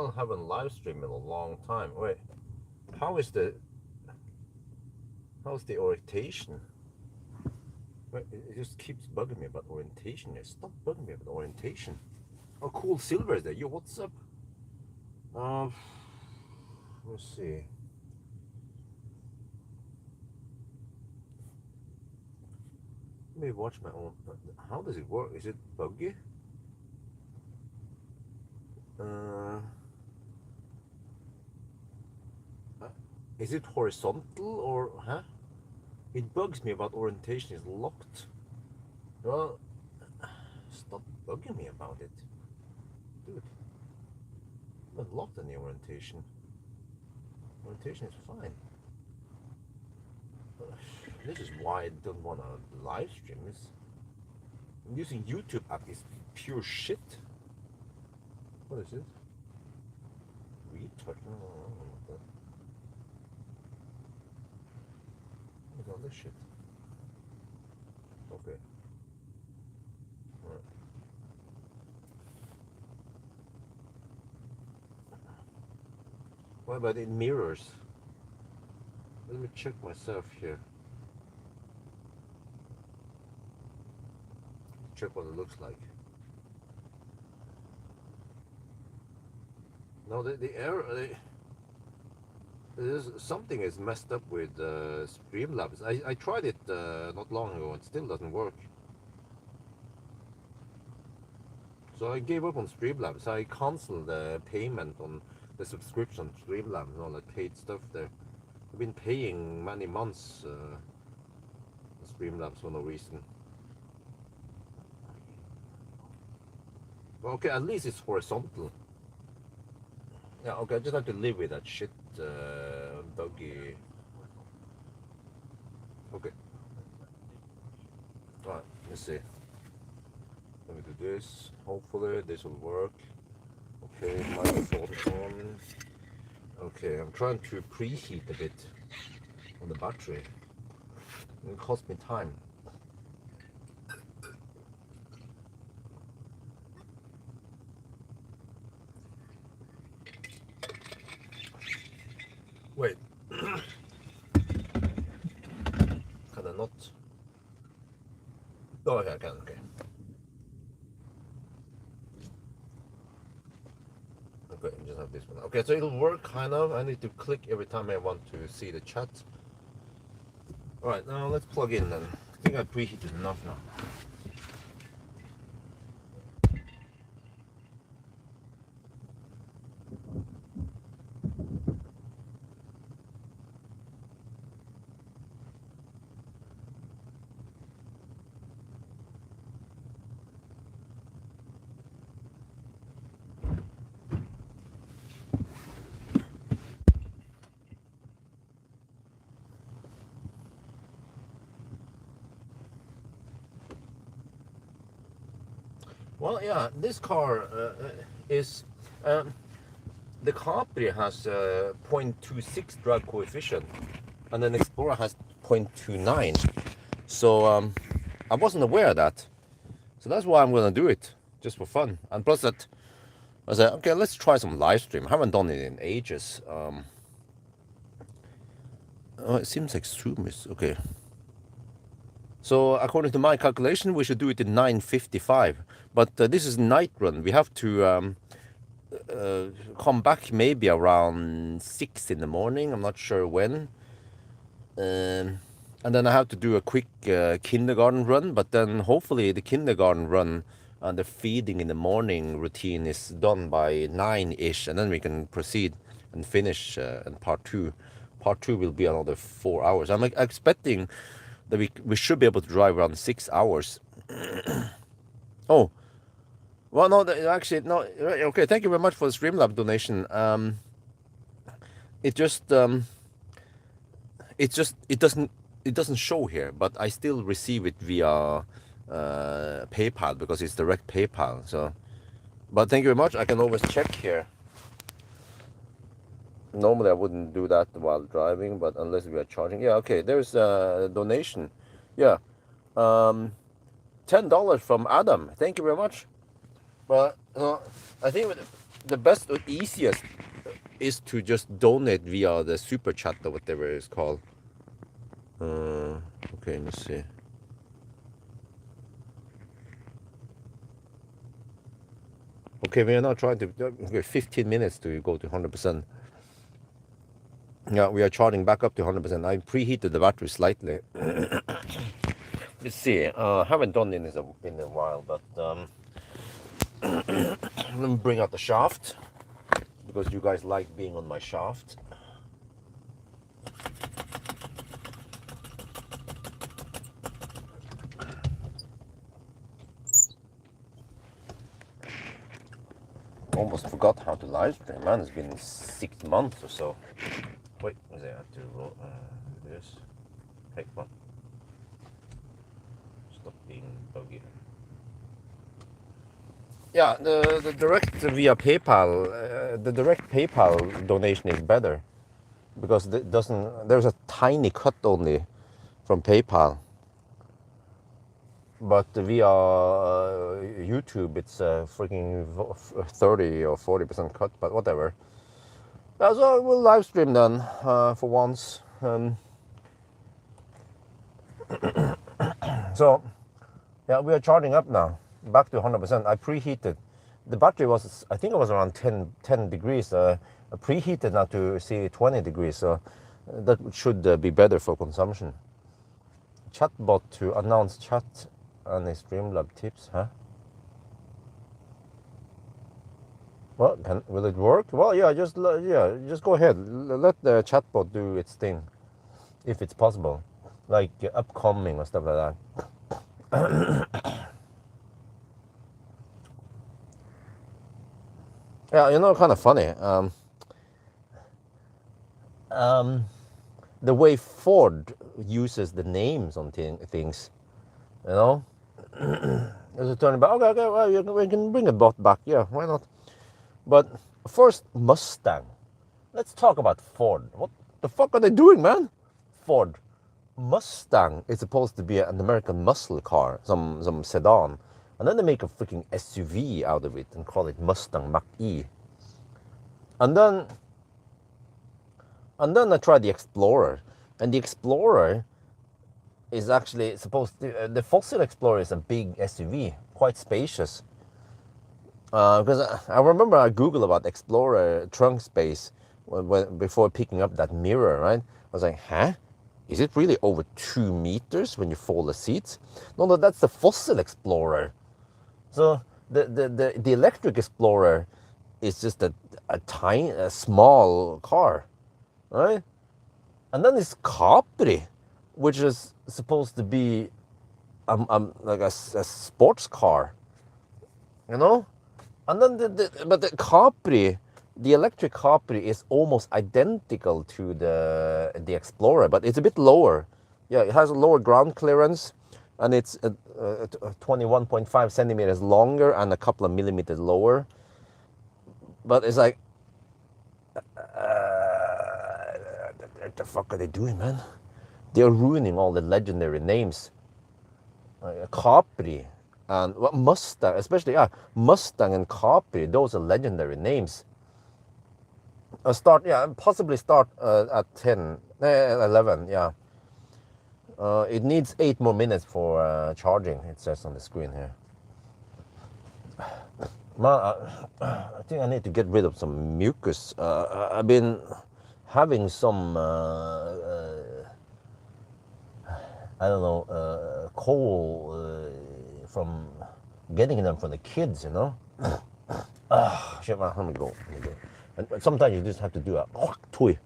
Well, I haven't live streamed in a long time. Wait, how is the how's the orientation? Wait, it just keeps bugging me about orientation. Stop bugging me about orientation. Oh, cool, Silver is there. Yo, what's up? Um, let's see. Let me watch my own. How does it work? Is it buggy? Uh, is it horizontal or huh? It bugs me about orientation is locked. Well, stop bugging me about it, dude. I haven't locked any orientation. Orientation is fine. This is why I don't want to live stream this. I'm using YouTube app is pure shit. What is it? Retouch? No, I don't know what that. Look at all this shit. Okay. Alright. What about in mirrors? Let me check myself here. Check what it looks like. No, the error. Something is messed up with Streamlabs. I tried it not long ago. It still doesn't work. So I gave up on Streamlabs. I canceled the payment on the subscription to Streamlabs and all that paid stuff there. I've been paying many months Streamlabs for no reason. Okay, at least it's horizontal. Yeah, okay, I just have to live with that shit buggy. Okay. Alright, let's see. Let me do this. Hopefully this will work. Okay, microphone on. Okay, I'm trying to preheat a bit on the battery. It cost me time. Wait. Can I not? Oh, okay, I can, okay. Okay, just have this one. Okay, so it'll work kind of. I need to click every time I want to see the chat. Alright, now let's plug in then. I think I preheated enough now. Well, yeah, this car is the Capri has 0.26 drag coefficient, and then Explorer has 0.29. So I wasn't aware of that. So that's why I'm gonna do it, just for fun. And plus that, I said, okay, let's try some live stream. I haven't done it in ages. Oh, it seems like Zoom is okay. So according to my calculation, we should do it in 9:55. But this is night run. We have to come back maybe around 6 in the morning. I'm not sure when. And then I have to do a quick kindergarten run. But then hopefully the kindergarten run and the feeding in the morning routine is done by 9-ish. And then we can proceed and finish in part 2. Part 2 will be another 4 hours. I'm expecting that we should be able to drive around 6 hours. Oh, well, no, actually, no. Okay, thank you very much for the Streamlab donation. It doesn't show here, but I still receive it via PayPal because it's direct PayPal. So, but thank you very much. I can always check here. Normally I wouldn't do that while driving, but unless we are charging. Yeah, okay, there's a donation. Yeah, $10 from Adam. Thank you very much. But I think the best or easiest is to just donate via the super chat or whatever it's called. Okay, let's see. Okay, we are now trying to. Okay, 15 minutes to go to 100%. Yeah, we are charging back up to 100%. I preheated the battery slightly. Let's see. Haven't done it in a while, but let me bring out the shaft because you guys like being on my shaft. Almost forgot how to live stream, man. It's been 6 months or so. Wait, I have to this. Hey, come on. Stop being buggy. Yeah, the direct via PayPal, the direct PayPal donation is better because it doesn't. There's a tiny cut only from PayPal, but via YouTube it's a freaking 30 or 40% cut. But whatever. Yeah, so we'll live stream then for once. So yeah, we are charging up now, back to 100%. I preheated. The battery was, I think it was around 10 degrees. I preheated now to see 20 degrees, so that should be better for consumption. Chatbot to announce chat and Streamlab tips, huh? Well, will it work? Well, yeah, just go ahead. Let the chatbot do its thing, if it's possible, like upcoming or stuff like that. Yeah, you know, kind of funny. The way Ford uses the names on things, you know. There's a turnabout. Okay, well, we can bring a bot back. Yeah, why not? But first, Mustang. Let's talk about Ford. What the fuck are they doing, man? Ford. Mustang is supposed to be an American muscle car, some sedan. And then they make a freaking SUV out of it and call it Mustang Mach-E. And then I tried the Explorer. And the Explorer is actually supposed to... the Fossil Explorer is a big SUV, quite spacious. Because I remember I Googled about Explorer trunk space before picking up that mirror, right? I was like, huh? Is it really over 2 meters when you fold the seats? No, that's the Fossil Explorer. So the electric Explorer is just a small car, right? And then it's Capri, which is supposed to be like a sports car, you know? And then but the Capri, the electric Capri is almost identical to the Explorer, but it's a bit lower. Yeah, it has a lower ground clearance, and it's 21.5 centimeters longer and a couple of millimeters lower. But it's like, what the fuck are they doing, man? They're ruining all the legendary names. Capri and Mustang, especially Mustang and Capri. Those are legendary names. Possibly start at 11. Yeah. It needs 8 more minutes for charging. It says on the screen here. Man, I think I need to get rid of some mucus. I've been having some, I don't know, coal from getting them from the kids, you know. Shit, man, let me go. And sometimes you just have to do a toy.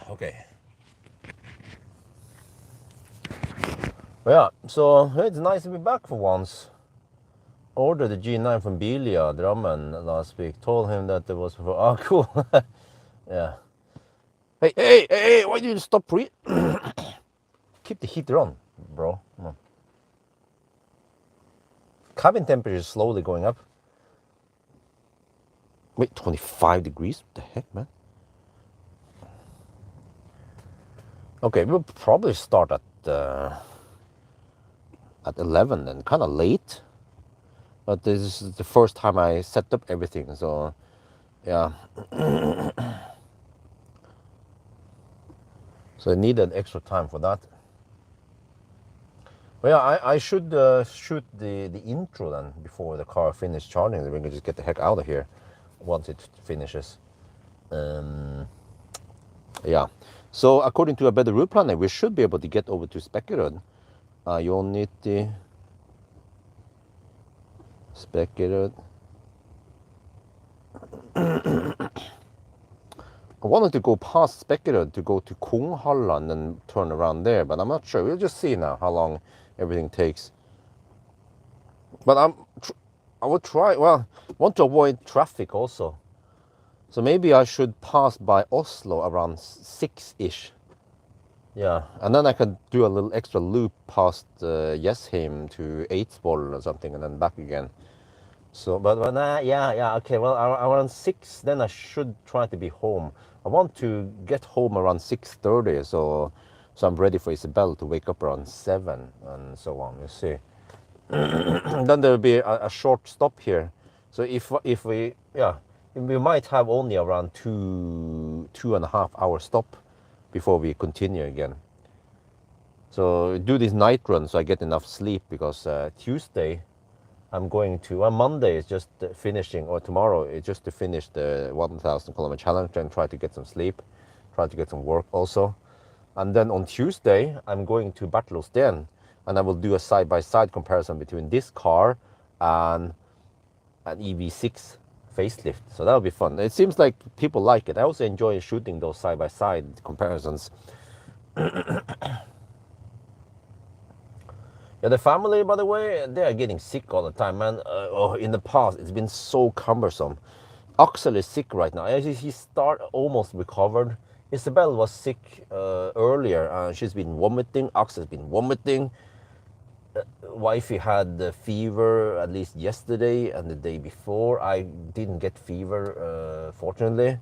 Okay. Yeah, so it's nice to be back for once. Ordered the G9 from Bilia, Drammen last week. Told him that it was for... Oh, cool. Yeah. Hey, why do you stop keep the heater on, bro? Come on. Cabin temperature is slowly going up. Wait, 25 degrees? What the heck, man? Okay, we'll probably start at 11 and kind of late. But this is the first time I set up everything, so yeah. So I needed extra time for that. Well, yeah, I should shoot the intro then before the car finishes charging. Then we can just get the heck out of here once it finishes. Yeah. So according to a better route planner, we should be able to get over to Spekkerud. Joniti, Spekkerud. I wanted to go past Spekkerud to go to Kunghalland and turn around there, but I'm not sure. We'll just see now how long everything takes. But I will try. Well, want to avoid traffic also. So maybe I should pass by Oslo around 6-ish. Yeah, and then I can do a little extra loop past Jessheim to Eidsvoll or something, and then back again. So, but yeah, okay. Well, around 6, then I should try to be home. I want to get home around 6:30, so I'm ready for Isabel to wake up around 7 and so on. You see. Then there will be a short stop here. So if we yeah, we might have only around 2.5 hour stop before we continue again. So do this night run so I get enough sleep, because Tuesday I'm going to, on Monday is just finishing, or tomorrow it's just to finish the 1,000 kilometer challenge and try to get some sleep, try to get some work also. And then on Tuesday I'm going to Bertelåsten, and I will do a side-by-side comparison between this car and an EV6 facelift. So that'll be fun. It seems like people like it. I also enjoy shooting those side-by-side comparisons. Yeah, the family, by the way, they are getting sick all the time, man. In the past, it's been so cumbersome. Axel is sick right now. He almost recovered. Isabel was sick earlier. She's been vomiting. Axel's been vomiting. Wifey had the fever at least yesterday and the day before. I didn't get fever, fortunately.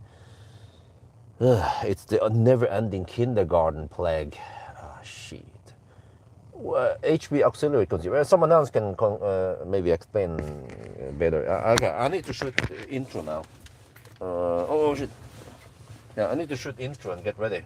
It's the never-ending kindergarten plague. Ah, shit. HB auxiliary consumer. Someone else can maybe explain better. Okay, I need to shoot the intro now. Oh shit. Yeah, I need to shoot intro and get ready.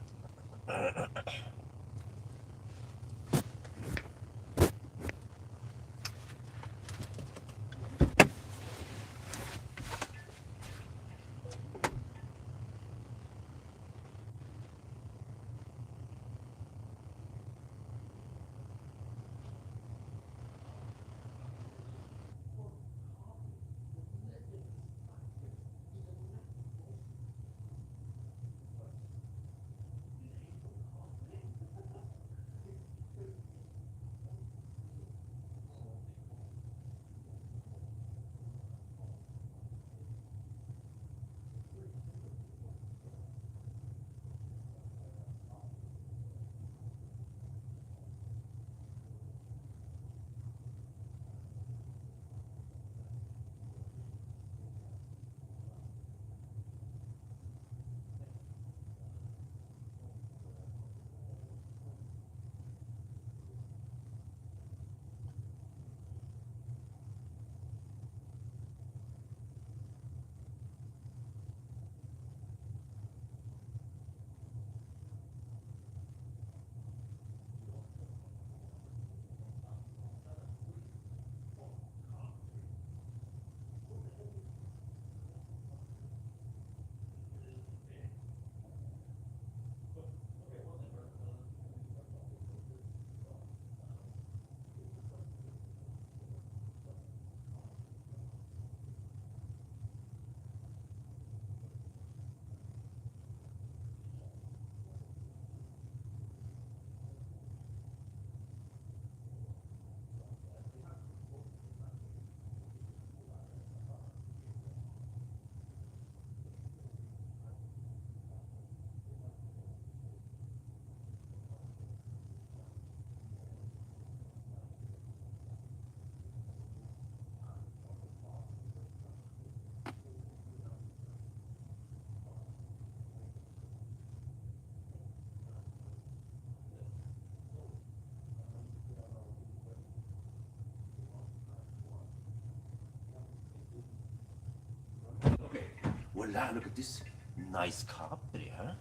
look at this nice Capri, huh?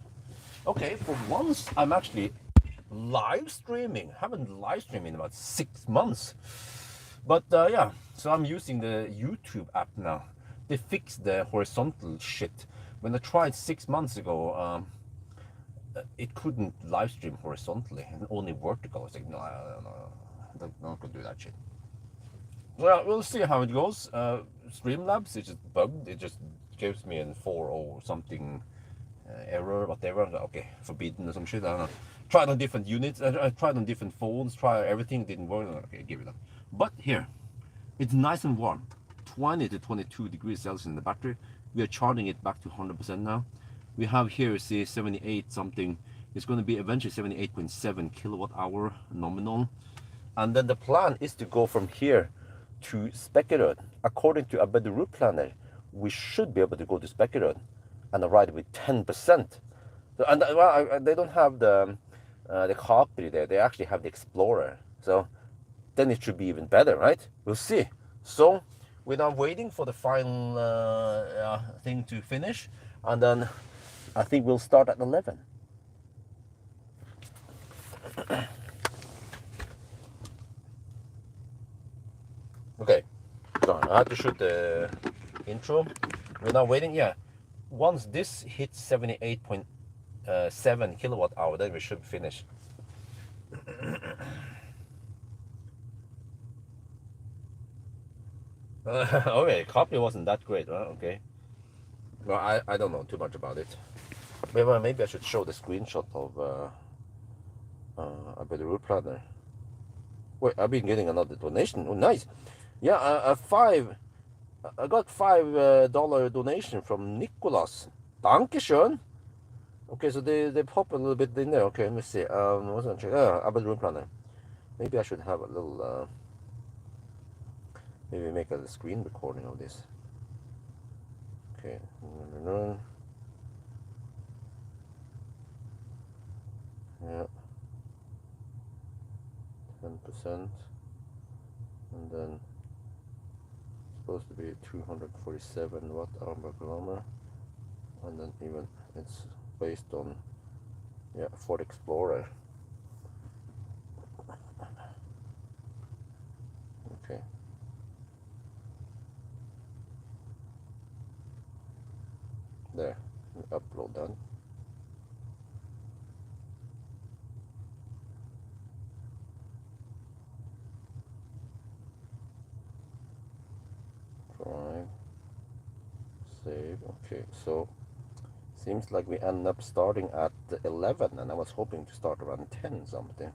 Okay, for once I'm actually live streaming. Haven't live streamed in about 6 months. But yeah, so I'm using the YouTube app now. They fixed the horizontal shit. When I tried 6 months ago, it couldn't live stream horizontally and only vertical. I was like, no, I'm not gonna do that shit. Well, we'll see how it goes. Streamlabs, it just bugged. It just gives me an 4.0 something error, whatever. Okay, forbidden or some shit. I don't know. Tried on different units. I tried on different phones. Tried everything. Didn't work. Okay, give it up. But here, it's nice and warm. 20 to 22 degrees Celsius in the battery. We are charging it back to 100% now. We have here, see, 78 something. It's going to be eventually 78.7 kilowatt hour nominal. And then the plan is to go from here to Spekkerød. According to a better route planner, we should be able to go to Spekkerød and ride with 10%. And well, they don't have the Capri there. They actually have the Explorer. So then it should be even better, right? We'll see. So we're now waiting for the final thing to finish, and then I think we'll start at 11. Okay, so I have to shoot the intro. We're now waiting. Yeah, once this hits 78.7 kilowatt hour, then we should finish. Okay, Capri wasn't that great, right? Okay. Well, I don't know too much about it. Maybe I should show the screenshot of a better route planner. Wait, I've been getting another donation. Oh, nice. Yeah, I got $5 donation from Nicholas. Dankeschön. Okay, so they pop a little bit in there. Okay, let me see. What's on check? A better route planner. Maybe I should have a little. Maybe make a screen recording of this. Okay. Yeah. 10%. And then supposed to be 247 watt hour per kilometer. And then even it's based on Ford Explorer. Okay. There, upload that. Drive, save. Okay, so seems like we end up starting at 11, and I was hoping to start around 10 something,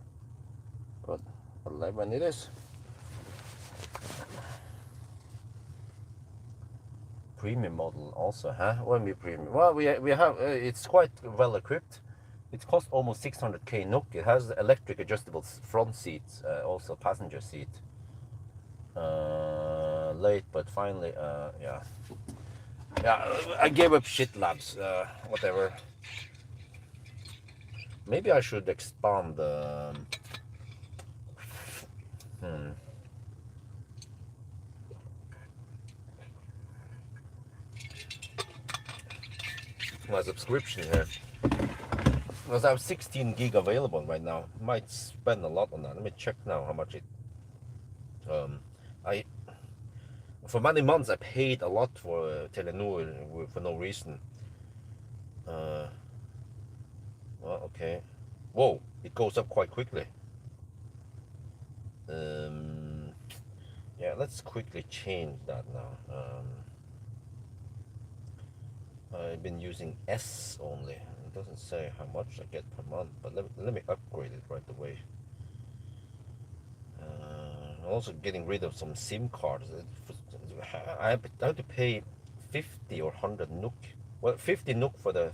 but 11 it is. Premium model also, huh? When we premium, well, we have it's quite well equipped. It costs almost 600k NOK. It has electric adjustable front seats, also passenger seat. Late, but finally, yeah, I gave up shit labs, whatever. Maybe I should expand the. My subscription here, because I have 16 gig available right now. Might spend a lot on that. Let me check now how much it. I for many months I paid a lot for Telenor for no reason. Well, okay. Whoa, it goes up quite quickly. Yeah, let's quickly change that now. I've been using S only. It doesn't say how much I get per month, but let me upgrade it right away. I'm also getting rid of some SIM cards. I have to pay 50 or 100 NOK. Well, 50 NOK for the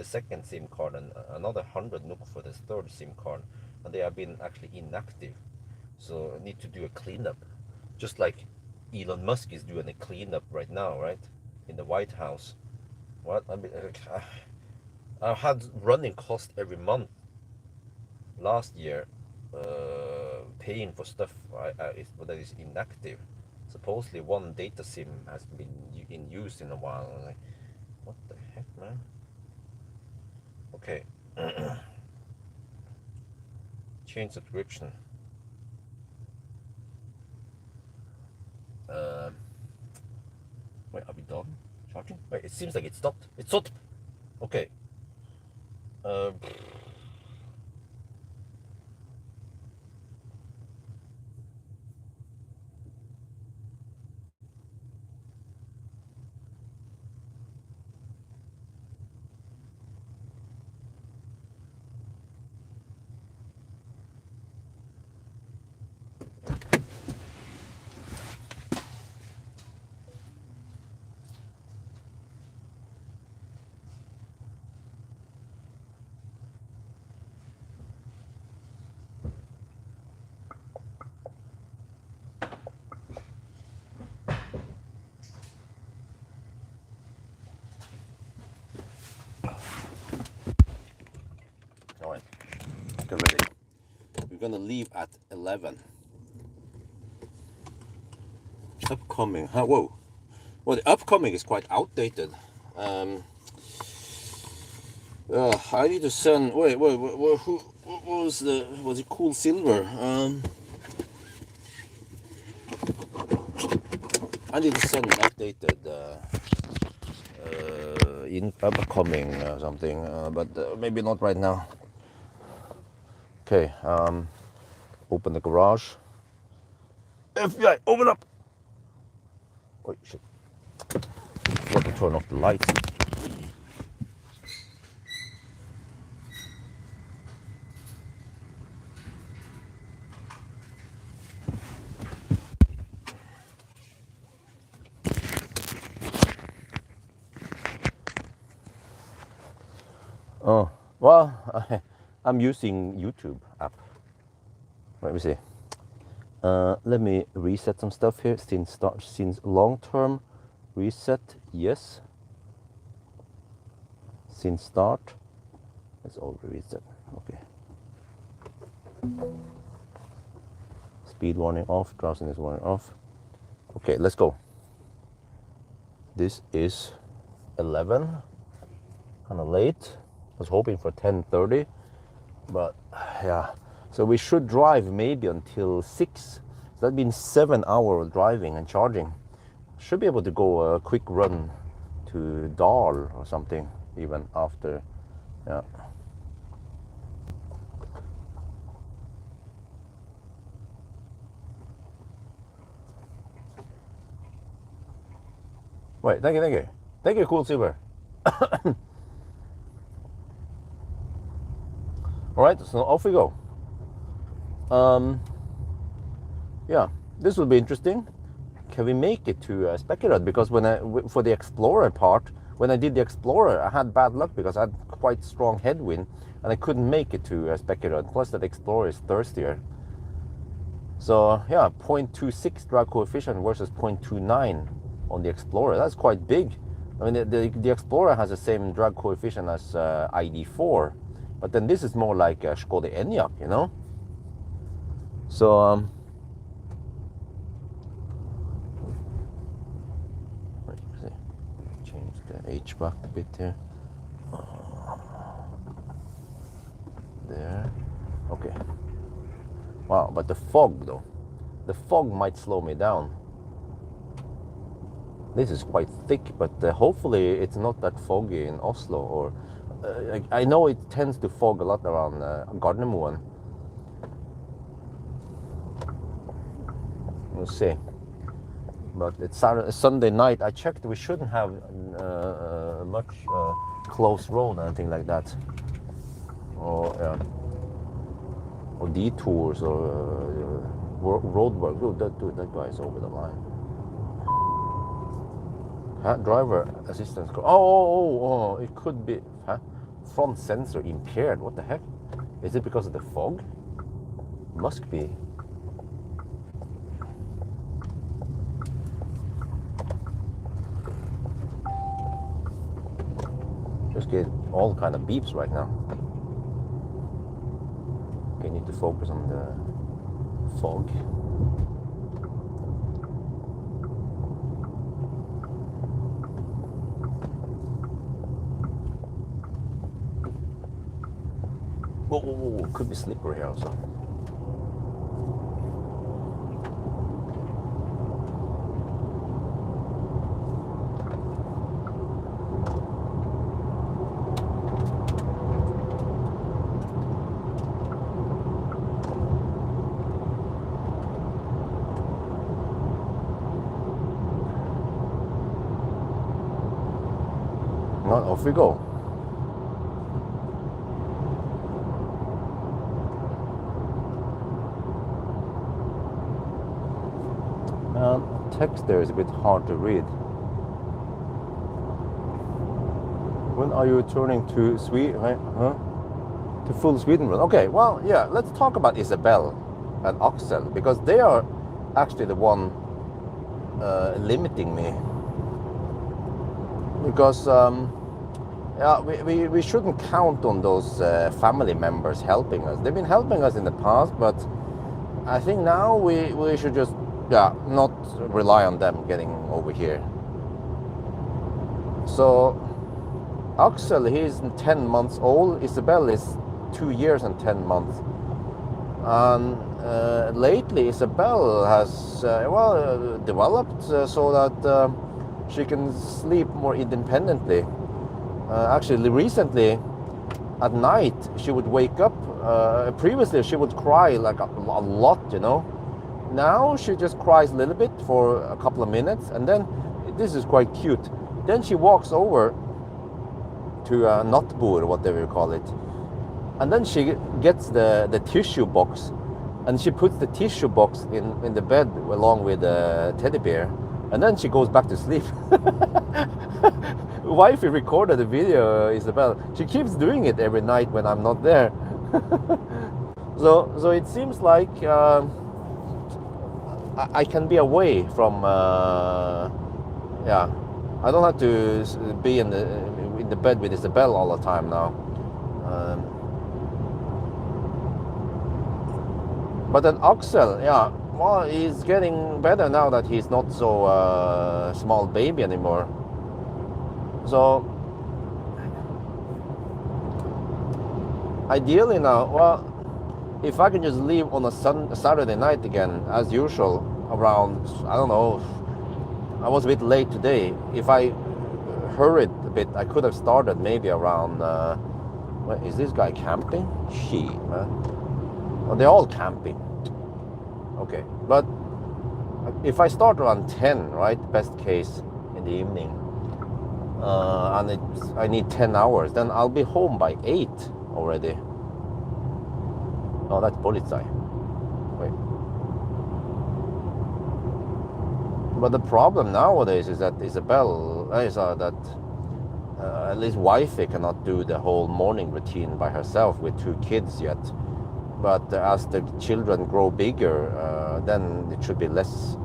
second SIM card, and another 100 NOK for the third SIM card, and they have been actually inactive. So I need to do a cleanup, just like Elon Musk is doing a cleanup right now, right, in the White House. What I mean, I had running cost every month last year, paying for stuff that is inactive. Supposedly one data SIM has been in use in a while. Like, What the heck, man? Okay. Change subscription. Wait, are we done charging? Wait, it seems like it stopped. It stopped. Okay. Uh, all right. Get ready. We're gonna leave at 11. Upcoming. Huh? Whoa. Well, the upcoming is quite outdated. I need to send. Wait. Who? What was the? Was it Cool Silver? I need to send an updated in upcoming something, but maybe not right now. Okay. Open the garage. FBI, open up. Wait, shit. Forgot to turn off the lights. Oh, well, I'm using YouTube app. Let me see. Let me reset some stuff here. Since long-term reset, yes. Since start, let's all reset. Okay. Speed warning off, drowsiness warning off. Okay, let's go. This is 11, kind of late. I was hoping for 10:30, but yeah. So we should drive maybe until 6. So that means 7 hours driving and charging. Should be able to go a quick run to Dal or something even after. Yeah. Wait, thank you. Thank you, Cool Silver. All right, so off we go. Yeah, this will be interesting. Can we make it to Spekerud? Because for the Explorer part, when I did the Explorer, I had bad luck because I had quite strong headwind and I couldn't make it to Spekerud. Plus that Explorer is thirstier. So yeah, 0.26 drag coefficient versus 0.29 on the Explorer. That's quite big. I mean, the Explorer has the same drag coefficient as ID4, but then this is more like a Skoda Enyaq, you know? So, let's see. Change the HVAC a bit here. There. Okay. Wow, but the fog though. The fog might slow me down. This is quite thick, but hopefully it's not that foggy in Oslo. Or I know it tends to fog a lot around Gardermoen. We'll see. But it's Sunday night. I checked. We shouldn't have much close road or anything like that, or detours or road work. Look, that guy is over the line. Driver assistance. Oh, it could be front sensor impaired. What the heck? Is it because of the fog? Must be. Just get all kind of beeps right now. Okay, need to focus on the fog. Oh, could be slippery here also. Well, off we go. Text there is a bit hard to read. When are you returning to Sweden? Huh? To full Sweden run? Okay, well, yeah, let's talk about Isabel and Axel, because they are actually the one limiting me. Because yeah, we shouldn't count on those family members helping us. They've been helping us in the past, but I think now we should just not rely on them getting over here. So Axel, he's 10 months old. Isabel is 2 years and 10 months. And lately Isabel has developed so that she can sleep more independently. Actually, recently at night she would wake up. Previously she would cry like a lot, you know. Now she just cries a little bit for a couple of minutes, and then this is quite cute. Then she walks over to nattbord, whatever you call it, and then she gets the tissue box, and she puts the tissue box in the bed along with the teddy bear, and then she goes back to sleep. Wifey recorded the video, Isabel. She keeps doing it every night when I'm not there. So it seems like I can be away from I don't have to be in the bed with Isabel all the time now. But then Axel, well, he's getting better now that he's not so small baby anymore. So ideally now, well, if I can just leave on a Saturday night again, as usual, around, I don't know, I was a bit late today. If I hurried a bit, I could have started maybe around, is this guy camping? Shit, man. Well, they're all camping. Okay, but if I start around 10, right, best case in the evening, and I need 10 hours, then I'll be home by 8 already. Oh, that's Polizei. Wait. But the problem nowadays is that Isabel, at least wifey cannot do the whole morning routine by herself with 2 kids yet. But as the children grow bigger, then it should be less.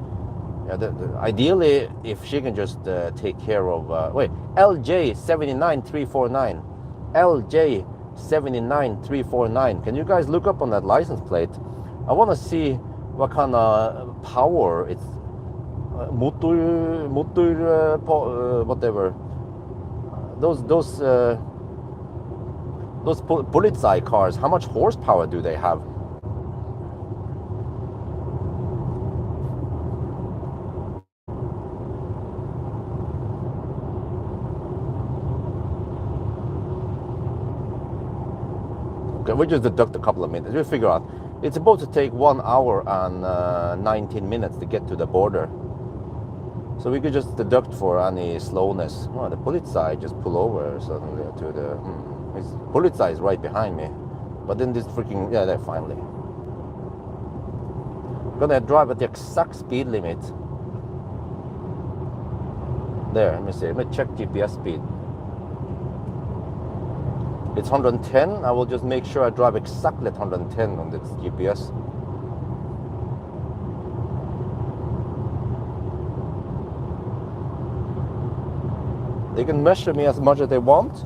Ideally, if she can just take care of... LJ79349. LJ79349. Can you guys look up on that license plate? I want to see what kind of power it's... whatever. Those Polizei cars, how much horsepower do they have? Okay, we just deduct a couple of minutes. We'll figure out. It's supposed to take 1 hour and 19 minutes to get to the border. So we could just deduct for any slowness. Oh, the Polizei just pull over suddenly to the... Polizei is right behind me. But then this freaking... Yeah, there, finally. I'm gonna drive at the exact speed limit. There, let me see. Let me check GPS speed. It's 110. I will just make sure I drive exactly at 110 on this GPS. They can measure me as much as they want.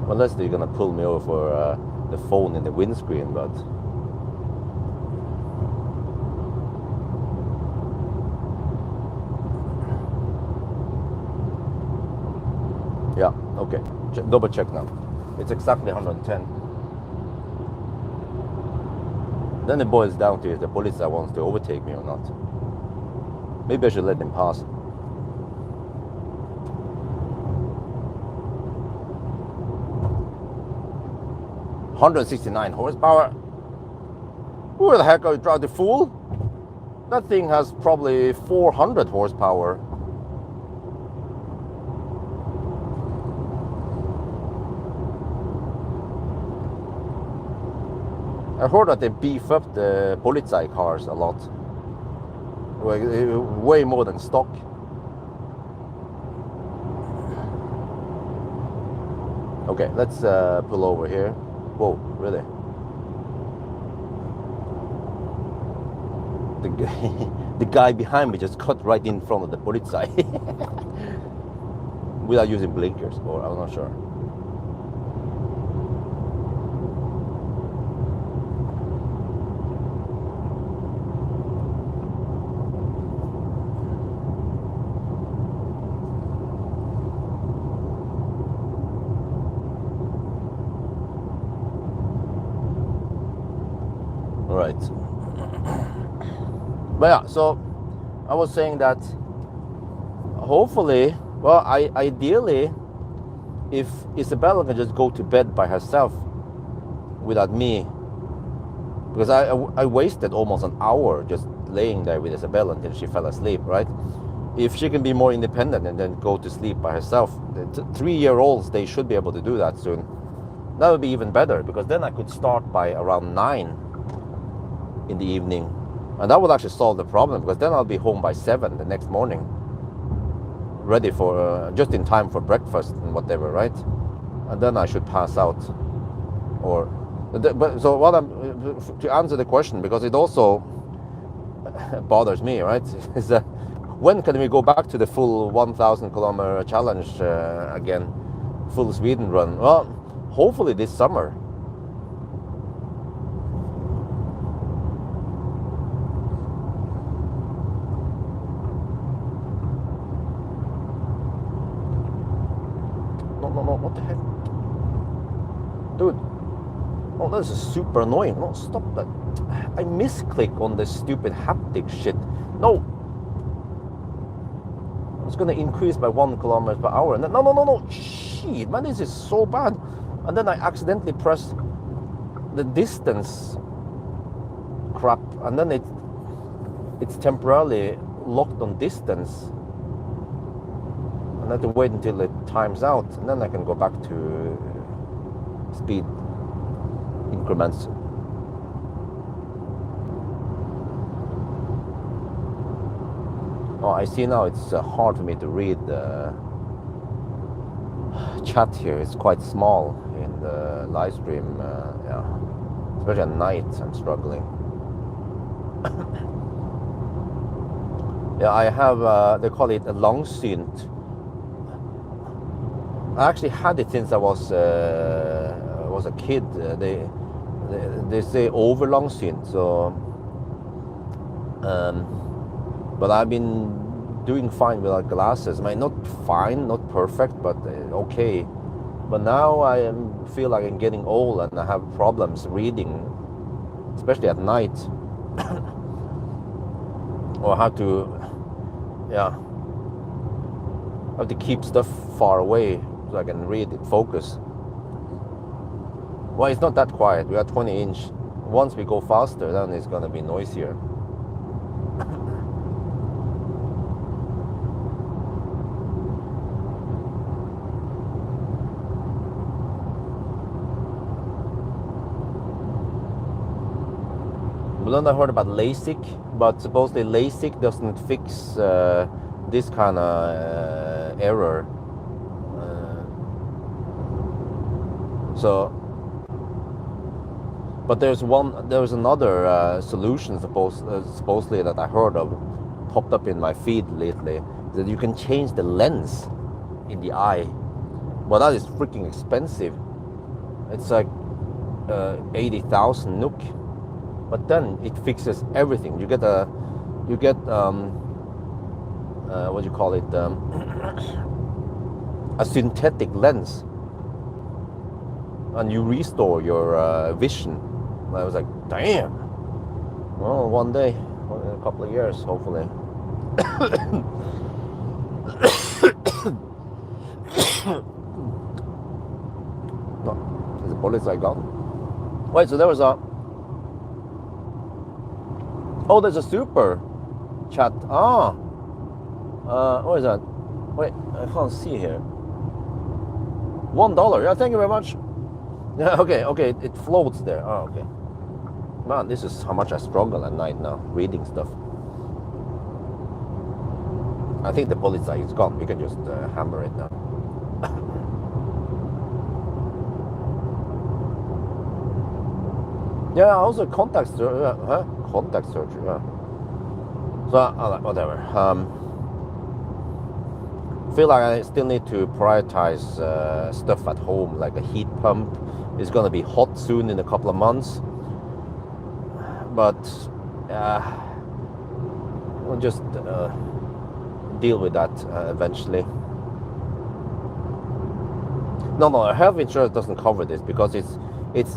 Unless they're gonna pull me over for the phone in the windscreen, but... Yeah, okay. Double check now. It's exactly 110. Then it boils down to if the police wants to overtake me or not. Maybe I should let him pass. 169 horsepower. Who the heck are you trying to fool? That thing has probably 400 horsepower. I heard that they beef up the Polizei cars a lot. Way more than stock. Okay, let's pull over here. Whoa, really? The guy behind me just cut right in front of the Polizei without using blinkers, or I'm not sure. Right. But yeah, so I was saying that hopefully, well, ideally, if Isabella can just go to bed by herself without me, because I wasted almost an hour just laying there with Isabella until she fell asleep, right? If she can be more independent and then go to sleep by herself, the 3-year-olds, they should be able to do that soon. That would be even better, because then I could start by around 9 in the evening, and that would actually solve the problem, because then I'll be home by 7 the next morning, ready for just in time for breakfast and whatever, right? And then I should pass out. Or but so what I'm to answer the question, because it also bothers me, right, is that when can we go back to the full 1,000 kilometer challenge again, full Sweden run? Well, hopefully this summer. No, what the heck? Dude. Oh, this is super annoying. No, stop that. I misclick on this stupid haptic shit. No. It's gonna increase by 1 kilometer per hour. And then, no. Shit, man, this is so bad. And then I accidentally press the distance crap. And then it's temporarily locked on distance. And I have to wait until it times out, and then I can go back to speed increments. Oh, I see now it's hard for me to read the chat here. It's quite small in the live stream, yeah. Especially at night, I'm struggling. Yeah, I have, they call it a longsynt. I actually had it since I was a kid. They say overlongsynt. So, but I've been doing fine without glasses. I mean, not fine, not perfect, but okay. But now I feel like I'm getting old and I have problems reading, especially at night. Or have to, yeah, have to keep stuff far away so I can read it, focus. Well, it's not that quiet. We are 20 inch. Once we go faster, then it's gonna be noisier. But then I heard about LASIK, but supposedly LASIK doesn't fix this kind of error. So, but there's another solution supposedly that I heard of, popped up in my feed lately, that you can change the lens in the eye. Well, that is freaking expensive. It's like 80,000 NOK. But then it fixes everything. You get what do you call it? A synthetic lens. and you restore your vision. And I was like, damn. Well, one day, in a couple of years, hopefully. No, there's a bullets I got. Wait, so there was a. Oh, there's a super chat. Ah, what is that? Wait, I can't see here. $1. Yeah, thank you very much. Yeah, okay, it floats there. Oh, okay. Man, this is how much I struggle at night now, reading stuff. I think the police is gone. We can just hammer it now. Yeah, also contact surgery. Yeah. So whatever. Feel like I still need to prioritize stuff at home, like a heat pump. It's gonna be hot soon in a couple of months, but we'll just deal with that eventually. No, health insurance doesn't cover this because it's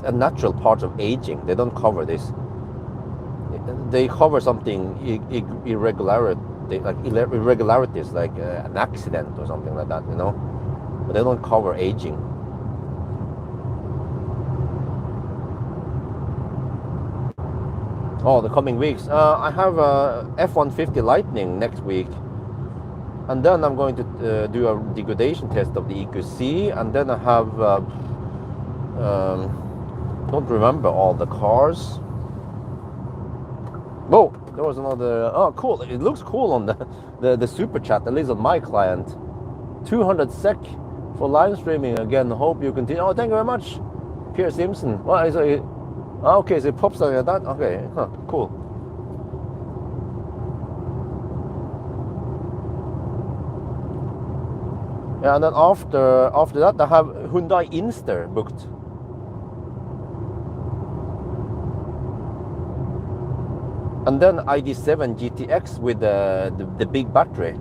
a natural part of aging. They don't cover this. They cover something irregularities, like an accident or something like that, you know. But they don't cover aging. Oh, the coming weeks. I have a F-150 Lightning next week. And then I'm going to do a degradation test of the EQC. And then I have, don't remember all the cars. Whoa, there was another, oh cool, it looks cool on the super chat, at least on my client. 200 SEK for live streaming again, hope you continue. Oh, thank you very much, Pierre Simpson. Well, okay, so it pops like that, okay, cool. Yeah, and then after that I have Hyundai Inster booked. And then ID7 GTX with the big battery,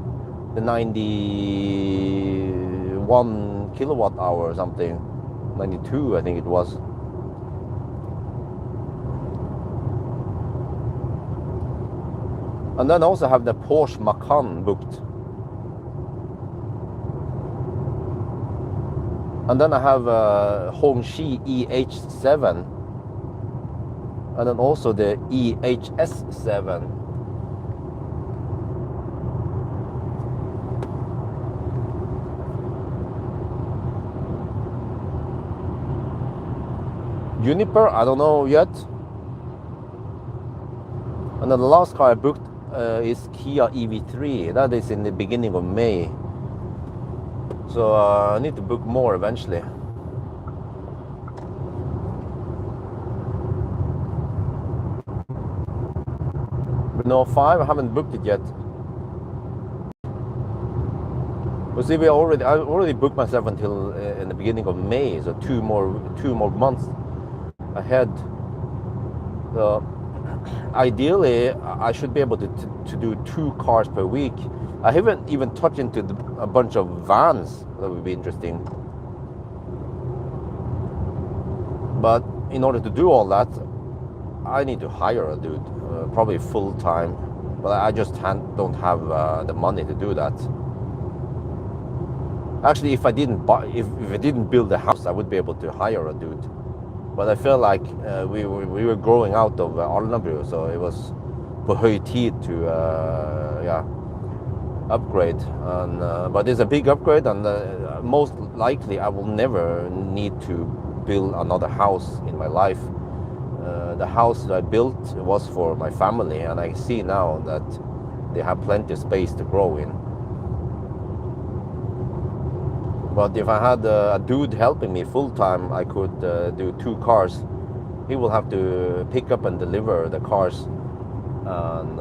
the 91 kilowatt hour or something, 92 I think it was. And then I also have the Porsche Macan booked. And then I have Hongqi EH7. And then also the EHS7. Juniper, I don't know yet. And then the last car I booked is Kia EV3. That is in the beginning of May. So I need to book more eventually. No, 5, I haven't booked it yet. But see, I already booked myself until in the beginning of May, so two more months ahead. So ideally, I should be able to do 2 cars per week. I haven't even touched into a bunch of vans. That would be interesting. But in order to do all that, I need to hire a dude, probably full time. But I just don't have the money to do that. Actually, if I didn't build a house, I would be able to hire a dude. But I feel like we were growing out of Alnabru, so it was på høy tid to upgrade. And but it's a big upgrade, and most likely I will never need to build another house in my life. The house that I built was for my family, and I see now that they have plenty of space to grow in. But if I had a dude helping me full time, I could do 2 cars. He will have to pick up and deliver the cars, and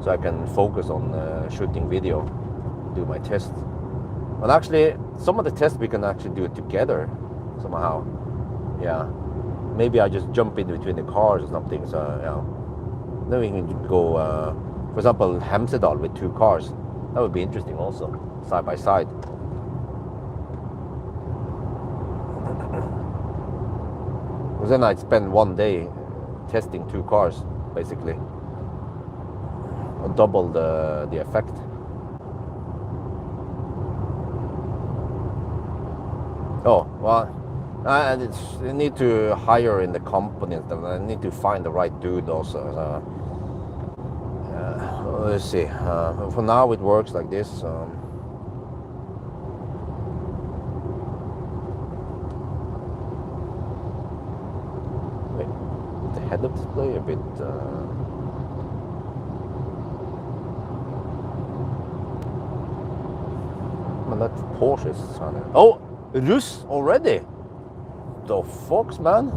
so I can focus on shooting video, do my tests. But actually, some of the tests we can actually do it together somehow. Yeah, maybe I just jump in between the cars or something. So then we can go, for example, Hemsedal with 2 cars. That would be interesting also, side by side. Because then I'd spend one day testing 2 cars, basically. Double the effect. Oh, well, I need to hire in the company and stuff. I need to find the right dude also. Let's see. For now, it works like this. Wait, the head-up display a bit. Well, that Porsche is sounding. Oh, Rus already. The fucks, man.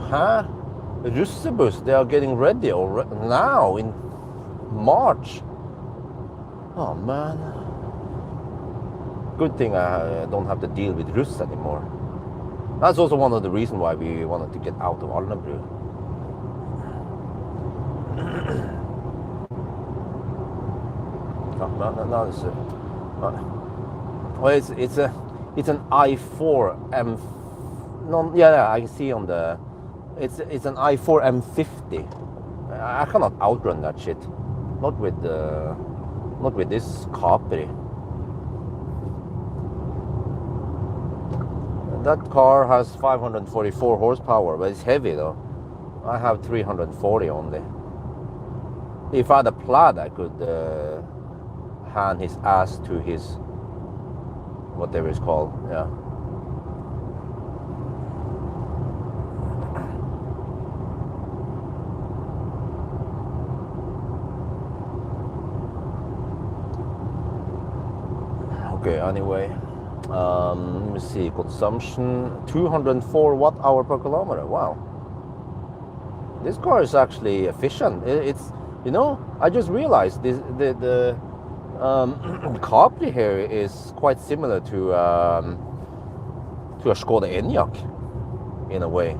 Huh? Russebus, they are getting ready already now in March. Oh man. Good thing I don't have to deal with Russ anymore. That's also one of the reasons why we wanted to get out of Alnabru. No, it's an i4 M. No, yeah, I can see on the. It's an i4 M50. I cannot outrun that shit. Not with this Capri. That car has 544 horsepower, but it's heavy though. I have 340 only. If I had a Plaid, I could hand his ass to his whatever it's called. Yeah. Okay, anyway, let me see, consumption 204 watt-hour per kilometer. Wow, this car is actually efficient. It's, you know, I just realized the Capri here is quite similar to a Skoda Enyaq in a way,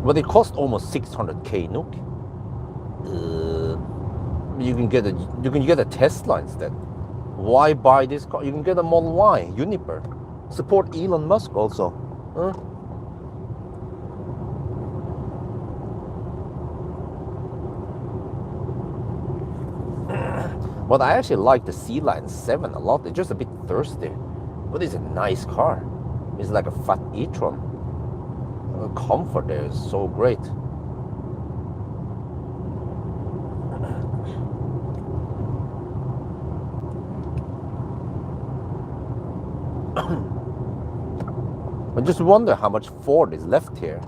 but it costs almost 600k NOK. You can get a Tesla instead. Why buy this car? You can get a Model Y, Uniper. Support Elon Musk also. Huh? But I actually like the C-Line 7 a lot. It's just a bit thirsty, but it's a nice car. It's like a fat e-tron. The comfort there is so great. I just wonder how much Ford is left here.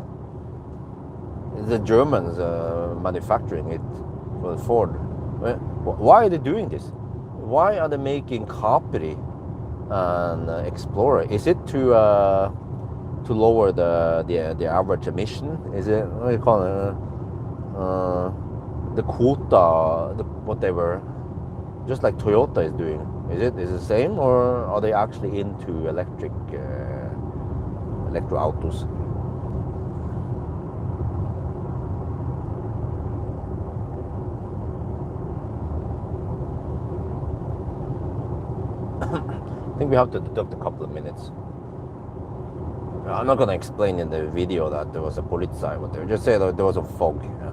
The Germans manufacturing it for Ford. Why are they doing this? Why are they making Capri and Explorer? Is it to lower the average emission? Is it, what do you call it? The quota, whatever, just like Toyota is doing. Is it the same, or are they actually into electro autos? I think we have to deduct a couple of minutes. I'm not gonna explain in the video that there was a Polizei, but they just say that there was a fog. Yeah.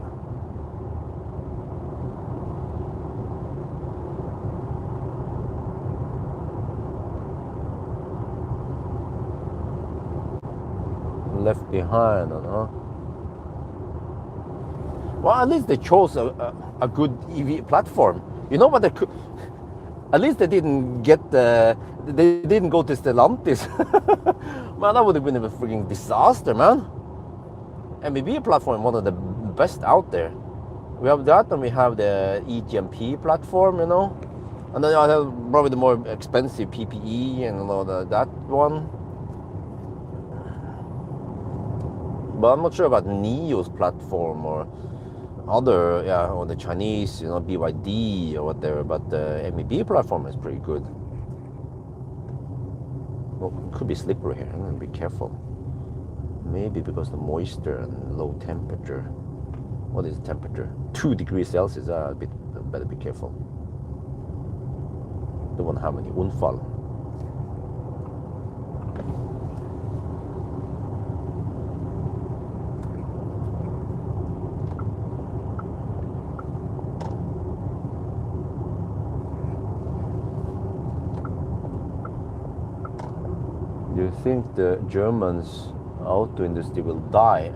Left behind, huh? Well, at least they chose a good EV platform. You know what they could? At least they didn't go to Stellantis. Man, that would have been a freaking disaster, man. MEB platform, one of the best out there. We have that, and we have the EGMP platform, you know, and then I have probably the more expensive PPE and that one. But I'm not sure about NIO's platform or other, yeah, or the Chinese, you know, BYD or whatever. But the MEB platform is pretty good. Well, it could be slippery here. I'm gonna be careful. Maybe because the moisture and low temperature. What is the temperature? 2 degrees Celsius. A bit better be careful. Don't want to have any unfall. Do you think the Germans auto industry will die?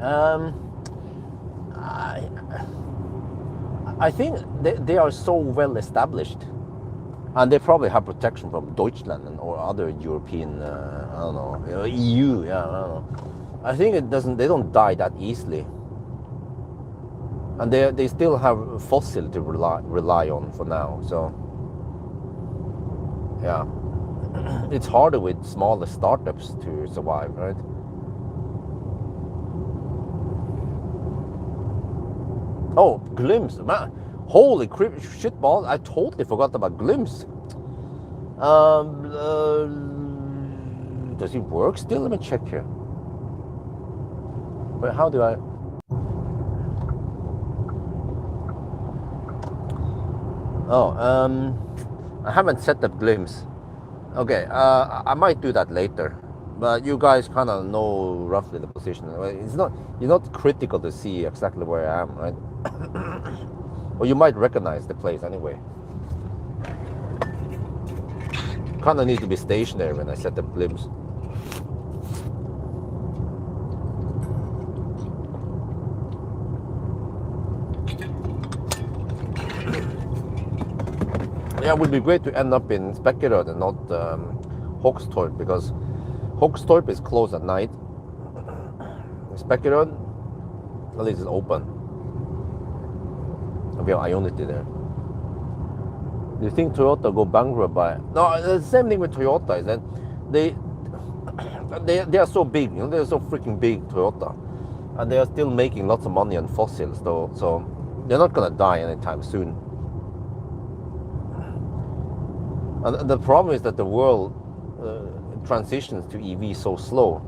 I think they are so well established, and they probably have protection from Deutschland or other European, I don't know, EU. Yeah, I don't know. I think it doesn't. They don't die that easily, and they still have fossil to rely on for now. So yeah, it's harder with smaller startups to survive, right? Oh, glimpse, man! Holy crap, shitball! I totally forgot about glimpse. Does it work still? Let me check here. But how do I? Oh, I haven't set up glimpse. Okay, I might do that later. But you guys kind of know roughly the position. It's not critical to see exactly where I am, right? Or you might recognize the place anyway. Kind of need to be stationary when I set up glimpse. Yeah, it would be great to end up in Spekkerød and not Hogstorp, because Hogstorp is closed at night. Spekkerød, at least it's open. We have Ionity there. Do you think Toyota go bankrupt by? No, the same thing with Toyota is that they are so big, they're so freaking big, Toyota, and they are still making lots of money on fossils, though. So they're not gonna die anytime soon. And the problem is that the world transitions to EV so slow.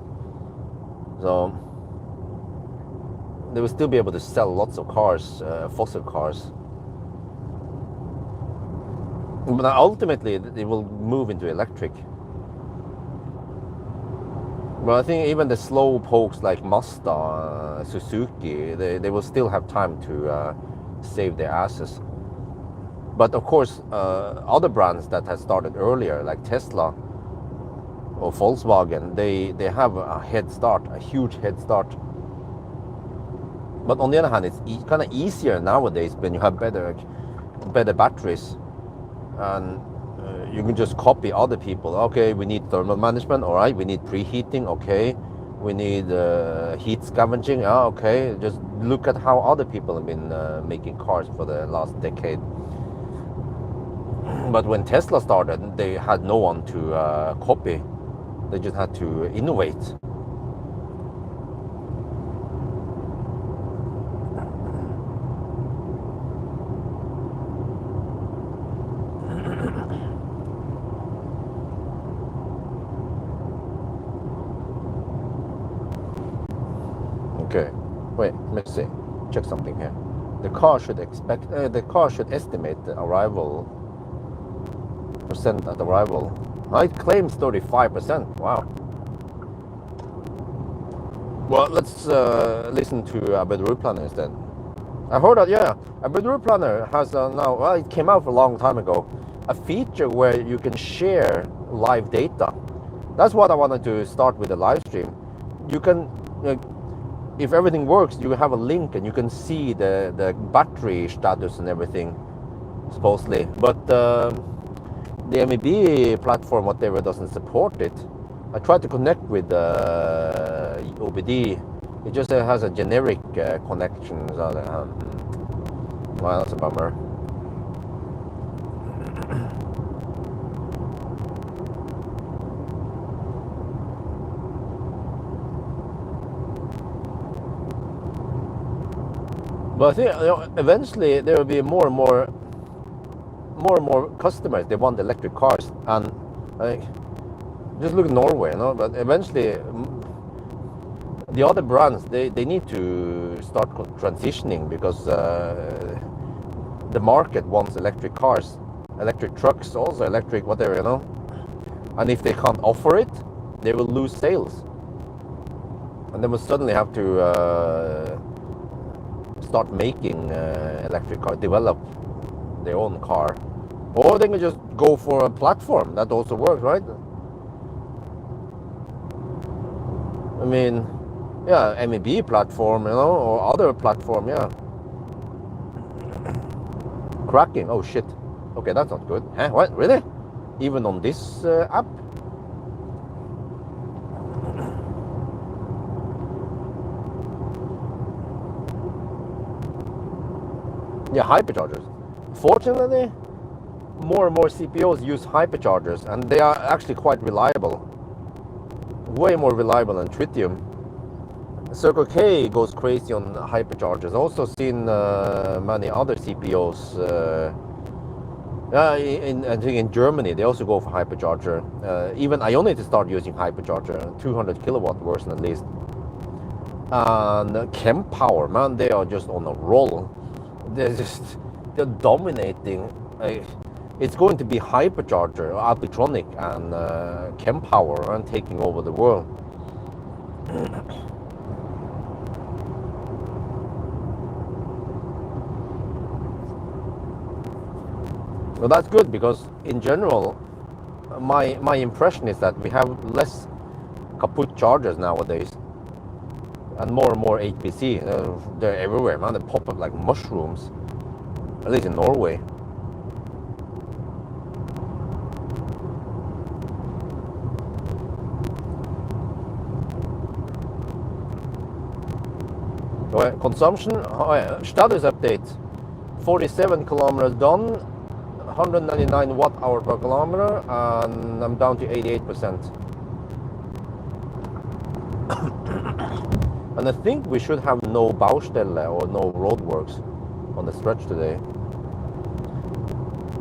So they will still be able to sell lots of cars, fossil cars. But ultimately, they will move into electric. But I think even the slow pokes like Mazda, Suzuki, they will still have time to save their asses. But of course, other brands that have started earlier, like Tesla or Volkswagen, they have a head start, a huge head start. But on the other hand, it's kind of easier nowadays when you have better batteries, and you can just copy other people. Okay, we need thermal management. All right, we need preheating. Okay, we need heat scavenging. Okay, just look at how other people have been making cars for the last decade. But when Tesla started, they had no one to copy. They just had to innovate. Okay, wait, let's see. Check something here. The car should estimate the arrival percent at arrival. It claims 35%. Wow. Well, let's listen to a bedroom planner instead. I heard that, yeah, a bedroom planner has now, well, it came out a long time ago, a feature where you can share live data. That's what I wanted to start with the live stream. You can, if everything works, you have a link and you can see the battery status and everything, supposedly. But the MEB platform, whatever, doesn't support it. I tried to connect with OBD. It just has a generic connection. So, well, that's a bummer. But I think eventually there will be more and more customers. They want electric cars, and just look at Norway, But eventually, the other brands they need to start transitioning, because the market wants electric cars, Electric trucks, also electric, whatever, you know. And if they can't offer it, they will lose sales. And they will suddenly have to start making electric car, develop their own car. Or they can just go for a platform. That also works, right? I mean, yeah, MEB platform, you know, or other platform, yeah. Cracking, oh shit. Okay, that's not good. Huh? What, really? Even on this app? Yeah, hyperchargers. Fortunately, more and more CPOs use hyperchargers, and they are actually quite reliable. Way more reliable than tritium. Circle K goes crazy on hyperchargers. Also seen many other CPOs. I think in Germany they also go for hypercharger. Even Ionity start using hypercharger, 200 kilowatt version at least. And Kempower, man, they are just on a roll. They're dominating. It's going to be hypercharger, Alpitronic, and Kempower, and taking over the world. Well, that's good, because in general, my impression is that we have less kaput chargers nowadays, and more HPC. They're everywhere, man. They pop up like mushrooms, at least in Norway. Consumption, status update, 47 kilometers done, 199 watt hour per kilometer, and I'm down to 88%. And I think we should have no Baustelle or no roadworks on the stretch today.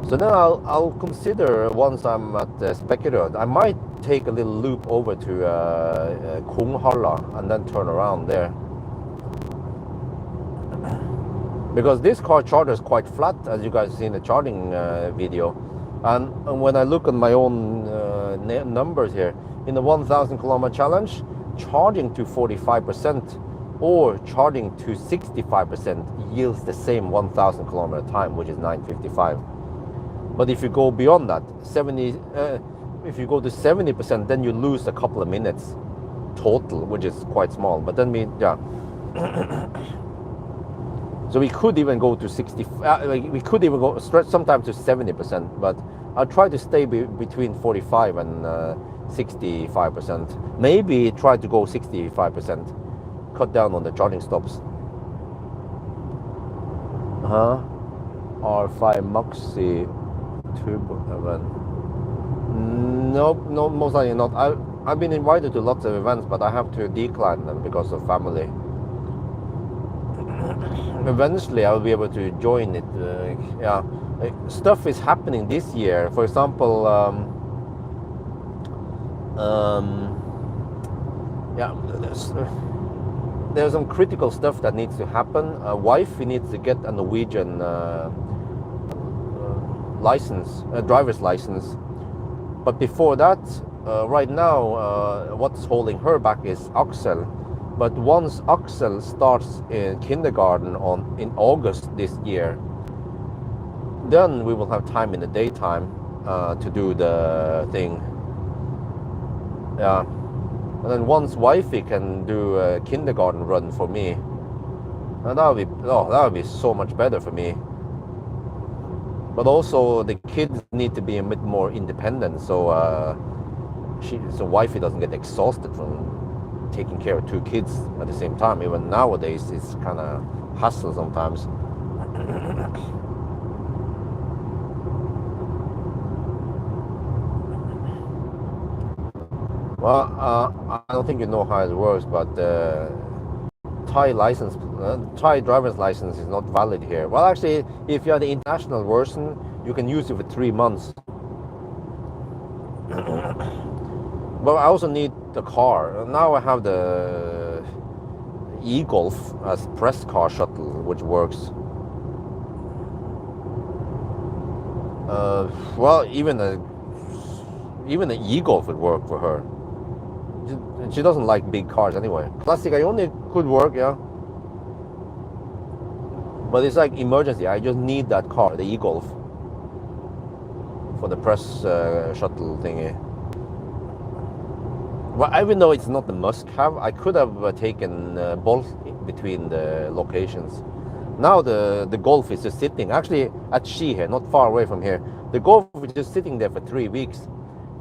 So then I'll consider, once I'm at Spekkerød, I might take a little loop over to Konghalla and then turn around there. Because this car charges quite flat, as you guys see in the charging video. And when I look at my own numbers here, in the 1000 kilometer challenge, charging to 45% or charging to 65% yields the same 1000 kilometer time, which is 9:55. But if you go beyond that, if you go to 70%, then you lose a couple of minutes total, which is quite small. But then so we could even go to 60. We could even go stretch sometimes to 70%. But I'll try to stay between 45 and 65%. Maybe try to go 65%. Cut down on the charging stops. R5 Maxi Turbo event. Nope, no, most likely not. I've been invited to lots of events, but I have to decline them because of family. Eventually I'll be able to join it. Stuff is happening this year. For example, there's some critical stuff that needs to happen. Wifey needs to get a Norwegian license, driver's license. But before that, right now, what's holding her back is Axel. But once Axel starts in kindergarten in August this year, then we will have time in the daytime to do the thing. Yeah. And then once wifey can do a kindergarten run for me, that would be so much better for me. But also the kids need to be a bit more independent, so wifey doesn't get exhausted from taking care of two kids at the same time. Even nowadays, it's kind of hassle sometimes. Well, I don't think you know how it works, but Thai driver's license is not valid here. Well, actually, if you have the international version, you can use it for 3 months. But I also need the car. Now I have the e-Golf as press car shuttle, which works. Well, even an e-Golf would work for her. She doesn't like big cars anyway. Classic Ioniq could work, yeah. But it's like emergency. I just need that car, the e-Golf, for the press shuttle thingy. Well, even though it's not the must-have, I could have taken both between the locations. Now the Golf is just sitting, actually at Ski here, not far away from here. The Golf is just sitting there for 3 weeks.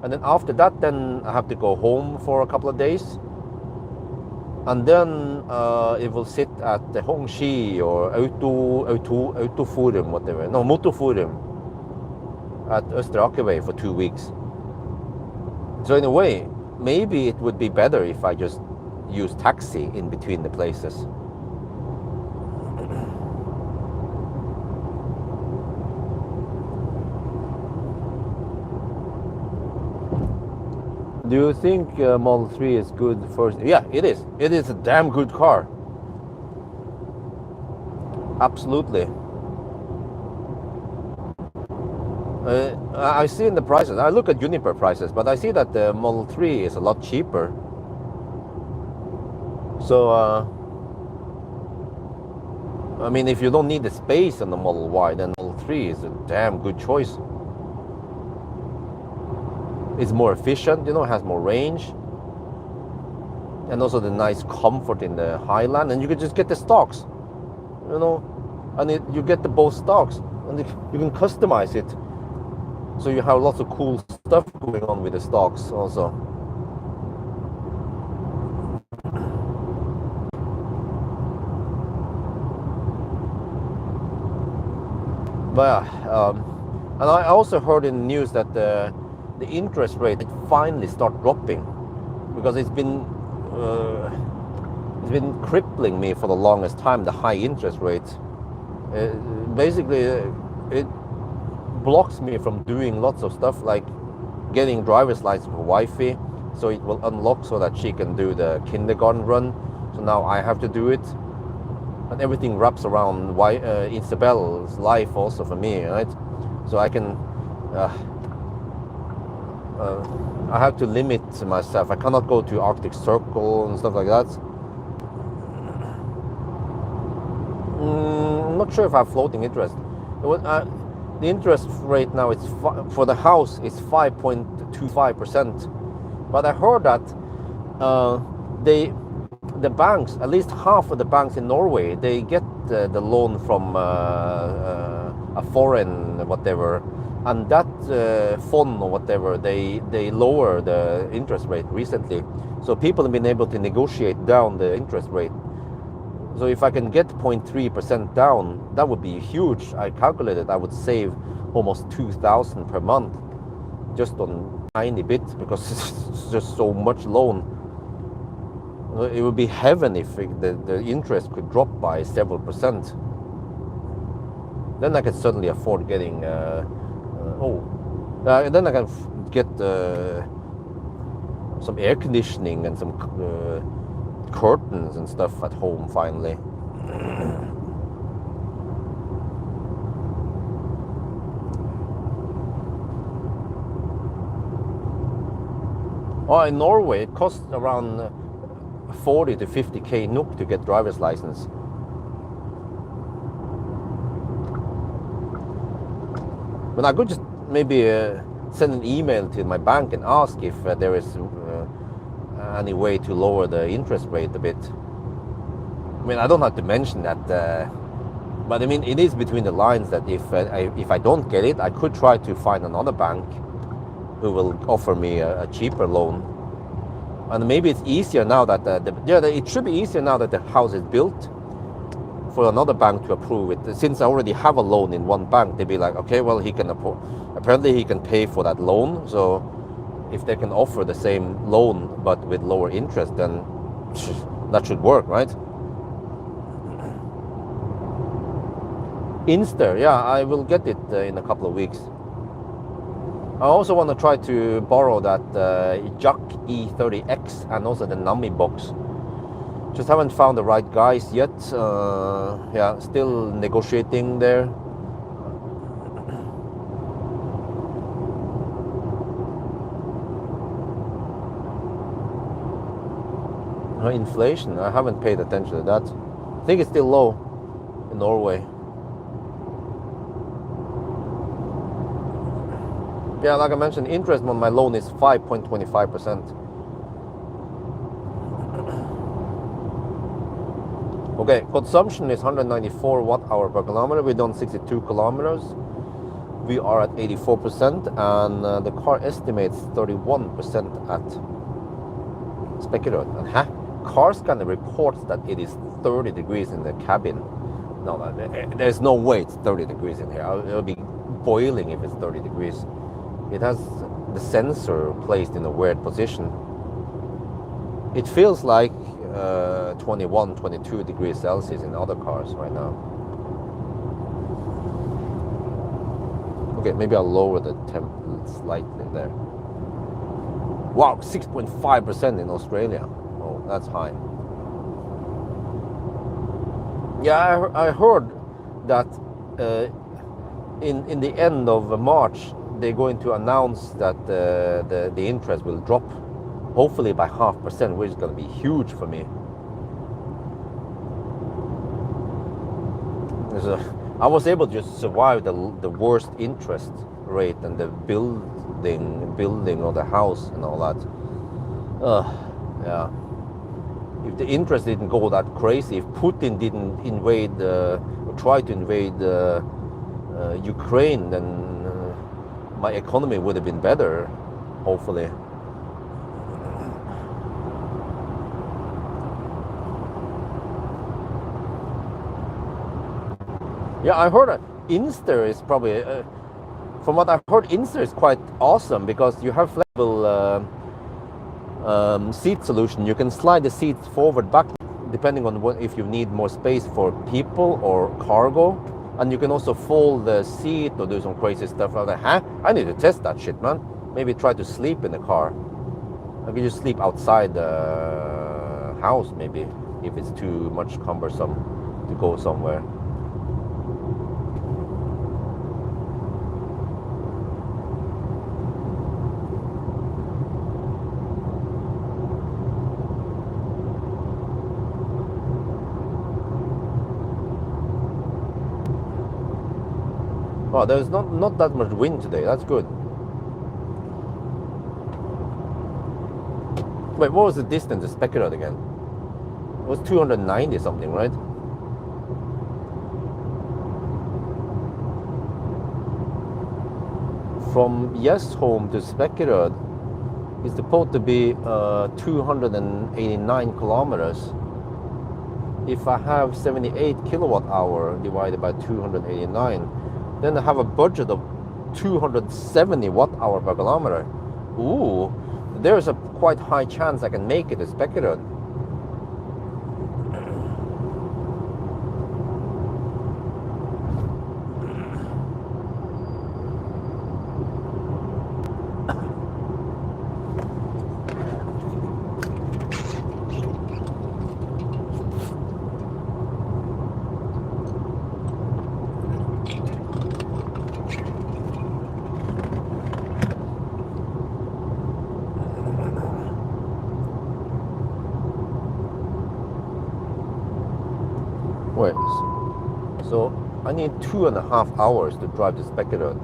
And then after that, then I have to go home for a couple of days. And then it will sit at the Hongxi or Autoforum, whatever. No, Motorforum at Östra Åkerway for 2 weeks. So in a way, maybe it would be better if I just use taxi in between the places. Do you think Model 3 is good first? Yeah, it is. It is a damn good car. Absolutely. I see in the prices. I look at Juniper prices, but I see that the Model 3 is a lot cheaper. So, I mean, if you don't need the space on the Model Y, then Model 3 is a damn good choice. It's more efficient, you know, has more range. And also the nice comfort in the Highland. And you can just get the stocks, you know. And you get the both stocks. And you can customize it. So you have lots of cool stuff going on with the stocks also. But and I also heard in the news that the interest rate finally start dropping, because it's been crippling me for the longest time, the high interest rates. Basically, it blocks me from doing lots of stuff like getting driver's license for wifey, so it will unlock so that she can do the kindergarten run. So now I have to do it, and everything wraps around Isabel's life also for me, right? So I can I have to limit myself. I cannot go to Arctic Circle and stuff like that. I'm not sure if I have floating interest. The interest rate now for the house is 5.25%. But I heard that the banks, at least half of the banks in Norway, they get the loan from a foreign whatever, and that fund or whatever, they lower the interest rate recently. So people have been able to negotiate down the interest rate. So if I can get 0.3% down, that would be huge. I calculated I would save almost 2,000 per month just on tiny bit, because it's just so much loan. It would be heaven if the interest could drop by several percent. Then I could certainly afford getting then I can get some air conditioning and some curtains and stuff at home finally. In Norway it costs around 40 to 50k NOK to get driver's license. But I could just maybe send an email to my bank and ask if there is any way to lower the interest rate a bit. I mean, I don't have to mention that, but I mean, it is between the lines that if I don't get it, I could try to find another bank who will offer me a cheaper loan. And maybe it's easier now that it should be easier now that the house is built for another bank to approve it. Since I already have a loan in one bank, they'd be like, okay, well, apparently he can pay for that loan. So if they can offer the same loan but with lower interest, then that should work, right? Insta, yeah, I will get it in a couple of weeks. I also want to try to borrow that Jack E30X and also the Nami box. Just haven't found the right guys yet. Yeah, still negotiating there. inflation, I haven't paid attention to that. I think it's still low in Norway. Yeah, like I mentioned, interest on my loan is 5.25%. Okay, consumption is 194 watt hour per kilometer. We've done 62 kilometers. We are at 84%, and the car estimates 31% at Spekerød. And car scanner reports that it is 30 degrees in the cabin. No, there's no way it's 30 degrees in here. It'll be boiling if it's 30 degrees. It has the sensor placed in a weird position. It feels like 21, 22 degrees Celsius in other cars right now. Okay, maybe I'll lower the temp slightly there. Wow, 6.5% in Australia. Oh, that's high. Yeah, I heard that in the end of March, they're going to announce that the interest will drop, hopefully by 0.5%, which is going to be huge for me. I was able to just survive the worst interest rate and the building of the house and all that. Yeah. If the interest didn't go that crazy, if Putin didn't invade or try to invade Ukraine, then my economy would have been better, hopefully. Yeah, I heard Inster is probably, from what I've heard, Inster is quite awesome because you have flexible seat solution. You can slide the seats forward, back, depending on if you need more space for people or cargo. And you can also fold the seat or do some crazy stuff like that. I need to test that shit, man. Maybe try to sleep in the car. I could just sleep outside the house, maybe, if it's too much cumbersome to go somewhere. Oh, there's not that much wind today. That's good. Wait, what was the distance to Spekerød again? It was 290 something, right? From Home to Spekerød is supposed to be 289 kilometers. If I have 78 kilowatt hour divided by 289, then I have a budget of 270 watt hour per kilometer. Ooh, there's a quite high chance I can make it to Spekerød. Wait, so I need 2.5 hours to drive to Spekerød.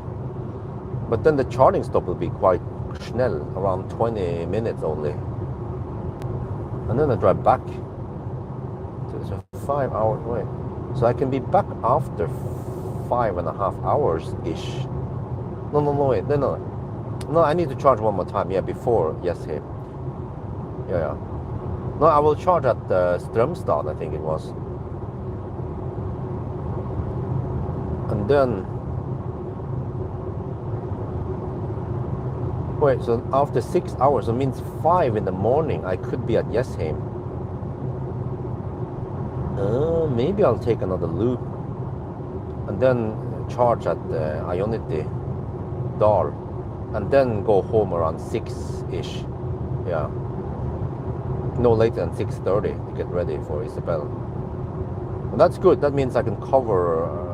But then the charging stop will be quite schnell, around 20 minutes only. And then I drive back. So it's a 5 hour way. So I can be back after 5.5 hours-ish. No, wait, no. No, I need to charge one more time, yeah, before Jessheim. Yeah. No, I will charge at Strømstad, I think it was. And then, wait, so after 6 hours, it means 5 in the morning, I could be at Jessheim. Maybe I'll take another loop and then charge at Ionity Dal and then go home around 6-ish. Yeah. No later than 6:30 to get ready for Isabel. And that's good. That means I can cover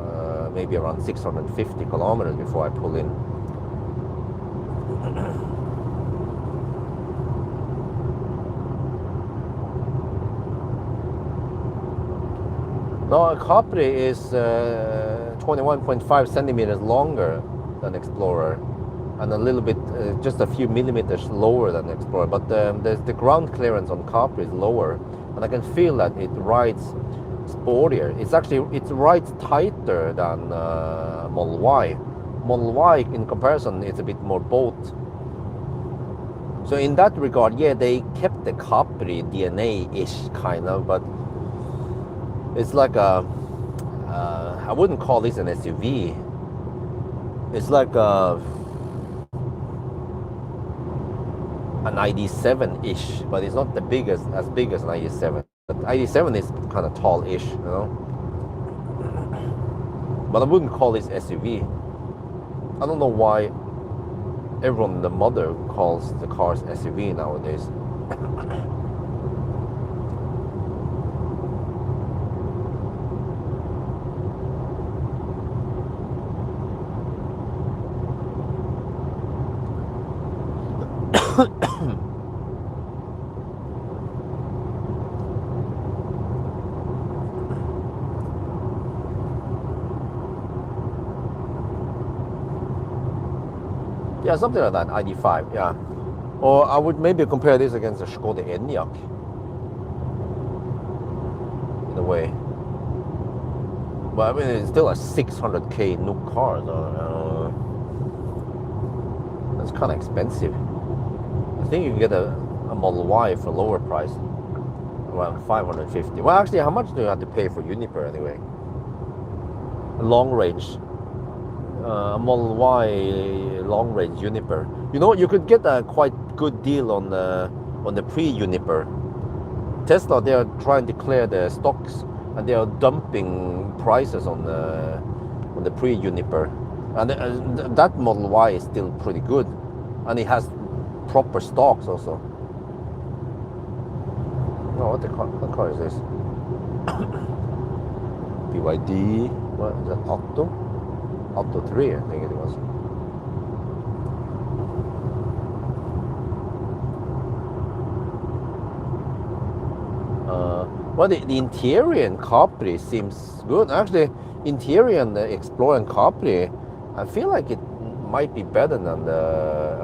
maybe around 650 kilometers before I pull in. No, Capri is 21.5 centimeters longer than Explorer, and a little bit, just a few millimeters lower than Explorer. But the ground clearance on Capri is lower, and I can feel that it rides sportier. It rides tighter than Model Y. Model Y, in comparison, it's a bit more boat. So in that regard, yeah, they kept the Capri DNA-ish kind of, but it's like I wouldn't call this an SUV. It's like an ID7-ish, but it's not as big as an ID7. But ID7 is kind of tall-ish, you know. But I wouldn't call this SUV. I don't know why everyone, the mother, calls the cars SUV nowadays. Yeah, something like that, ID5, yeah. Or I would maybe compare this against a Skoda Enyaq, in a way. But I mean, it's still a 600k new car, so that's kind of expensive. I think you can get a Model Y for a lower price, around 550. Well, actually, how much do you have to pay for Uniper anyway? Long range. Model Y long range Uniper. You know, you could get a quite good deal on the pre-Uniper. Tesla, they are trying to clear the stocks, and they are dumping prices on the pre-Uniper, and that Model Y is still pretty good, and it has proper stocks also. Oh, what car is this? BYD. What is that? Otto 3, I think it was. Well, the interior in Capri seems good. Actually, interior in the Explorer and Capri, I feel like it might be better than the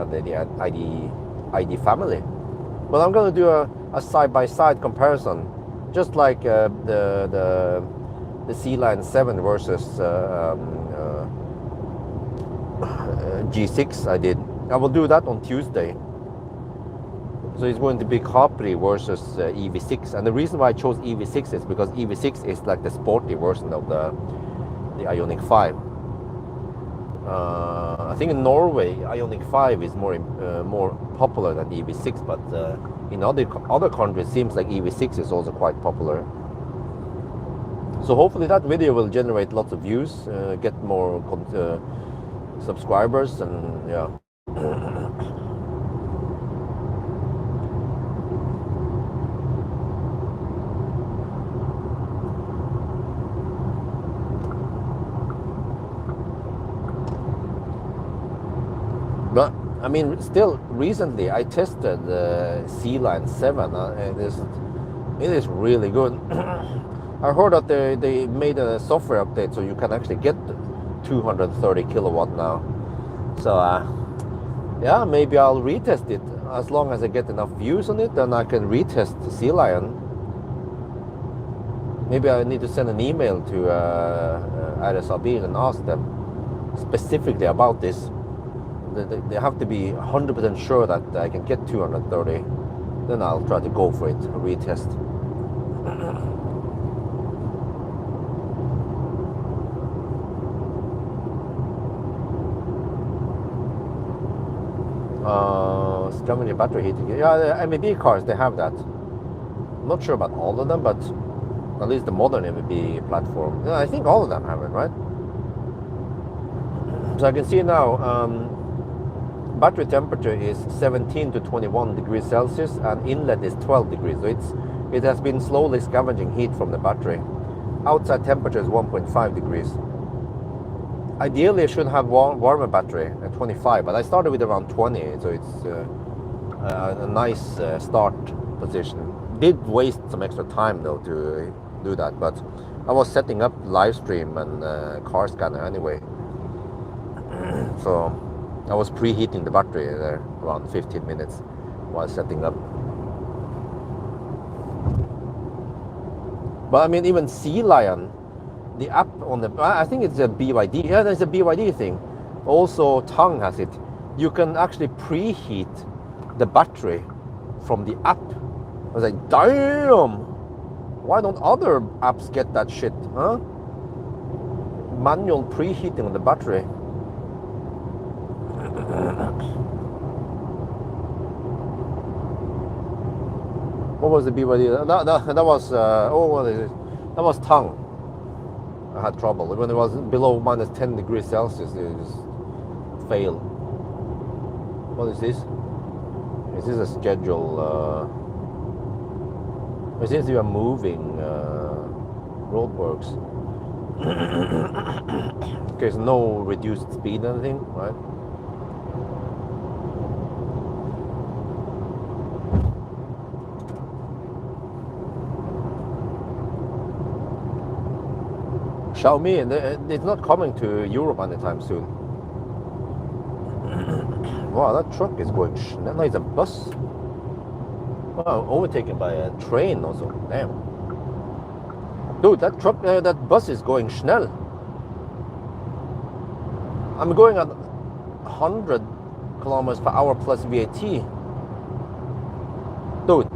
ID family. But I'm going to do a side-by-side comparison, just like the C-Line 7 versus G6 I did. I will do that on Tuesday. So it's going to be Capri versus EV6. And the reason why I chose EV6 is because EV6 is like the sporty version of the Ioniq 5. I think in Norway, Ioniq 5 is more popular than EV6, but in other countries, it seems like EV6 is also quite popular. So hopefully that video will generate lots of views, get more subscribers, and yeah. But I mean, still recently I tested the C-Line 7, and it is really good. I heard that they made a software update so you can actually get 230 kilowatt now. So yeah, maybe I'll retest it. As long as I get enough views on it, then I can retest the C-Lion. Maybe I need to send an email to RSRB and ask them specifically about this. They have to be 100% sure that I can get 230. Then I'll try to go for it, retest. Scavenger battery heating. Yeah, the MEB cars, they have that. I'm not sure about all of them, but at least the modern MEB platform. Yeah, I think all of them have it, right? So I can see now, battery temperature is 17 to 21 degrees Celsius, and inlet is 12 degrees. So it has been slowly scavenging heat from the battery. Outside temperature is 1.5 degrees. Ideally, I should have warmer battery at 25, but I started with around 20, so it's a nice start position. Did waste some extra time though to do that. But I was setting up live stream and car scanner anyway, so I was preheating the battery there around 15 minutes while setting up. But I mean, even Sea Lion, the app on the, I think it's a BYD. Yeah, there's a BYD thing. Also, Tang has it. You can actually preheat the battery from the app. I was like, damn! Why don't other apps get that shit, huh? Manual preheating on the battery. What was the BYD? That was, what is it? That was Tang. I had trouble. When it was below minus 10 degrees Celsius, it just failed. What is this? Is this a schedule? It seems you are moving roadworks. Okay, so no reduced speed or anything, right? Xiaomi, it's not coming to Europe anytime soon. Wow, that truck is going schnell. No, it's a bus. Wow, overtaken by a train also. Damn. Dude, that truck, that bus is going schnell. I'm going at 100 kilometers per hour plus VAT. Dude.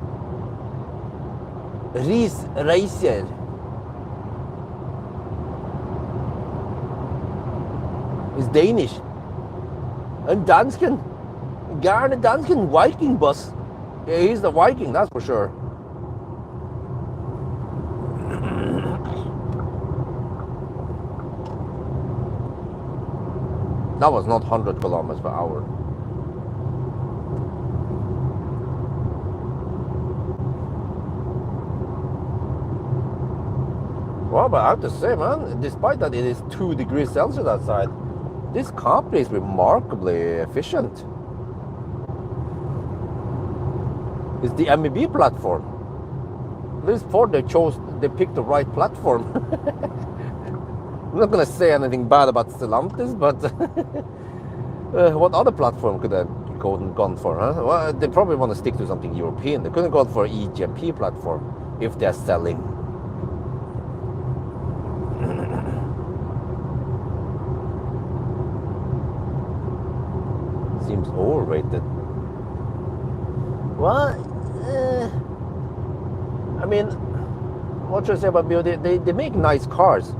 Reiser. Is Danish. And dansken. Gerne dansken Viking bus. Yeah, he's the Viking, that's for sure. That was not 100 kilometers per hour. Well, but I have to say, man, despite that it is 2 degrees Celsius outside, this Capri is remarkably efficient. It's the MEB platform. At least Ford, they picked the right platform. I'm not gonna say anything bad about Stellantis, but what other platform could they gone for, huh? Well, they probably want to stick to something European. They couldn't go for EGP platform if they're selling. Seems overrated. Well, I mean, what should I say about BYD? They make nice cars.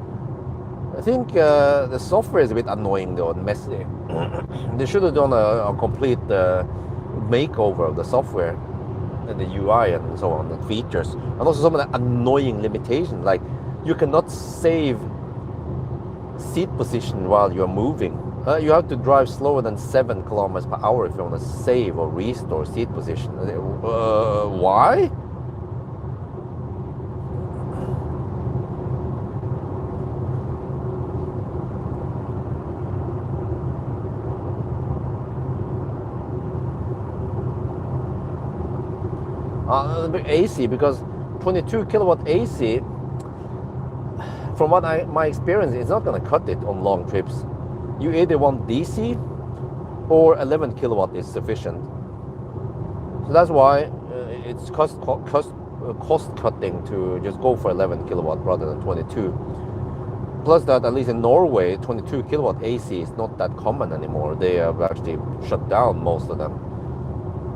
I think the software is a bit annoying though and messy. They should have done a complete makeover of the software and the UI and so on, the features, and also some of the annoying limitations, like you cannot save seat position while you're moving. You have to drive slower than 7 kilometers per hour if you want to save or restore seat position. Why? AC, because 22 kilowatt AC, from what my experience, it's not going to cut it on long trips. You either want DC or 11 kilowatt is sufficient. So that's why it's cost cutting to just go for 11 kilowatt rather than 22. Plus that, at least in Norway, 22 kilowatt AC is not that common anymore. They have actually shut down most of them.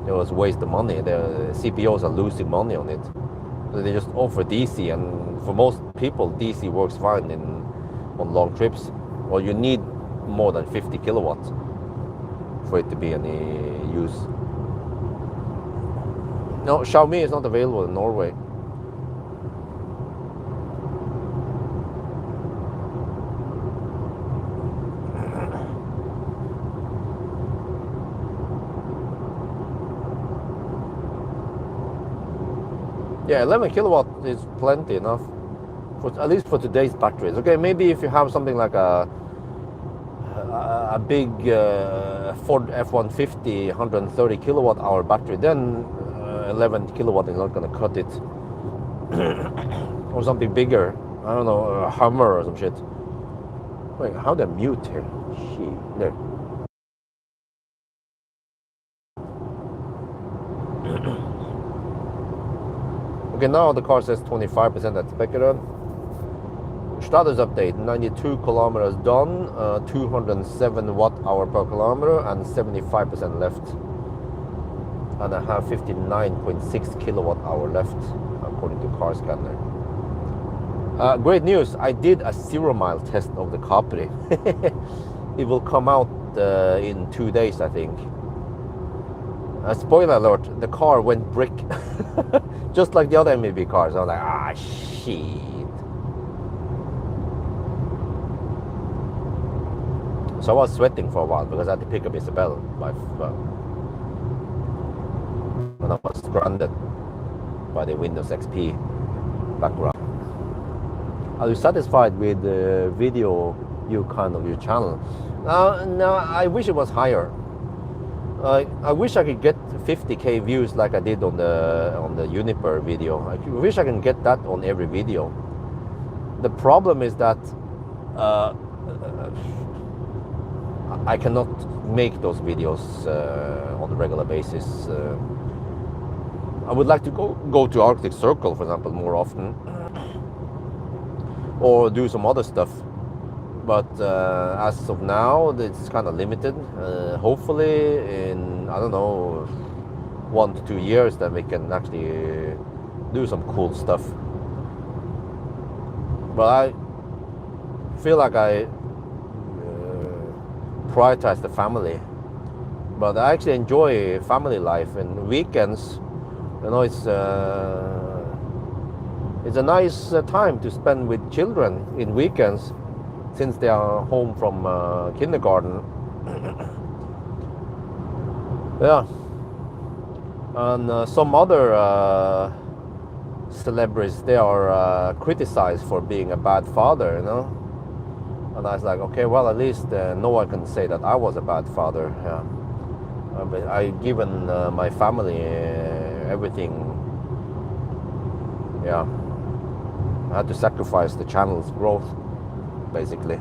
It was a waste of money. The CPOs are losing money on it. So they just offer DC, and for most people, DC works fine on long trips. Well, you need more than 50 kilowatts for it to be any use. No, Xiaomi is not available in Norway. Yeah, 11 kilowatt is plenty enough, at least for today's batteries. Okay, maybe if you have something like a big Ford F-150 130 kilowatt hour battery, then 11 kilowatt is not going to cut it. or something bigger. I don't know, a Hummer or some shit. Wait, how they mute here? Shit, there. Okay, now the car says 25% at Speckeren. Status update: 92 kilometers done, 207 watt-hour per kilometer, and 75% left. And I have 59.6 kilowatt-hour left, according to car scanner. Great news! I did a 0-mile test of the Capri. It will come out in 2 days, I think. Spoiler alert: the car went brick, just like the other MEB cars. I was like, shit. So I was sweating for a while because I had to pick up Isabel when I was stranded by the Windows XP background. Are you satisfied with the video view count of your channel? No, I wish it was higher. I wish I could get 50k views like I did on the Uniper video. I wish I can get that on every video. The problem is that I cannot make those videos on a regular basis. I would like to go to Arctic Circle, for example, more often, or do some other stuff. But as of now, it's kind of limited. Hopefully, in, I don't know, 1 to 2 years, then we can actually do some cool stuff. But I feel like I prioritize the family. But I actually enjoy family life, and weekends, you know, it's a nice time to spend with children in weekends, since they are home from kindergarten. Yeah. And some other celebrities, they are criticized for being a bad father, you know. And I was like, okay, well, at least no one can say that I was a bad father. Yeah. But I've given my family everything. Yeah. I had to sacrifice the channel's growth, basically.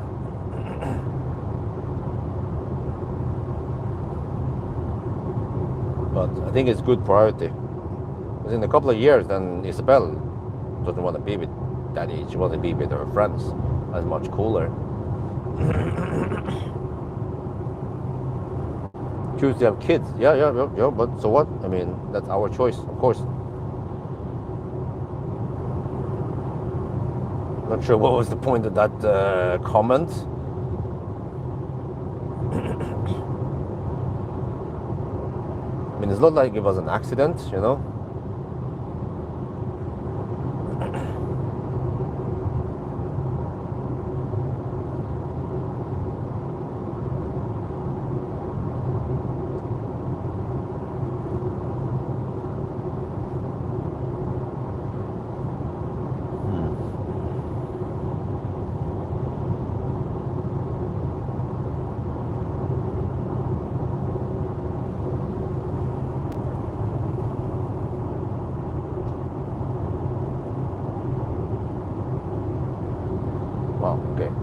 But I think it's good priority. Because in a couple of years, then Isabel doesn't want to be with daddy. She wants to be with her friends. That's much cooler. Choose to have kids. Yeah, but so what? I mean, that's our choice, of course. Not sure what was the point of that comment. I mean, it's not like it was an accident, you know.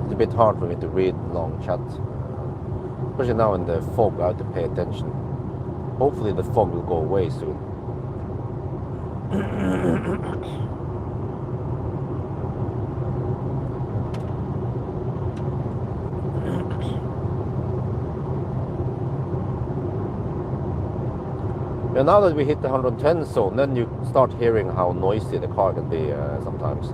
It's a bit hard for me to read long chat, especially now in the fog. I have to pay attention. Hopefully the fog will go away soon. And now that we hit the 110 zone, then you start hearing how noisy the car can be sometimes.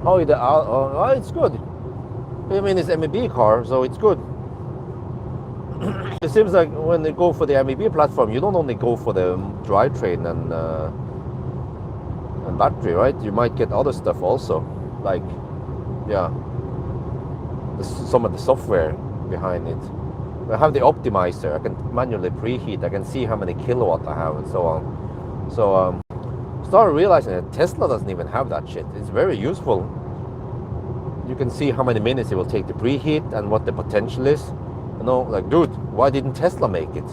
Oh, it's good. I mean, it's MEB car, so it's good. It seems like when they go for the MEB platform, you don't only go for the drivetrain and battery, right? You might get other stuff also, like, yeah, some of the software behind it. I have the optimizer. I can manually preheat. I can see how many kilowatt I have and so on. So started realizing that Tesla doesn't even have that shit. It's very useful. You can see how many minutes it will take to preheat and what the potential is. You know, like, dude, why didn't Tesla make it?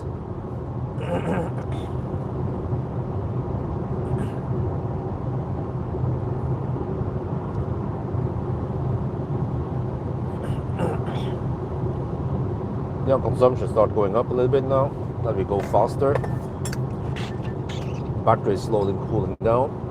Yeah, consumption start going up a little bit now. Let me go faster. Battery is slowly cooling down.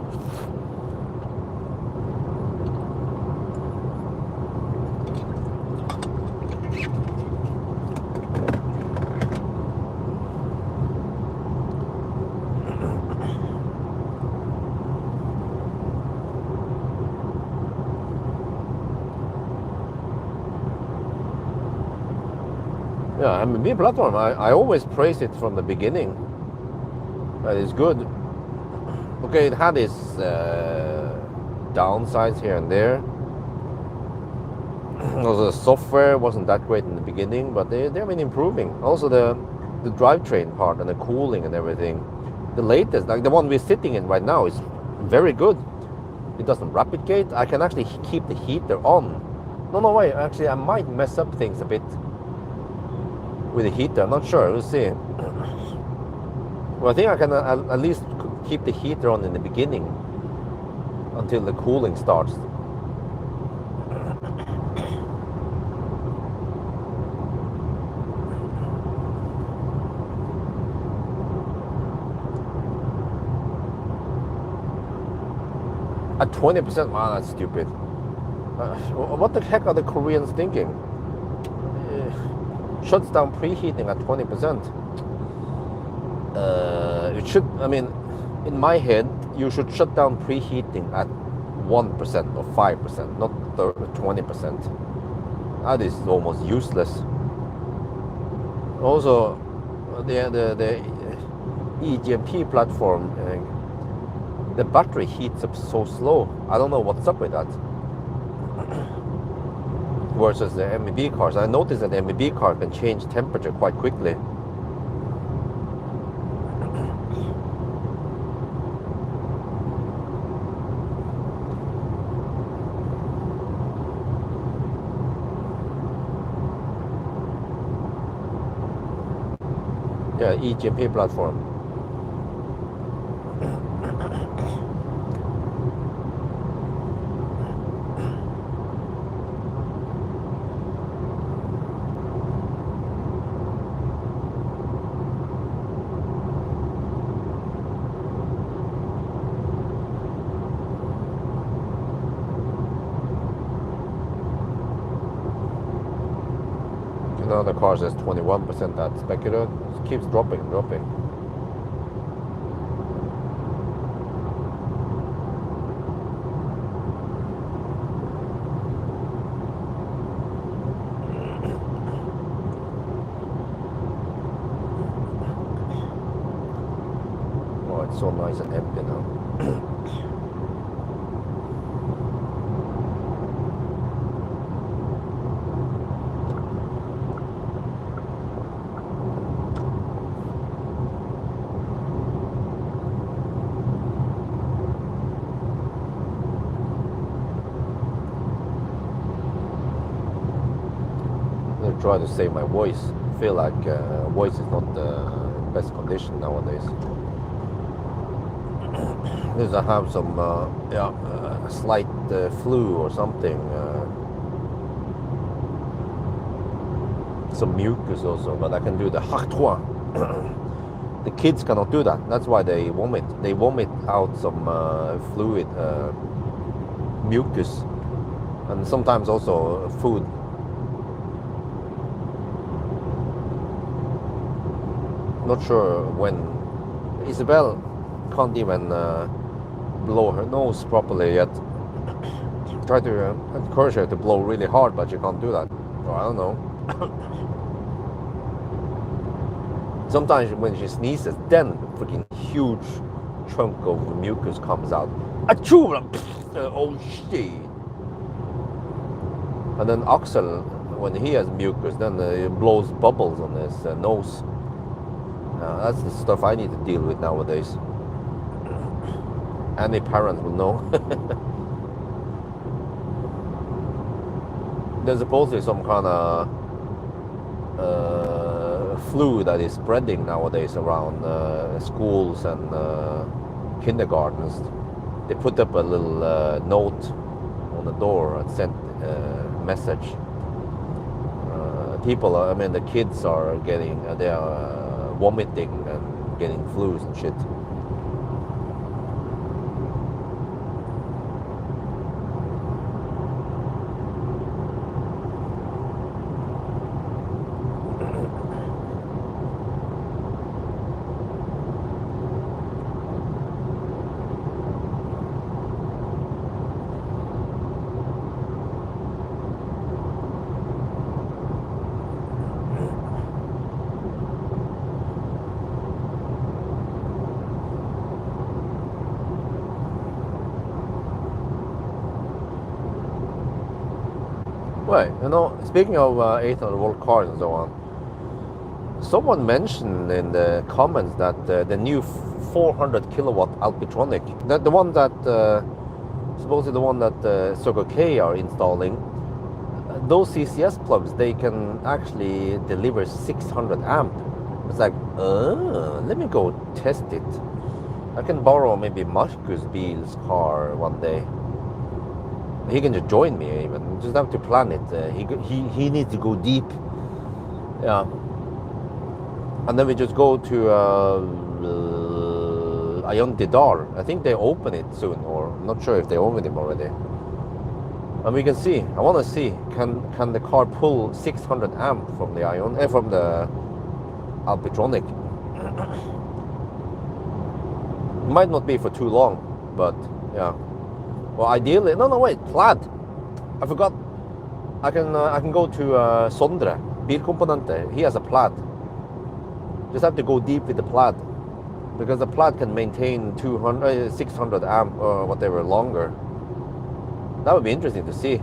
Yeah, MB platform, I always praise it from the beginning. That is good. Okay, it had its downsides here and there. Also, the software wasn't that great in the beginning, but they've been improving. Also, the drivetrain part and the cooling and everything. The latest, like the one we're sitting in right now, is very good. It doesn't rapid gate. I can actually keep the heater on. No way. Actually, I might mess up things a bit with the heater. I'm not sure. We'll see. Well, I think I can at least keep the heater on in the beginning until the cooling starts. At 20%, wow, that's stupid. What the heck are the Koreans thinking? Shuts down preheating at 20%. It should, I mean, in my head, you should shut down preheating at 1% or 5%, not 20%. That is almost useless. Also, the EGMP platform, the battery heats up so slow. I don't know what's up with that. Versus the MEB cars. I noticed that the MEB car can change temperature quite quickly. Yeah, EGMP platform. Now the car says 21% that speculator. It keeps dropping and dropping. Oh, it's so nice and empty now. Try to save my voice. I feel like voice is not the best condition nowadays. Because I have some slight flu or something. Some mucus also, but I can do the hartois. The kids cannot do that. That's why they vomit. They vomit out some fluid, mucus, and sometimes also food. Not sure when. Isabel can't even blow her nose properly yet. Try to encourage her to blow really hard, but she can't do that. Or I don't know. Sometimes when she sneezes, then a freaking huge chunk of mucus comes out. Achoo! Oh shit! And then Axel, when he has mucus, then it blows bubbles on his nose. That's the stuff I need to deal with nowadays. Any parent will know. There's supposedly some kind of flu that is spreading nowadays around schools and kindergartens. They put up a little note on the door and sent a message people, I mean, the kids are getting, they are vomiting and getting flus and shit. Right, you know, speaking of 800-volt cars and so on, someone mentioned in the comments that the new 400 kilowatt Alpitronic, that the one that supposedly the one that Circle K are installing, those CCS plugs, they can actually deliver 600 amp. It's like, let me go test it. I can borrow maybe Marcus Biel's car one day. He can just join me even. Just have to plan it. He needs to go deep. Yeah. And then we just go to Ayon Didar. I think they open it soon, or I'm not sure if they opened it already. And we can see. I want to see, can the car pull 600 amp from the Ion, from the Alpitronic? Might not be for too long, but yeah. Well, ideally, no, wait, Plaid. I forgot. I can go to Sondre, Bilkomponente. He has a Plaid. Just have to go deep with the Plaid, because the Plaid can maintain 600 amp or whatever longer. That would be interesting to see.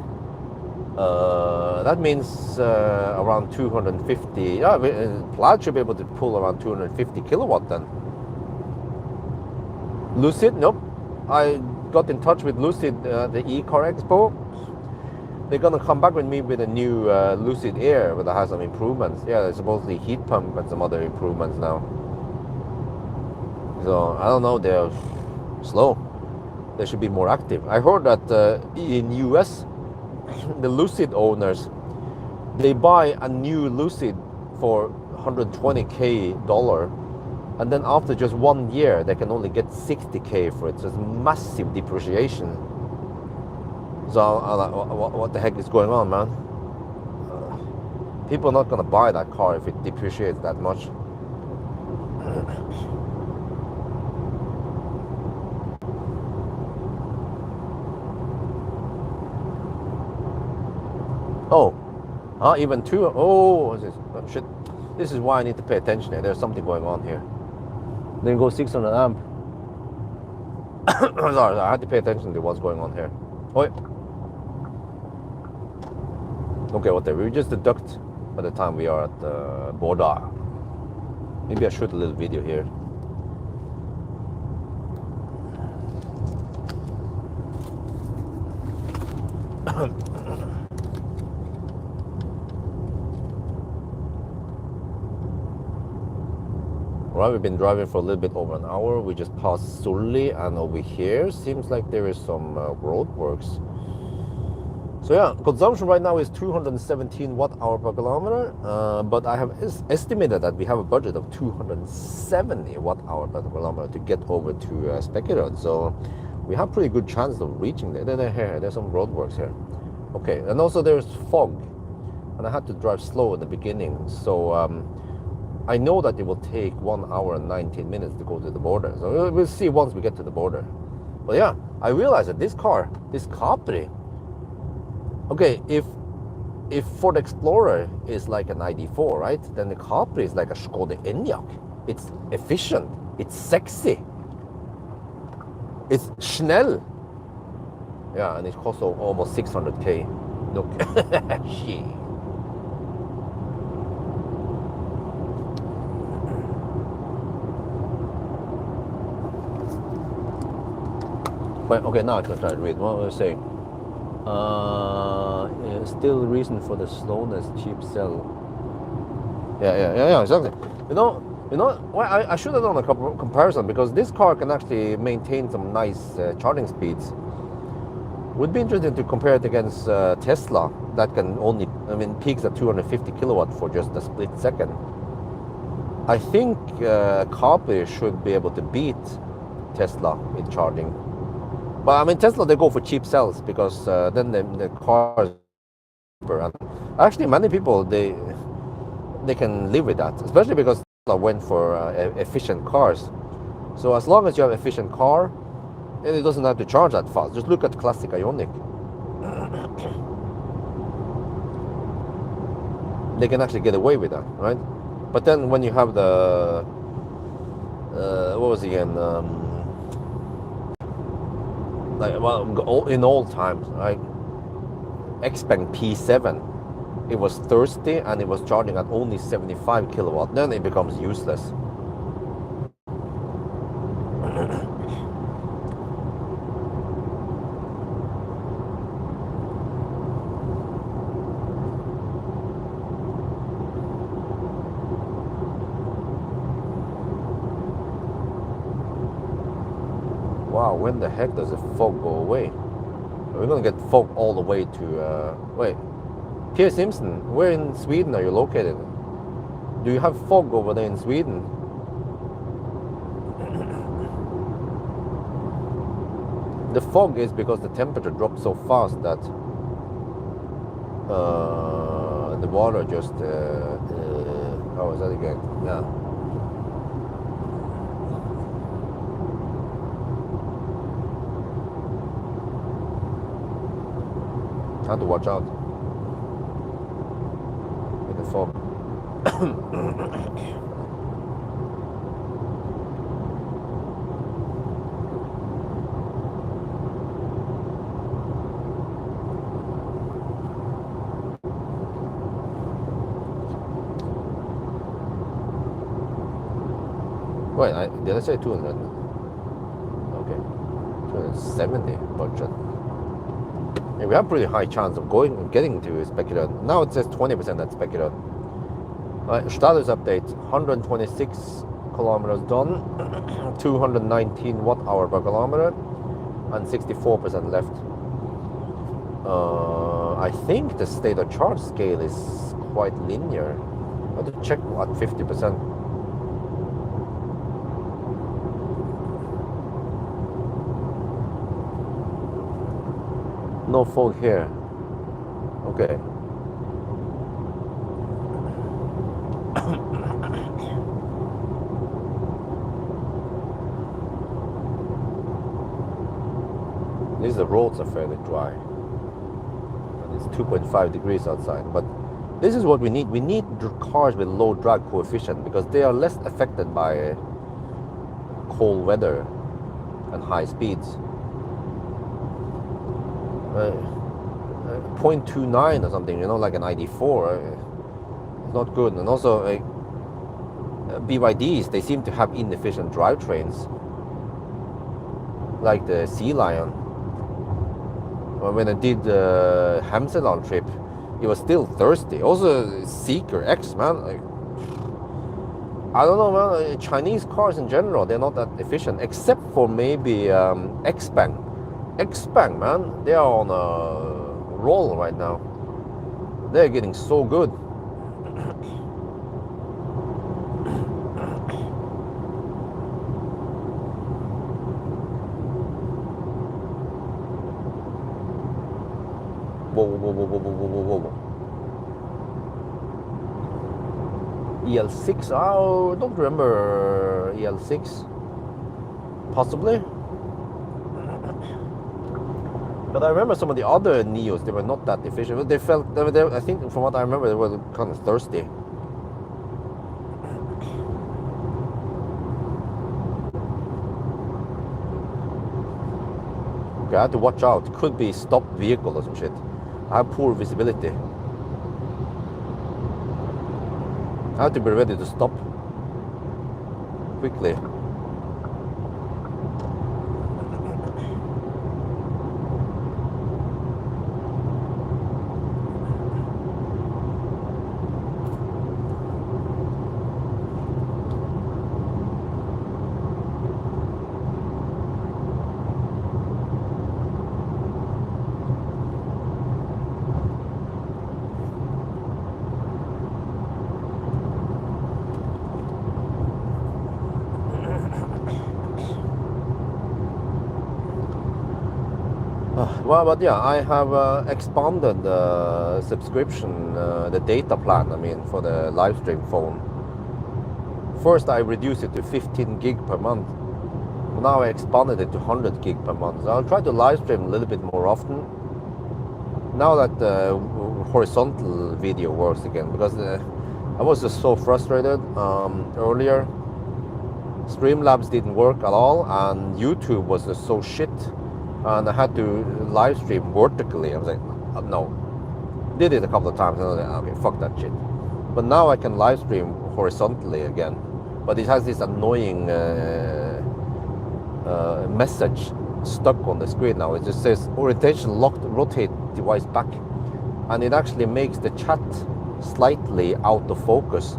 That means around 250. Yeah, Plaid should be able to pull around 250 kilowatt then. Lucid, nope. I got in touch with Lucid, the e-car expo. They're gonna come back with me with a new Lucid Air, but that has some improvements. Yeah, there's supposedly heat pump and some other improvements now. So I don't know, they're slow. They should be more active. I heard that in US, the Lucid owners, they buy a new Lucid for $120K, and then after just 1 year, they can only get 60K for it. So it's massive depreciation. So I'm like, what the heck is going on, man? People are not gonna buy that car if it depreciates that much. Oh, even two. Oh, what's this? Oh, shit. This is why I need to pay attention here. There's something going on here. Then go 600 amp. Sorry, I had to pay attention to what's going on here. Oh, okay, whatever. We just deduct by the time we are at the border. Maybe I shoot a little video here. Right, we've been driving for a little bit over an hour. We just passed Sully, and over here seems like there is some roadworks. So yeah, consumption right now is 217 watt-hour per kilometer, but I have estimated that we have a budget of 270 watt-hour per kilometer to get over to Spekkerud. So we have pretty good chance of reaching there. There's some roadworks here. Okay, and also there's fog, and I had to drive slow in the beginning, so I know that it will take 1 hour and 19 minutes to go to the border. So we'll see once we get to the border. But yeah, I realized that this car, this Capri, okay, if Ford Explorer is like an ID4, right? Then the Capri is like a Skoda Enyaq. It's efficient, it's sexy, it's schnell. Yeah, and it costs almost 600K. Look, shit. But okay, now I can try to read. What was I saying? Still reason for the slowness, cheap sell. Yeah, exactly. You know. Well, I should have done a comparison, because this car can actually maintain some nice charging speeds. Would be interesting to compare it against Tesla that can only, I mean, peaks at 250 kilowatt for just a split second. I think Capri should be able to beat Tesla in charging. But I mean, Tesla, they go for cheap cells because then the cars cheaper. And actually, many people, they can live with that, especially because Tesla went for efficient cars. So as long as you have efficient car, and it doesn't have to charge that fast. Just look at classic Ioniq. They can actually get away with that, right? But then when you have the what was it again? Like, well, in old times, right? Xpeng P7, it was thirsty and it was charging at only 75 kilowatt. Then it becomes useless. Wow, when the heck does the fog go away? We're gonna get fog all the way to, wait, Pierre Simpson, where in Sweden are you located? Do you have fog over there in Sweden? The fog is because the temperature dropped so fast that the water just, how was that again? Yeah. Have to watch out with the fog. Wait, did I say 200? Okay, 270 budget. Yeah, we have pretty high chance of getting to speculator. Now it says 20% at speculator. Status update: 126 kilometers done, 219 watt-hour per kilometer, and 64% left. I think the state of charge scale is quite linear. I have to check at 50%. No fog here. Okay. These the roads are fairly dry. And it's 2.5 degrees outside. But this is what we need. We need cars with low drag coefficient because they are less affected by cold weather and high speeds. 0.29 or something, you know, like an ID4, it's not good. And also BYDs, they seem to have inefficient drivetrains, like the Sea Lion. When I did the Amsterdam trip, it was still thirsty. Also Seeker X, man, like, I don't know, man. Chinese cars in general, they're not that efficient, except for maybe Xpeng. Xpeng, man, they are on a roll right now. They're getting so good. Whoa, whoa, whoa, whoa, whoa, whoa, whoa. EL6, I don't remember EL6. Possibly. But I remember some of the other Neos, they were not that efficient. They felt, I think from what I remember, they were kind of thirsty. Okay, I have to watch out. It could be stopped vehicle or some shit. I have poor visibility. I have to be ready to stop quickly. Well, but yeah, I have expanded the subscription, the data plan. I mean, for the live stream phone. First, I reduced it to 15 gig per month. Now I expanded it to 100 gig per month. So I'll try to live stream a little bit more often. Now that the horizontal video works again, because I was just so frustrated earlier. Streamlabs didn't work at all, and YouTube was just so shit. And I had to live stream vertically. I was like, no. Did it a couple of times, and I was like, okay, fuck that shit. But now I can live stream horizontally again. But it has this annoying message stuck on the screen now. It just says orientation locked, rotate device back. And it actually makes the chat slightly out of focus.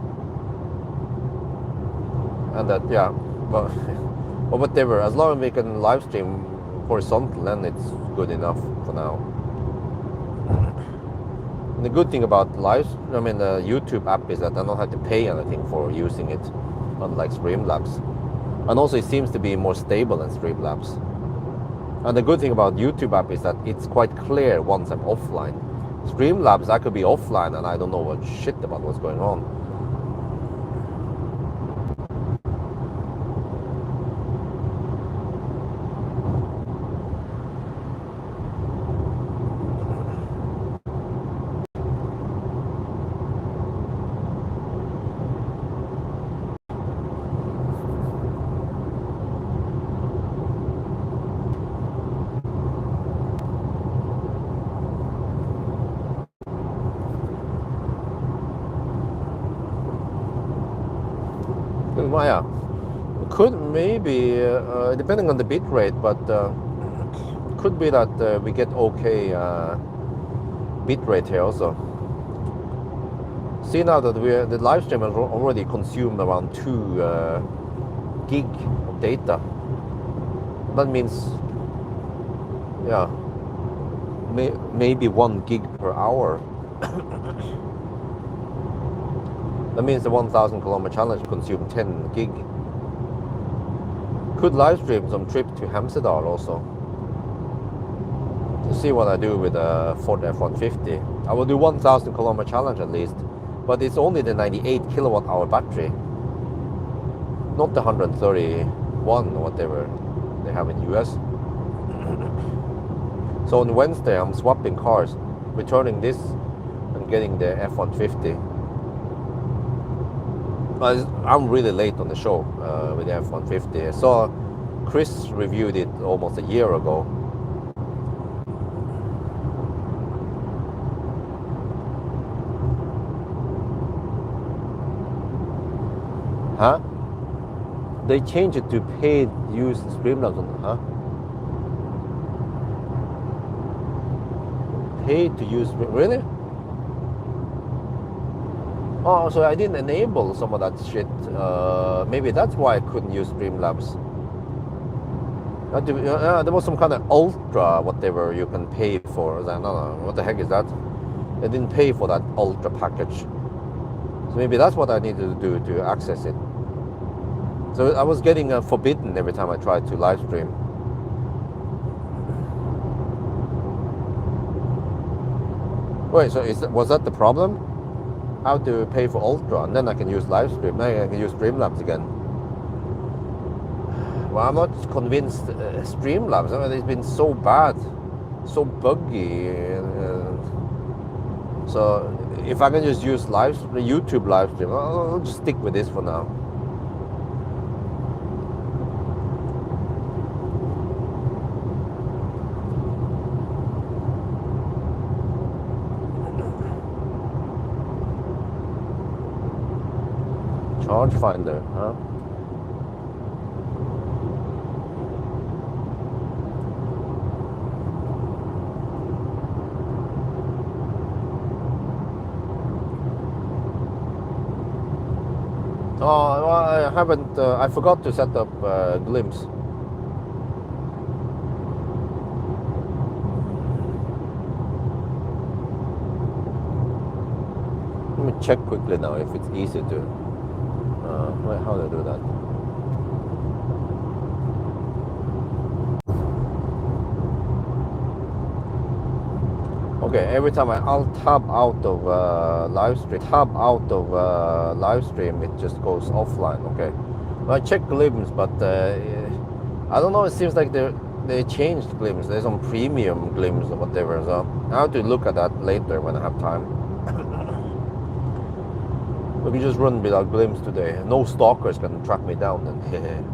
And that, yeah, but whatever. As long as we can live stream horizontal, then it's good enough for now. And the good thing about the YouTube app is that I don't have to pay anything for using it, unlike Streamlabs. And also it seems to be more stable than Streamlabs. And the good thing about YouTube app is that it's quite clear once I'm offline. Streamlabs, I could be offline and I don't know what shit about what's going on. Well, yeah, could maybe, depending on the bit rate, but could be that we get okay bit rate here also. See now that the live stream has already consumed around 2 gig of data. That means, yeah, maybe 1 gig per hour. That means the 1,000 kilometer challenge consumed 10 gig. Could live stream some trip to Hemsedal also. To see what I do with the Ford F-150. I will do 1,000 kilometer challenge at least, but it's only the 98 kilowatt hour battery, not the 131 or whatever they have in US. So on Wednesday I'm swapping cars, returning this and getting the F-150. I'm really late on the show with the F-150. I saw Chris reviewed it almost a year ago. Huh? They changed it to paid use Streamlabs, huh? Paid to use, really? Oh, so I didn't enable some of that shit. Maybe that's why I couldn't use Streamlabs. There was some kind of ultra whatever you can pay for. I was like, no, what the heck is that? I didn't pay for that ultra package. So maybe that's what I needed to do to access it. So I was getting forbidden every time I tried to live stream. Wait, so was that the problem? I have to pay for Ultra, and then I can use live stream. Then I can use Streamlabs again. Well, I'm not convinced Streamlabs. I mean, it's been so bad, so buggy. So if I can just use YouTube live stream, I'll just stick with this for now. Charge finder, huh? Oh, well, I haven't. I forgot to set up Glimpse. Let me check quickly now if it's easy to. Wait, how do I do that? Okay, every time I'll tab out of live stream, it just goes offline. Okay, well, I check glimpse, but I don't know. It seems like they changed glimpse. There's some premium glimpse or whatever. So I have to look at that later when I have time. We can just run without glimpse today. No stalkers can track me down. Then.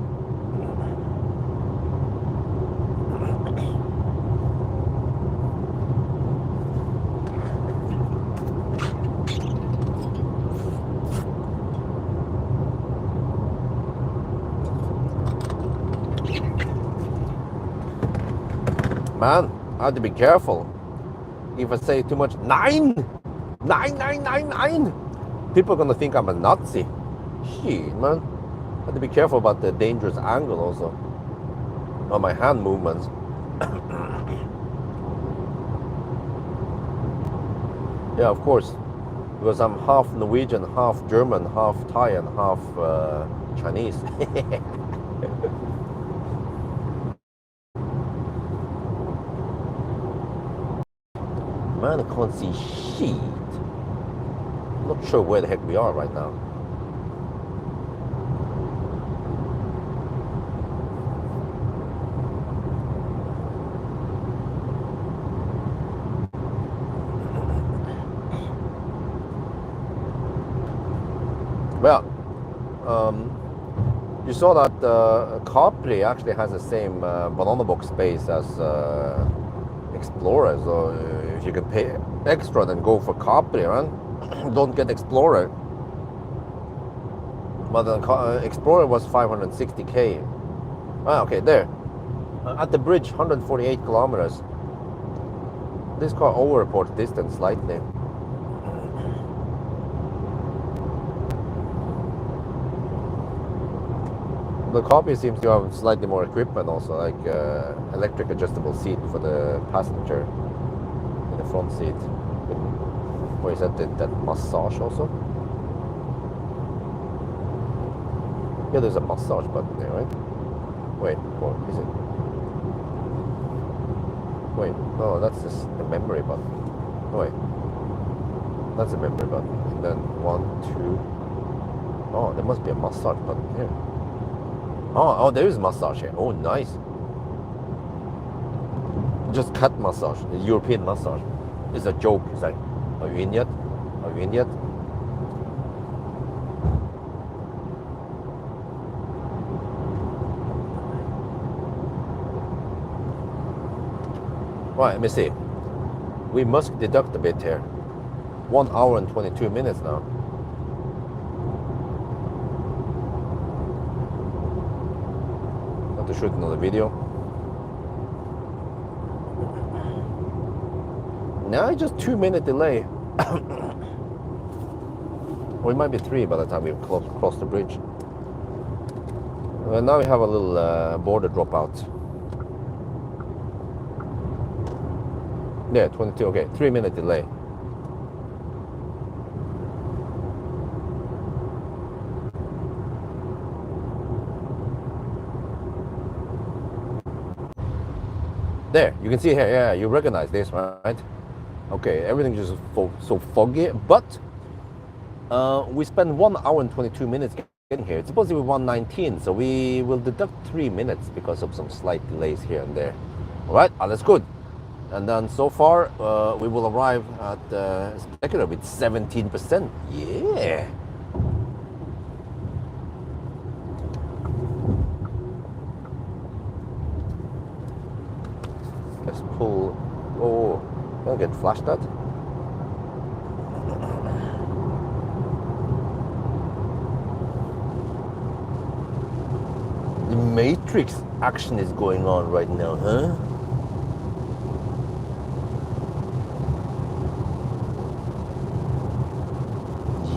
Man, I have to be careful. If I say too much, nine, people are gonna think I'm a Nazi. Shit, man. I have to be careful about the dangerous angle also on my hand movements. Yeah, of course, because I'm half Norwegian, half German, half Thai, and half Chinese. Man, I can't see shit. I'm not sure where the heck we are right now. Well, you saw that Capri actually has the same banana box space as Explorer, so if you can pay extra, then go for Capri, man. Don't get Explorer. But the Explorer was 560k. Ah, okay, there. At the bridge, 148 kilometers. This car overreports distance slightly. The Capri seems to have slightly more equipment also, like electric adjustable seat for the passenger in the front seat. Or is that massage also? Yeah, there's a massage button there, right? Wait, what is it? Wait, no, that's just the memory button. Wait, that's a memory button. And then 1, 2. Oh, there must be a massage button here. Oh, there is massage here. Oh, nice. Just cat massage, European massage. It's a joke. It's like, are you in yet? Are you in yet? Right, let me see. We must deduct a bit here. 1 hour and 22 minutes now. Have to shoot another video. Now just 2-minute delay. Or it might be 3 by the time we cross the bridge. Well, now we have a little border dropout. Yeah, 22, okay, 3-minute delay. There, you can see here, yeah, you recognize this, right? Okay, everything is just so foggy, but we spent 1 hour and 22 minutes getting here. It's supposed to be 1:19, so we will deduct 3 minutes because of some slight delays here and there. All right, that's good. And then so far, we will arrive at Spectacular with 17%. Yeah. Let's pull. Oh, I'll get flashed at. The Matrix action is going on right now, huh?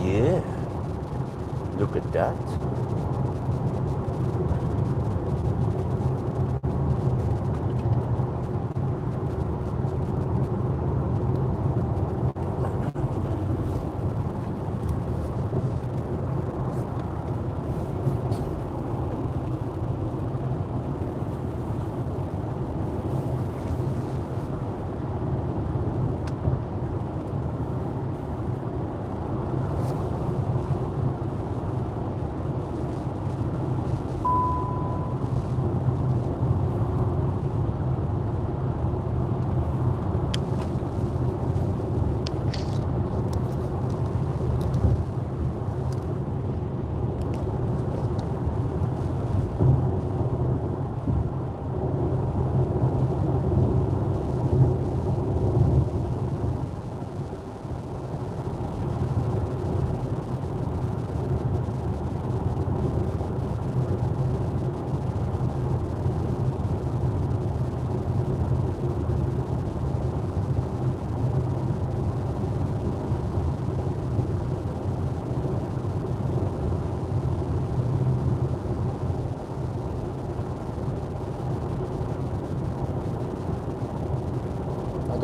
Yeah. Look at that.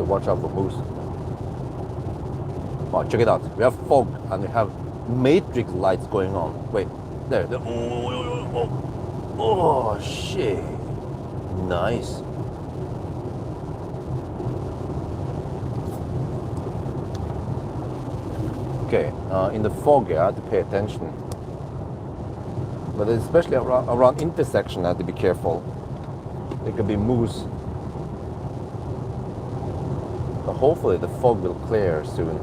to watch out for moose. Wow, check it out. We have fog and we have matrix lights going on. Wait, there. Oh, shit. Nice. Okay, in the fog here, I have to pay attention. But especially around intersection, I have to be careful. There could be moose. But hopefully the fog will clear soon.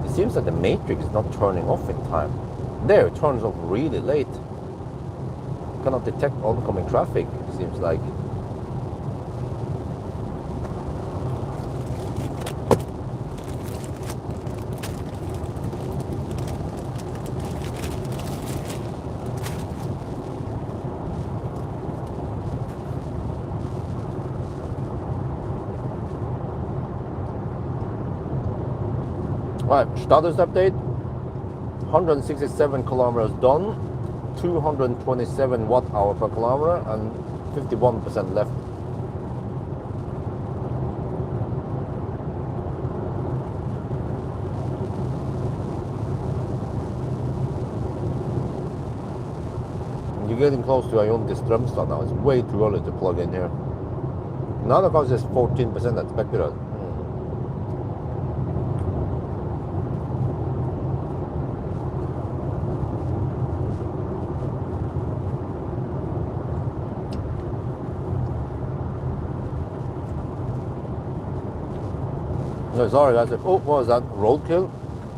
It seems that the matrix is not turning off in time. There, it turns off really late. Cannot detect oncoming traffic, it seems like. Right, status update. 167 kilometers done, 227 watt-hour per kilometer, and 51% left. You're getting close to Strømstad now. It's way too early to plug in here. Now the cost is 14% expected. No, sorry guys. Oh, what was that? Roadkill?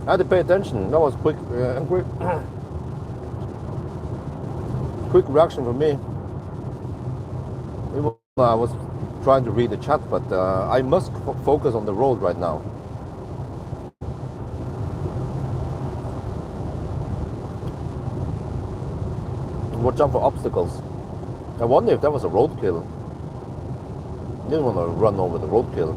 I had to pay attention. That was quick, quick reaction from me. I was trying to read the chat, but I must focus on the road right now. Watch out for obstacles. I wonder if that was a roadkill. Didn't want to run over the roadkill.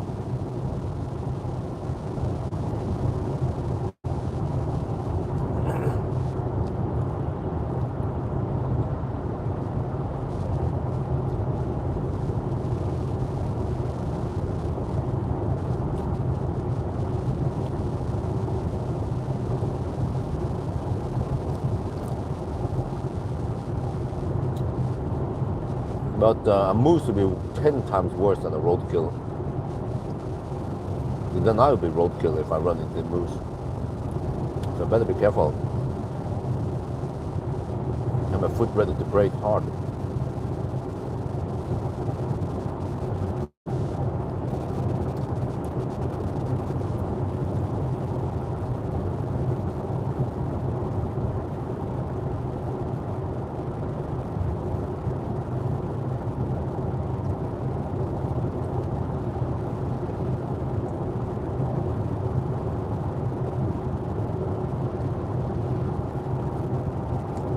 But a moose would be 10 times worse than a roadkill. Then I would be roadkill if I run into a moose. So I better be careful. Have my foot ready to brake hard.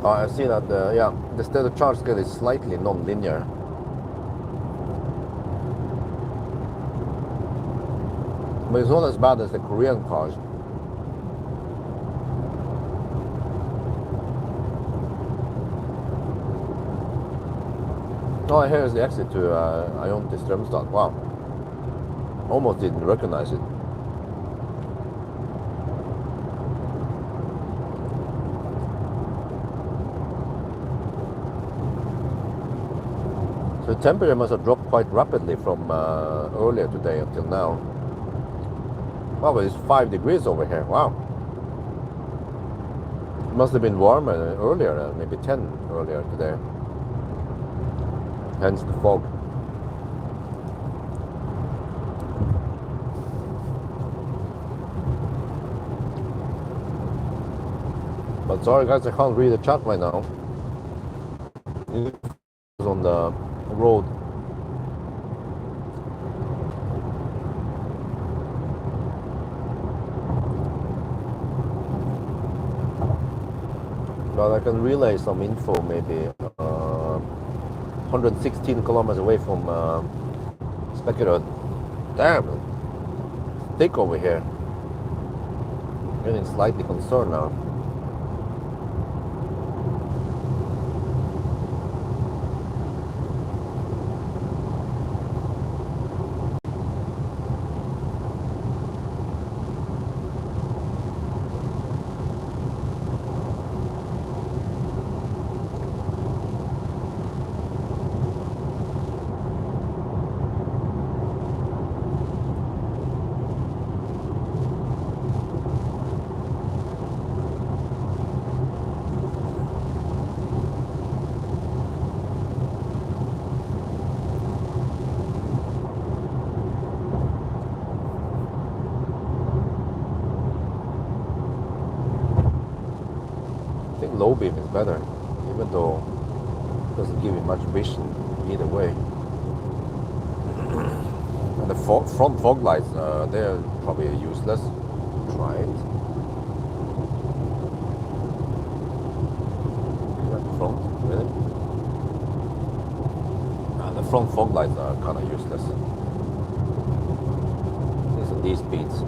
I see that the state of charge scale is slightly non-linear. But it's not as bad as the Korean cars. Oh, here's the exit to Strømstad. Wow. Almost didn't recognize it. The temperature must have dropped quite rapidly from earlier today until now. Wow, but it's 5 degrees over here. Wow. It must have been warmer earlier, maybe 10 earlier today. Hence the fog. But sorry guys, I can't read the chat right now. It's on the road. But I can relay some info, maybe 116 kilometers away from Spekkerud. Damn, thick over here. Getting slightly concerned now. low beam is better, even though it doesn't give you much vision either way. And the front fog lights, they're probably useless. Try it. Front, really? The front fog lights are kind of useless. These are these speeds.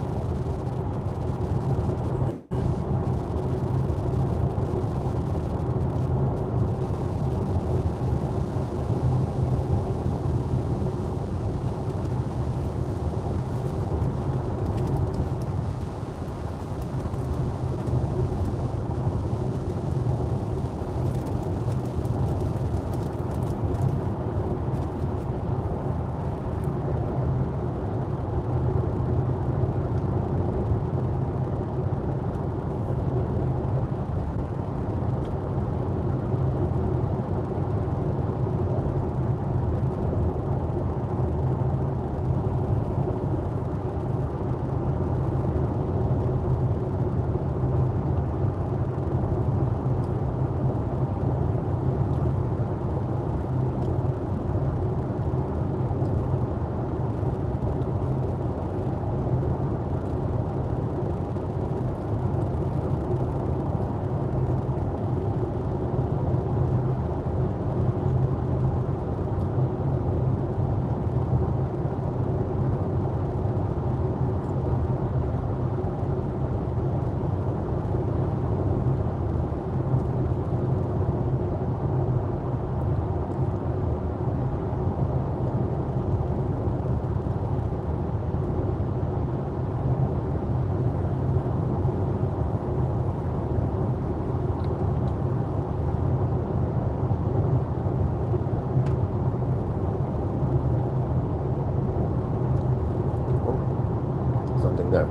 There.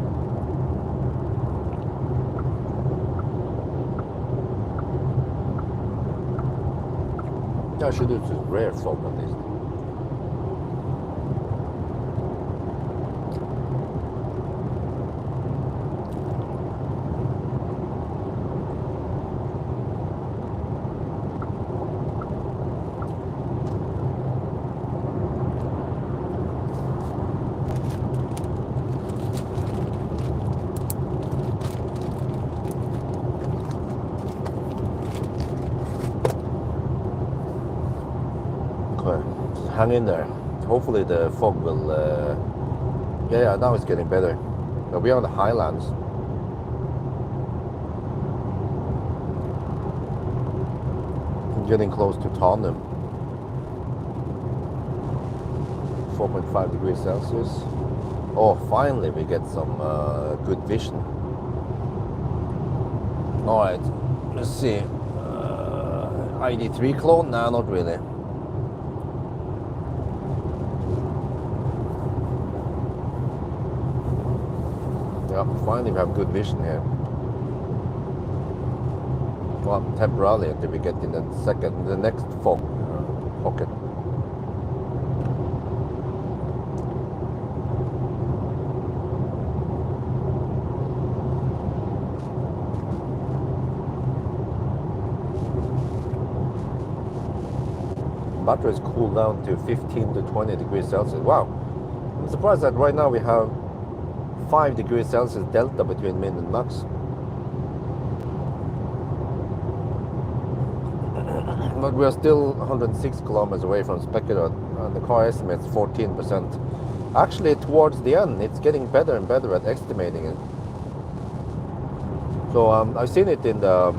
I should do some rare fog at least. Hang in there. Hopefully the fog will. Yeah, now it's getting better. We're on the highlands. Getting close to Trondheim. 4.5 degrees Celsius. Oh, finally we get some good vision. All right, let's see. ID3 clone? Nah, not really. Yeah, finally we have good vision here. Well, temporarily until we get in the next fog pocket. Batteries cool down to 15 to 20 degrees Celsius. Wow, I'm surprised that right now we have 5 degrees Celsius delta between min and max. But we are still 106 kilometers away from Spekedon, and the car estimates 14%. Actually, towards the end, it's getting better and better at estimating it. So I've seen it in the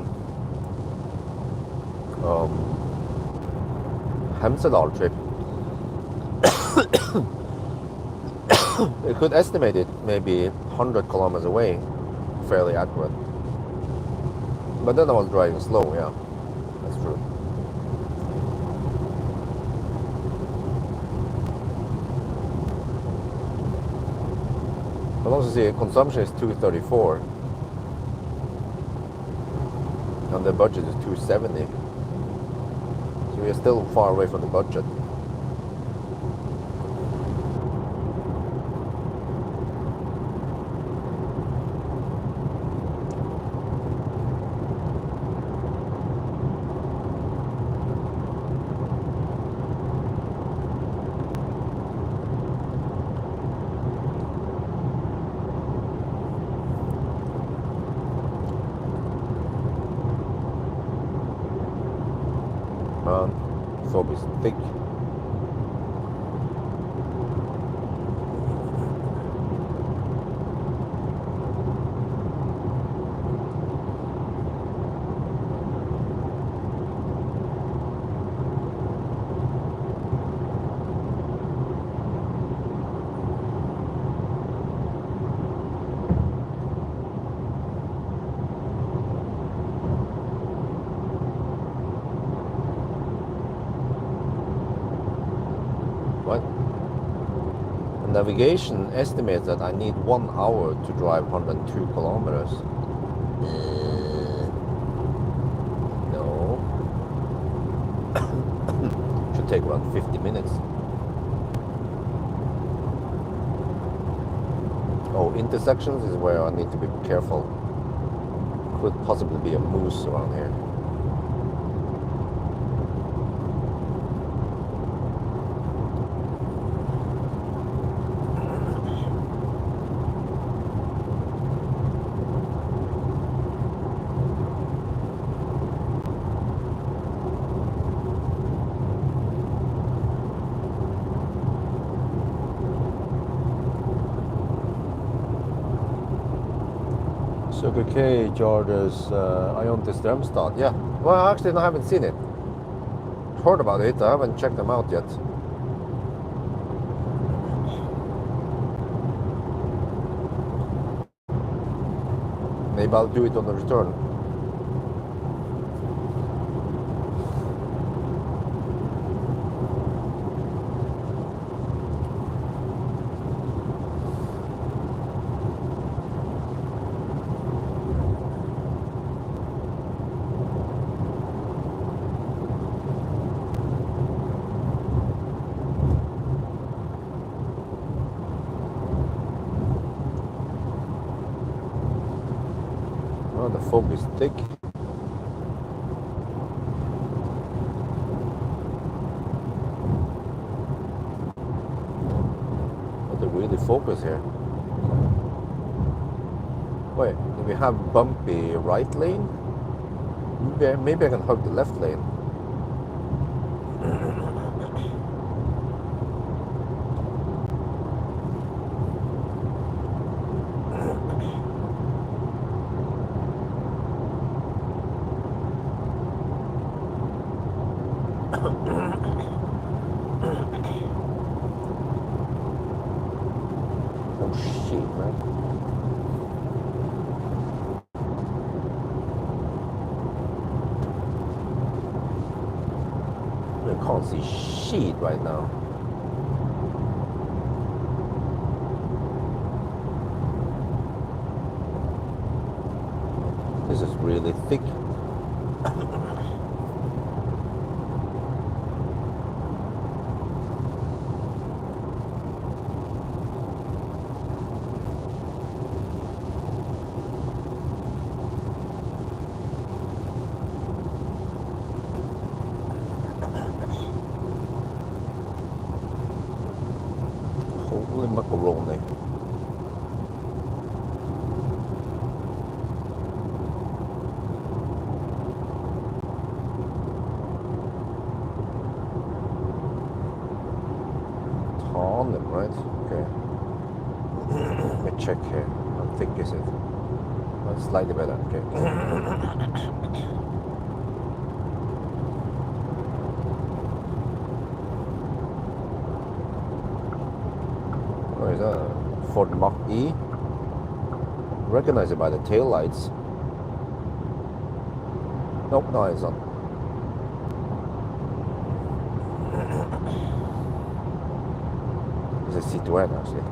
Hemsedal trip. It could estimate it maybe 100 kilometers away, fairly accurate. But then I was driving slow, yeah, that's true. But also see, consumption is 234, and the budget is 270. So we are still far away from the budget. thick. What? Navigation estimates that I need 1 hour to drive 102 kilometers. No. Should take around 50 minutes. Oh, intersections is where I need to be careful. Could possibly be a moose around here. Circle K, George's Iontis Strömstad. Yeah, well, actually, I haven't seen it. Heard about it, I haven't checked them out yet. Maybe I'll do it on the return. Oh, the fog is thick. Oh, they really focus here. Wait, do we have bumpy right lane? Maybe I can hug the left lane. Oh shit, man. I can't see shit right now. This is really thick. Holy macaroni. Tandem, right? Okay. Let me check here. How thick is it? Oh, slightly better, okay. What is that? Ford Mach E? Recognize it by the tail lights. Nope, no, it's not. It's a Citroën actually.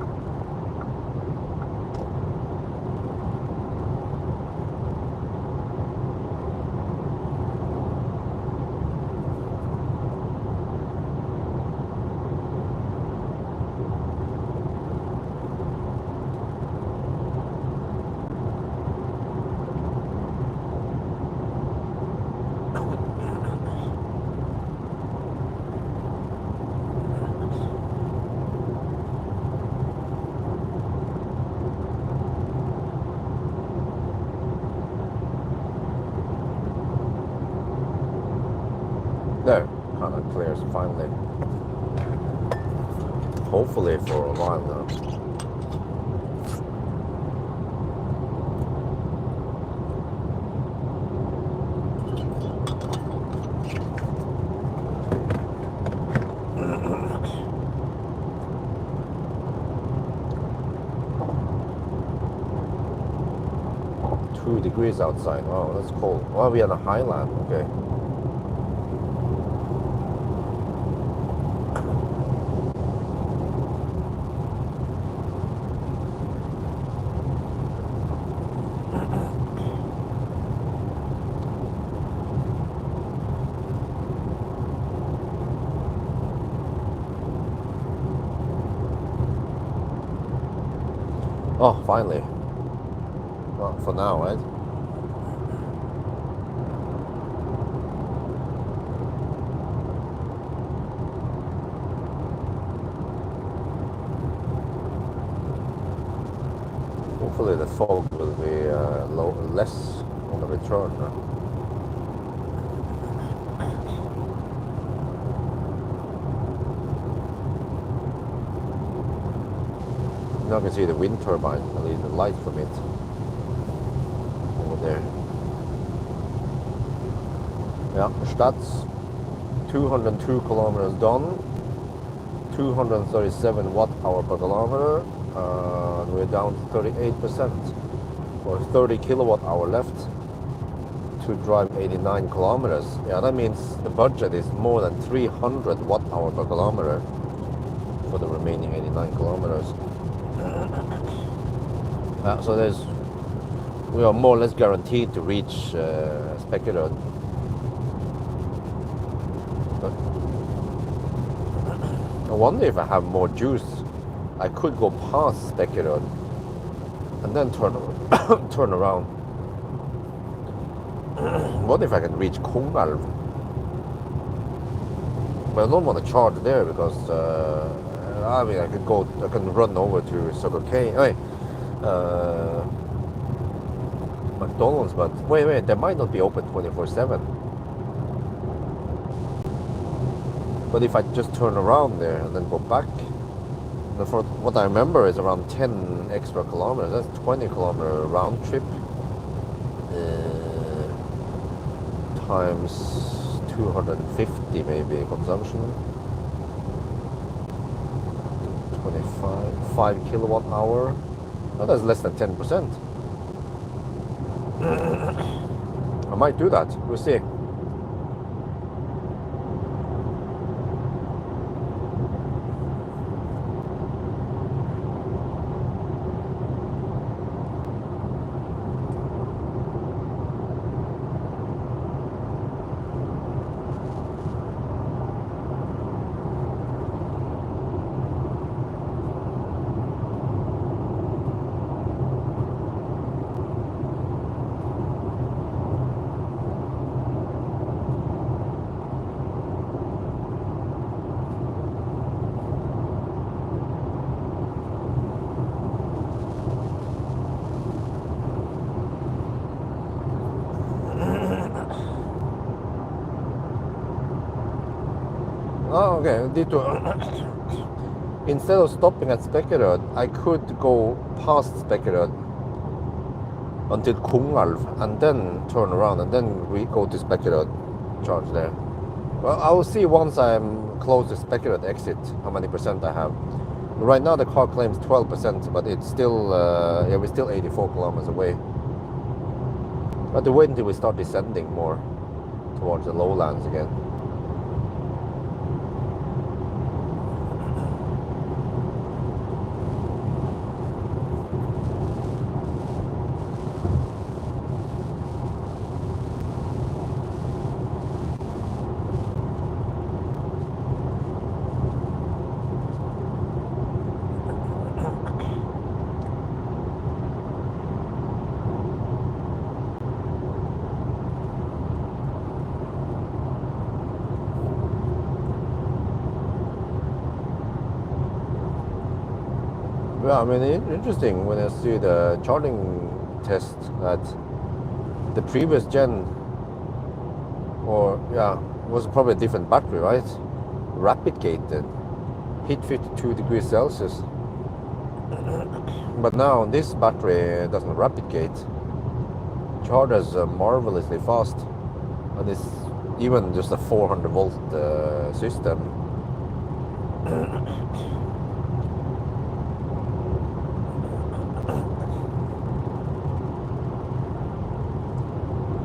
clears finally. Hopefully for a while now. Degrees outside. Wow, that's cold. Oh, we're on a highland. Okay. Oh, finally. Well, for now, right? Hopefully the fog will be less on the return. Now I can see the wind turbine, at least the light from it over there. Yeah, Stats, 202 kilometers done, 237 watt-hour per kilometer. We're down to 38%, or 30 kilowatt-hour left to drive 89 kilometers. Yeah, that means the budget is more than 300 watt-hour per kilometer for the remaining 89 kilometers. So we are more or less guaranteed to reach Spekerød. I wonder if I have more juice. I could go past Spekerød and then turn around. What if I can reach Kongalv? But I don't want to charge there because I mean I can run over to Circle K. McDonald's, but wait, they might not be open 24/7. But if I just turn around there and then go back, for what I remember is around 10 extra kilometers. That's 20 kilometer round trip times 250 maybe consumption. 5 kilowatt hour. Oh, that's less than 10%. I might do that. We'll see. Oh, okay. Instead of stopping at Spekerød, I could go past Spekerød until Kongalv and then turn around and then we go to Spekerød, charge there. Well, I will see once I'm close to Spekerød exit how many percent I have. Right now the car claims 12%, but it's still, we're still 84 kilometers away. I have to wait until we start descending more towards the lowlands again. Yeah, I mean, interesting when I see the charging test that the previous gen, or yeah, was probably a different battery, right? Rapid gate then. Hit 52 degrees Celsius. But now this battery doesn't rapid gate. Charges marvelously fast. And it's even just a 400 volt system.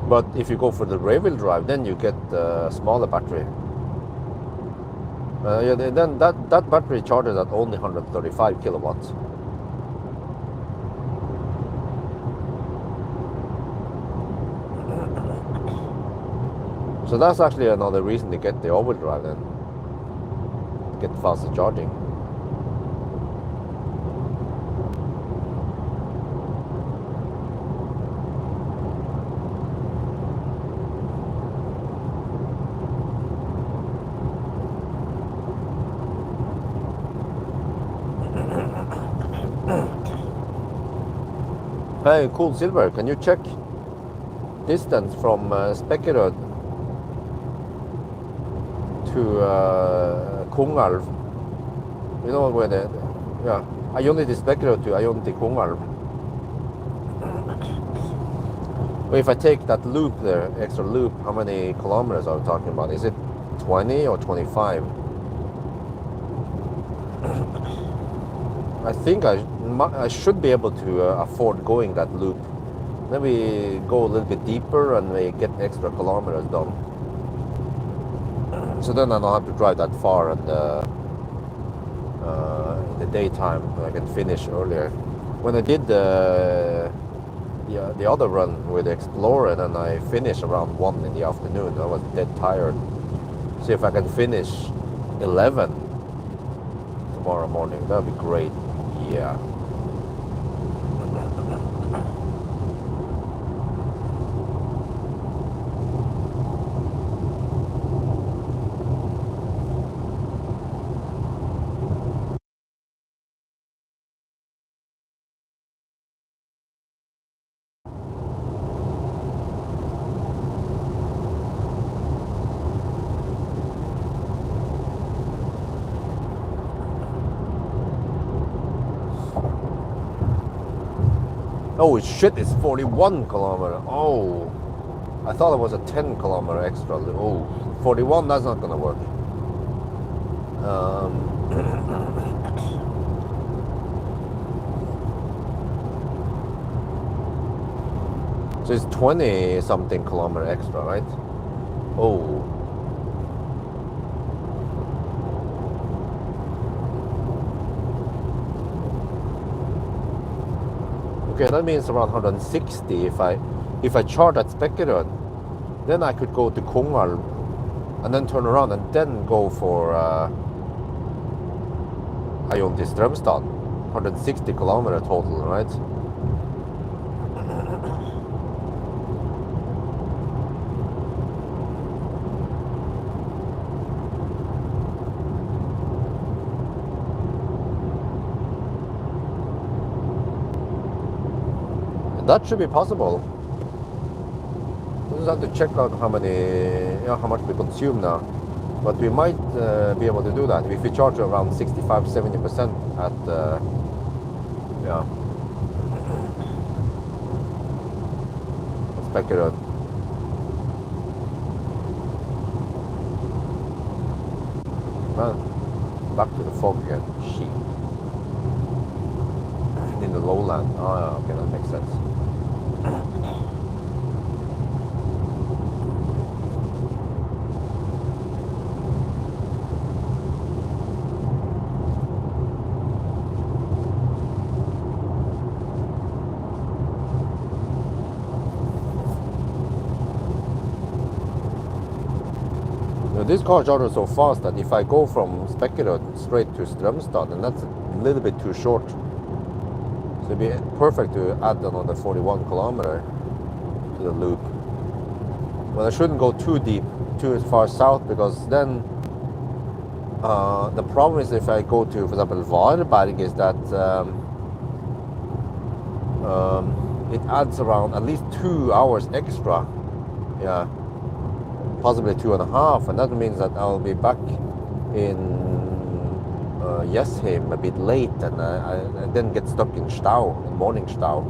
But if you go for the rear wheel drive, then you get a smaller battery. Yeah, then that battery charges at only 135 kilowatts. So that's actually another reason to get the all-wheel drive then. Get faster charging. Hey, cool Silver, can you check distance from Spekkerød to Kongalv? You know where yeah, Ayoni to Spekkerød to Ayoni to Kongalv. But if I take that loop there, extra loop, how many kilometers are we talking about? Is it 20 or 25? I think I should be able to afford going that loop. Maybe go a little bit deeper and we get extra kilometers done. So then I don't have to drive that far and in the daytime. I can finish earlier. When I did the other run with the Explorer, then I finished around 1 in the afternoon. I was dead tired. See if I can finish 11 tomorrow morning. That would be great. Yeah. Oh shit, it's 41 kilometer. Oh, I thought it was a 10 kilometer extra. Oh, 41, that's not gonna work. So it's 20 something kilometer extra, right? Oh. Okay, that means around 160 if I charge at Spekkerød, then I could go to Kongalv and then turn around and then go for Eion til Strømstad. 160 kilometer total, right? That should be possible. We just have to check out how much we consume now. But we might be able to do that if we charge around 65-70% at Spekkerød. Man, back to the fog again. Shit. In the lowland. Oh, yeah, okay, that makes sense. This car charges so fast that if I go from Spekkerød straight to Strømstad, then that's a little bit too short. So it'd be perfect to add another 41 kilometer to the loop. Well, I shouldn't go too deep, too far south, because then the problem is if I go to, for example, Varberg, is that it adds around at least 2 hours extra. Yeah. possibly 2.5, and that means that I'll be back in Jessheim a bit late, and I then get stuck in Stau, in morning Stau.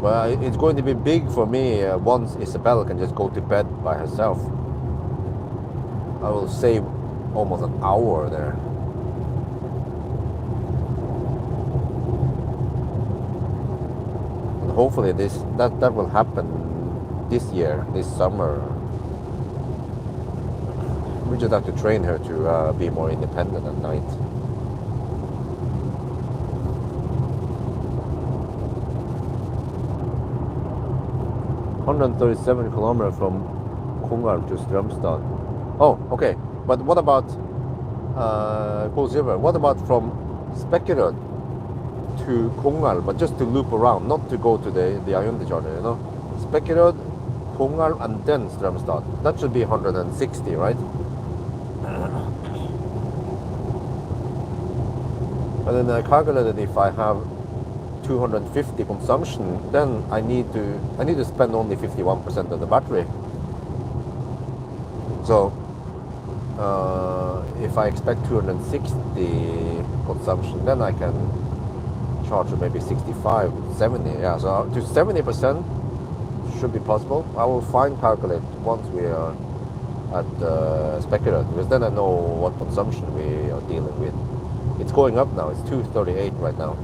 Well, it's going to be big for me once Isabel can just go to bed by herself. I will save almost an hour there. And hopefully that will happen this year, this summer. We just have to train her to be more independent at night. 137 kilometers from Kongarm to Strømstad. Oh, okay. But what about what about from Spekkerød to Kongarm, but just to loop around, not to go to the Ayundhjarta, you know? Spekkerød, Kongarm, and then Strømstad. That should be 160, right? And then I calculated if I have 250 consumption, then I need to spend only 51% of the battery. So if I expect 260 consumption, then I can charge maybe 65, 70. Yeah, so to 70% should be possible. I will calculate once we are at Spekkerød, because then I know what consumption we are dealing with. It's going up now. It's 238 right now.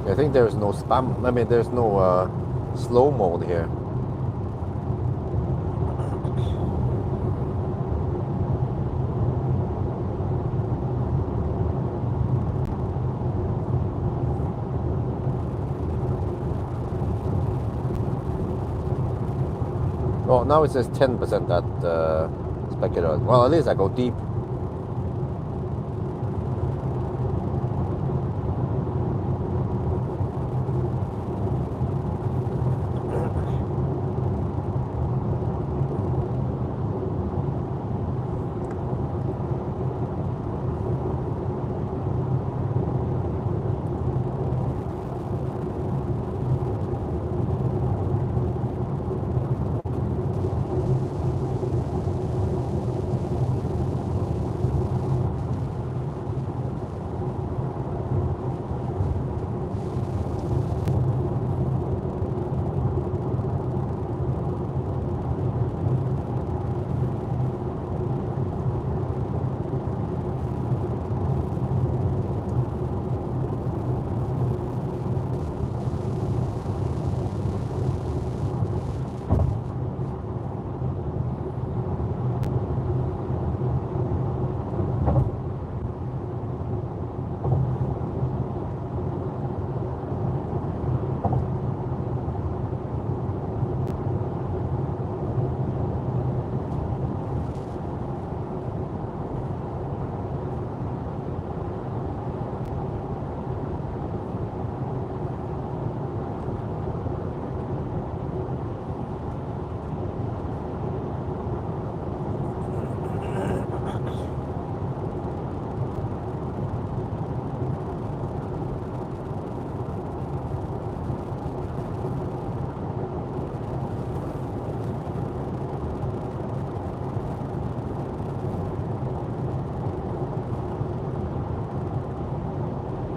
I think there's no spam. I mean, there's no slow mode here. Oh, now it says 10% at Spekkerød. Well, at least I go deep.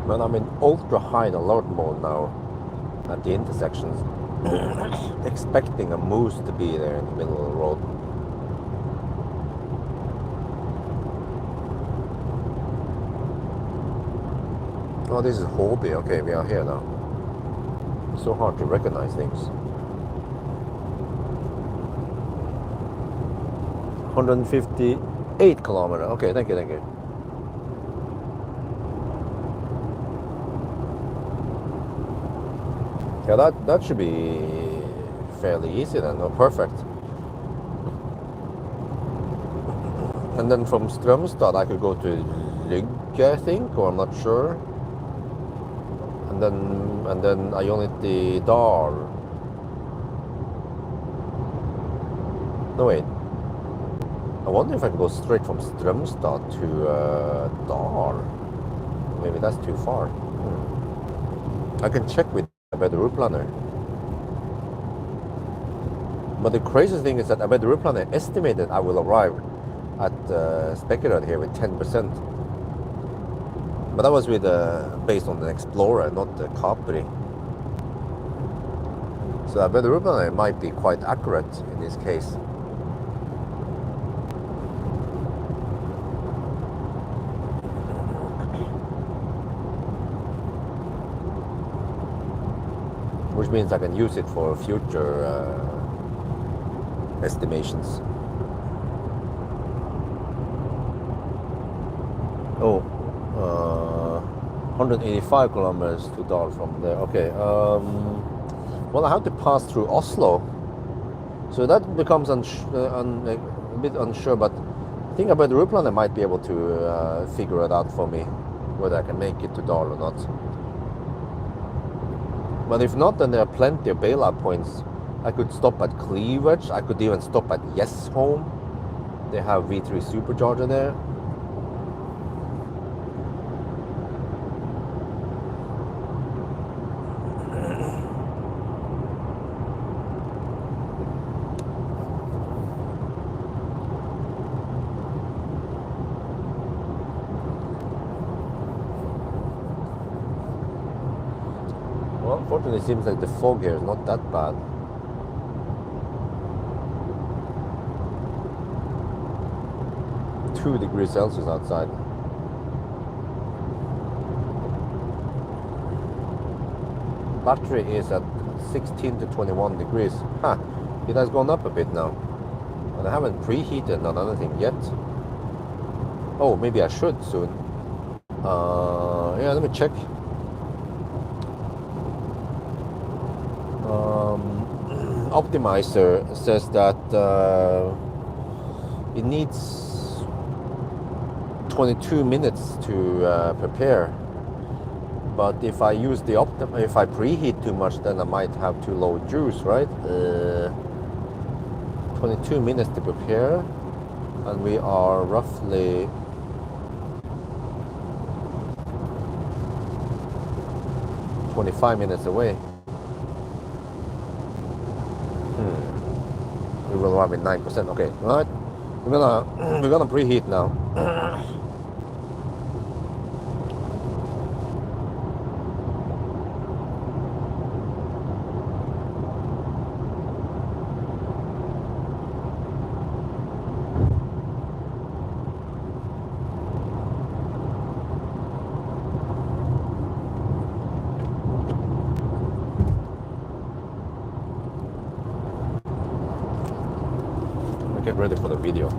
But I'm in ultra high alert mode now at the intersections, expecting a moose to be there in the middle of the road. Oh, this is Håby. Okay, we are here now. It's so hard to recognize things. 158 kilometers. Okay, thank you. Yeah, that should be fairly easy then, or perfect. And then from Strømstad I could go to I think, or I'm not sure. And then I only the Dal. No wait. I wonder if I can go straight from Strømstad to Dal. Maybe that's too far. I can check with about the route planner. But the craziest thing is that about the route planner estimated I will arrive at Spekerød here with 10%. But that was with based on the Explorer, not the Capri. So I bet the route planner might be quite accurate in this case. Which means I can use it for future estimations. Oh, 185 kilometers to Dal from there. Okay. Well, I have to pass through Oslo, so that becomes a bit unsure. But I think about the route planner might be able to figure it out for me, whether I can make it to Dal or not. But if not, then there are plenty of bailout points. I could stop at Cleavage. I could even stop at Home. They have V3 supercharger there. Well, unfortunately, it seems like the fog here is not that bad. -2 degrees Celsius outside. Battery is at 16 to 21 degrees. Huh, it has gone up a bit now. And I haven't preheated on anything yet. Oh, maybe I should soon. Yeah, let me check. Optimizer says that it needs 22 minutes to prepare. But if I use the if I preheat too much, then I might have too low juice, right? 22 minutes to prepare, and we are roughly 25 minutes away. We will arrive at 9%. Okay, all right. We're gonna preheat now. Get ready for the video.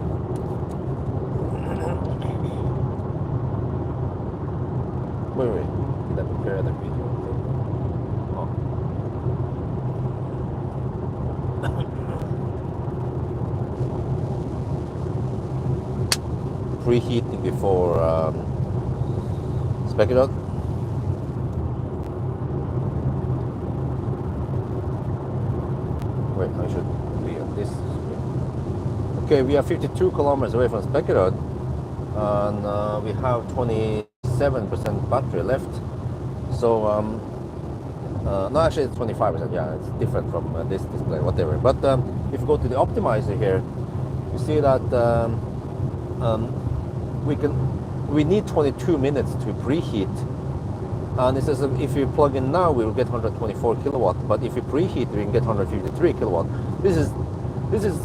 Wait. Did I prepare the video? Oh. Preheating before Spekerød. Wait, I should be on this. Okay, we are 52 kilometers away from Spekerød, and we have 27% battery left. So, no, actually it's 25%. Yeah, it's different from this display, whatever. But if you go to the optimizer here, you see that we need 22 minutes to preheat. And it says if you plug in now, we will get 124 kilowatt. But if you preheat, we can get 153 kilowatt. This is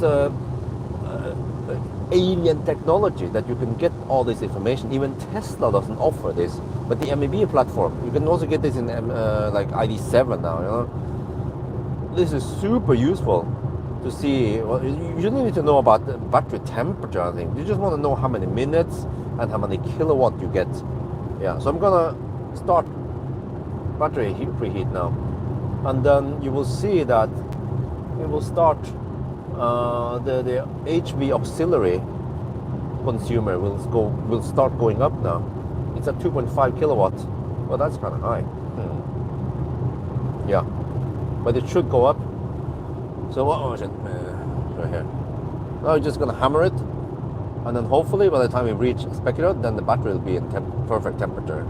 alien technology that you can get all this information. Even Tesla doesn't offer this, but the MEB platform, you can also get this in like ID7 now. You know, this is super useful to see. Well, you don't need to know about the battery temperature or anything. You just want to know how many minutes and how many kilowatt you get. Yeah, so I'm gonna start battery preheat now, and then you will see that it will start. The HV auxiliary consumer will start going up now. It's at 2.5 kilowatt. Well, that's kind of high. Yeah, but it should go up. So what was it? Right here. Now we're just gonna hammer it, and then hopefully by the time we reach Specular, then the battery will be in perfect temperature.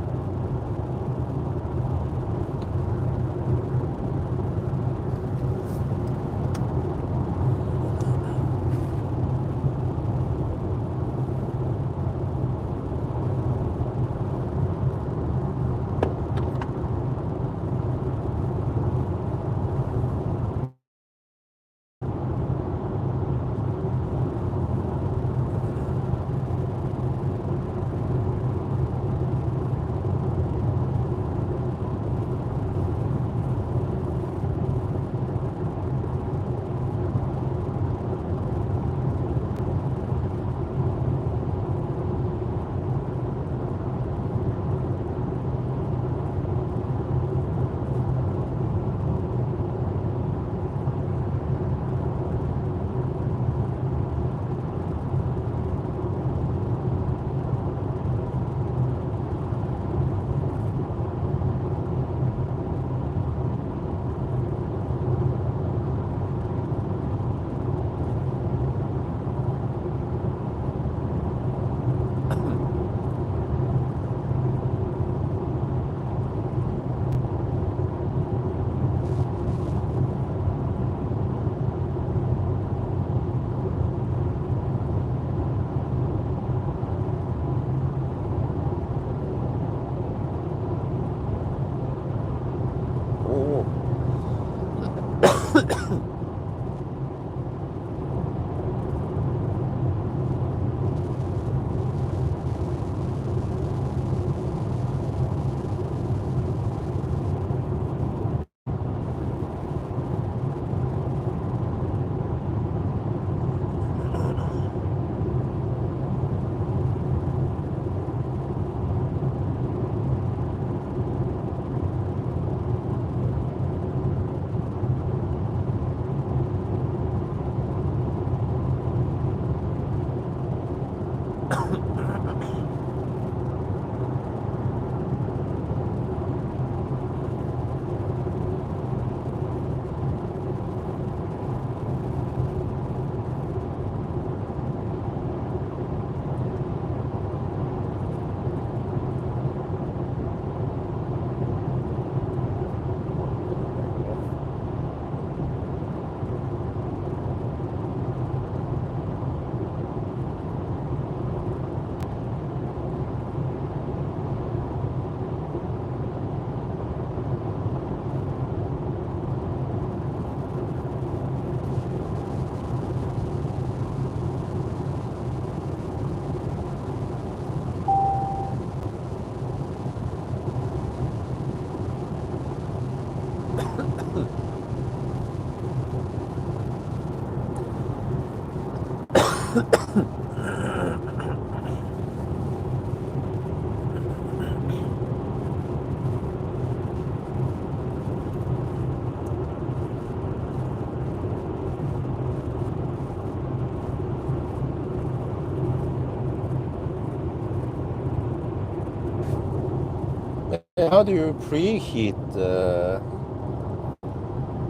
How do you preheat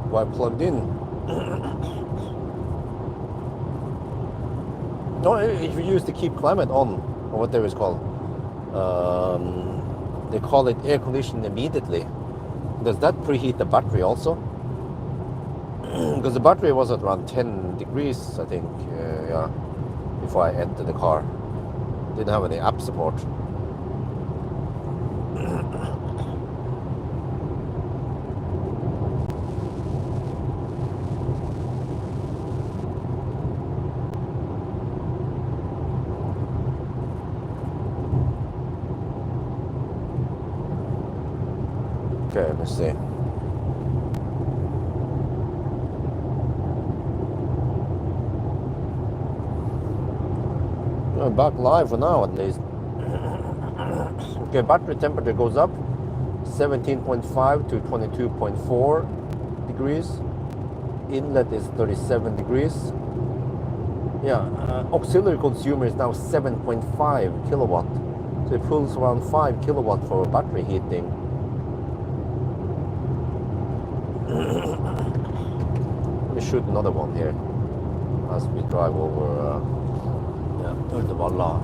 while plugged in? No, if you use the keep climate on, or whatever it's called, they call it air conditioning immediately. Does that preheat the battery also? Because the battery was at around 10 degrees, I think, yeah, before I entered the car. Didn't have any app support. Okay, let's see. We're back live for now at least. Okay, battery temperature goes up 17.5 to 22.4 degrees. Inlet is 37 degrees. Yeah, auxiliary consumer is now 7.5 kilowatt. So it pulls around 5 kilowatt for battery heating. Let me shoot another one here as we drive over Uddevalla.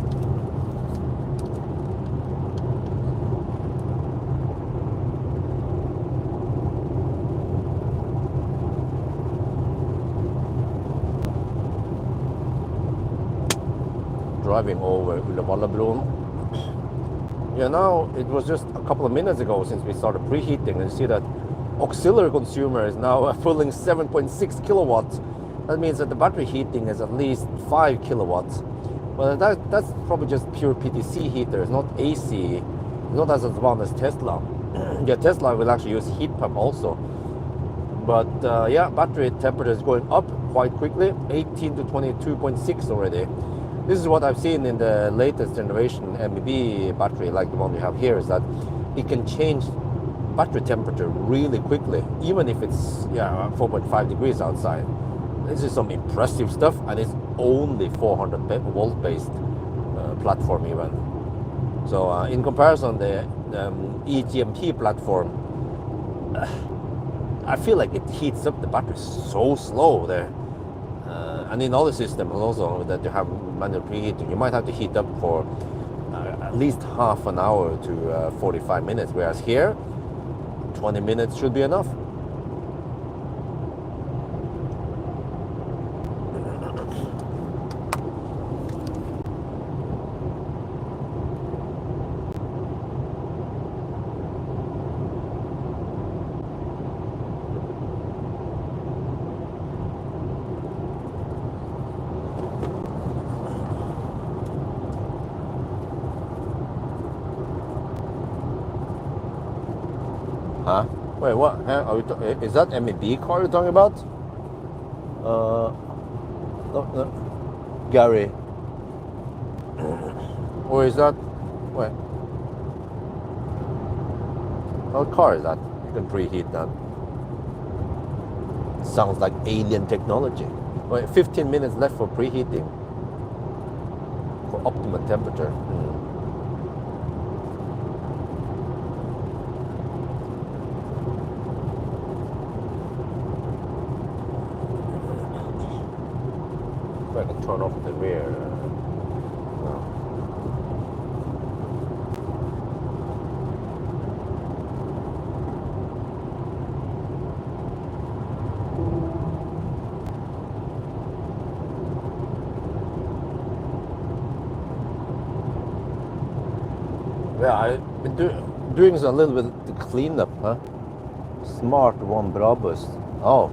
Driving over Uddevallabron. Yeah, now it was just a couple of minutes ago since we started preheating, and you see that auxiliary consumer is now pulling 7.6 kilowatts. That means that the battery heating is at least 5 kilowatts. But that's probably just pure PTC heater. It's not AC. It's not as advanced as Tesla. Yeah, Tesla will actually use heat pump also. But yeah, battery temperature is going up quite quickly, 18 to 22.6 already. This is what I've seen in the latest generation MEB battery, like the one we have here, is that it can change battery temperature really quickly, even if it's 4.5 degrees outside. This is some impressive stuff, and it's only 400 volt based platform even. So in comparison, the eGMP platform, I feel like it heats up the battery so slow there. And in other systems also that you have manual preheating, you might have to heat up for at least half an hour to 45 minutes, whereas here 20 minutes should be enough. Huh? Wait, what? Are is that MEB car you're talking about? No, Gary. Or is that? Wait. What car is that? You can preheat that. Sounds like alien technology. Wait, 15 minutes left for preheating. For optimal temperature. I can turn off the rear. Yeah, I've been doing a little bit of cleanup, huh? Smart One Brabus. Oh,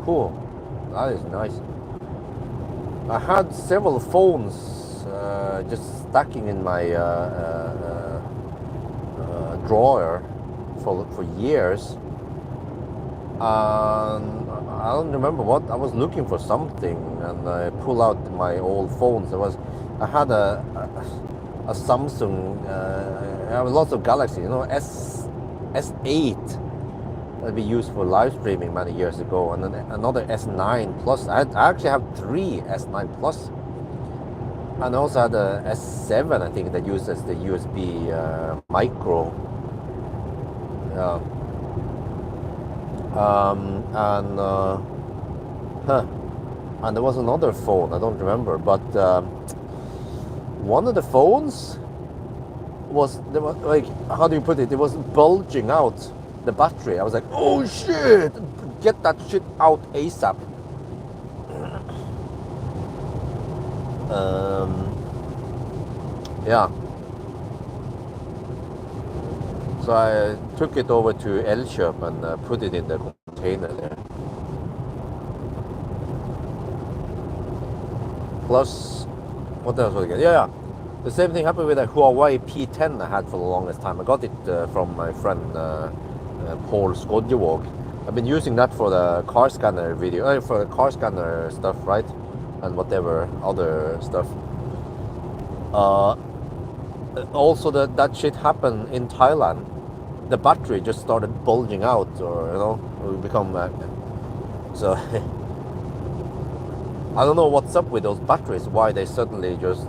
cool. That is nice. I had several phones just stacking in my drawer for years. I don't remember what. I was looking for something, and I pulled out my old phones. I had a Samsung. I have lots of Galaxy. S8 that we used for live streaming many years ago, and then another S9 Plus. I actually have 3 S9 Plus, and I also had a S7, I think, that uses the USB micro. And there was another phone, I don't remember, but one of the phones was like, how do you put it? It was bulging out the battery. I was like, oh shit, get that shit out ASAP. Yeah. So I took it over to Elkjøp and put it in the container there. Plus, what else was I get? Yeah. The same thing happened with a Huawei P10 I had for the longest time. I got it from my friend Paul Skodjevåg. I've been using that for the car scanner video, for the car scanner stuff, right? And whatever other stuff. Also, that shit happened in Thailand. The battery just started bulging out, or become so. I don't know what's up with those batteries. Why they suddenly just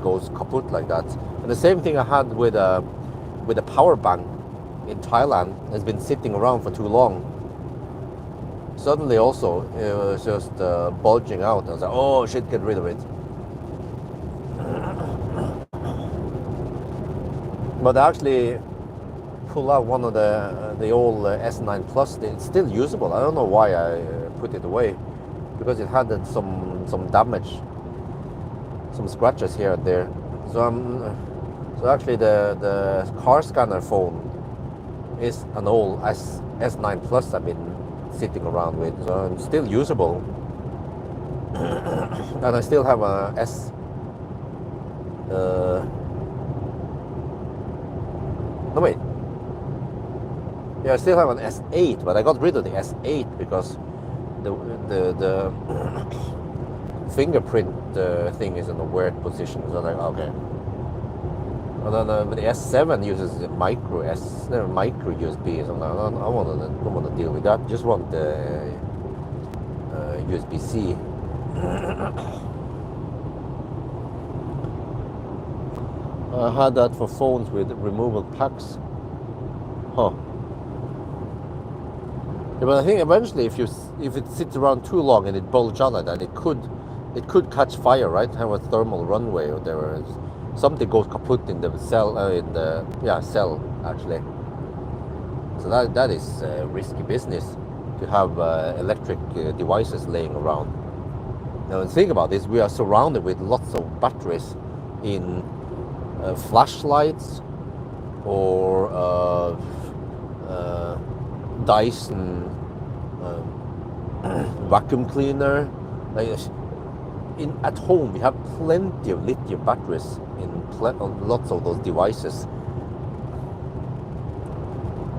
goes kaput like that. And And the same thing I had with a power bank in Thailand. Has been sitting around for too long. Suddenly also it was just bulging out. I was like, oh shit, get rid of it. But I actually pull out one of the old S9 Plus. It's still usable. I don't know why I put it away, because it had some damage, some scratches here and there. So actually the car scanner phone is an old S9 Plus I've been sitting around with, so it's still usable. And I still have a no wait. Yeah, I still have an S8, but I got rid of the S8 because the fingerprint thing is in a weird position. So I'm like, okay. And then the S7 uses micro USB. So I don't want to deal with that. Just want the USB-C. I had that for phones with removable packs. Huh. Yeah, but I think eventually, if it sits around too long and it bulges out like that, it could catch fire, right? Have a thermal runway or whatever. Something goes kaput in the cell, cell actually. So that is risky business to have electric devices laying around. Now think about this: we are surrounded with lots of batteries in flashlights or Dyson vacuum cleaner. At home, we have plenty of lithium batteries in lots of those devices.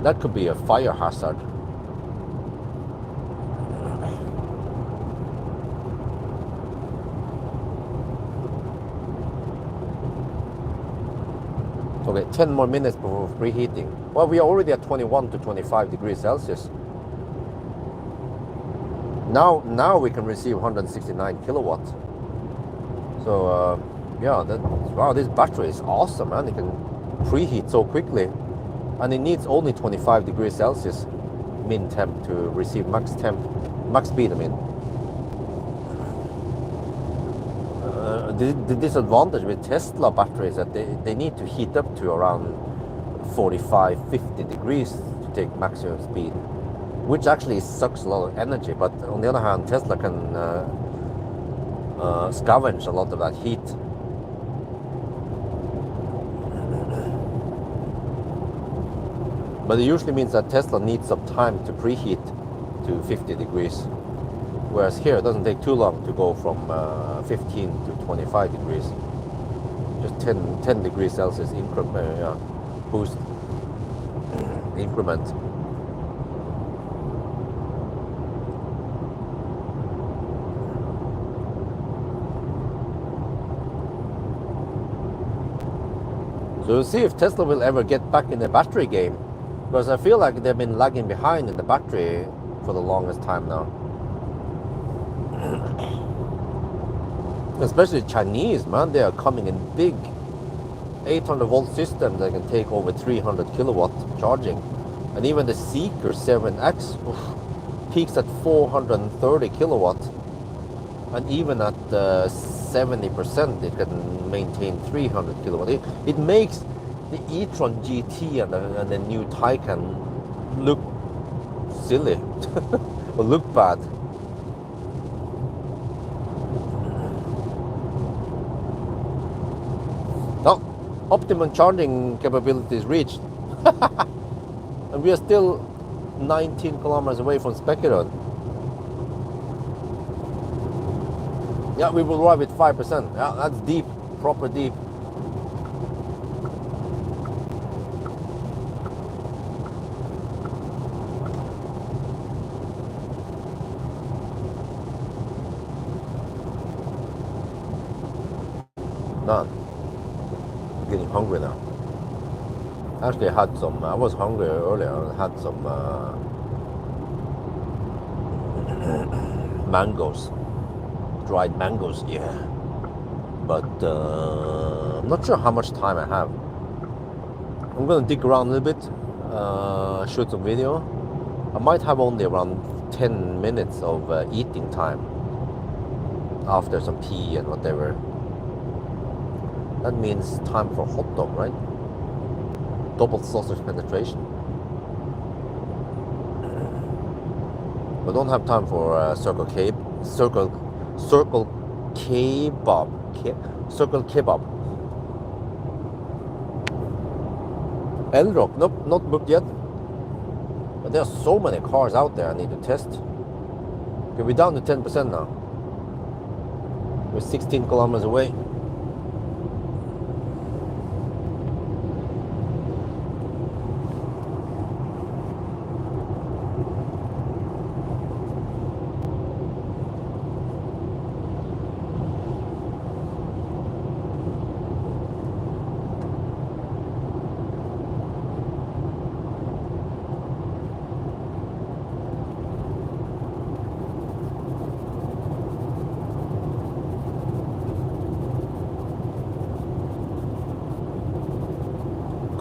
That could be a fire hazard. Okay, 10 more minutes before preheating. Well, we are already at 21 to 25 degrees Celsius. Now we can receive 169 kilowatts. So wow, this battery is awesome, man. It can preheat so quickly, and it needs only 25 degrees Celsius min temp to receive max speed. I mean, the disadvantage with Tesla batteries is that they need to heat up to around 45-50 degrees to take maximum speed, which actually sucks a lot of energy. But on the other hand, Tesla can scavenge a lot of that heat. But it usually means that Tesla needs some time to preheat to 50 degrees. Whereas here it doesn't take too long to go from 15 to 25 degrees. Just 10 degrees Celsius boost increment. So we'll see if Tesla will ever get back in the battery game, because I feel like they've been lagging behind in the battery for the longest time now. Especially Chinese, man, they are coming in big. 800 volt systems that can take over 300 kilowatt charging. And even the Seeker 7X peaks at 430 kilowatts. And even at 70%, it can maintain 300 kilowatt. It makes the e-tron GT and the new Taycan look silly or look bad. No, optimum charging capability is reached. And we are still 19 kilometers away from Spekedon. Yeah, we will arrive at 5%. Yeah, that's deep, proper deep. None. I'm getting hungry now. Actually, I had some. I was hungry earlier. I had some mangoes, dried mangoes. Yeah, but I'm not sure how much time I have. I'm gonna dig around a little bit, shoot some video. I might have only around 10 minutes of eating time after some pee and whatever. That means time for hot dog, right? Double sausage penetration. We don't have time for circle kebab. Circle kebab. Elrock, nope, not booked yet. But there are so many cars out there I need to test. Okay, we're down to 10% now. We're 16 kilometers away.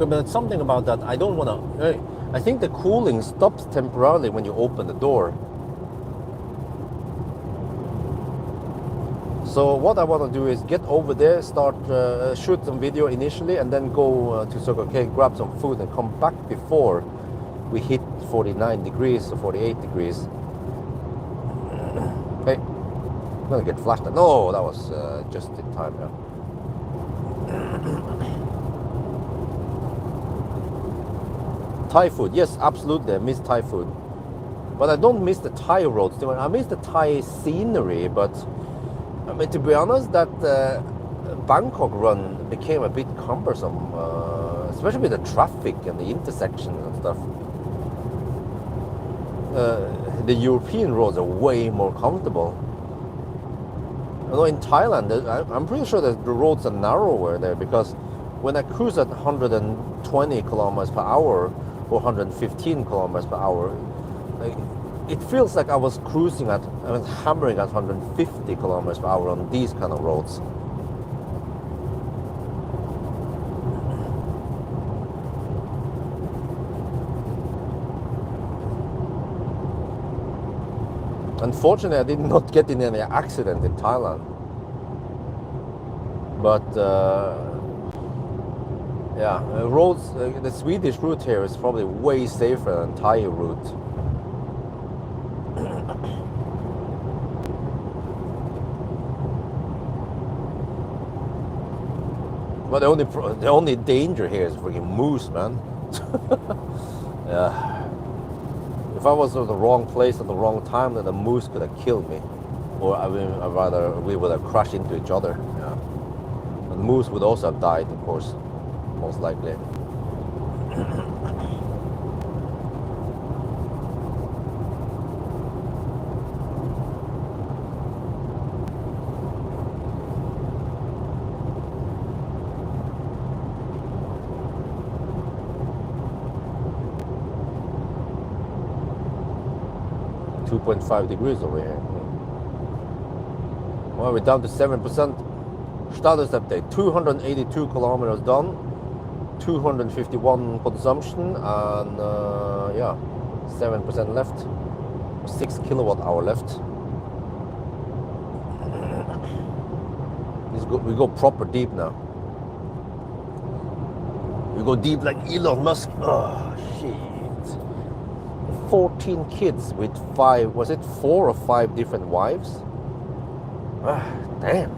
But something about that, I don't want to. I think the cooling stops temporarily when you open the door. So what I want to do is get over there, start shoot some video initially, and then go to Circle K, grab some food, and come back before we hit 49 degrees or 48 degrees. Hey, I'm gonna get flashed. No, that was just in time. Yeah. Thai food, yes, absolutely. I miss Thai food, but I don't miss the Thai roads. I miss the Thai scenery. But I mean, to be honest, that Bangkok run became a bit cumbersome, especially with the traffic and the intersection and stuff. The European roads are way more comfortable. Although in Thailand, I'm pretty sure that the roads are narrower there, because when I cruise at 120 kilometers per hour or 115 kilometers per hour, it feels like I was hammering at 150 kilometers per hour on these kind of roads. Unfortunately, I did not get in any accident in Thailand. But yeah, roads. The Swedish route here is probably way safer than Thai route. But the only danger here is freaking moose, man. Yeah. If I was in the wrong place at the wrong time, then the moose could have killed me, or rather, we would have crashed into each other. Yeah. The moose would also have died, of course, most likely. 2.5 degrees over here. Well, we're down to 7%. Status update, 282 kilometers done, 251 consumption, and yeah, 7% left, 6 kilowatt hour left. We go proper deep now. We go deep like Elon Musk. Oh, shit. 14 kids with 4 or 5 different wives? Ah, damn.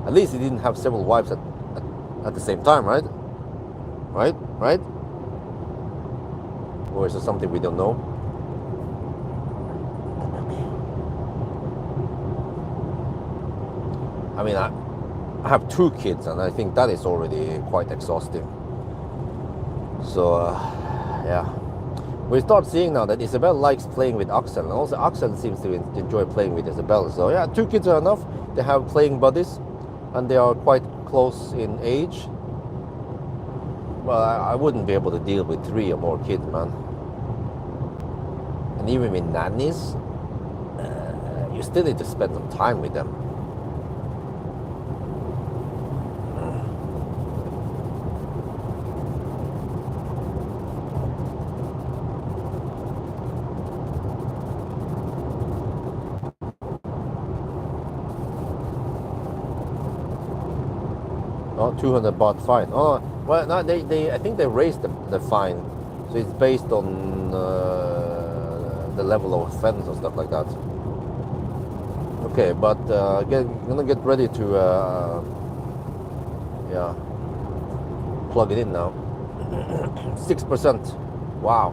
At least he didn't have several wives at the same time, right? Right? Or is it something we don't know? I mean, I have 2 kids, and I think that is already quite exhausting. So, yeah. We start seeing now that Isabel likes playing with Axel, and also Axel seems to enjoy playing with Isabel. So yeah, 2 kids are enough. They have playing buddies, and they are quite close in age. But I wouldn't be able to deal with 3 or more kids, man. And even with nannies, you still need to spend some time with them. Oh, 200 baht fine. Oh, well, no, I think they raised the fine, so it's based on the level of offense or stuff like that. Okay, but gonna get ready to yeah, plug it in now. 6%. Wow,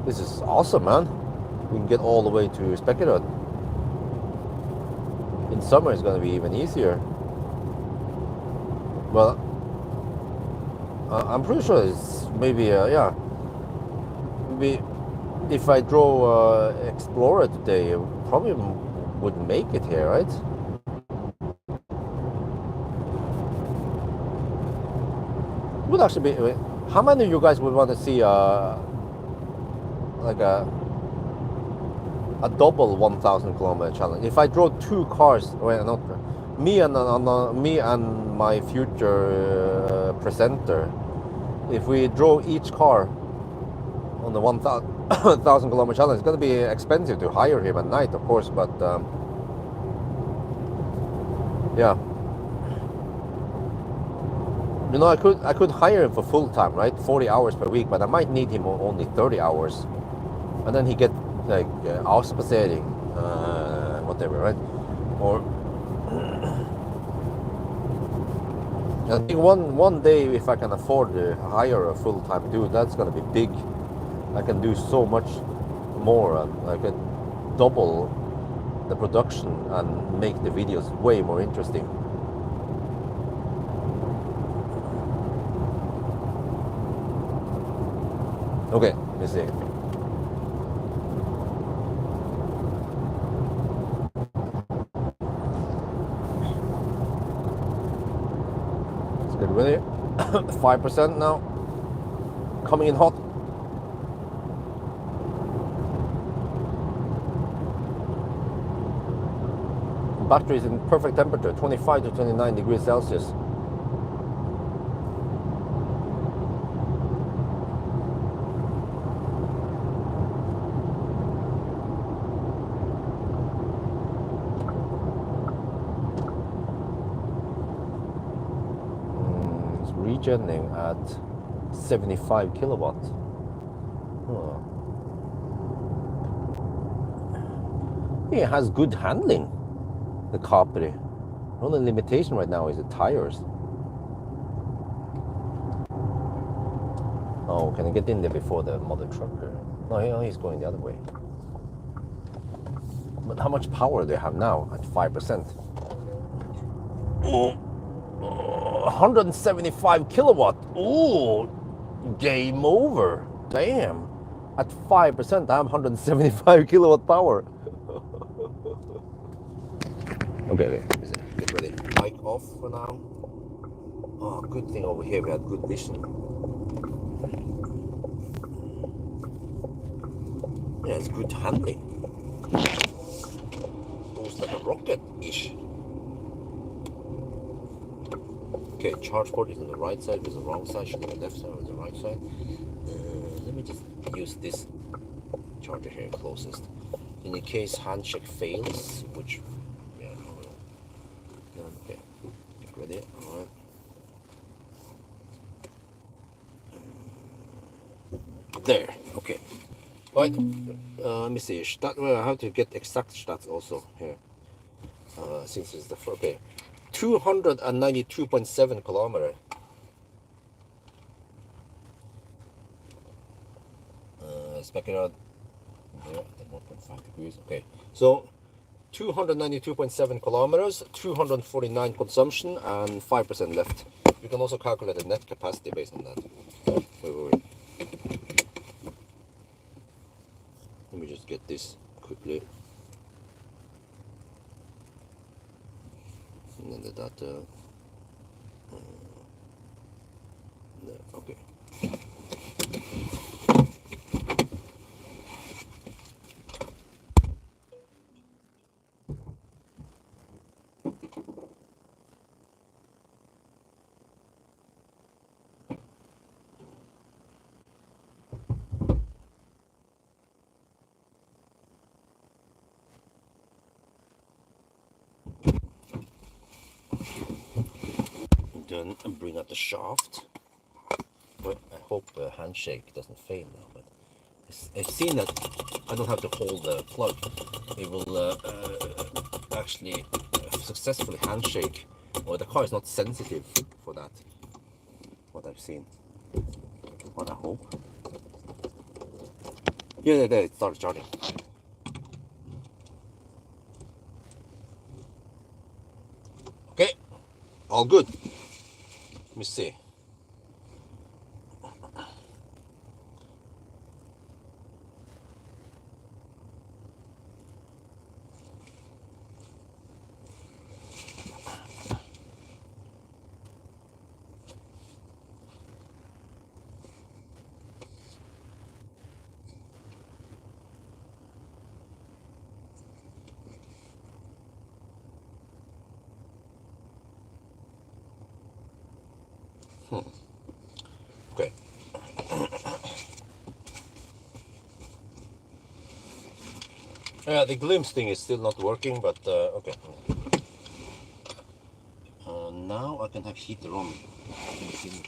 this is awesome, man. We can get all the way to Spekkerud. In summer, it's gonna be even easier. Well, I'm pretty sure it's maybe yeah. Maybe if I draw Explorer today, probably would make it here, right? Would actually be. How many of you guys would want to see like a double 1,000 kilometer challenge? If I draw two cars, well, not me and me and my future presenter, if we draw each car on the 1,000 kilometer challenge, it's going to be expensive to hire him at night, of course, but yeah. You know, I could hire him for full time, right? 40 hours per week, but I might need him only 30 hours. And then he get like avspasering, whatever, right? Or I think one day, if I can afford to hire a full time dude, that's gonna be big. I can do so much more, and I can double the production and make the videos way more interesting. Okay, let me see. Let's get ready. 5% now. Coming in hot. Battery is in perfect temperature, 25 to 29 degrees Celsius. It's regenerating at 75 kilowatts. Oh. It has good handling, the Capri. The only limitation right now is the tires. Oh, can I get in there before the mother trucker? No, he's going the other way. But how much power do they have now at 5%? Oh, 175 kilowatt. Oh, game over. Damn. At 5%, I have 175 kilowatt power. Okay, get ready. Mic off for now. Oh, good thing over here we had good vision. Yeah, it's good handling. Goes like a rocket-ish. Okay, charge port is on the right side, with the wrong side, should be on the left side or the right side. Let me just use this charger here closest. In case handshake fails, which, yeah, okay, get ready, alright. There, okay. Right, let me see, well, I have to get exact stats also here, since it's the first, okay. 292.7 kilometer. Specking out, yeah, 1.5 degrees, okay. So, 292.7 kilometers, 249 consumption, and 5% left. You can also calculate the net capacity based on that. Wait. Let me just get this quickly. And then the data. Okay. then bring up the shaft. But I hope the handshake doesn't fail now. But I've seen that I don't have to hold the plug. It will actually successfully handshake, or the car is not sensitive for that. What I've seen. What I hope. Yeah, there, it started charging. Okay, all good. Let me see. Okay. The glimpse thing is still not working, but okay. Now I can have heater on. Let's see.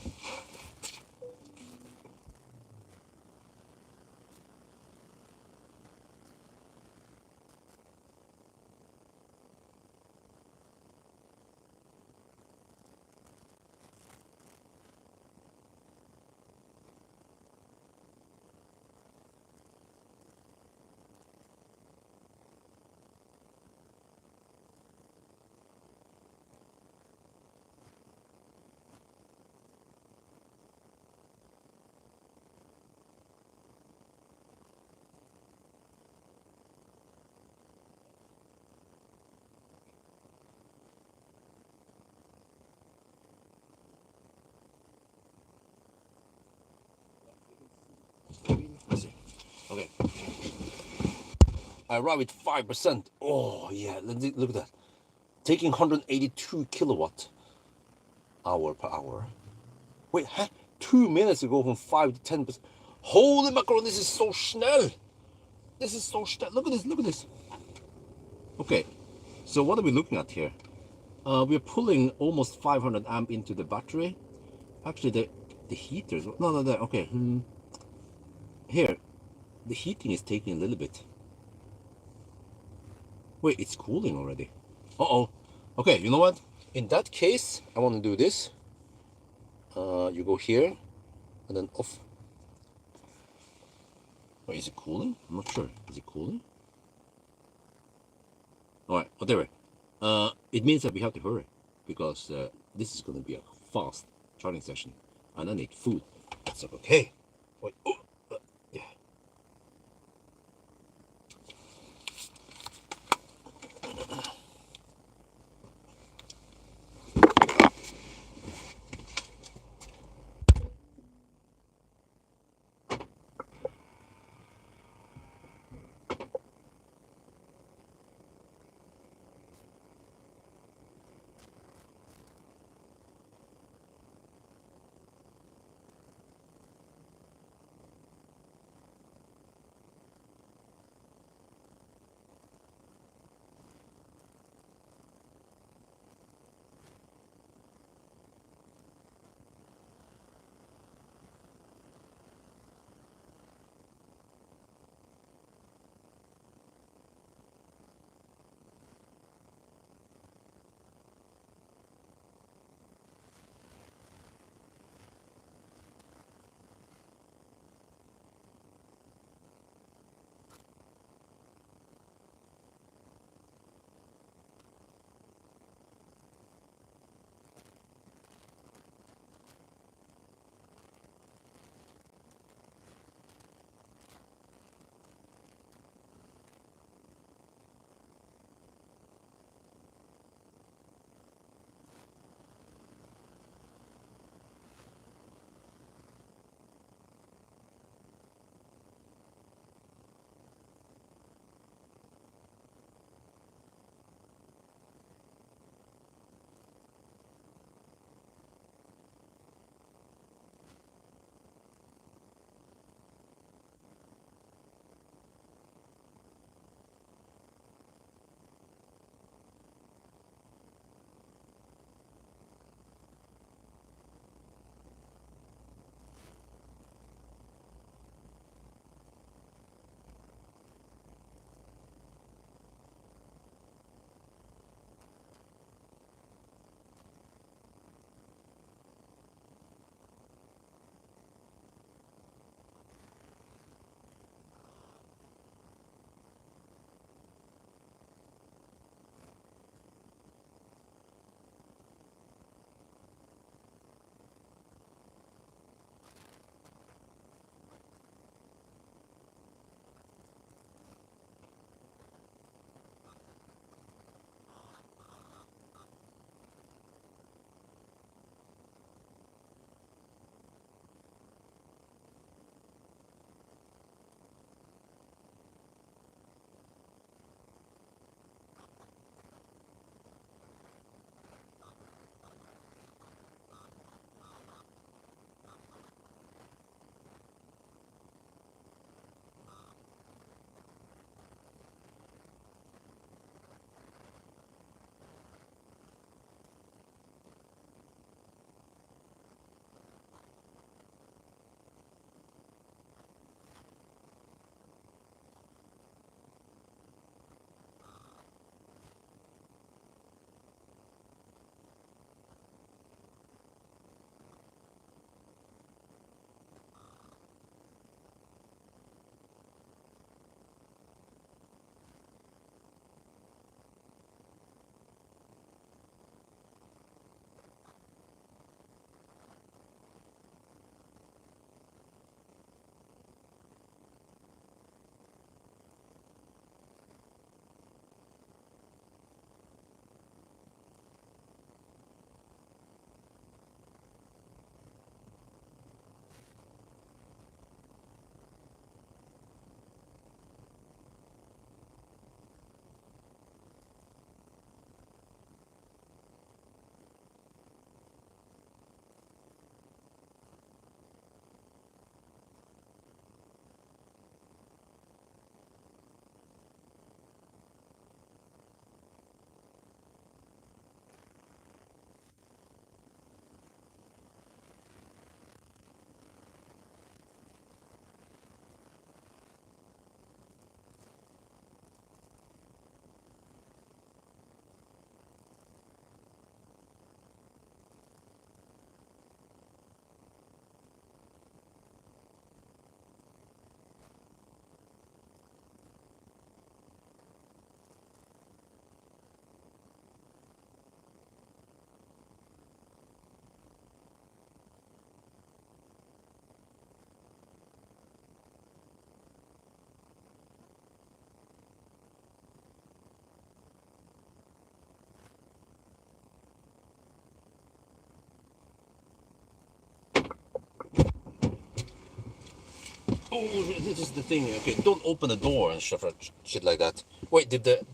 Okay. I arrived with 5%. Oh yeah, look at that. Taking 182 kilowatt hour per hour. Wait, huh? 2 minutes ago from 5 to 10%. Holy mackerel, this is so schnell. This is so schnell. Look at this, look at this. Okay, so what are we looking at here? We're pulling almost 500 amp into the battery. Actually, the heaters. No. Okay. Here, the heating is taking a little bit. Wait, it's cooling already. Uh-oh. Okay, you know what? In that case, I want to do this. You go here, and then off. Wait, is it cooling? I'm not sure. Is it cooling? Alright, whatever. It means that we have to hurry, because this is going to be a fast charging session, and I need food. So, okay. Wait. Oh, yeah. Oh, this is the thing. Okay, don't open the door and shit like that. Wait, did the...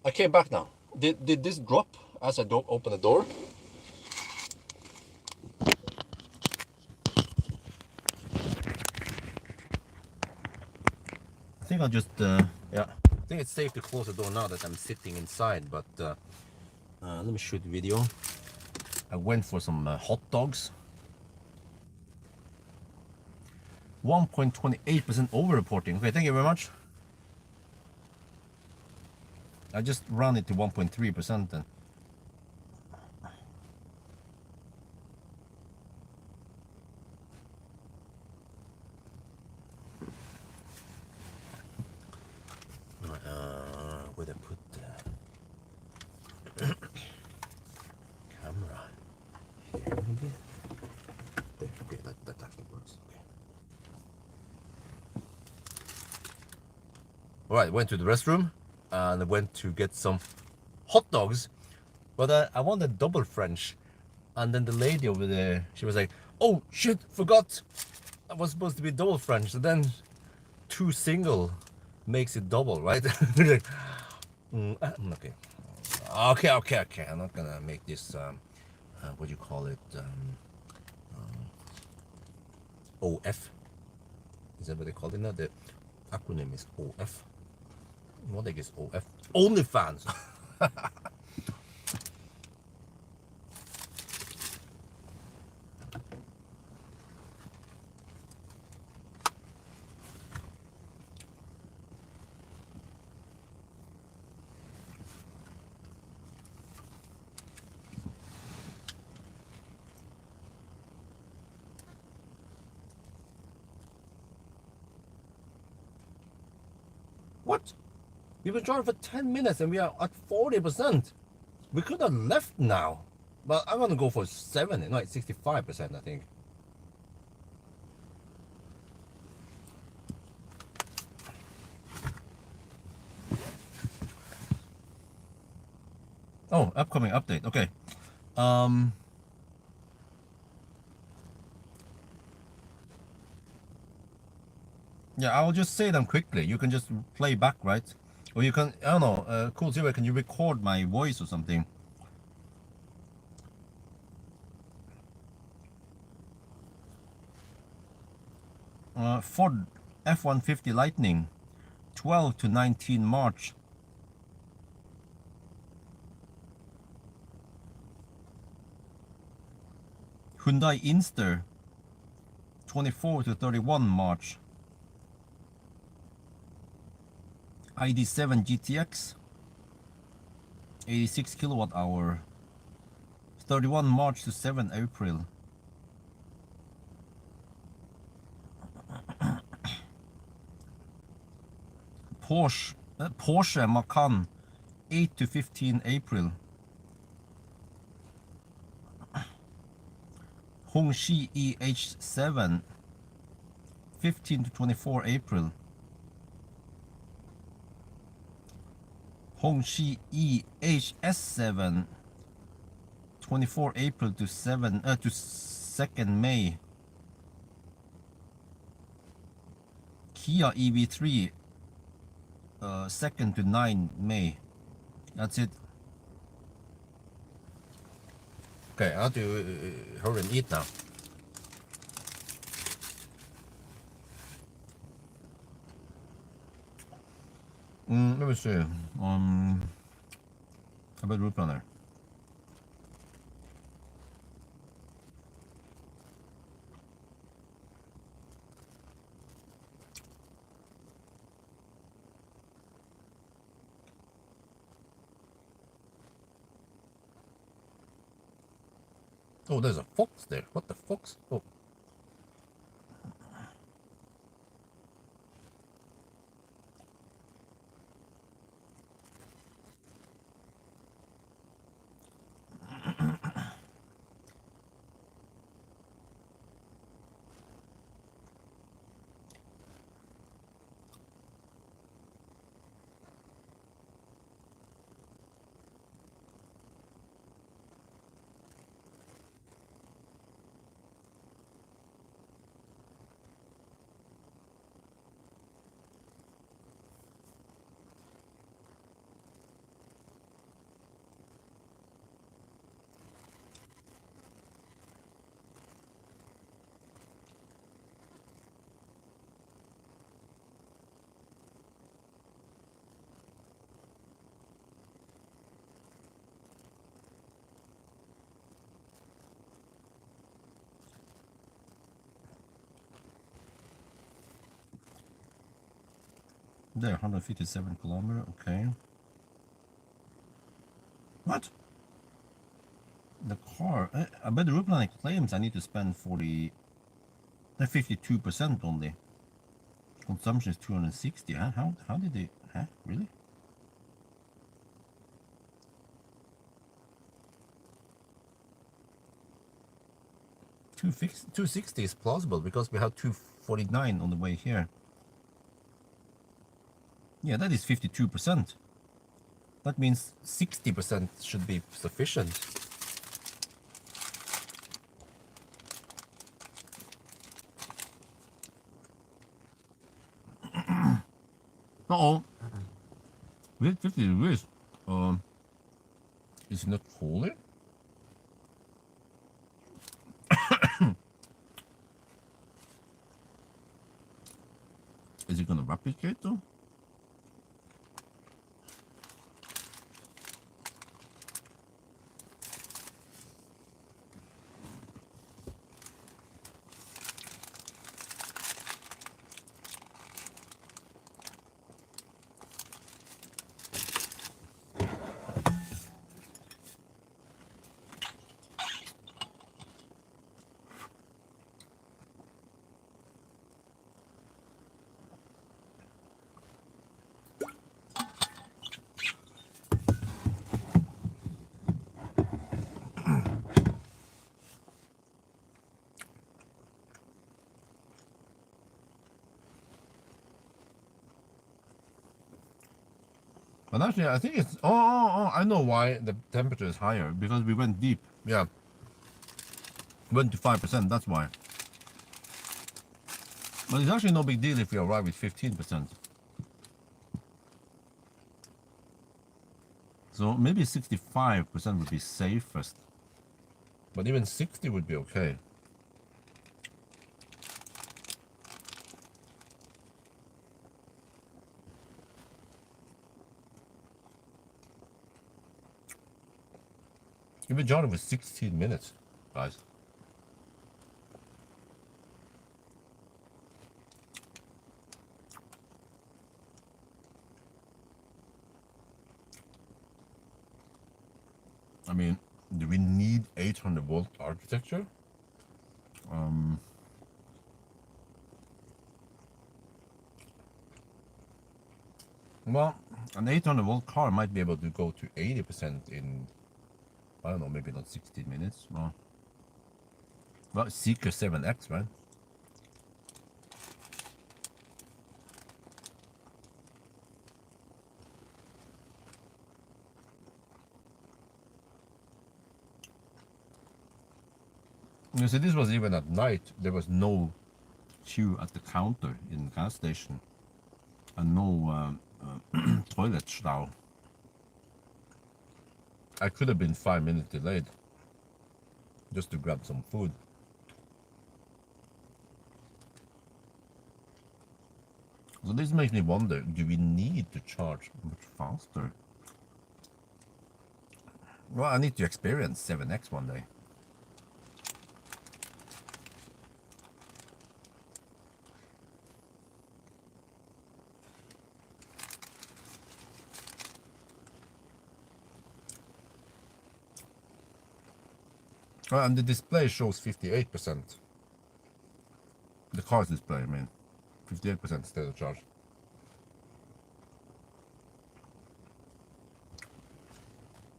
I came back now. Did this drop as I don't open the door? I think I'll just, yeah. I think it's safe to close the door now that I'm sitting inside, but let me shoot the video. I went for some hot dogs. 1.28% over-reporting. Okay, thank you very much. I just round it to 1.3% then. Where'd I put the camera? Here, maybe? Okay, that actually works. Okay. Alright, went to the restroom and I went to get some hot dogs, but I wanted double French. And then the lady over there, she was like, oh shit, forgot, I was supposed to be double French. So then two single makes it double, right? Okay. Okay. I'm not gonna make this, what do you call it? OF. Is that what they call it now? The acronym is OF. What I guess OF? OnlyFans. What? We've been driving for 10 minutes and we are at 40%. We could have left now. But I'm gonna go for 70, no, it's 65%, I think. Oh, upcoming update. Okay. Yeah, I'll just say them quickly. You can just play back, right? Or you can, I don't know, Cool Zero, can you record my voice or something? Ford F-150 Lightning, 12 to 19 March. Hyundai Inster, 24 to 31 March. ID7 GTX, 86 kilowatt hour, 31 March to 7 April. Porsche Macan, 8 to 15 April. Hongqi EH7, 15 to 24 April. Hongqi EHS7, 24 April to 2nd May. Kia EV3, 2nd to 9 May. That's it. Okay, I have to hurry and eat now. Let me see. How about Root Runner? Oh, there's a fox there. What the fox? Oh. There, 157 kilometer. Okay. What? The car? I bet the Ruplanet claims I need to spend 52% only. Consumption is 260. Huh? How did they? Huh? Really? Two 260 is plausible because we have 249 on the way here. Yeah, that is 52%. That means 60% should be sufficient. Uh-oh. We had 50 degrees. Is it not cooler? Is it gonna replicate though? But actually, I think it's... Oh, I know why the temperature is higher. Because we went deep. Yeah. Went to 5%, that's why. But it's actually no big deal if we arrive with 15%. So maybe 65% would be safest. But even 60 would be okay. You've been joining with 16 minutes, guys. I mean, do we need 800 volt architecture? Well, an 800 volt car might be able to go to 80% in, I don't know, maybe not 16 minutes. Well, Seeker 7X, right? You see, this was even at night. There was no queue at the counter in the gas station, and no toilet stall. I could have been 5 minutes delayed just to grab some food. So this makes me wonder, do we need to charge much faster? Well, I need to experience 7X one day. And the display shows 58%. The car's display, I mean. 58% state of charge.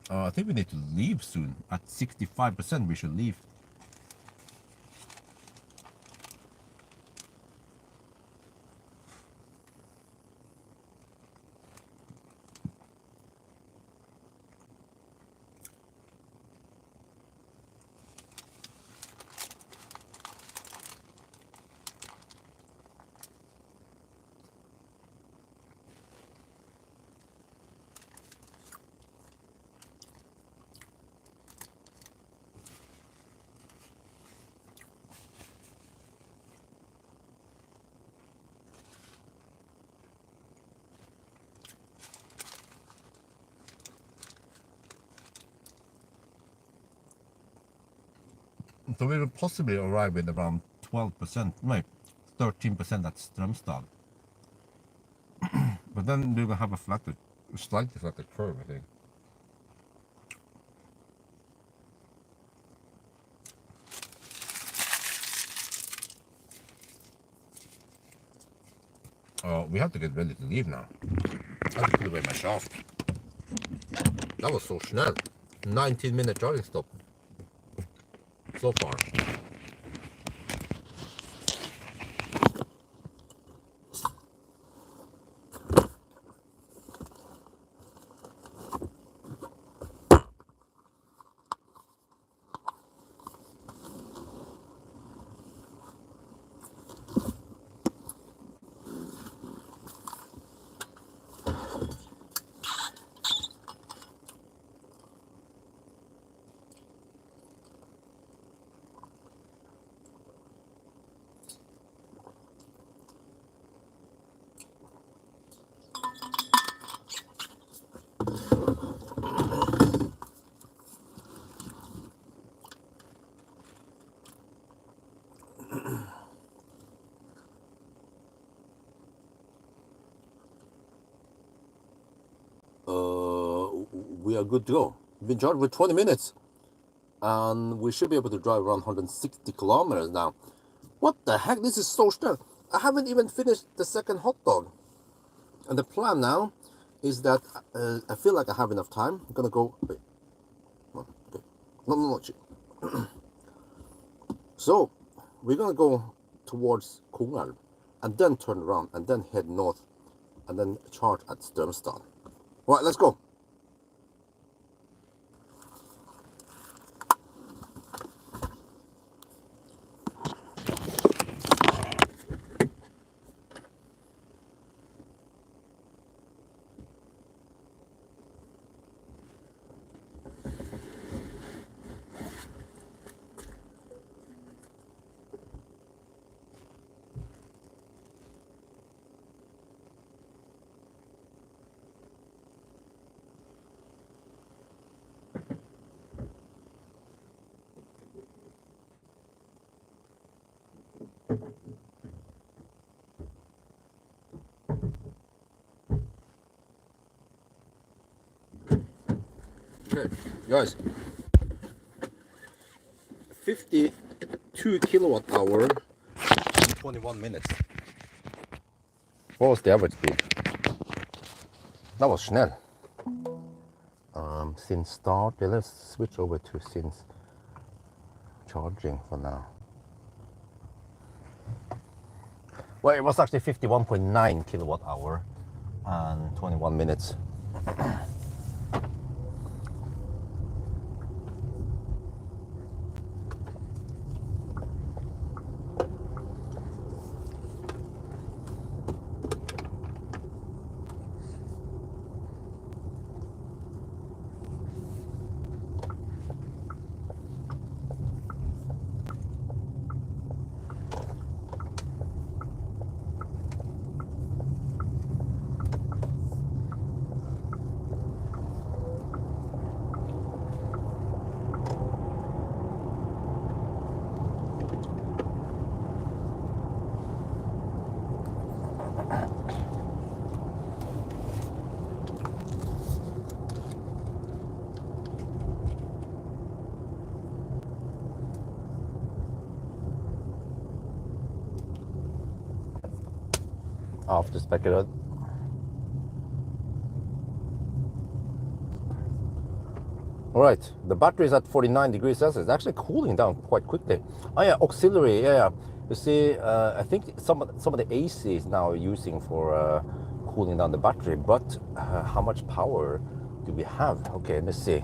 I think we need to leave soon. At 65% we should leave. So we will possibly arrive with around 12%, wait, 13% at Strömstad. But then we're gonna have a slightly flatted curve, I think. We have to get ready to leave now. I have to put away my shaft. That was so snel. 19-minute driving stop. So far. We are good to go. We've been charged for 20 minutes. And we should be able to drive around 160 kilometers now. What the heck? This is so slow. I haven't even finished the second hot dog. And the plan now is that I feel like I have enough time. I'm gonna go. Wait. Okay. No. So we're gonna go towards Pawel and then turn around and then head north and then charge at Strömstad. All right, let's go. Okay, guys, 52 kilowatt hour in 21 minutes. What was the average speed? That was snel. Since start, let's switch over to since charging for now. Well, it was actually 51.9 kilowatt hour and 21 minutes. After speculate. All right, the battery is at 49 degrees Celsius. It's actually cooling down quite quickly. Oh yeah, auxiliary. Yeah, you see, I think some of the AC is now using for cooling down the battery. But how much power do we have? Okay, let's see.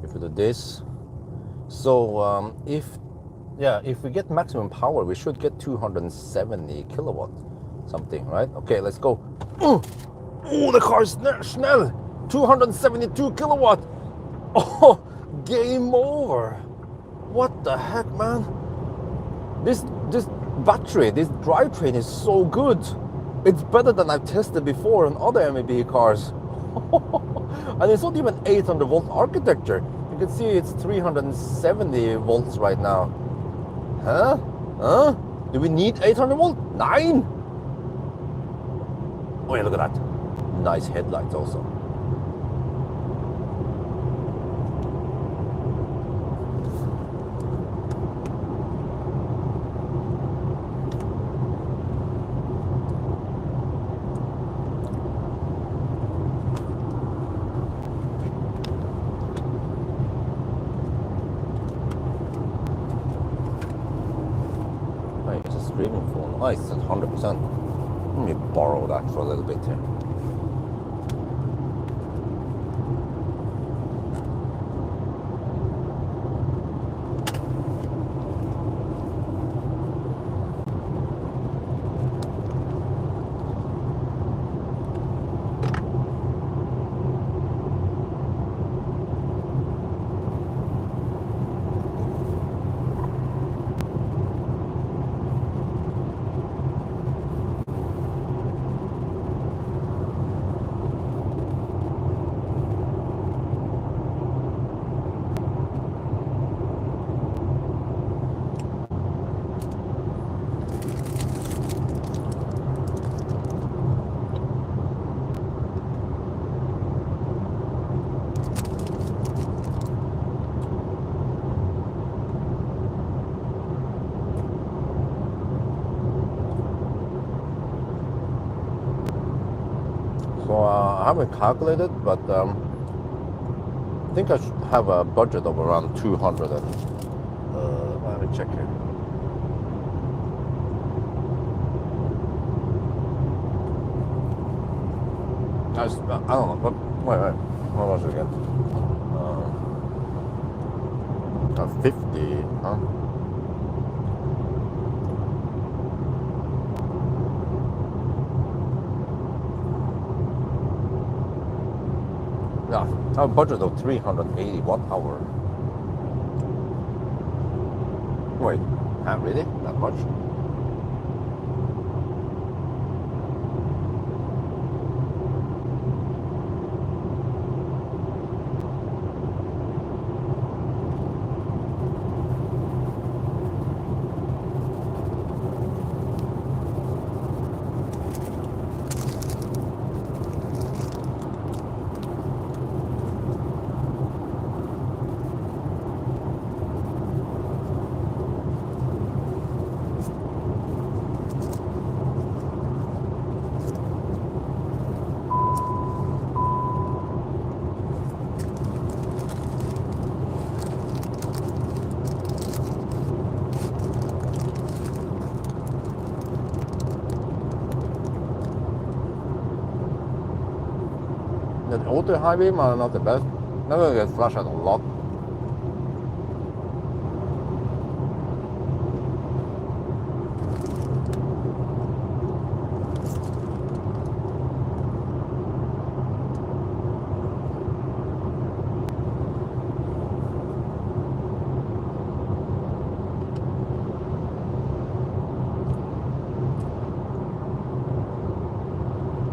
If we do this, so if we get maximum power, we should get 270 kilowatt something, right? Okay, let's go. Oh, the car is snel. 272 kilowatt. Oh, game over. What the heck, man? This battery, this drivetrain is so good. It's better than I've tested before on other MEB cars. And it's not even 800 volt architecture. You can see it's 370 volts right now. Huh? Do we need 800 volt? 9? Oh yeah, look at that. nice headlights also. Oh, it's a streaming phone. Oh, it's at 100%. Let me borrow that for a little bit here. So I haven't calculated, but I think I should have a budget of around 200. Let me check here. I don't know, but wait, how much again? 50, huh? Yeah, I have a budget of 380 watt hour. Wait, really? That much? The auto high beam are not the best. Never get flashed out a lot.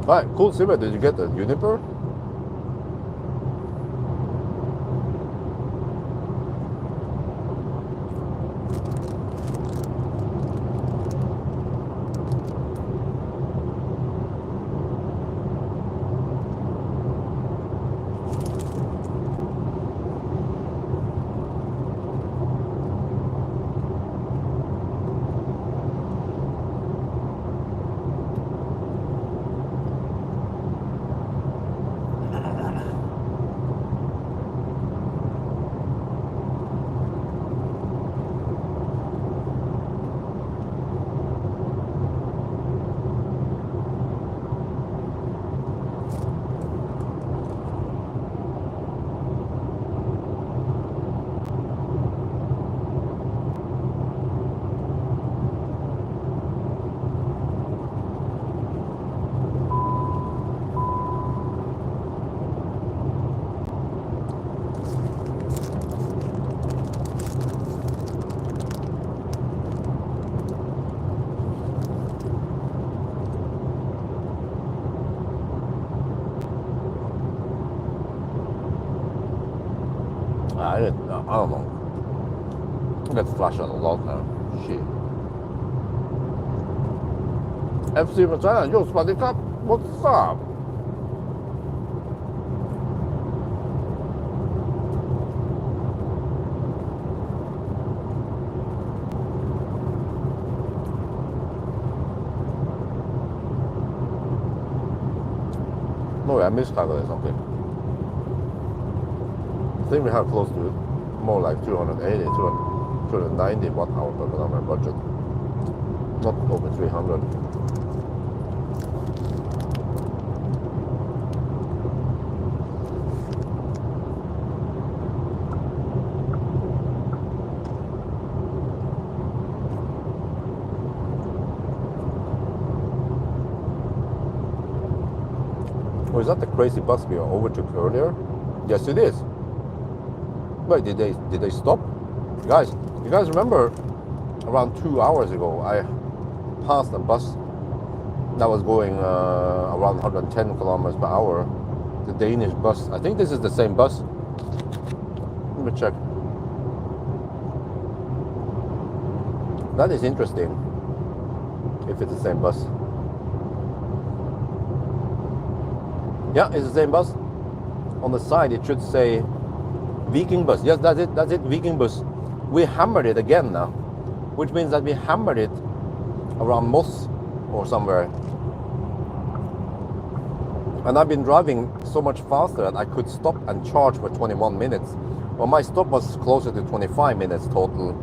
Alright, cool silver. Did you get the Juniper? I don't know. Let's flash out a lot now. Shit. FC Machina, yo, Spadicap, what's up? miscalculated something. I think we have close to more like 280, 290 watt hour per kilometer budget. Not over 300. Or is that the crazy bus we overtook earlier? Yes, it is. Wait, did they stop? Guys, you guys remember around 2 hours ago I passed a bus that was going around 110 kilometers per hour. The Danish bus. I think this is the same bus. Let me check. That is interesting. If it's the same bus. Yeah, it's the same bus. On the side it should say Viking bus. Yes, that's it, Viking bus. We hammered it again now, which means that we hammered it around Moss or somewhere. And I've been driving so much faster that I could stop and charge for 21 minutes. Well, my stop was closer to 25 minutes total.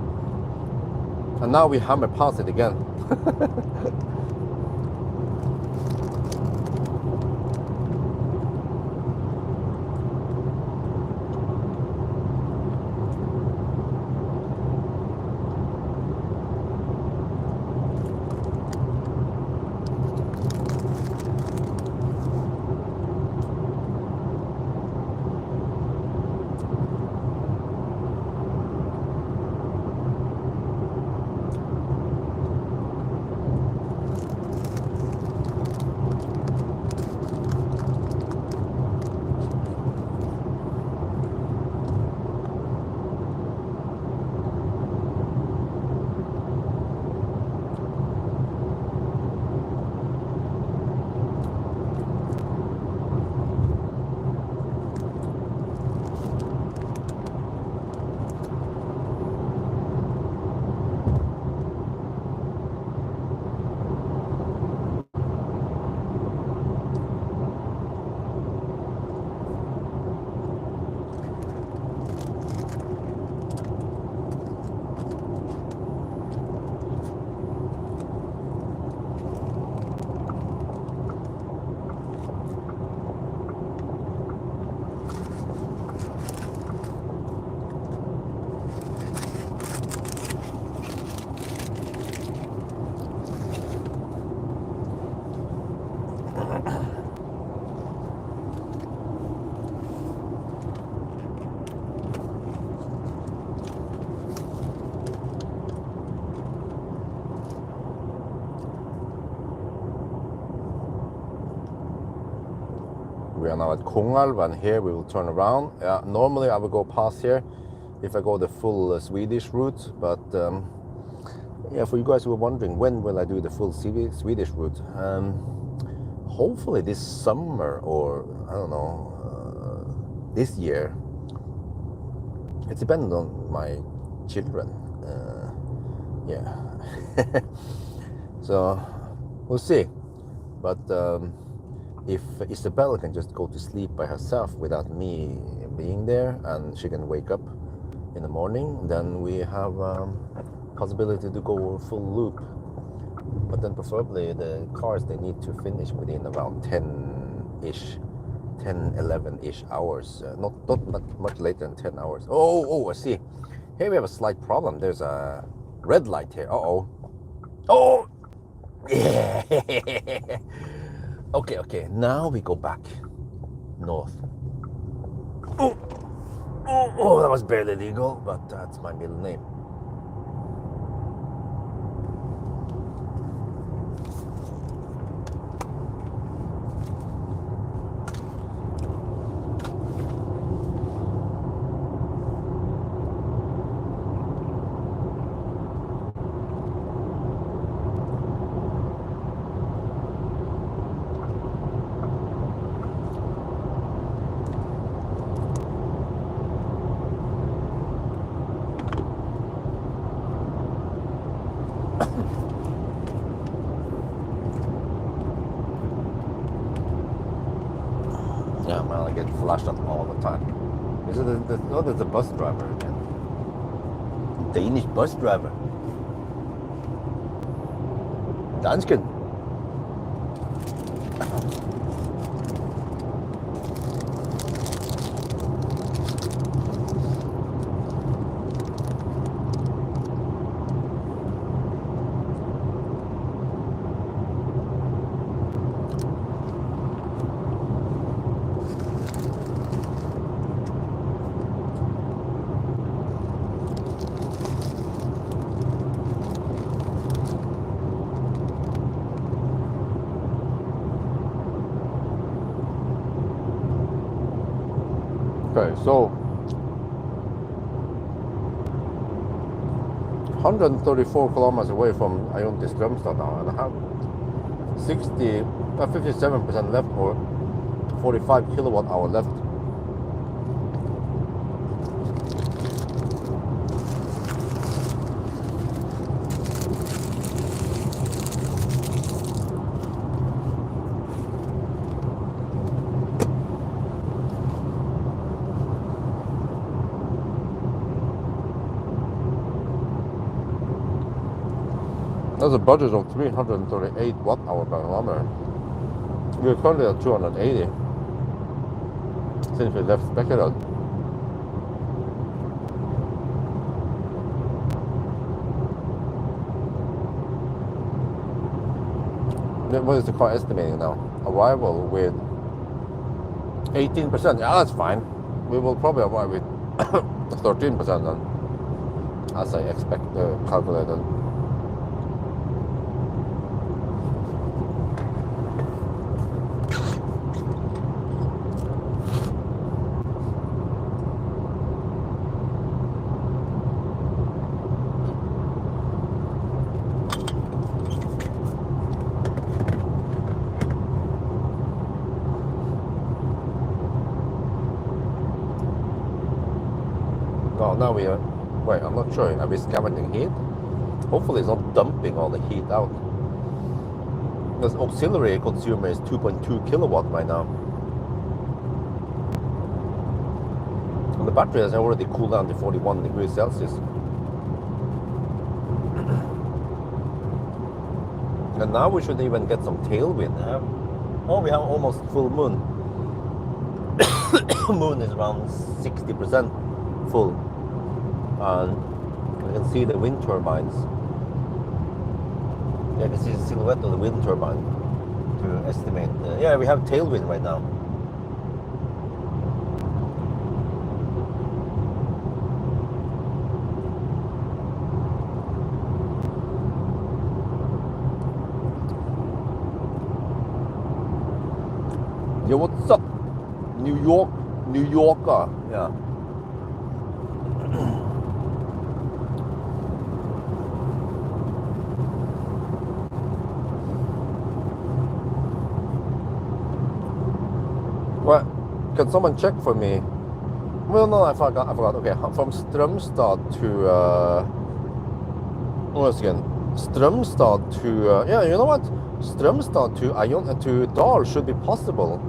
And now we hammer past it again. We are now at Kongalv, and here we will turn around. Normally I would go past here if I go the full Swedish route, but yeah, for you guys who are wondering, when will I do the full Swedish route? Hopefully this summer, or I don't know, this year. It's dependent on my children. Yeah. So we'll see. But if Isabel can just go to sleep by herself without me being there, and she can wake up in the morning, then we have possibility to go full loop. But then preferably the cars, they need to finish within around 11-ish hours. Not much later than 10 hours. Oh, I see. Here we have a slight problem. There's a red light here. Oh, yeah. Okay. Now we go back north. Oh, that was barely legal, but that's my middle name. flash that all the time. Is it oh, there's a bus driver again. Danish bus driver. Dansken. Okay, so 134 kilometers away from Eyon to Strömstad now, and I have 57% left, or 45 kilowatt hour left. There's a budget of 338 watt hour per kilometer. We're currently at 280 since we left Spekerad. What is the car estimating now? Arrival with 18%. Yeah, that's fine. We will probably arrive with 13% then, as I expect calculated. Oh, now we are. Wait, I'm not sure. Are we scavenging heat? Hopefully, it's not dumping all the heat out. This auxiliary consumer is 2.2 kilowatt right now. And the battery has already cooled down to 41 degrees Celsius. And now we should even get some tailwind. Oh, we have almost full moon. Moon is around 60% full. And we can see the wind turbines. Yeah, you can see the silhouette of the wind turbine to estimate. Yeah, we have tailwind right now. Yo, what's up? New Yorker. Yeah. Well, can someone check for me? Well, no, I forgot. Okay, from Strömstad to once again, Strömstad to yeah, you know what? Strömstad to Eyon to Dal should be possible.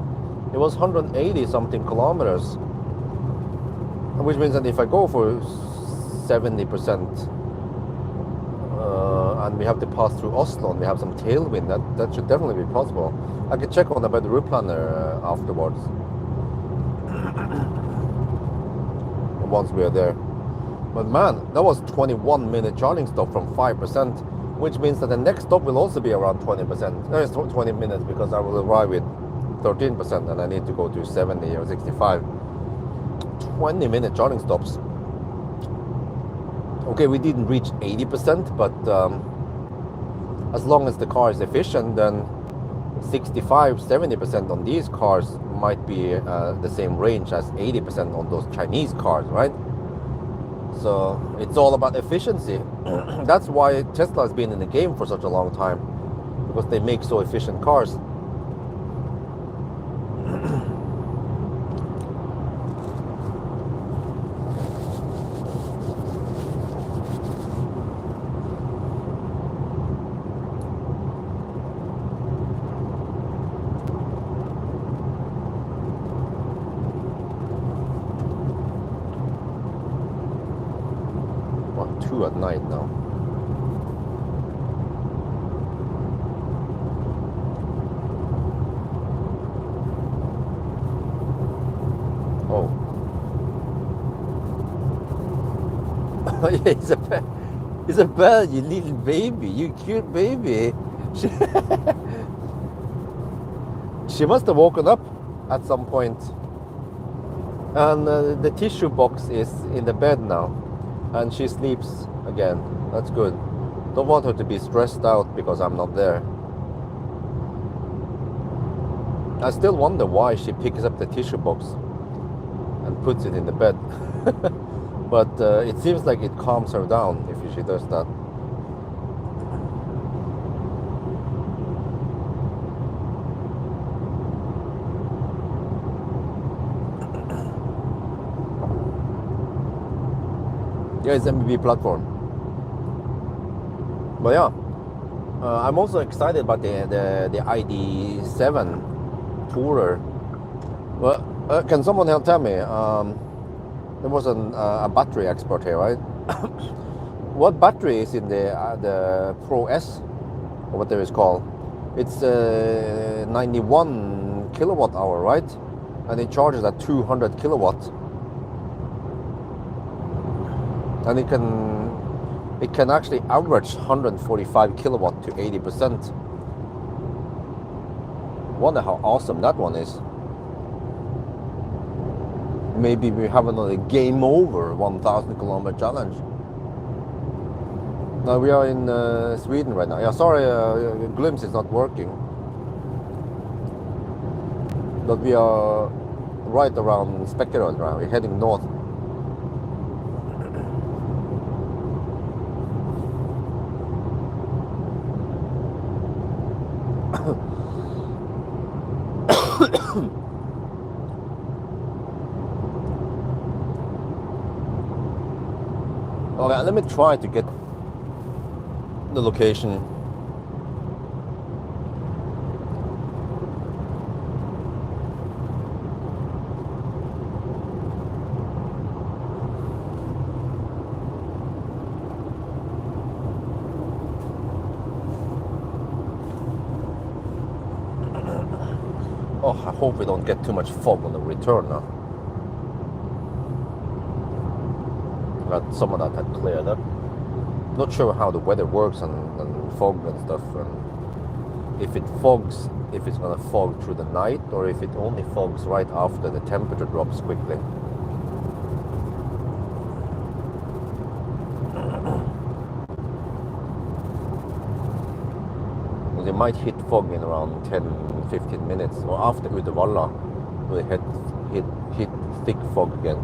It was 180 something kilometers, which means that if I go for 70%, and we have to pass through Oslo and we have some tailwind, that should definitely be possible. I can check on about the route planner afterwards. Once we are there. But man, that was 21-minute charging stop from 5%, which means that the next stop will also be around 20%. It's 20 minutes because I will arrive with 13% and I need to go to 70 or 65. 20-minute charging stops. Okay, we didn't reach 80%, but as long as the car is efficient, then 65-70% on these cars might be the same range as 80% on those Chinese cars, right? So it's all about efficiency. That's why Tesla has been in the game for such a long time, because they make so efficient cars. 2 at night now. Oh. Isabel, Isabel, you little baby, you cute baby. She, she must have woken up at some point. And the tissue box is in the bed now. And she sleeps again. That's good. Don't want her to be stressed out because I'm not there. I still wonder why she picks up the tissue box and puts it in the bed. But it seems like it calms her down if she does that. Yeah, it's MVP platform. But yeah, I'm also excited about the ID7 Tourer. Well, can someone tell me? There was a battery expert here, right? What battery is in the Pro S, or whatever it's called? It's 91 kilowatt hour, right? And it charges at 200 kilowatts. And it can actually average 145 kilowatt to 80%. Wonder how awesome that one is. Maybe we have another game over 1,000 kilometer challenge. Now we are in Sweden right now. Yeah, sorry, glimpse is not working. But we are right around Spekerød now. We're heading north. Okay, let me try to get the location. Oh, I hope we don't get too much fog on the return now. That some of that had cleared up. Not sure how the weather works and fog and stuff, and if it fogs, if it's gonna fog through the night, or if it only fogs right after the temperature drops quickly. Well, they might hit fog in around 10-15 minutes, or after Uddevalla, we hit thick fog again.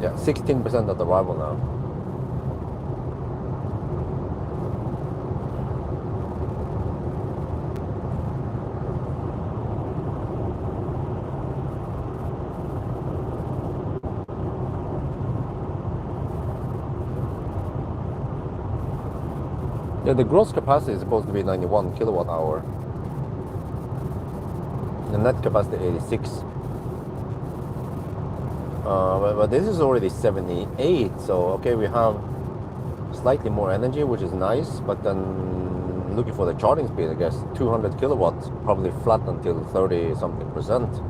Yeah, 16% at arrival now. Yeah, the gross capacity is supposed to be 91 kilowatt hour. The net capacity 86. But this is already 78, so okay, we have slightly more energy, which is nice, but then looking for the charging speed, I guess 200 kilowatts, probably flat until 30 something percent,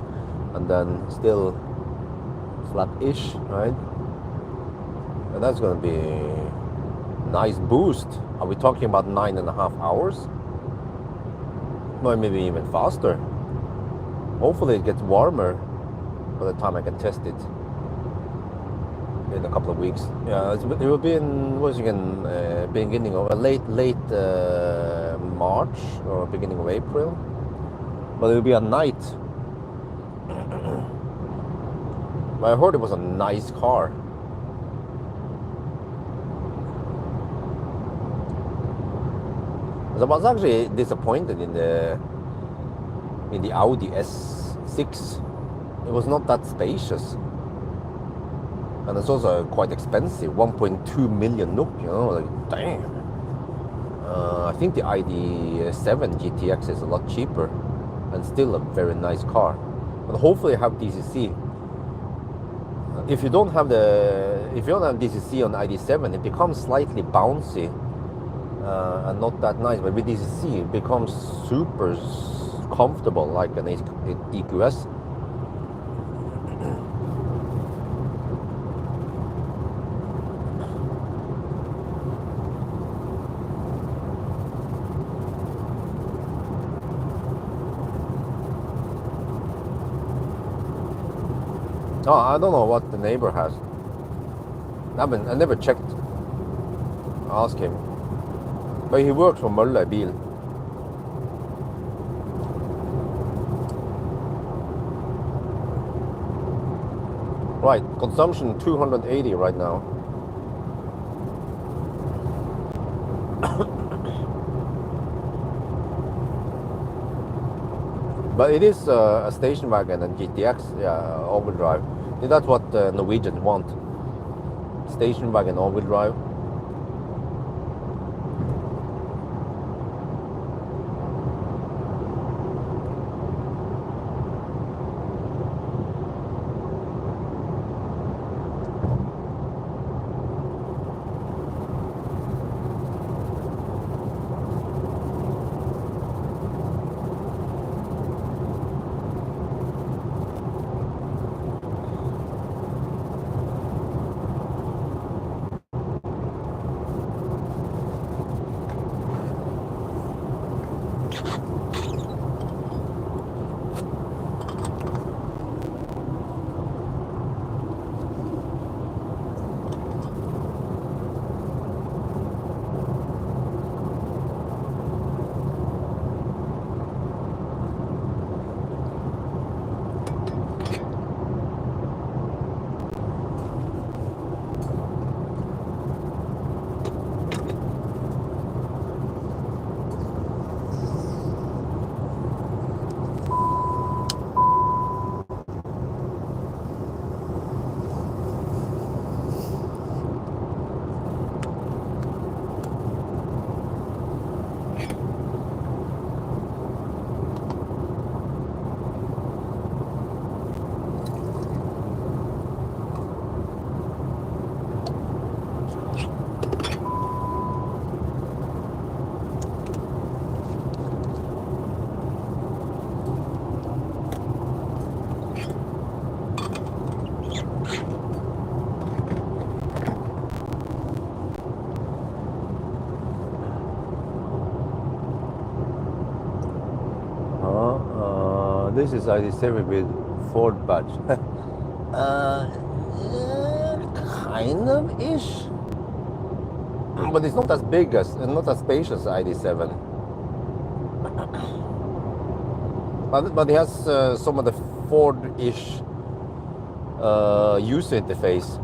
and then still flat-ish, right? And that's going to be a nice boost. Are we talking about 9.5 hours? Well, maybe even faster. Hopefully it gets warmer by the time I can test it in a couple of weeks. Yeah, it will be in beginning of late March or beginning of April, but it will be at night. But I heard it was a nice car. I was actually disappointed in the Audi S6. It was not that spacious. And it's also quite expensive, 1.2 million NOK, you know, like, damn. I think the ID7 GTX is a lot cheaper and still a very nice car. but hopefully have DCC. If you don't have DCC on ID7, it becomes slightly bouncy and not that nice. But with DCC, it becomes super comfortable, like an EQS. Oh, I don't know what the neighbor has. I never checked. Ask him. But he works for Mølle Bil. Right, consumption 280 right now. But it is a station wagon and GTX, yeah, all-wheel drive. That's what Norwegians want. Station wagon, all-wheel drive. This is ID7 with Ford badge. Kind of ish, but it's not as big as, not as spacious as ID7. But it has some of the Ford-ish user interface.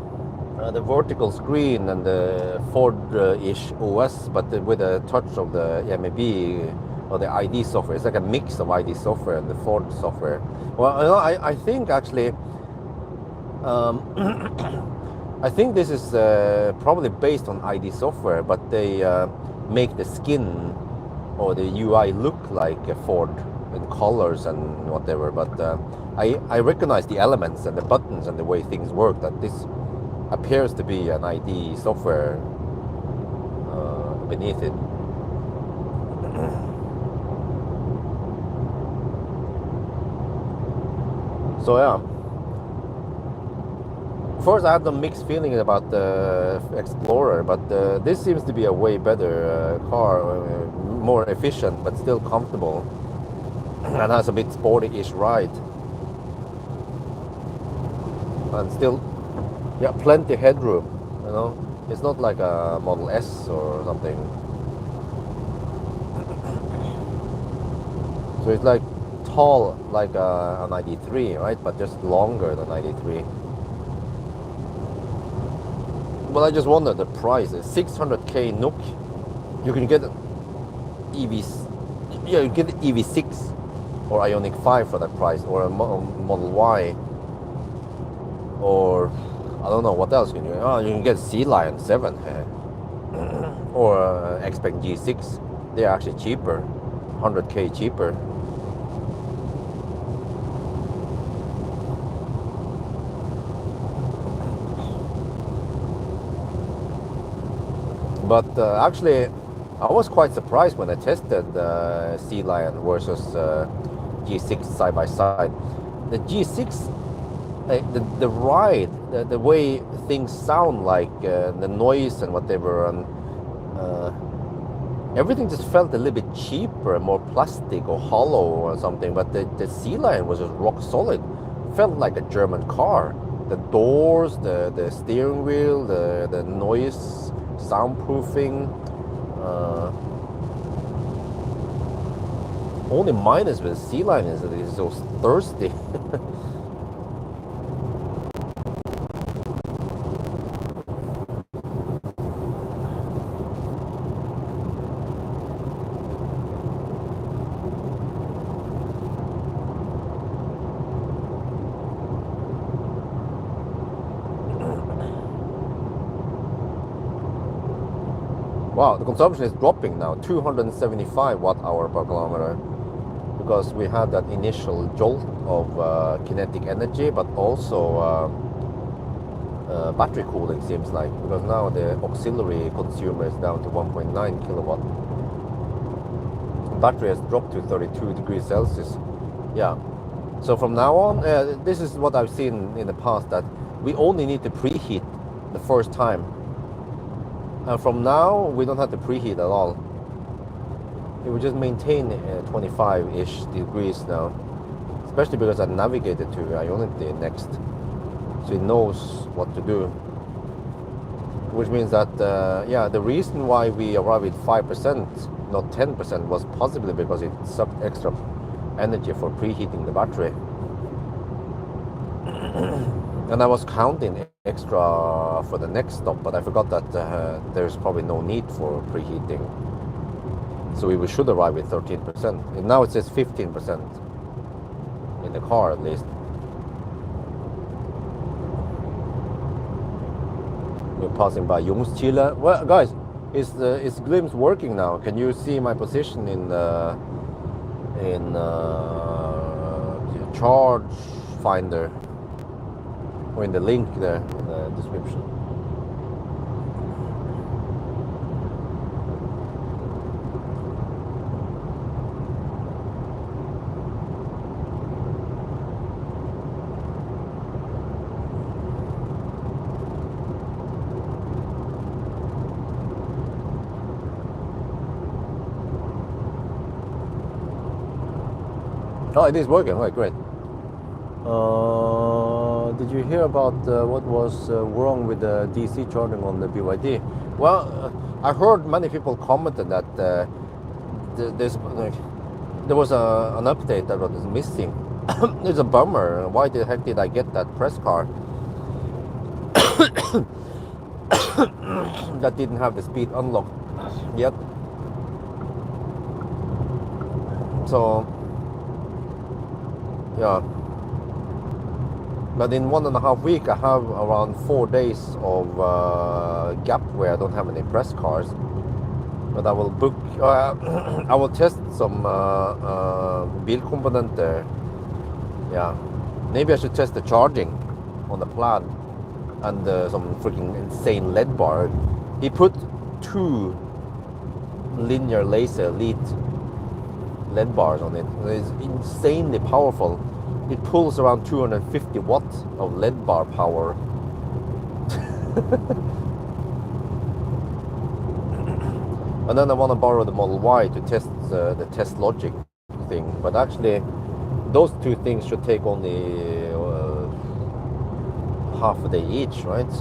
The vertical screen and the Ford-ish OS, but with a touch of the MEB or the ID software. It's like a mix of ID software and the Ford software. Well, you know, I think actually, I think this is probably based on ID software, but they make the skin or the UI look like a Ford in colors and whatever. But I recognize the elements and the buttons and the way things work, that this appears to be an ID software beneath it. So yeah, first I had some mixed feelings about the Explorer, but this seems to be a way better car, more efficient but still comfortable, and has a bit sporty-ish ride, and still, yeah, plenty headroom. You know, it's not like a Model S or something. So it's like tall like an ID3, right? But just longer than ID3. Well, I just wonder the price. 600k NOK. You can get EVs. Yeah, you get EV6 or Ioniq 5 for that price, or a Model Y, or I don't know what else can you. Oh, you can get Sea Lion 7 or X-Spec G6. They're actually cheaper, 100k cheaper. But actually, I was quite surprised when I tested Sea Lion versus G6 side by side. The G6, the ride, the way things sound like, the noise and whatever, and everything just felt a little bit cheaper, more plastic or hollow or something. But the Sea Lion was just rock solid. Felt like a German car. The doors, the steering wheel, the noise, soundproofing. Only minus with Sea Lion is that it's so thirsty. Wow, the consumption is dropping now, 275 watt hour per kilometer, because we had that initial jolt of kinetic energy, but also battery cooling seems like, because now the auxiliary consumer is down to 1.9 kilowatt. Battery has dropped to 32 degrees Celsius. Yeah. So from now on, this is what I've seen in the past, that we only need to preheat the first time. And from now, we don't have to preheat at all. It will just maintain 25-ish degrees now. Especially because I navigated to Ionity next. So it knows what to do. Which means that, yeah, the reason why we arrived at 5%, not 10%, was possibly because it sucked extra energy for preheating the battery. And I was counting extra for the next stop, but I forgot that there's probably no need for preheating. So we should arrive at 13%. And now it says 15% in the car at least. We're passing by Jungschile. Well, guys, is Glimpse working now? Can you see my position in charge finder? Or in the link there in the description. Oh, it is working. Right, great. Did you hear about what was wrong with the DC charging on the BYD? Well, I heard many people commented that there was an update that was missing. It's a bummer. Why the heck did I get that press car that didn't have the speed unlocked yet? So, yeah. But in 1.5 weeks, I have around 4 days of gap where I don't have any press cars. But I will book, I will test some bilkomponent there. Yeah, maybe I should test the charging on the plan and some freaking insane LED bar. He put 2 linear laser elite LED bars on it. It's insanely powerful. It pulls around 250 watts of LED bar power. And then I want to borrow the Model Y to test the test logic thing. But actually, those 2 things should take only half a day each, right?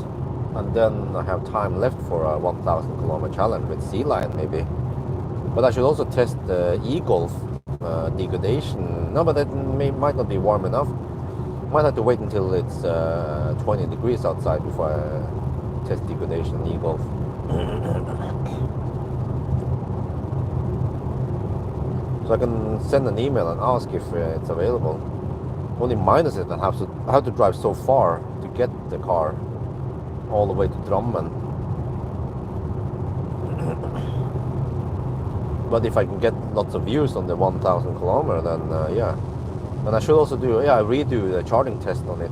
And then I have time left for a 1,000 kilometer challenge with Sea Lion maybe. But I should also test the e-Golf degradation. No, but that might not be warm enough. Might have to wait until it's 20 degrees outside before I test degradation e-Golf. So I can send an email and ask if it's available. Only minus is that I have to drive so far to get the car all the way to Drammen. But if I can get lots of views on the 1,000 kilometer, then yeah. And I should also redo the charging test on it.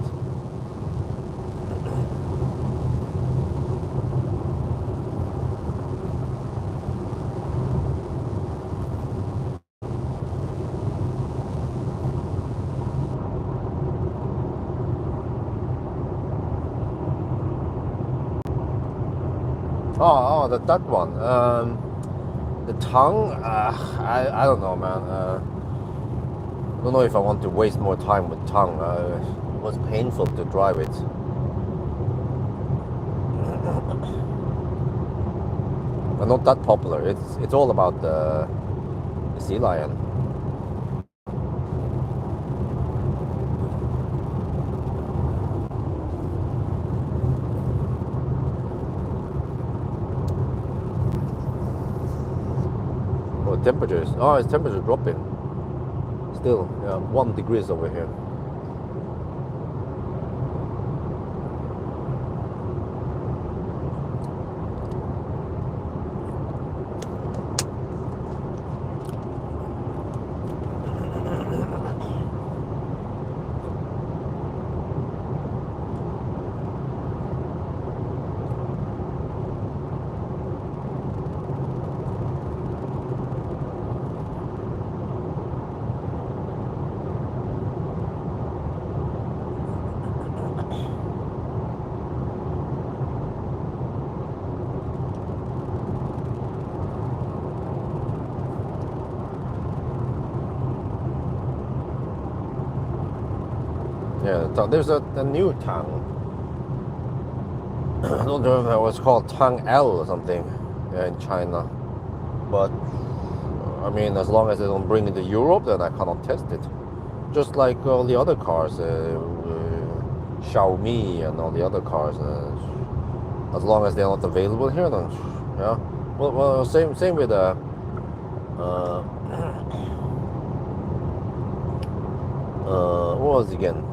That one. The tongue. I don't know, man. I don't know if I want to waste more time with tongue. It was painful to drive it. But not that popular. It's all about the sea lion. Oh, temperatures. Oh, it's temperature dropping. Still, yeah, 1 degrees over here. Yeah, there's a new tongue. I don't remember if it was called Tongue L or something in China. But I mean, as long as they don't bring it to Europe, then I cannot test it. Just like all the other cars, Xiaomi and all the other cars. As long as they're not available here, then yeah. Well, same with what was it again?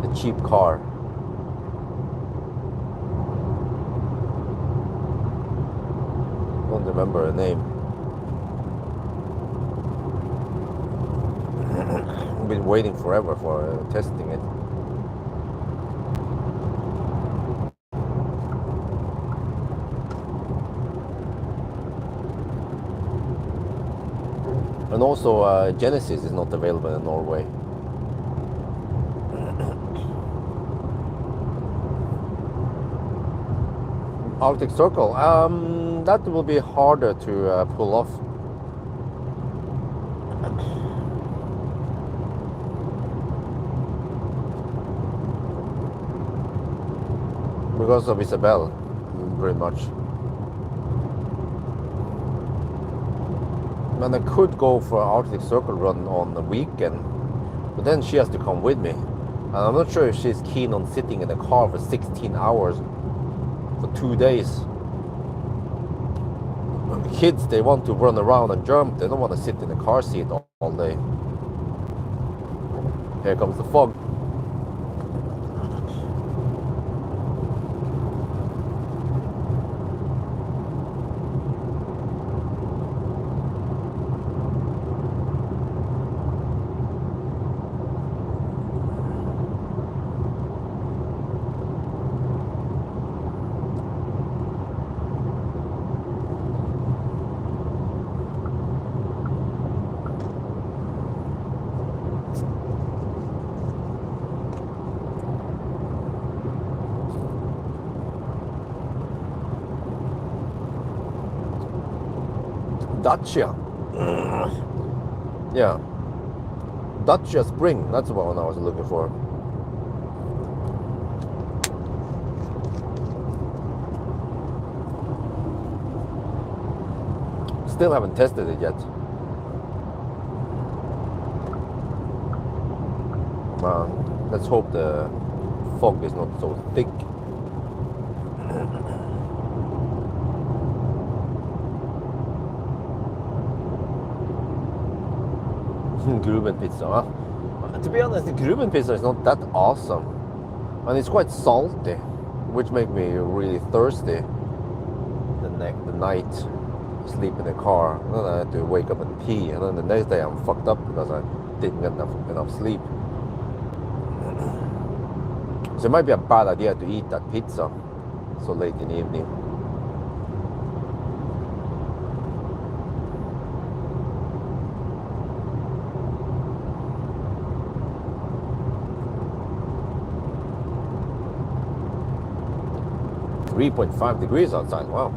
The cheap car. Don't remember the name. I've been waiting forever for testing it. And also, Genesis is not available in Norway. Arctic Circle. That will be harder to pull off. Because of Isabel, very much. And I could go for an Arctic Circle run on the weekend, but then she has to come with me. And I'm not sure if she's keen on sitting in the car for 16 hours for 2 days. Kids, they want to run around and jump. They don't want to sit in the car seat all day. Here comes the fog. Dacia. Yeah. Dacia Spring. That's the one I was looking for. Still haven't tested it yet. Let's hope the fog is not so thick. Gruben pizza. Huh? To be honest, the Gruben pizza is not that awesome, and it's quite salty, which makes me really thirsty. The night, sleep in the car, and then I had to wake up and pee, and then the next day I'm fucked up because I didn't get enough sleep. So it might be a bad idea to eat that pizza so late in the evening. 3.5 degrees outside. Wow.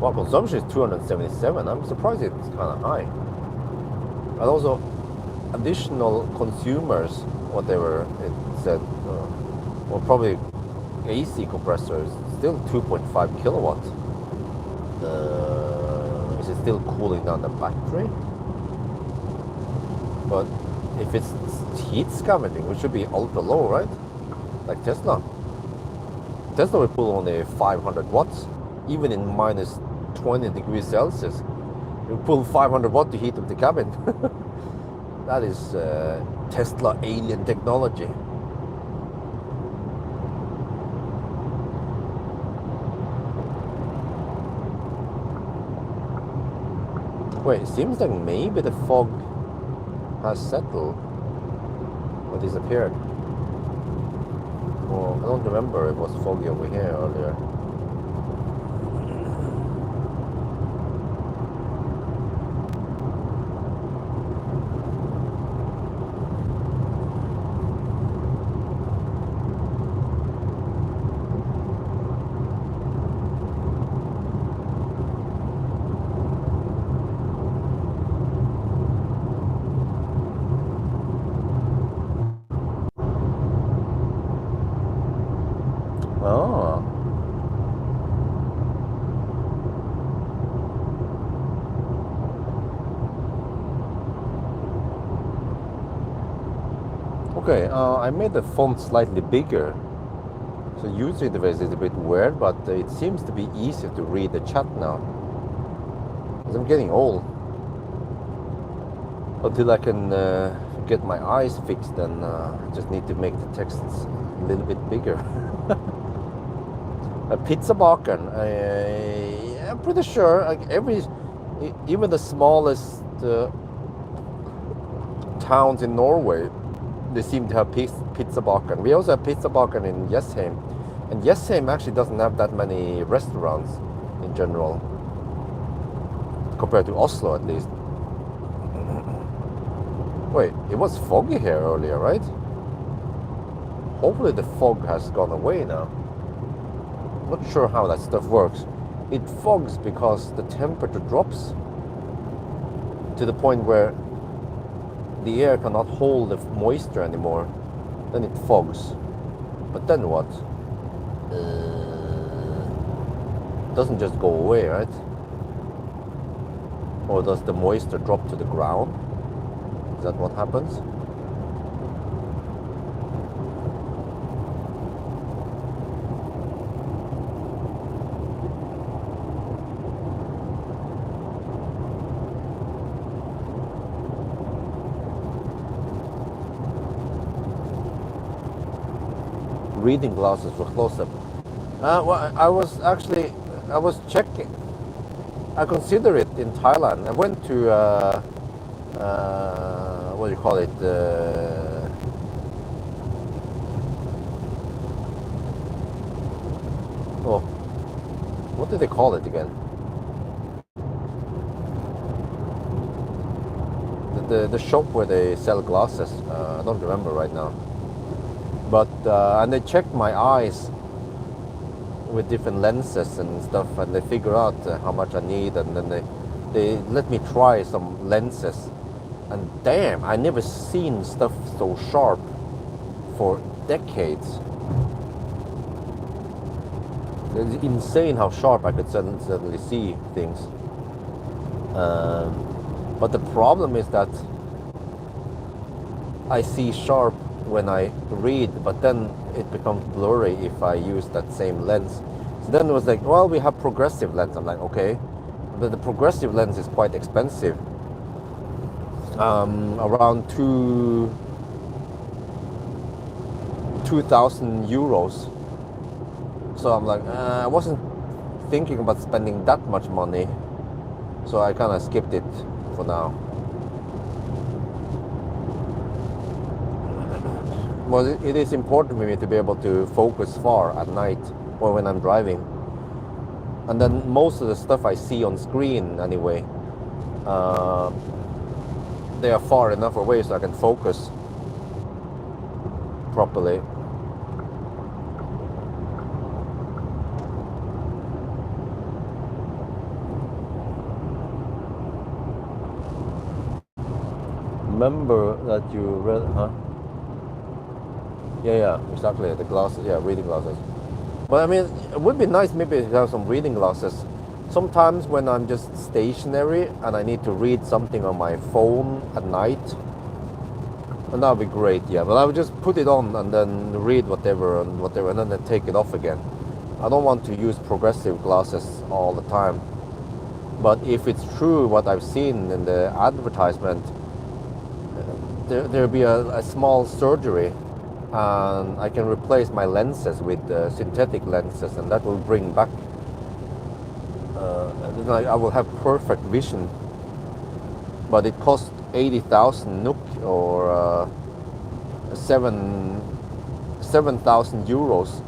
Well, consumption is 277. I'm surprised it's kind of high. And also, additional consumers, whatever it said, well, probably AC compressors, still 2.5 kilowatts. Is it still cooling down the battery? But if it's heat scavenging, which should be ultra low, right? Like Tesla. Tesla will pull only 500 watts, even in minus 20 degrees Celsius. You pull 500 watts to heat up the cabin. That is Tesla alien technology. Wait, it seems like maybe the fog has settled or disappeared. Well, I don't remember it was foggy over here earlier. Oh. Okay, I made the font slightly bigger. So user interface is a bit weird, but it seems to be easier to read the chat now. Because I'm getting old. Until I can get my eyes fixed, then I just need to make the texts a little bit bigger. A pizza baken. I'm pretty sure like even the smallest towns in Norway, they seem to have pizza baken. We also have pizza baken in Jessheim, and Jessheim actually doesn't have that many restaurants in general, compared to Oslo at least. Wait, it was foggy here earlier, right? Hopefully the fog has gone away now. Not sure how that stuff works. It fogs because the temperature drops to the point where the air cannot hold the moisture anymore. Then it fogs. But then what? It doesn't just go away, right? Or does the moisture drop to the ground? Is that what happens? Reading glasses for close-up. Well, I was checking. I consider it in Thailand. I went to what do you call it? Oh, what do they call it again? The shop where they sell glasses. I don't remember right now. But and they checked my eyes with different lenses and stuff, and they figure out how much I need, and then they let me try some lenses, and damn, I never seen stuff so sharp for decades. It's insane how sharp I could suddenly see things. But the problem is that I see sharp when I read, but then it becomes blurry if I use that same lens. So then it was like, well, we have progressive lens. I'm like, okay, but the progressive lens is quite expensive, around 2,000 euros. So I'm like, I wasn't thinking about spending that much money, so I kind of skipped it for now. Well, it is important for me to be able to focus far at night or when I'm driving. And then most of the stuff I see on screen anyway, they are far enough away so I can focus properly. remember that you read, huh? Yeah, exactly. The glasses, yeah, reading glasses. But I mean, it would be nice maybe to have some reading glasses. Sometimes when I'm just stationary and I need to read something on my phone at night, and that would be great, yeah. But I would just put it on and then read whatever, and then take it off again. I don't want to use progressive glasses all the time. But if it's true what I've seen in the advertisement, there'll be a small surgery and I can replace my lenses with synthetic lenses, and that will bring back, I will have perfect vision. But it costs 80,000 NOK or 7,000 euros.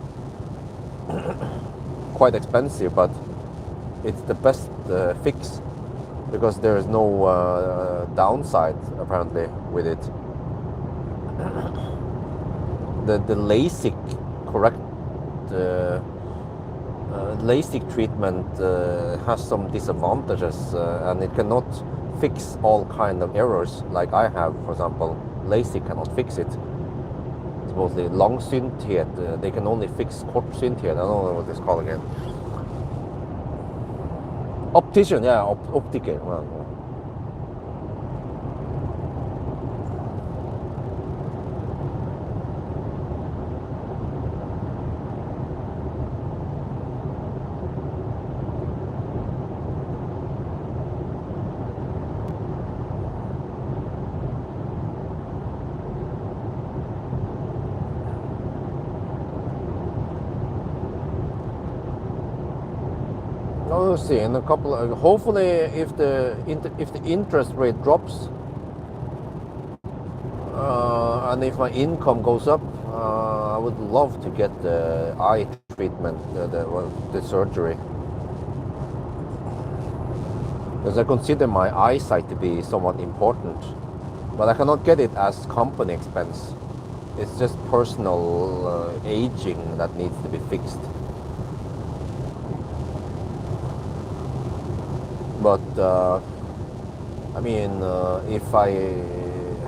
Quite expensive, but it's the best fix because there is no downside apparently with it. The LASIK correct LASIK treatment has some disadvantages, and it cannot fix all kind of errors like I have. For example, LASIK cannot fix it. Supposedly langsynthet, they can only fix kortsynthet. I don't know what it's called again. Optician, yeah, optiker. Well, we'll see in a couple. Hopefully, if the interest rate drops, and if my income goes up, I would love to get the eye treatment, the surgery, because I consider my eyesight to be somewhat important, but I cannot get it as company expense. It's just personal aging that needs to be fixed. But I mean, if I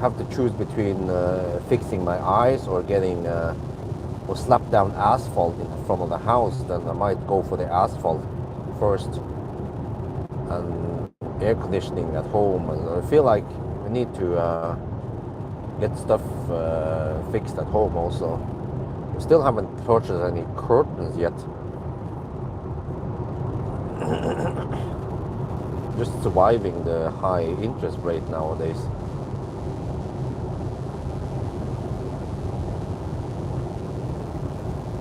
have to choose between fixing my eyes or getting or slap down asphalt in front of the house, then I might go for the asphalt first, and air conditioning at home. And I feel like I need to get stuff fixed at home also. We still haven't purchased any curtains yet. Just surviving the high interest rate nowadays.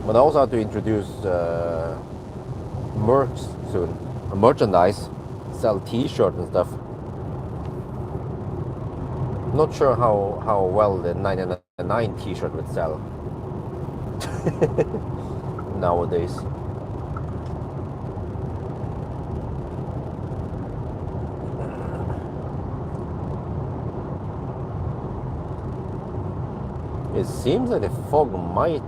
But I also have to introduce merch soon, merchandise, sell T-shirts and stuff. Not sure how well the 999 T-shirt would sell nowadays. It seems like the fog might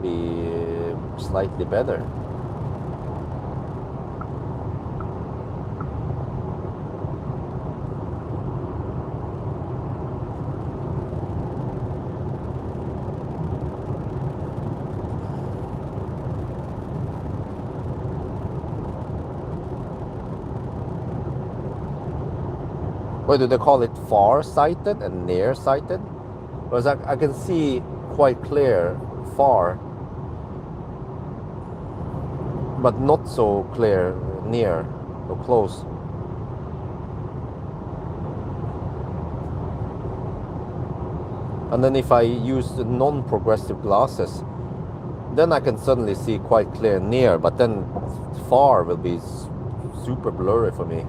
be slightly better. What do they call it? Far-sighted and near-sighted? Because I can see quite clear far, but not so clear near or close. And then if I use the non-progressive glasses, then I can suddenly see quite clear near, but then far will be super blurry for me.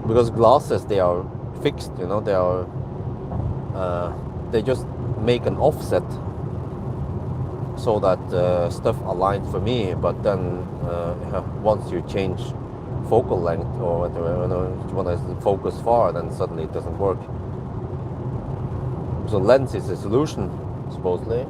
Because glasses, they are fixed, you know, they just make an offset so that stuff aligns for me. But then once you change focal length or whatever, you know, if you want to focus far, then suddenly it doesn't work. So lens is a solution, supposedly.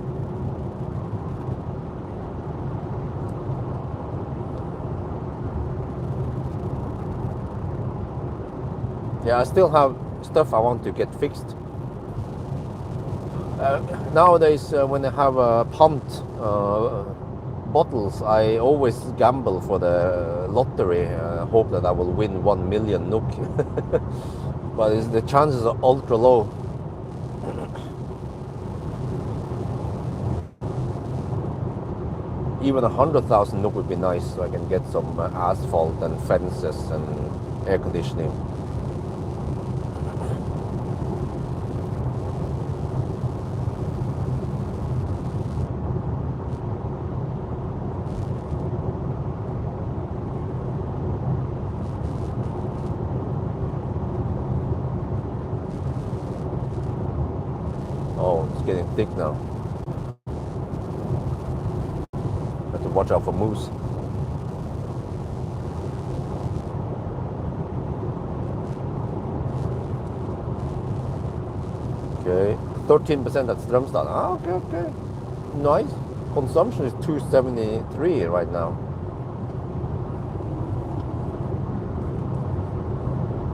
Yeah, I still have stuff I want to get fixed. Nowadays, when I have pumped bottles, I always gamble for the lottery, hope that I will win 1 million NOK. But the chances are ultra low. Even 100,000 NOK would be nice, so I can get some asphalt and fences and air conditioning. Oh, it's getting thick now. Have to watch out for moose. Okay, 13% at Strømstad. Ah, okay. Nice. Consumption is 273 right now.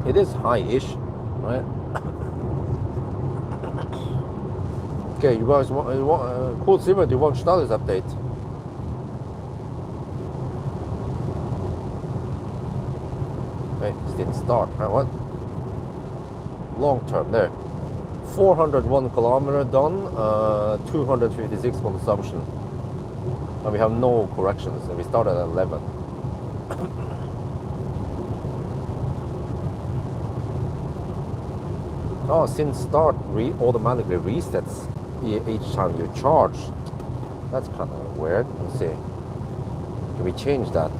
It is high-ish, right? Okay, you guys want cool Simon, do you want status update? Okay, it didn't start. Right, what? Long term there. 401 kilometer done, 256 consumption. And we have no corrections, and we started at 11. Oh, since start automatically resets each time you charge. That's kind of weird. Let's see. Can we change that?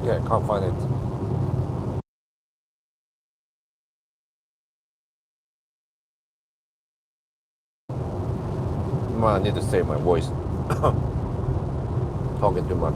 Yeah, can't find it. I need to save my voice. Talking too much.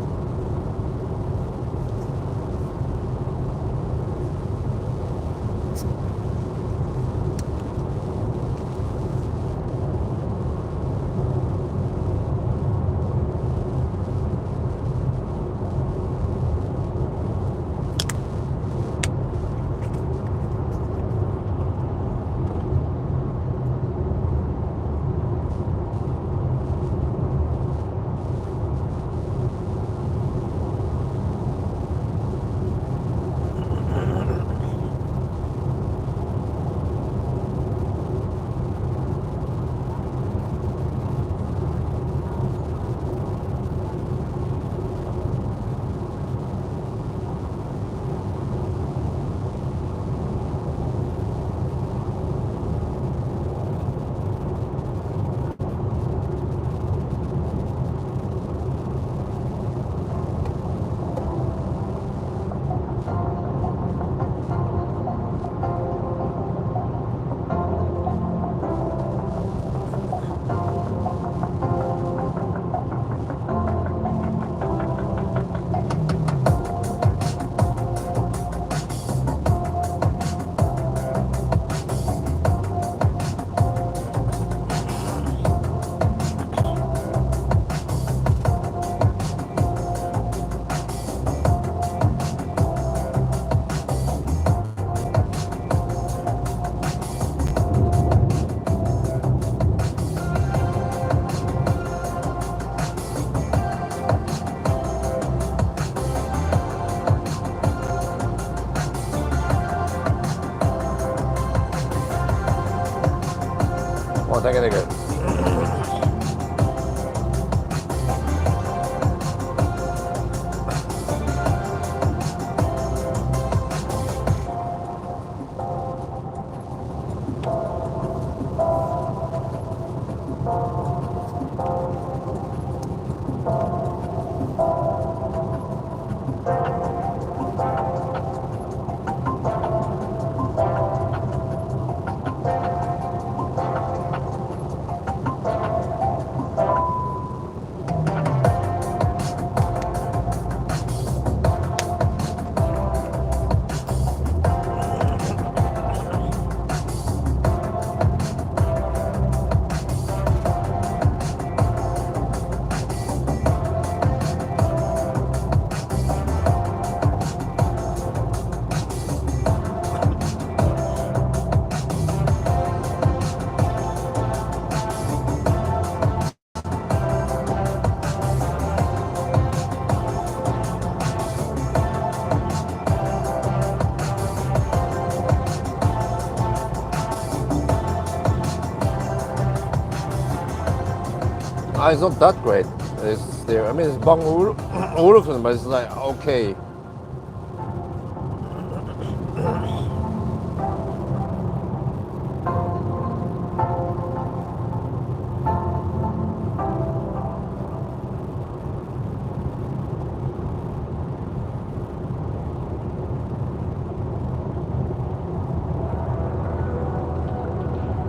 It's not that great. It's there. I mean, it's Bang Olufsen, but it's like okay.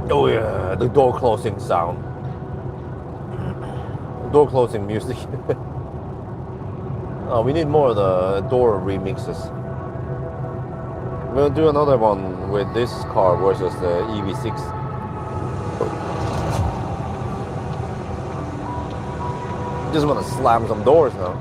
Oh yeah, the door closing sound. Door closing music. Oh, we need more of the door remixes. We'll do another one with this car versus the EV6. Just want to slam some doors now.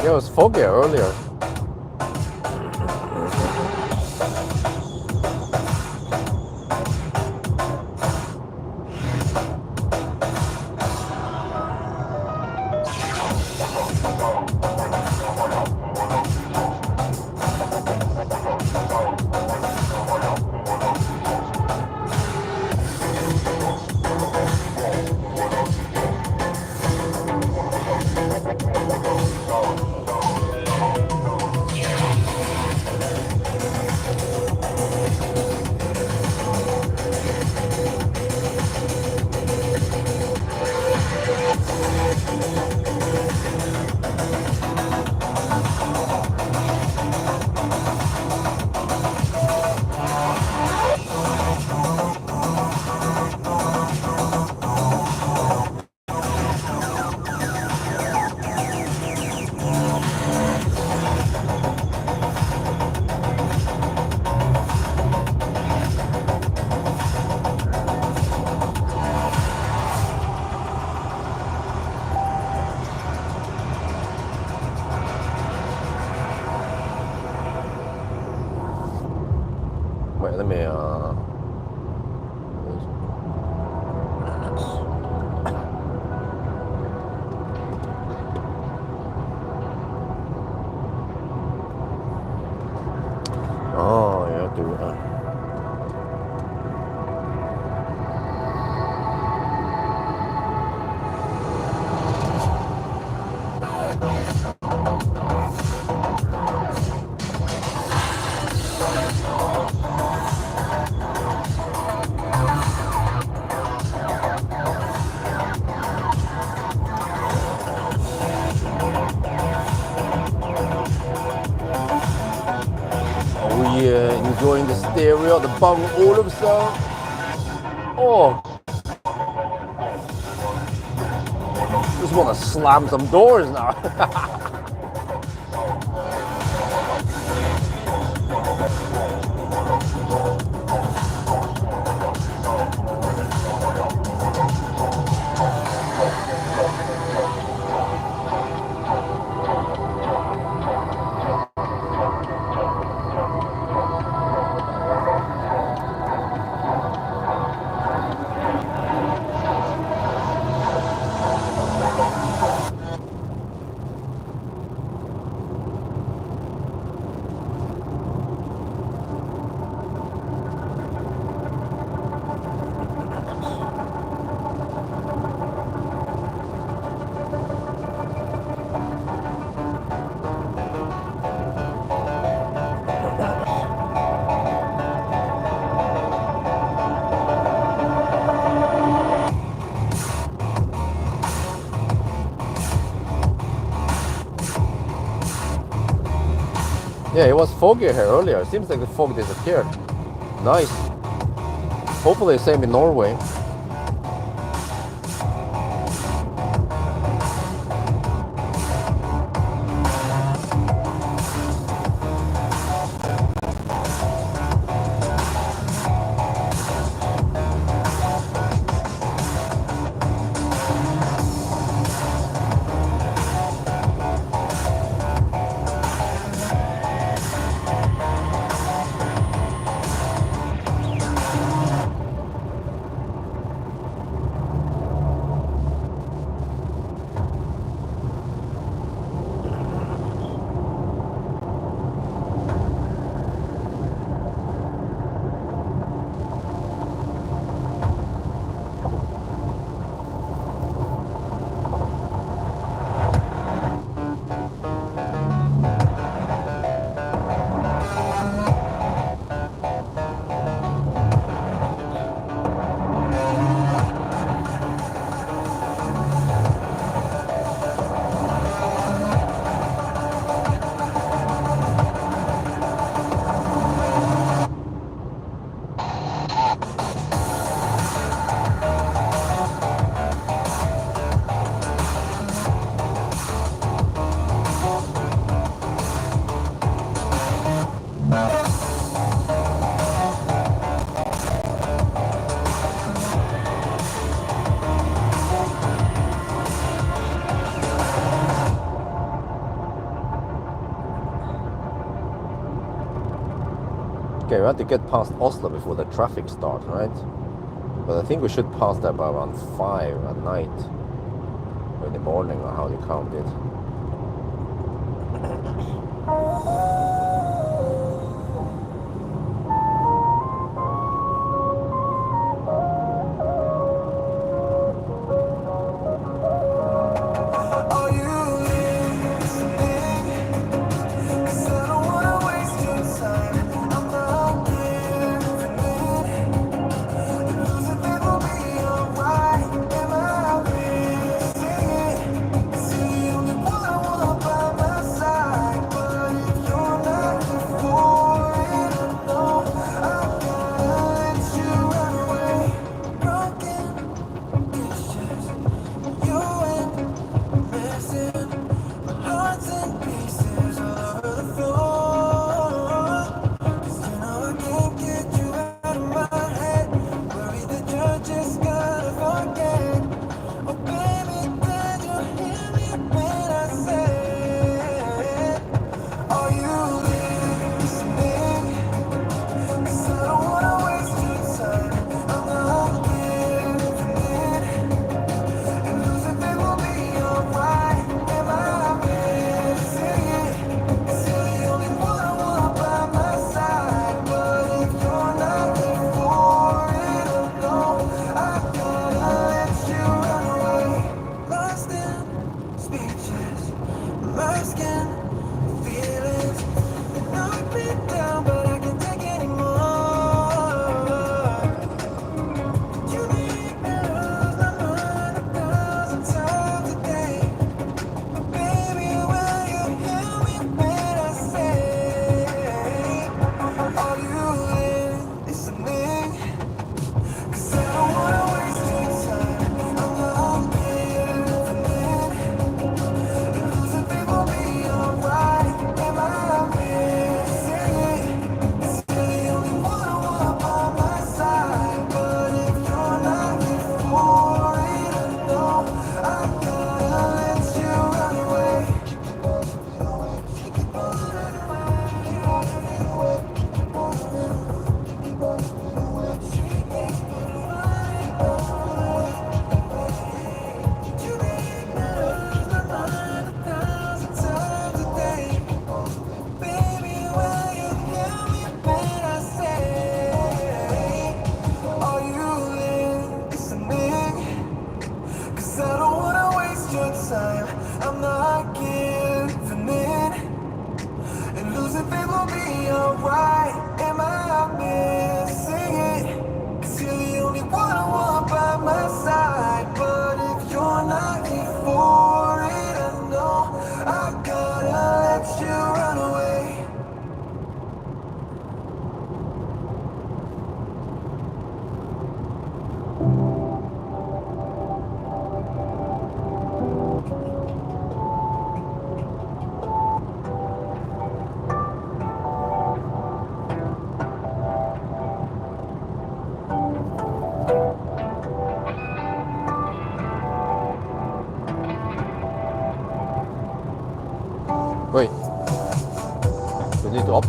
Yeah, it was foggy earlier. Wait, let me oh, you have to oh yeah, enjoying the stereo, the Bang Olufsen. Oh, just want to slam some doors now. Yeah, it was foggy here earlier. Seems like the fog disappeared. Nice. Hopefully the same in Norway. Okay, we have to get past Oslo before the traffic starts, right? But I think we should pass that by around 5 at night. Or in the morning, or how you count it.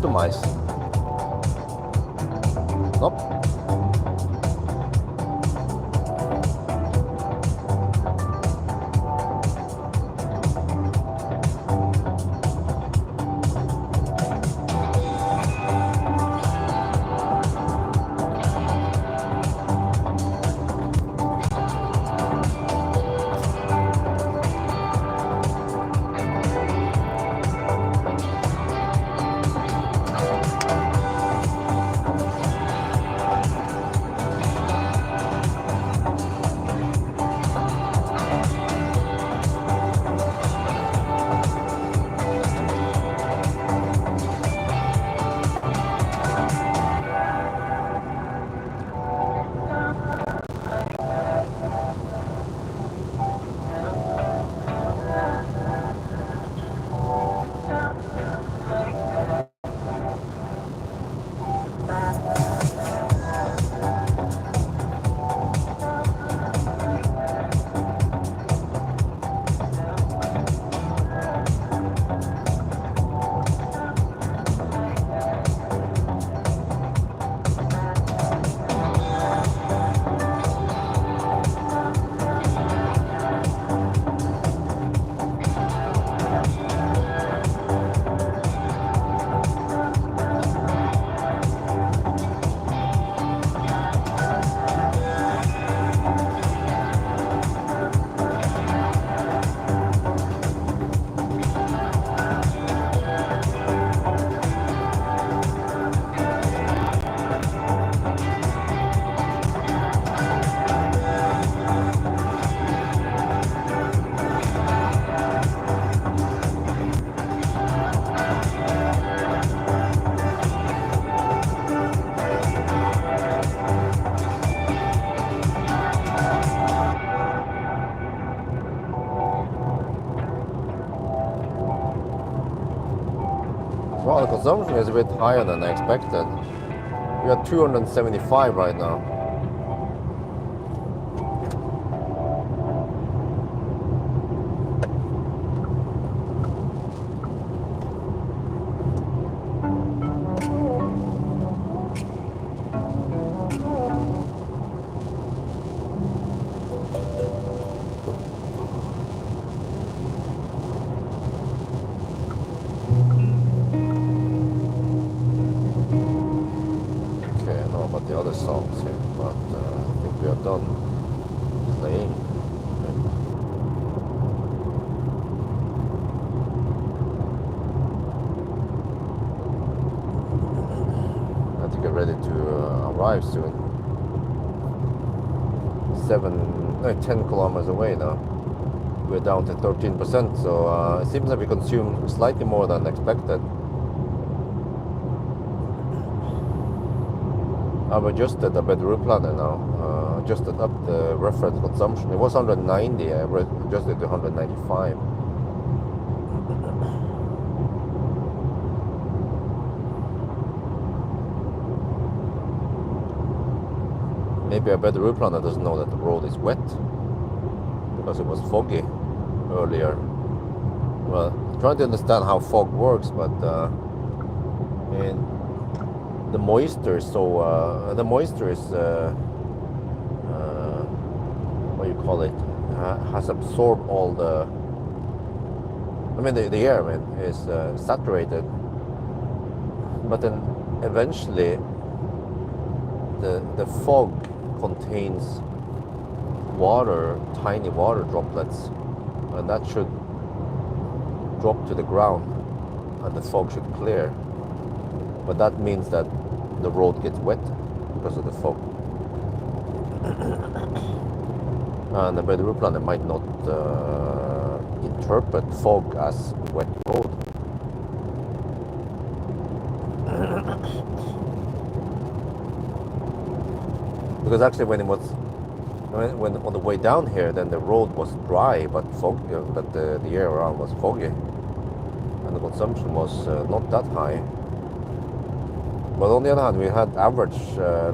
customize. Nope. Well, the consumption is a bit higher than I expected. We are 275 right now. The other songs here, but I think we are done playing. I have to get ready to arrive soon. 10 kilometers away now. We're down to 13%, so it seems that we consume slightly more than expected. I've adjusted the battery planner now, adjusted up the reference consumption. It was 190, I adjusted to 195. Maybe a battery planner doesn't know that the road is wet, because it was foggy earlier. Well, I'm trying to understand how fog works, but the moisture is so the moisture is what you call it, has absorbed all the, I mean the air, I mean, is saturated, but then eventually the fog contains water, tiny water droplets, and that should drop to the ground and the fog should clear. But that means that the road gets wet because of the fog. And the battery planner might not interpret fog as wet road. Because actually when on the way down here, then the road was dry but foggy, but the air around was foggy. And the consumption was not that high. But on the other hand, we had average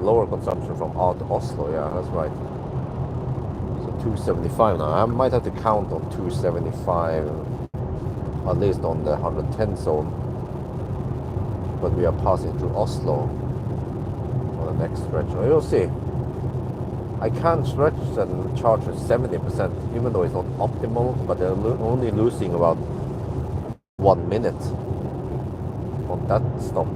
lower consumption from out of Oslo. Yeah, that's right. So 275 now. I might have to count on 275, at least on the 110 zone. but we are passing through Oslo for the next stretch. You'll see. I can't stretch and charge at 70%, even though it's not optimal, but they're only losing about 1 minute on that stop.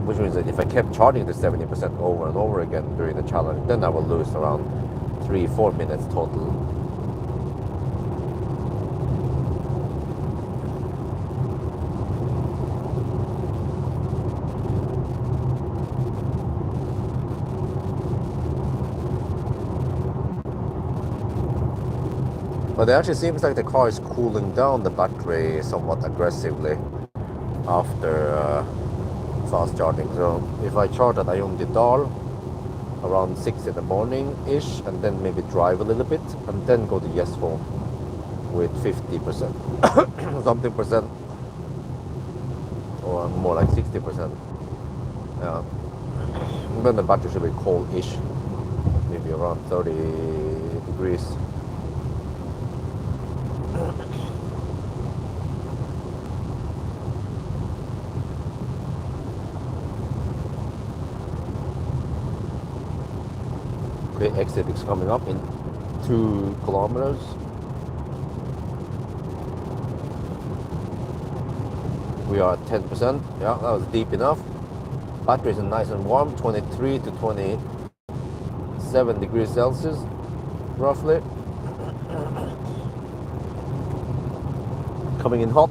Which means that if I kept charging to 70% over and over again during the challenge, then I will lose around 3-4 minutes total. But it actually seems like the car is cooling down the battery somewhat aggressively after fast charging. So if I charge at Ionity Dal around 6 in the morning-ish, and then maybe drive a little bit, and then go to Gjesvoll with 50% something percent, or more like 60%. Yeah. And then the battery should be cold-ish, maybe around 30 degrees. Okay, exit is coming up in 2 kilometers. We are at 10%. Yeah, that was deep enough. Battery is nice and warm, 23 to 27 degrees Celsius, roughly. Coming in hot.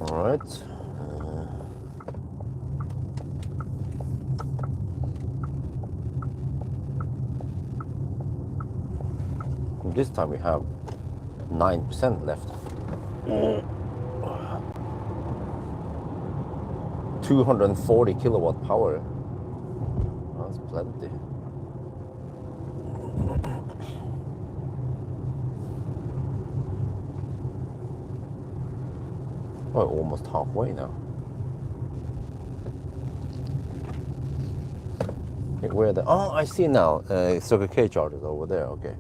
All right. This time we have 9% left. 240 kilowatt power. That's plenty. Oh, almost halfway now. Where the I see now. Circle K chargers over there. Okay.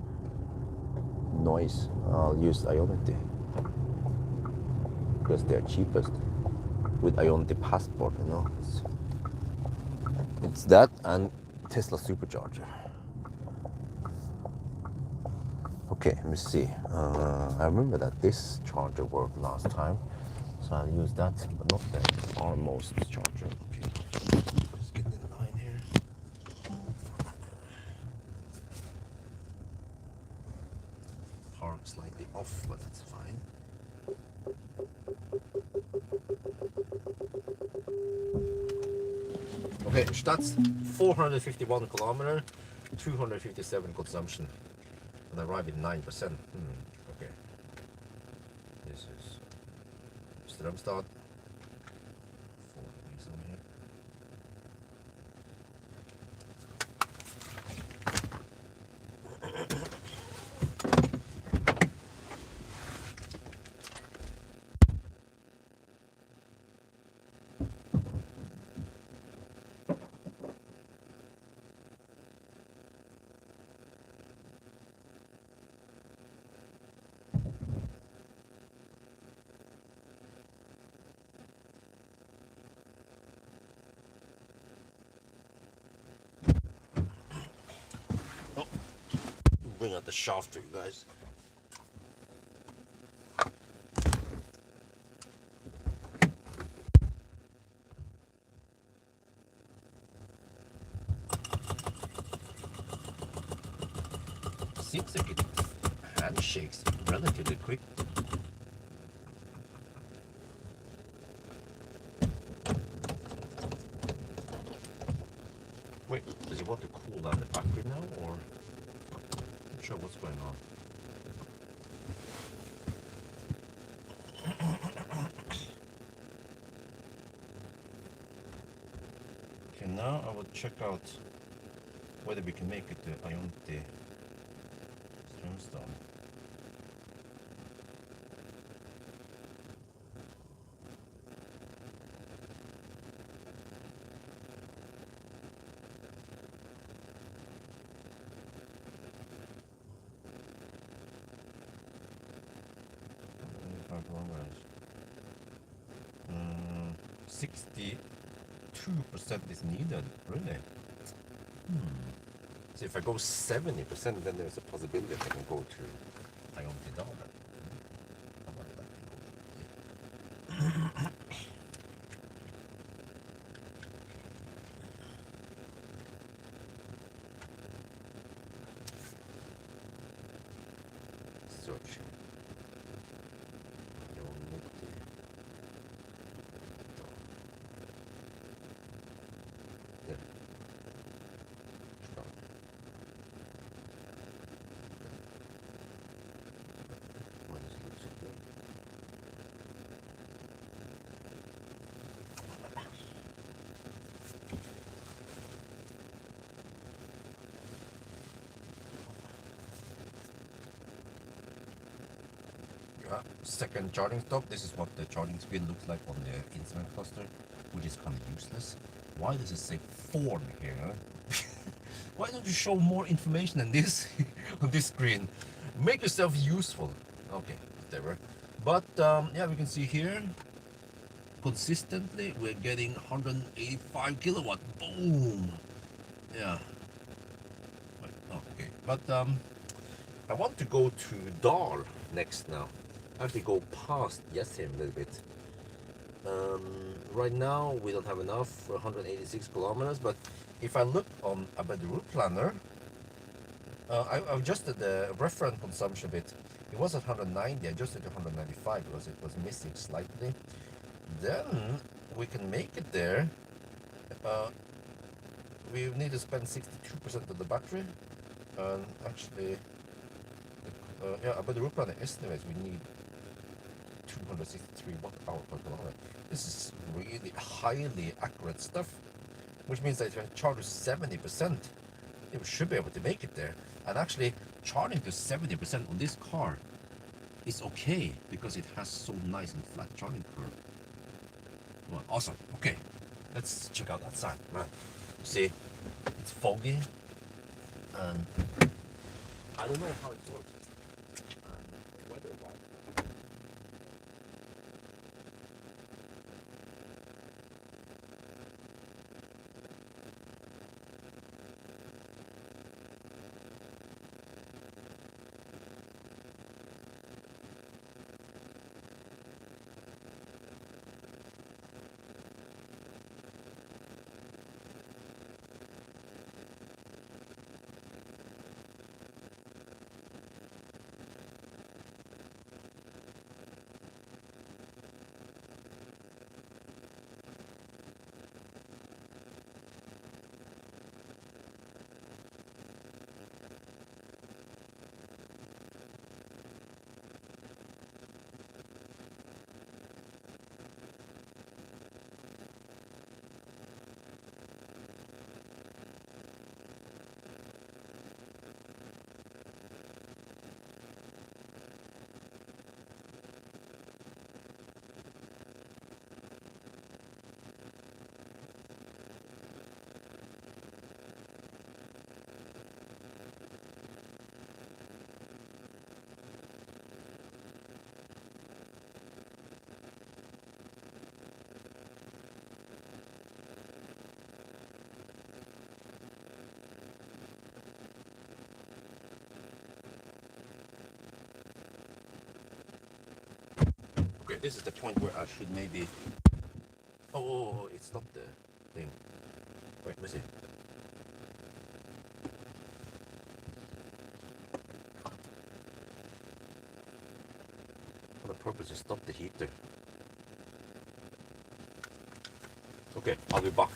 Noise. I'll use Ionity because they're cheapest with Ionity Passport. You know, it's that and Tesla Supercharger. Okay, let me see. I remember that this charger worked last time, so I'll use that, but not the Almost charger. Okay, just get in line here. Park slightly off, but that's fine. Okay, that's 451 kilometer, 257 consumption, and I arrived at 9%. Okay, this is Strømstad. Bring out the shaft for you guys. seems like it handshakes relatively quick. Wait, does he want to cool down the battery now, or not sure what's going on? Okay, now I will check out whether we can make it to Ionti Strömstad. Mm, 62% is needed, really. So if I go 70%, then there's a possibility I can go to Ionti Dalen. How about that? Searching. Yeah. Second charging stop. This is what the charging speed looks like on the instrument cluster, which is kind of useless. Why does it say Ford here? Huh? Why don't you show more information than this on this screen? Make yourself useful. Okay, whatever. But yeah, we can see here consistently we're getting 185 kilowatt. Boom. Yeah. Oh, okay. But I want to go to Dal next now. Actually go past Jessheim a little bit. Right now we don't have enough for 186 kilometers, but if I look on about the route planner, I adjusted the reference consumption bit. It was at 190, I adjusted to 195 because it was missing slightly. Then we can make it there. We need to spend 62% of the battery, and actually, yeah, about the route planner estimates we need 263 watt hour per kilometer. This is really highly accurate stuff, which means that if I charge to 70%, it should be able to make it there. And actually, charging to 70% on this car is okay because it has so nice and flat charging curve. Well, awesome. Okay, let's check out outside. Man, see, it's foggy, and I don't know how it works. Weather-wise. Okay, this is the point where I should maybe. Oh, it's not the thing. Wait, let me see. I purposely stopped the heater. Okay, I'll be back.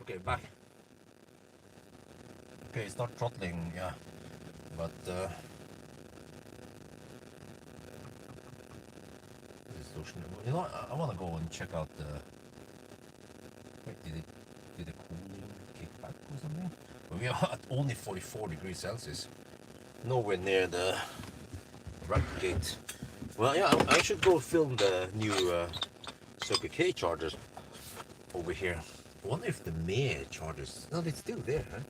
Okay, back. Okay, it's not throttling, yeah, but distortion. You know, I want to go and check out the. Wait, did the cooling kick back or something? But we are at only 44 degrees Celsius. Nowhere near the replicate. Well, yeah, I should go film the new Circle K chargers over here. I wonder if the Mare chargers. No, it's still there, huh?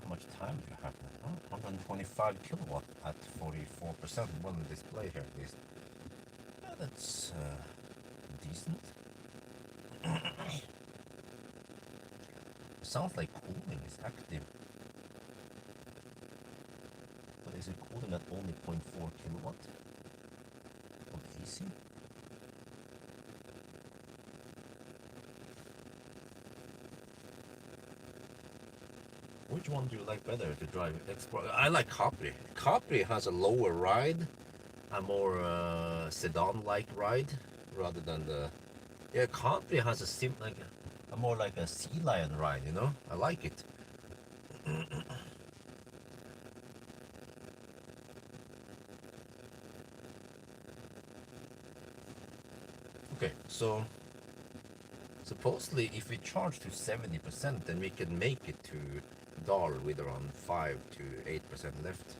How much time do you have now? Huh? 125 kilowatt at 44%. One display here at least. Yeah, that's decent. Sounds like cooling is active. But is it cooling at only 0.4 kilowatt of AC? Which one do you like better to drive? I like Capri. Capri has a lower ride, a more sedan-like ride, rather than the. Yeah, Capri has a more like a sea lion ride. You know, I like it. Okay, so supposedly if we charge to 70%, then we can make it to Dal with around 5 to 8% left.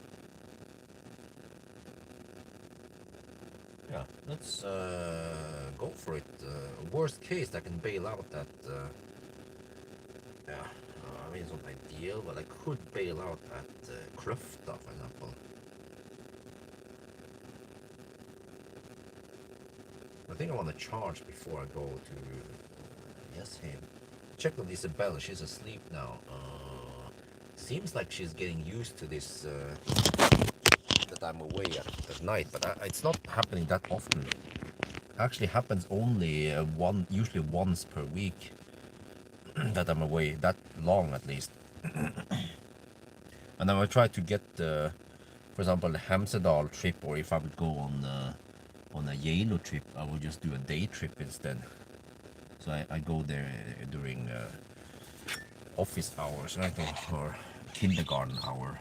Yeah, let's go for it. Worst case, I can bail out at. Yeah, I mean it's not ideal, but I could bail out at Kløfta, for example. I think I want to charge before I go to yes him. Check on Isabella. She's asleep now. Seems like she's getting used to this that I'm away at night, but it's not happening that often. Actually happens only usually once per week that I'm away, that long at least. And I will try to get, for example, the Hemsedal trip, or if I would go on a Yalo trip, I will just do a day trip instead. So I go there during office hours, right, or kindergarten hour.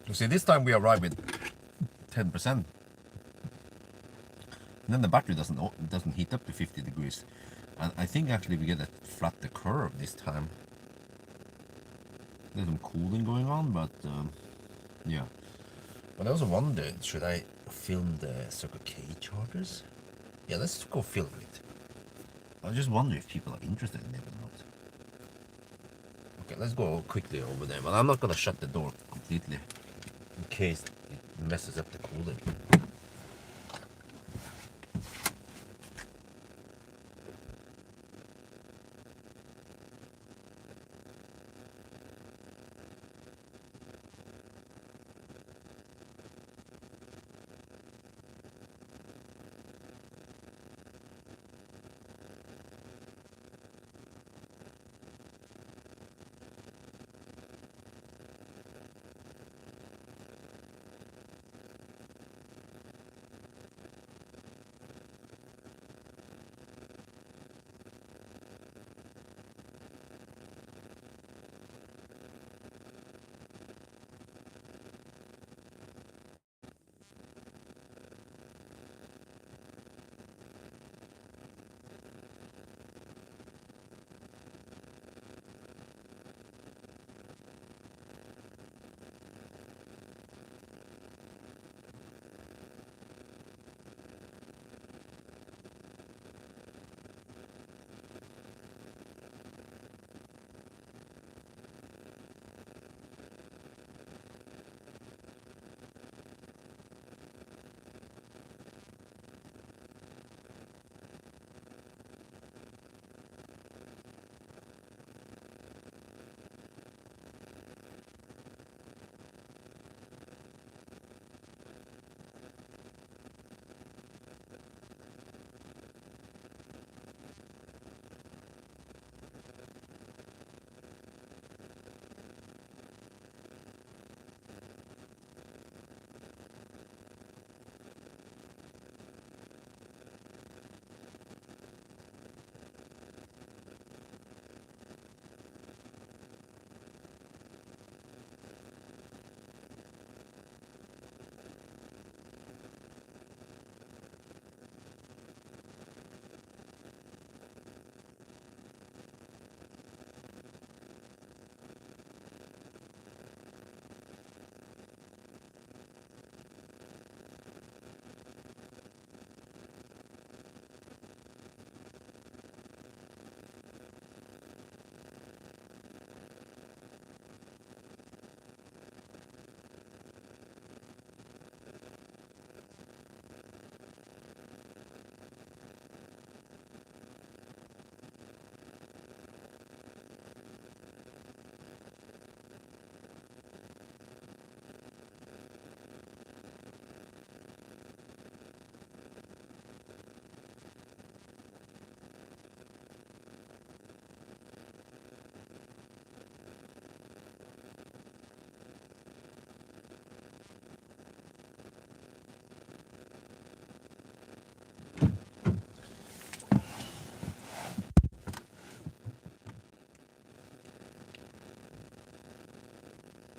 You see, this time we arrive with 10%. And then the battery doesn't heat up to 50 degrees. And I think actually we get a flatter curve this time. There's some cooling going on, but yeah. But I also wondered, should I film the Circle K chargers? Yeah, let's go film it. I just wonder if people are interested in it or not. Okay, let's go quickly over there. But I'm not gonna shut the door completely in case it messes up the cooling.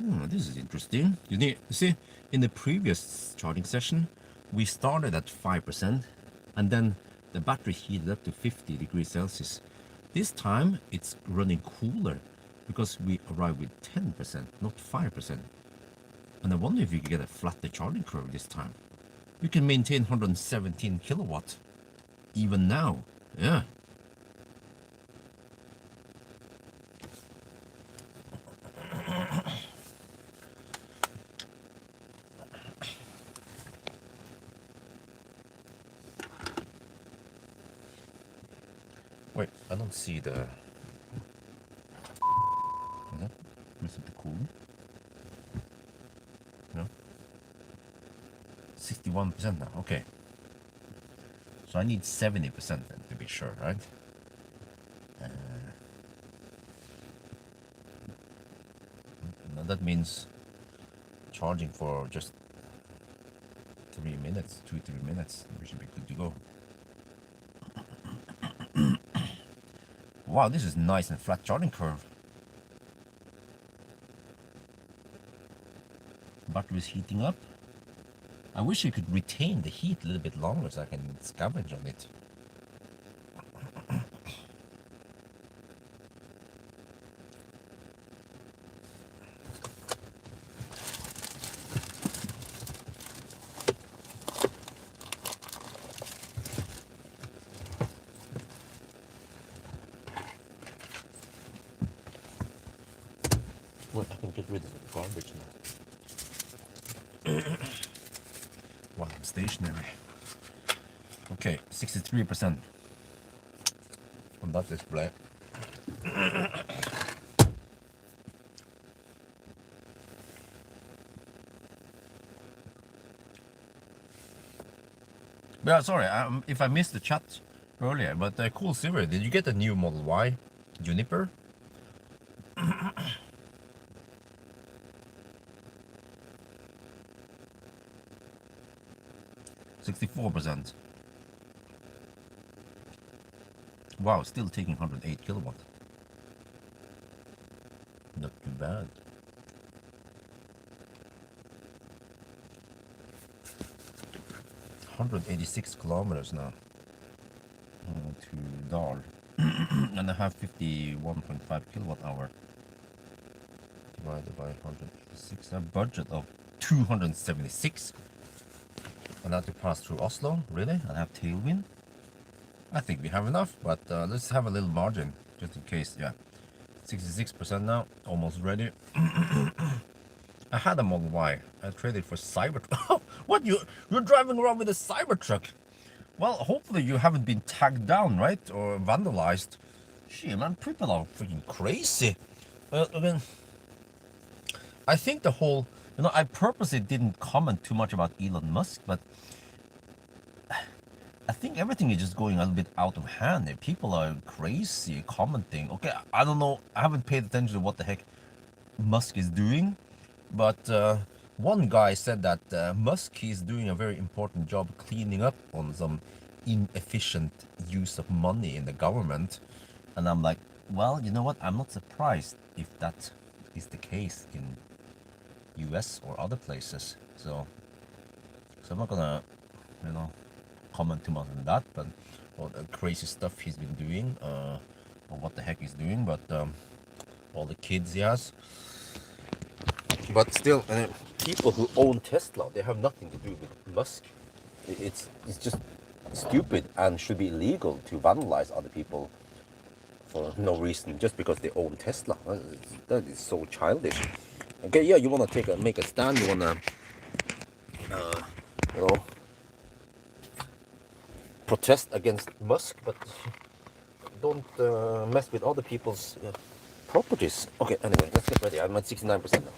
This is interesting. You see, in the previous charging session, we started at 5%, and then the battery heated up to 50 degrees Celsius. This time, it's running cooler because we arrived with 10%, not 5%. And I wonder if we can get a flatter charging curve this time. We can maintain 117 kilowatts even now. Yeah. Wait, I don't see the... Is it the cool? No? 61% now, okay. So I need 70% then to be sure, right? Now that means charging for just 3 minutes, 2-3 minutes. We should be good to go. Wow, this is nice and flat charging curve. Battery is heating up. I wish you could retain the heat a little bit longer so I can scavenge on it. Well, I can get rid of the garbage now. While I'm stationary. Okay, 63% on that display. Yeah, sorry if I missed the chat earlier, but cool Silver, did you get a new Model Y Juniper? 64%. Wow, still taking 108 kilowatt. Not too bad. $186 kilometers now to Dal, and I have 51.5 kilowatt hour divided by 186. A budget of 276. And I have to pass through Oslo, really? I have tailwind. I think we have enough, but let's have a little margin just in case. Yeah, 66% now, almost ready. I had a Model Y. I traded for Cybertruck. What, you're driving around with a Cybertruck? Well, hopefully you haven't been tagged down, right, or vandalized. Shit, man, people are freaking crazy. I mean, I think the whole, I purposely didn't comment too much about Elon Musk, but I think everything is just going a little bit out of hand. People are crazy commenting. Okay, I don't know. I haven't paid attention to what the heck Musk is doing, but one guy said that Musk is doing a very important job cleaning up on some inefficient use of money in the government. And I'm like, well, you know what? I'm not surprised if that is the case in US or other places. So I'm not gonna, comment too much on that, but all the crazy stuff he's been doing, or what the heck he's doing, but all the kids he has. But still, people who own Tesla, they have nothing to do with Musk. It's just stupid and should be illegal to vandalize other people for no reason just because they own Tesla. That is so childish. Okay, yeah, you want to make a stand, you want to, protest against Musk, but don't mess with other people's properties. Okay, anyway, let's get ready. I'm at 69% now.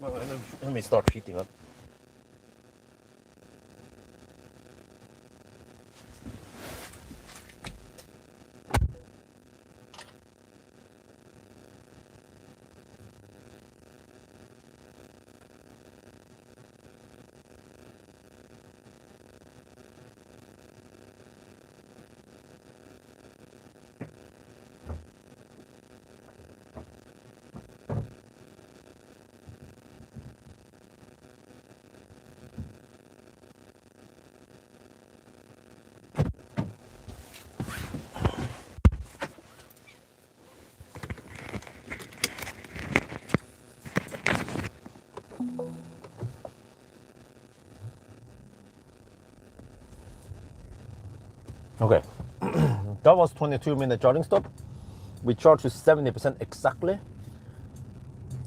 Well, let me start heating up. Okay, that was 22-minute charging stop. We charged to 70% exactly.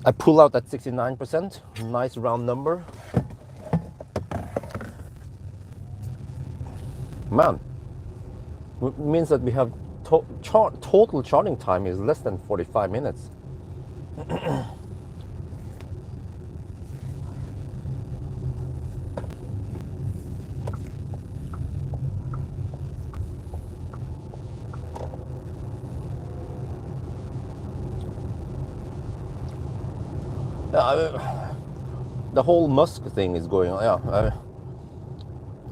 I pull out at 69%, nice round number. Man, it means that we have total charging time is less than 45 minutes. The whole Musk thing is going on. Yeah,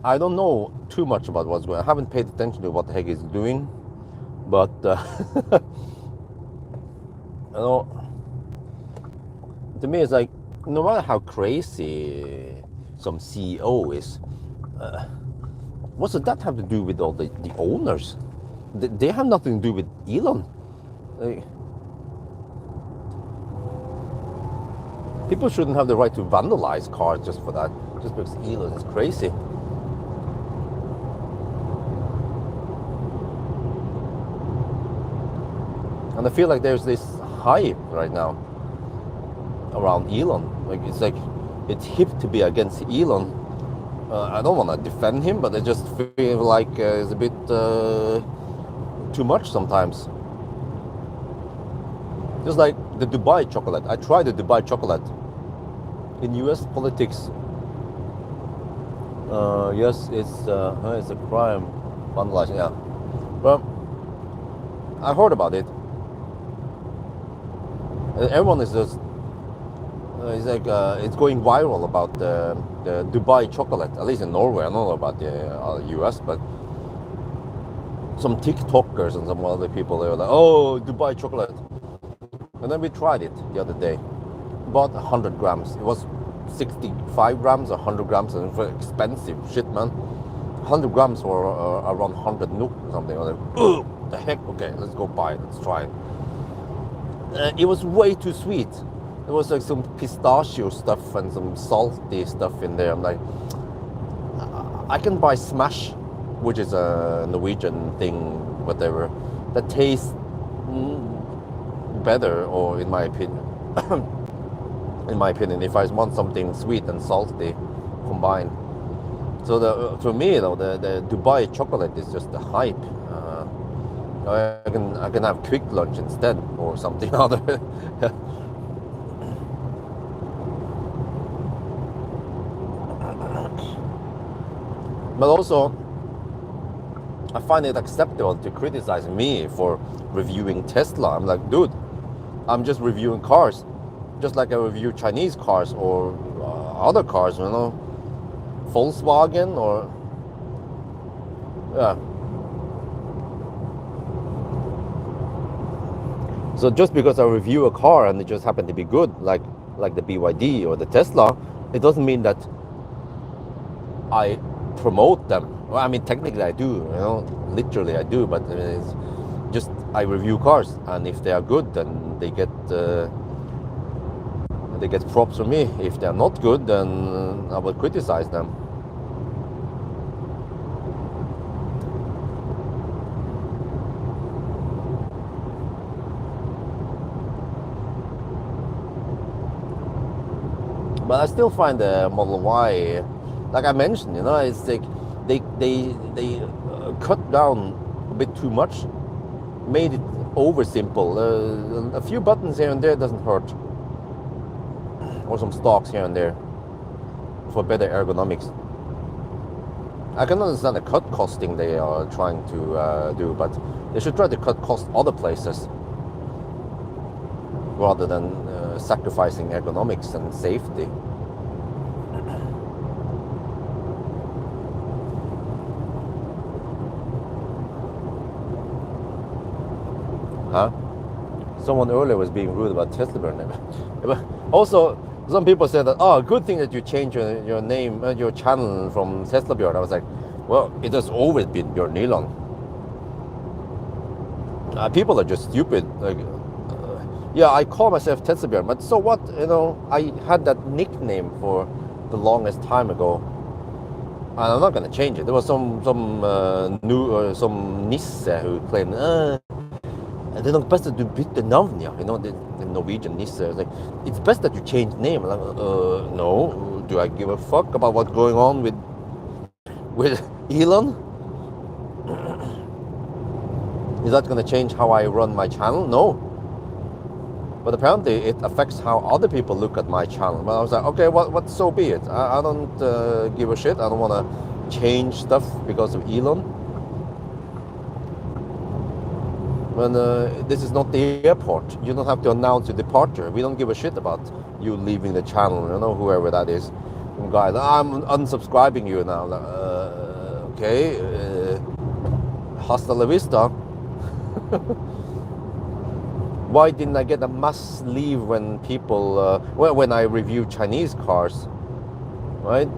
I don't know too much about what's going on. I haven't paid attention to what the heck he's doing, but you know, to me, it's like no matter how crazy some CEO is, what does that have to do with all the owners? They have nothing to do with Elon. Like, people shouldn't have the right to vandalize cars just for that, just because Elon is crazy. And I feel like there's this hype right now around Elon. Like it's hip to be against Elon. I don't want to defend him, but I just feel like it's a bit too much sometimes. Just like the Dubai chocolate. I tried the Dubai chocolate. In US politics, yes, it's a crime, vandalizing. Yeah, but I heard about it. Everyone is just it's like it's going viral about the Dubai chocolate. At least in Norway, I don't know about the US, but some TikTokers and some other people, they were like, "Oh, Dubai chocolate," and then we tried it the other day. Bought 100 grams. It was 65 grams or 100 grams, and it was expensive shit, man. 100 grams for around 100 NOK or something. I was like, "Ugh, the heck? Okay, let's go buy it. Let's try it." It was way too sweet. There was like some pistachio stuff and some salty stuff in there. I'm like, I can buy Smash, which is a Norwegian thing, whatever, that tastes better, or in my opinion, if I want something sweet and salty combined. So for me, though, the Dubai chocolate is just the hype. I can have quick lunch instead, or something other. But also, I find it acceptable to criticize me for reviewing Tesla. I'm like, dude, I'm just reviewing cars, just like I review Chinese cars or other cars, you know, Volkswagen or yeah. So just because I review a car and it just happened to be good, like the BYD or the Tesla, it doesn't mean that I promote them. Well, I mean, technically I do, you know, literally I do, but it's just I review cars, and if they are good, then they get props from me. If they are not good, then I will criticize them. But I still find the Model Y, like I mentioned, you know, it's like they cut down a bit too much, made it over simple. A few buttons here and there doesn't hurt, or some stalks here and there for better ergonomics. I can understand the cut costing they are trying to do, but they should try to cut cost other places rather than sacrificing ergonomics and safety. Huh? Someone earlier was being rude about Tesla burn. Also, some people said that, oh, good thing that you changed your name, your channel from Tesla Björn. I was like, well, it has always been Björn Elon. People are just stupid. Like, Yeah, I call myself Tetsubjörn, but so what? You know, I had that nickname for the longest time ago, and I'm not gonna change it. There was some nisse who claimed, det är nog bäst att du bytte namn, ja. You know, the Norwegian nisse. It's like, it's best that you change name. I'm like, no. Do I give a fuck about what's going on with Elon? Is that gonna change how I run my channel? No. But apparently it affects how other people look at my channel. But I was like, okay, what so be it. I don't give a shit. I don't want to change stuff because of Elon. When this is not the airport. You don't have to announce your departure. We don't give a shit about you leaving the channel. You know, whoever that is. Some guy, I'm unsubscribing you now. Like, okay. Hasta la vista. Why didn't I get a mass leave when people, when I review Chinese cars, right?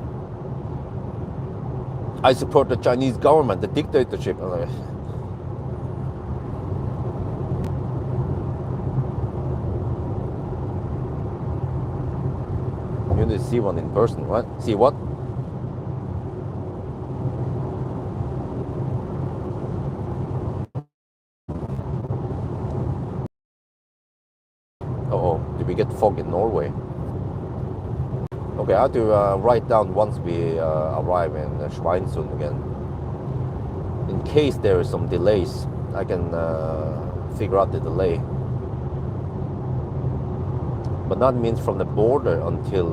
I support the Chinese government, the dictatorship. You need to see one in person, right? See what? Uh-oh, did we get fog in Norway? Okay, I have to write down once we arrive in Schweinsund again. In case there is some delays, I can figure out the delay. But that means from the border until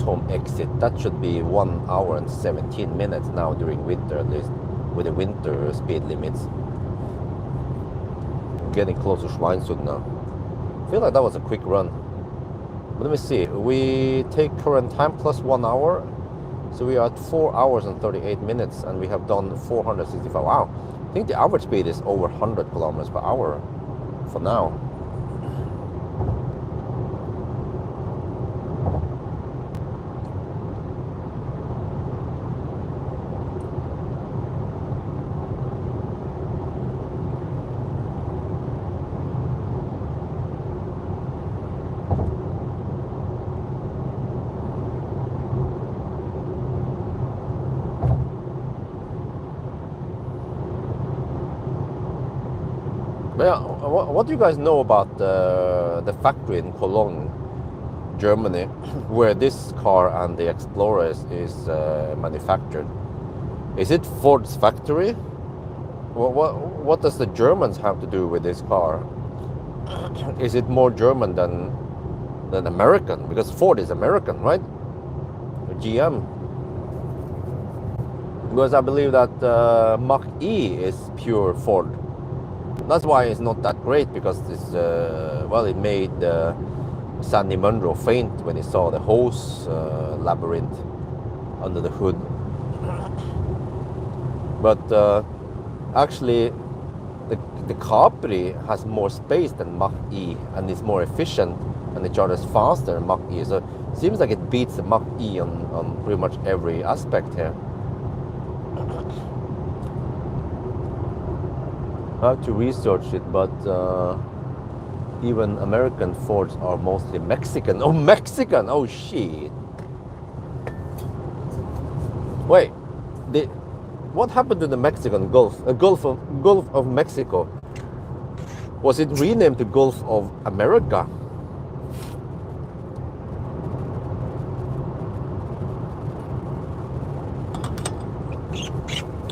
Home exit, that should be 1 hour and 17 minutes now during winter, at least, with the winter speed limits. Getting close to Schweinsund now. I feel like that was a quick run. But let me see. We take current time plus 1 hour. So we are at 4 hours and 38 minutes and we have done 465. Wow. I think the average speed is over 100 kilometers per hour for now. Yeah, what do you guys know about the factory in Cologne, Germany, where this car and the Explorer is manufactured? Is it Ford's factory? What does the Germans have to do with this car? Is it more German than American? Because Ford is American, right? GM. Because I believe that Mach-E is pure Ford. That's why it's not that great, because it's, well, it made Sandy Munro faint when he saw the hose labyrinth under the hood. But actually, the Capri has more space than Mach-E and is more efficient and it charges faster than Mach-E. So it seems like it beats the Mach-E on pretty much every aspect here. I have to research it, but even American Fords are mostly Mexican. Oh, Mexican! Oh, shit. Wait, what happened to the Mexican Gulf? Gulf of Mexico. Was it renamed the Gulf of America?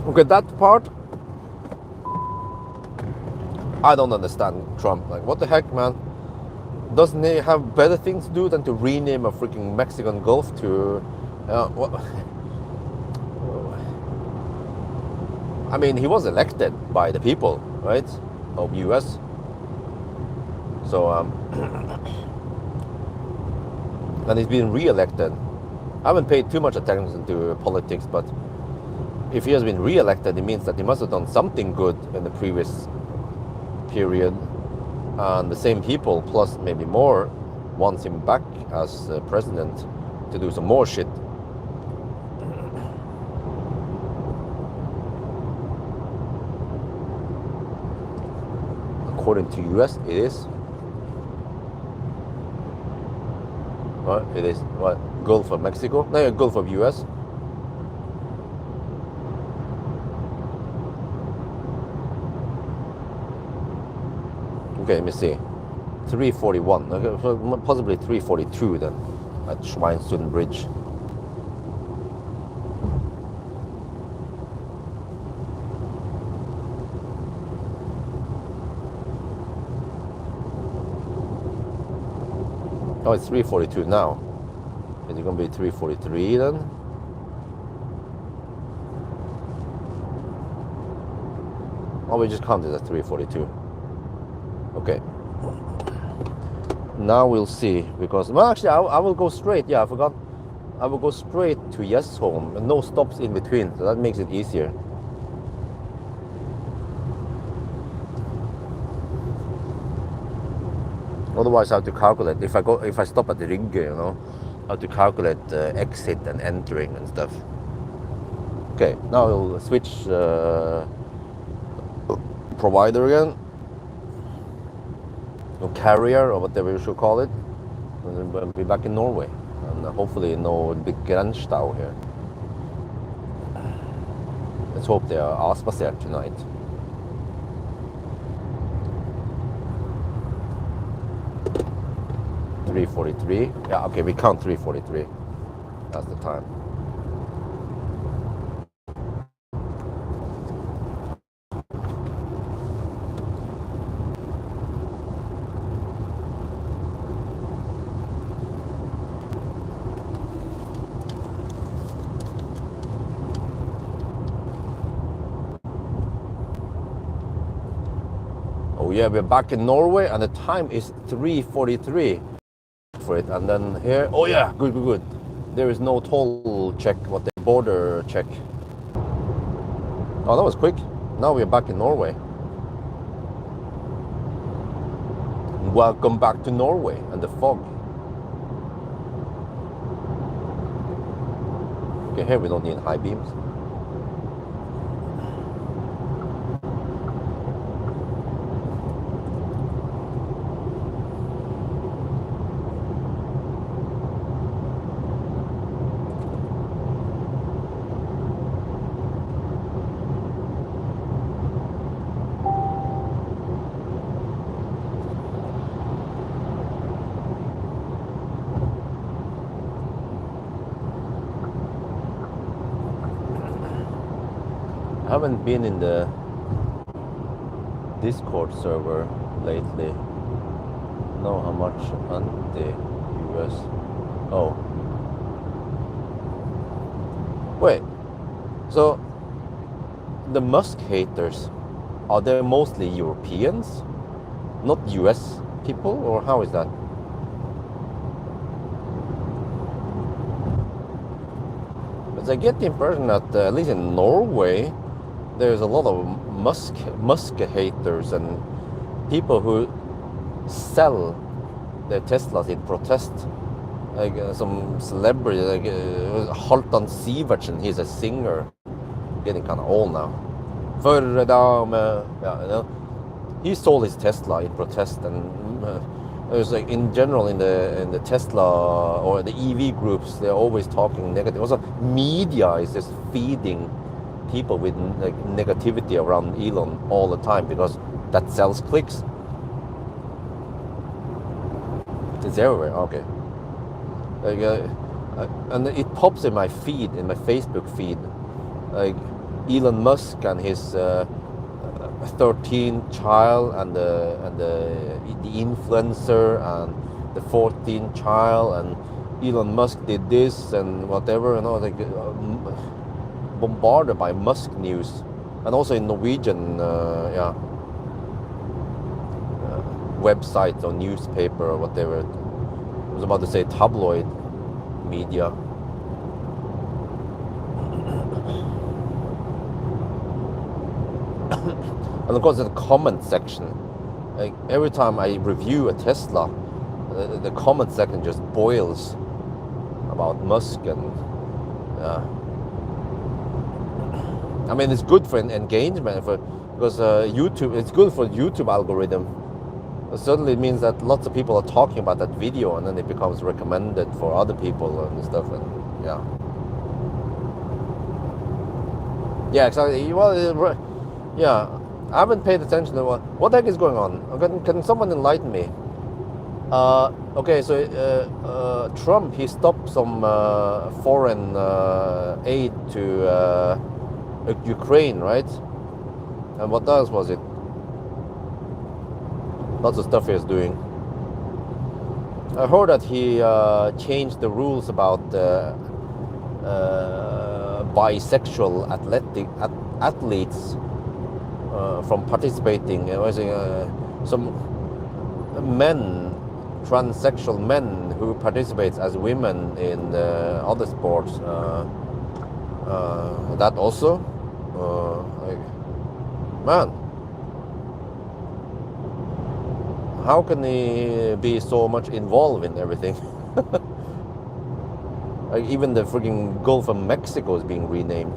Okay, that part I don't understand Trump. Like, what the heck, man? Doesn't he have better things to do than to rename a freaking Mexican Gulf to... what? I mean, he was elected by the people, right? Of US. So, and he's been re-elected. I haven't paid too much attention to politics, but if he has been re-elected, it means that he must have done something good in the previous period, and the same people plus maybe more wants him back as president to do some more shit. according to US, it is. What? It is what? Gulf of Mexico? No, Gulf of US. Okay, let me see. 341. Okay, possibly 342 then at Schweinstund Bridge. Oh, it's 342 now. Is it going to be 343 then? Oh, we just counted at 342. Okay. Now we'll see, because, well, actually, I will go straight. Yeah, I forgot. I will go straight to Yesholm and no stops in between, so that makes it easier. Otherwise, I have to calculate. If I stop at the Rygge, you know, I have to calculate exit and entering and stuff. Okay, now we'll switch provider again, or carrier, or whatever you should call it, and then we'll be back in Norway, and hopefully no big Grenstau here. Let's hope they are avspasert tonight. .343. Yeah, okay, we count 343. That's the time. Oh yeah, we're back in Norway, and the time is 3:43 for it. And then here, oh yeah, good. There is no toll check, what the border check. Oh, that was quick. Now we're back in Norway. Welcome back to Norway and the fog. Okay, here we don't need high beams. I haven't been in the Discord server lately. Know how much anti-US. Oh. Wait. So the Musk haters, are they mostly Europeans? Not US people? Or how is that? Because I get the impression that at least in Norway, there's a lot of Musk haters and people who sell their Teslas in protest. Like some celebrity, like Halvdan Sivertsen, he's a singer, getting kind of old now. He sold his Tesla in protest, and it was like in general in the Tesla or the EV groups, they're always talking negative. Also, media is just feeding people with like negativity around Elon all the time because that sells clicks. It's everywhere. Okay. Like, and it pops in my feed, in my Facebook feed, like Elon Musk and his 13th child, and the influencer, and the 14th child, and Elon Musk did this and whatever, you know, like bombarded by Musk news, and also in Norwegian, websites or newspaper or whatever. I was about to say tabloid media. And of course, in the comment section, like every time I review a Tesla, the comment section just boils about Musk, and I mean, it's good for engagement, because YouTube, it's good for YouTube algorithm. Certainly it means that lots of people are talking about that video, and then it becomes recommended for other people and stuff. And yeah, yeah, exactly. Well, yeah, I haven't paid attention to what the heck is going on. Can someone enlighten me? Okay, so Trump, he stopped some foreign aid to Ukraine, right? And what else was it? Lots of stuff he was doing. I heard that he changed the rules about bisexual athletes from participating. Some men, transsexual men who participate as women in other sports. That also, man, how can he be so much involved in everything? Like even the freaking Gulf of Mexico is being renamed.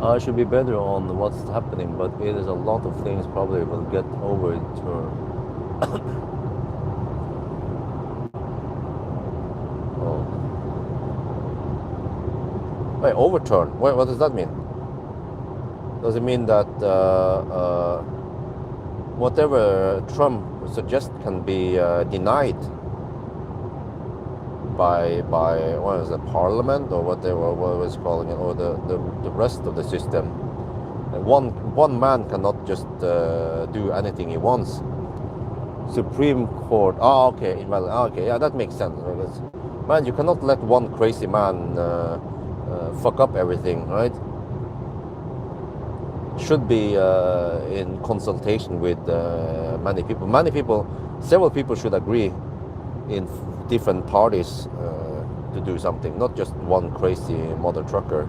I should be better on what's happening, but it is a lot of things probably will get overturned. Oh. Wait, overturn? Wait, what does that mean? Does it mean that whatever Trump suggests can be denied by what is it, Parliament or whatever, what was calling it, or the rest of the system? One man cannot just do anything he wants. Supreme Court. Oh, okay. Well, okay. Yeah, that makes sense. Because, man, you cannot let one crazy man fuck up everything, right? Should be in consultation with many people. Several people should agree in different parties to do something, not just one crazy mother trucker.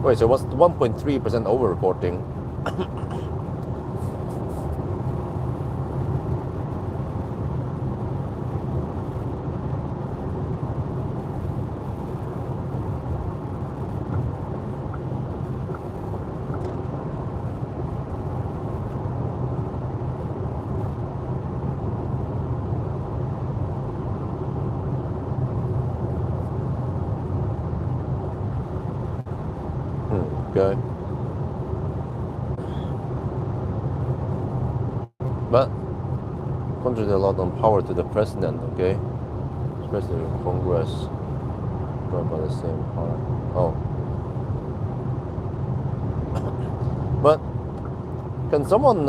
Wait, so what's 1.3% over-reporting? Okay. But concentrate a lot on power to the president, okay? Especially in Congress, run by the same power. Oh. But can someone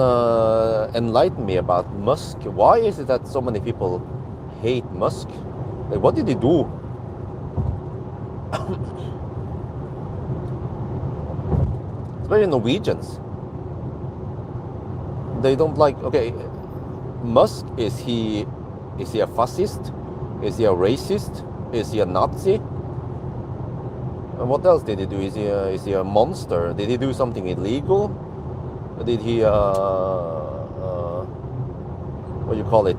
enlighten me about Musk? Why is it that so many people hate Musk? Like, what did he do? Especially Norwegians. They don't like. Okay, Musk, is he a fascist? Is he a racist? Is he a Nazi? And what else did he do? Is he a monster? Did he do something illegal? Did he what do you call it,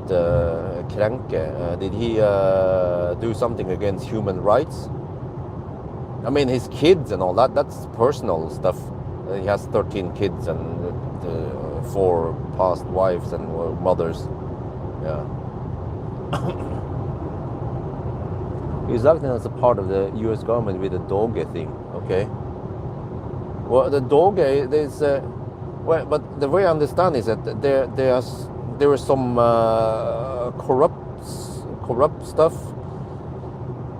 krenke? Did he do something against human rights? I mean, his kids and all that's personal stuff. He has 13 kids and 4 past wives and mothers. Yeah. He's acting as a part of the US government with the dog thing, okay? Well, the dog is well, but the way I understand is that there is some corrupt stuff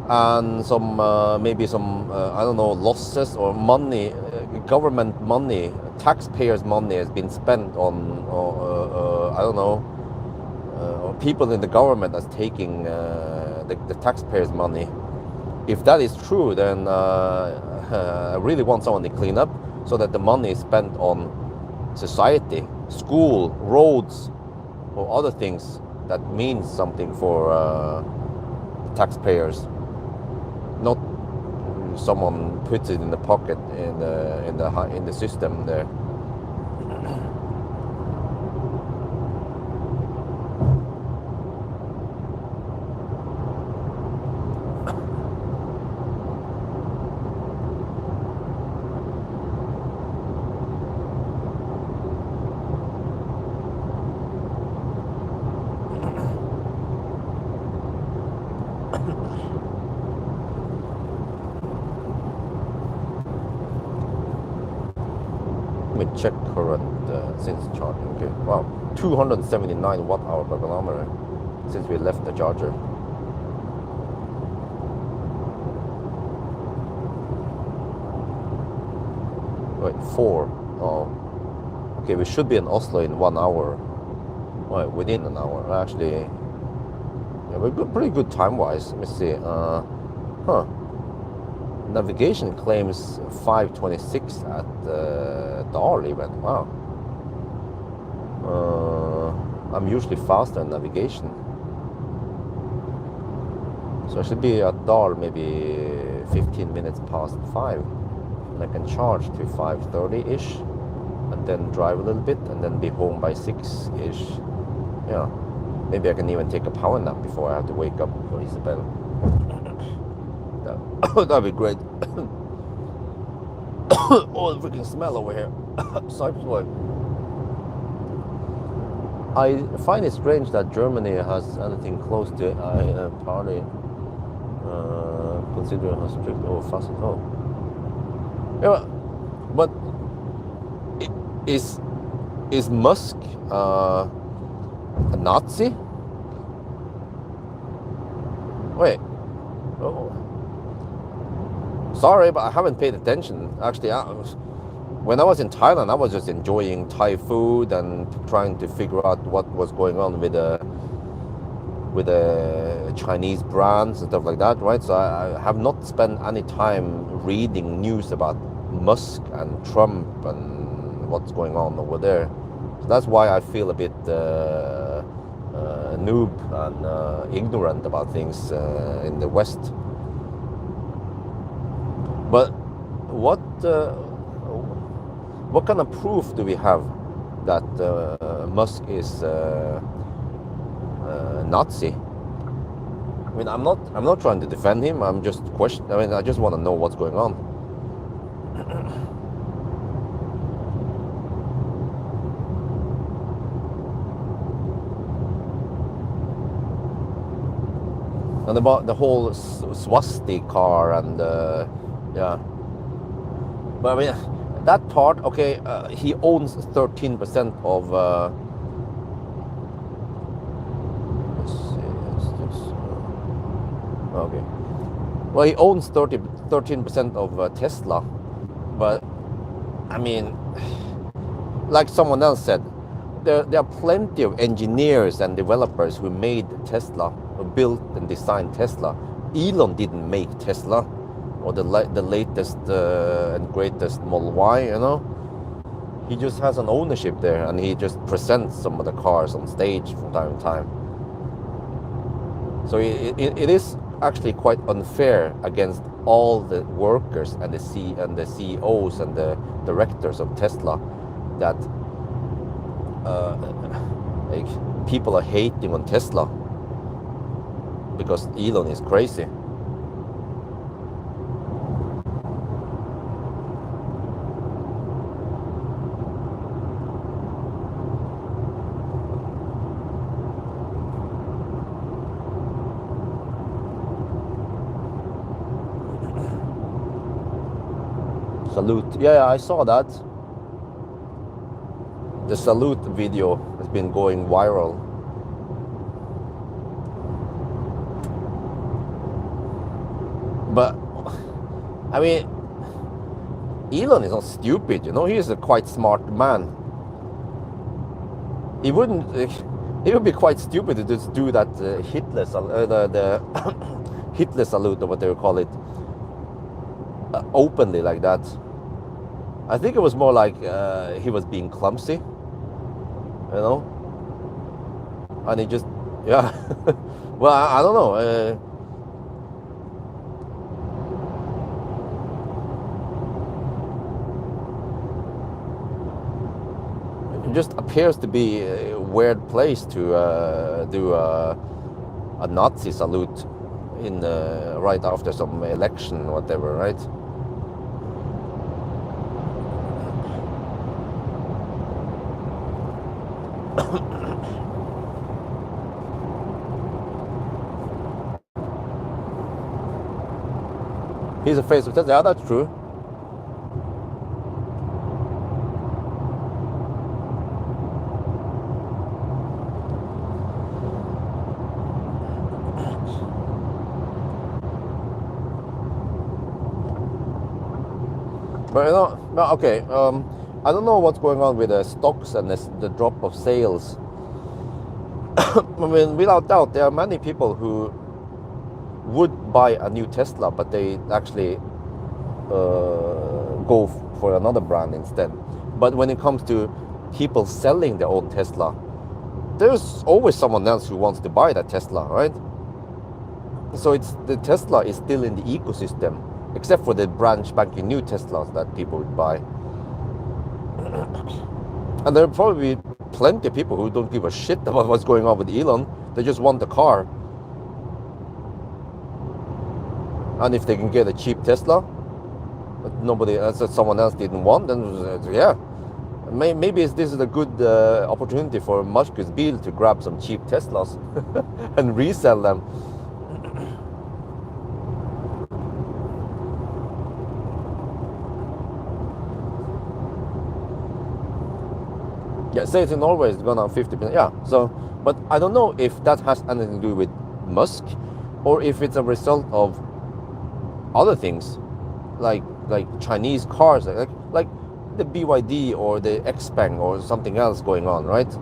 and some maybe some I don't know, losses or money, government money, taxpayers' money has been spent on I don't know, people in the government that's taking the taxpayers' money. If that is true, then I really want someone to clean up so that the money is spent on society, school, roads, or other things that means something for taxpayers. Not someone puts it in the pocket in the system there. Let me check current since charging. Okay, wow, 279 watt hour per kilometer since we left the charger. Wait, 4. Oh, okay, we should be in Oslo in 1 hour. Wait, within an hour. Actually, yeah, we're good, pretty good time-wise. Let me see. Navigation claims 5:26 at Dal even. Wow. I'm usually faster in navigation, so I should be at Dal maybe 15 minutes past 5, and I can charge to 5:30-ish, and then drive a little bit, and then be home by 6-ish. Yeah, maybe I can even take a power nap before I have to wake up for Isabel. That'd be great. Oh, the freaking smell over here. Cyprus. I find it strange that Germany has anything close to a party, considering how strict or fast. Oh, yeah, but is Musk a Nazi? Wait. Oh. Sorry, but I haven't paid attention. Actually, when I was in Thailand, I was just enjoying Thai food and trying to figure out what was going on with the Chinese brands and stuff like that, right? So I have not spent any time reading news about Musk and Trump and what's going on over there. So that's why I feel a bit noob and ignorant about things in the West. But what kind of proof do we have that Musk is Nazi? I mean, I'm not trying to defend him. I'm just I just want to know what's going on. And about the whole swastika car and yeah, but I mean that part. Okay, he owns 13% of. Okay, well, he owns 13% of Tesla, but I mean, like someone else said, there are plenty of engineers and developers who made Tesla, who built and designed Tesla. Elon didn't make Tesla, or the latest and greatest Model Y, you know. He just has an ownership there, and he just presents some of the cars on stage from time to time. So it is actually quite unfair against all the workers and the CEOs and the directors of Tesla that like people are hating on Tesla because Elon is crazy. Salute. Yeah, I saw that. The salute video has been going viral. But I mean, Elon is not stupid, you know. He is a quite smart man. He wouldn't. It would be quite stupid to just do that Hitler the Hitler salute or what they would call it openly like that. I think it was more like he was being clumsy, you know, and he just, yeah. Well, I don't know. It just appears to be a weird place to do a Nazi salute in right after some election, whatever, right? He's a face of Tesla. Yeah, that's true. But you know, okay. I don't know what's going on with the stocks and the drop of sales. I mean, without doubt, there are many people who would buy a new Tesla, but they actually go for another brand instead. But when it comes to people selling their own Tesla, there's always someone else who wants to buy that Tesla, right? So the Tesla is still in the ecosystem, except for the brand spanking new Teslas that people would buy. And there will probably be plenty of people who don't give a shit about what's going on with Elon. They just want the car. And if they can get a cheap Tesla that someone else didn't want, then yeah, maybe this is a good opportunity for Marcus Beal to grab some cheap Teslas and resell them. Yeah, sales in Norway is gone down 50%. Yeah, so, but I don't know if that has anything to do with Musk, or if it's a result of other things, like Chinese cars, like the BYD or the Xpeng or something else going on, right?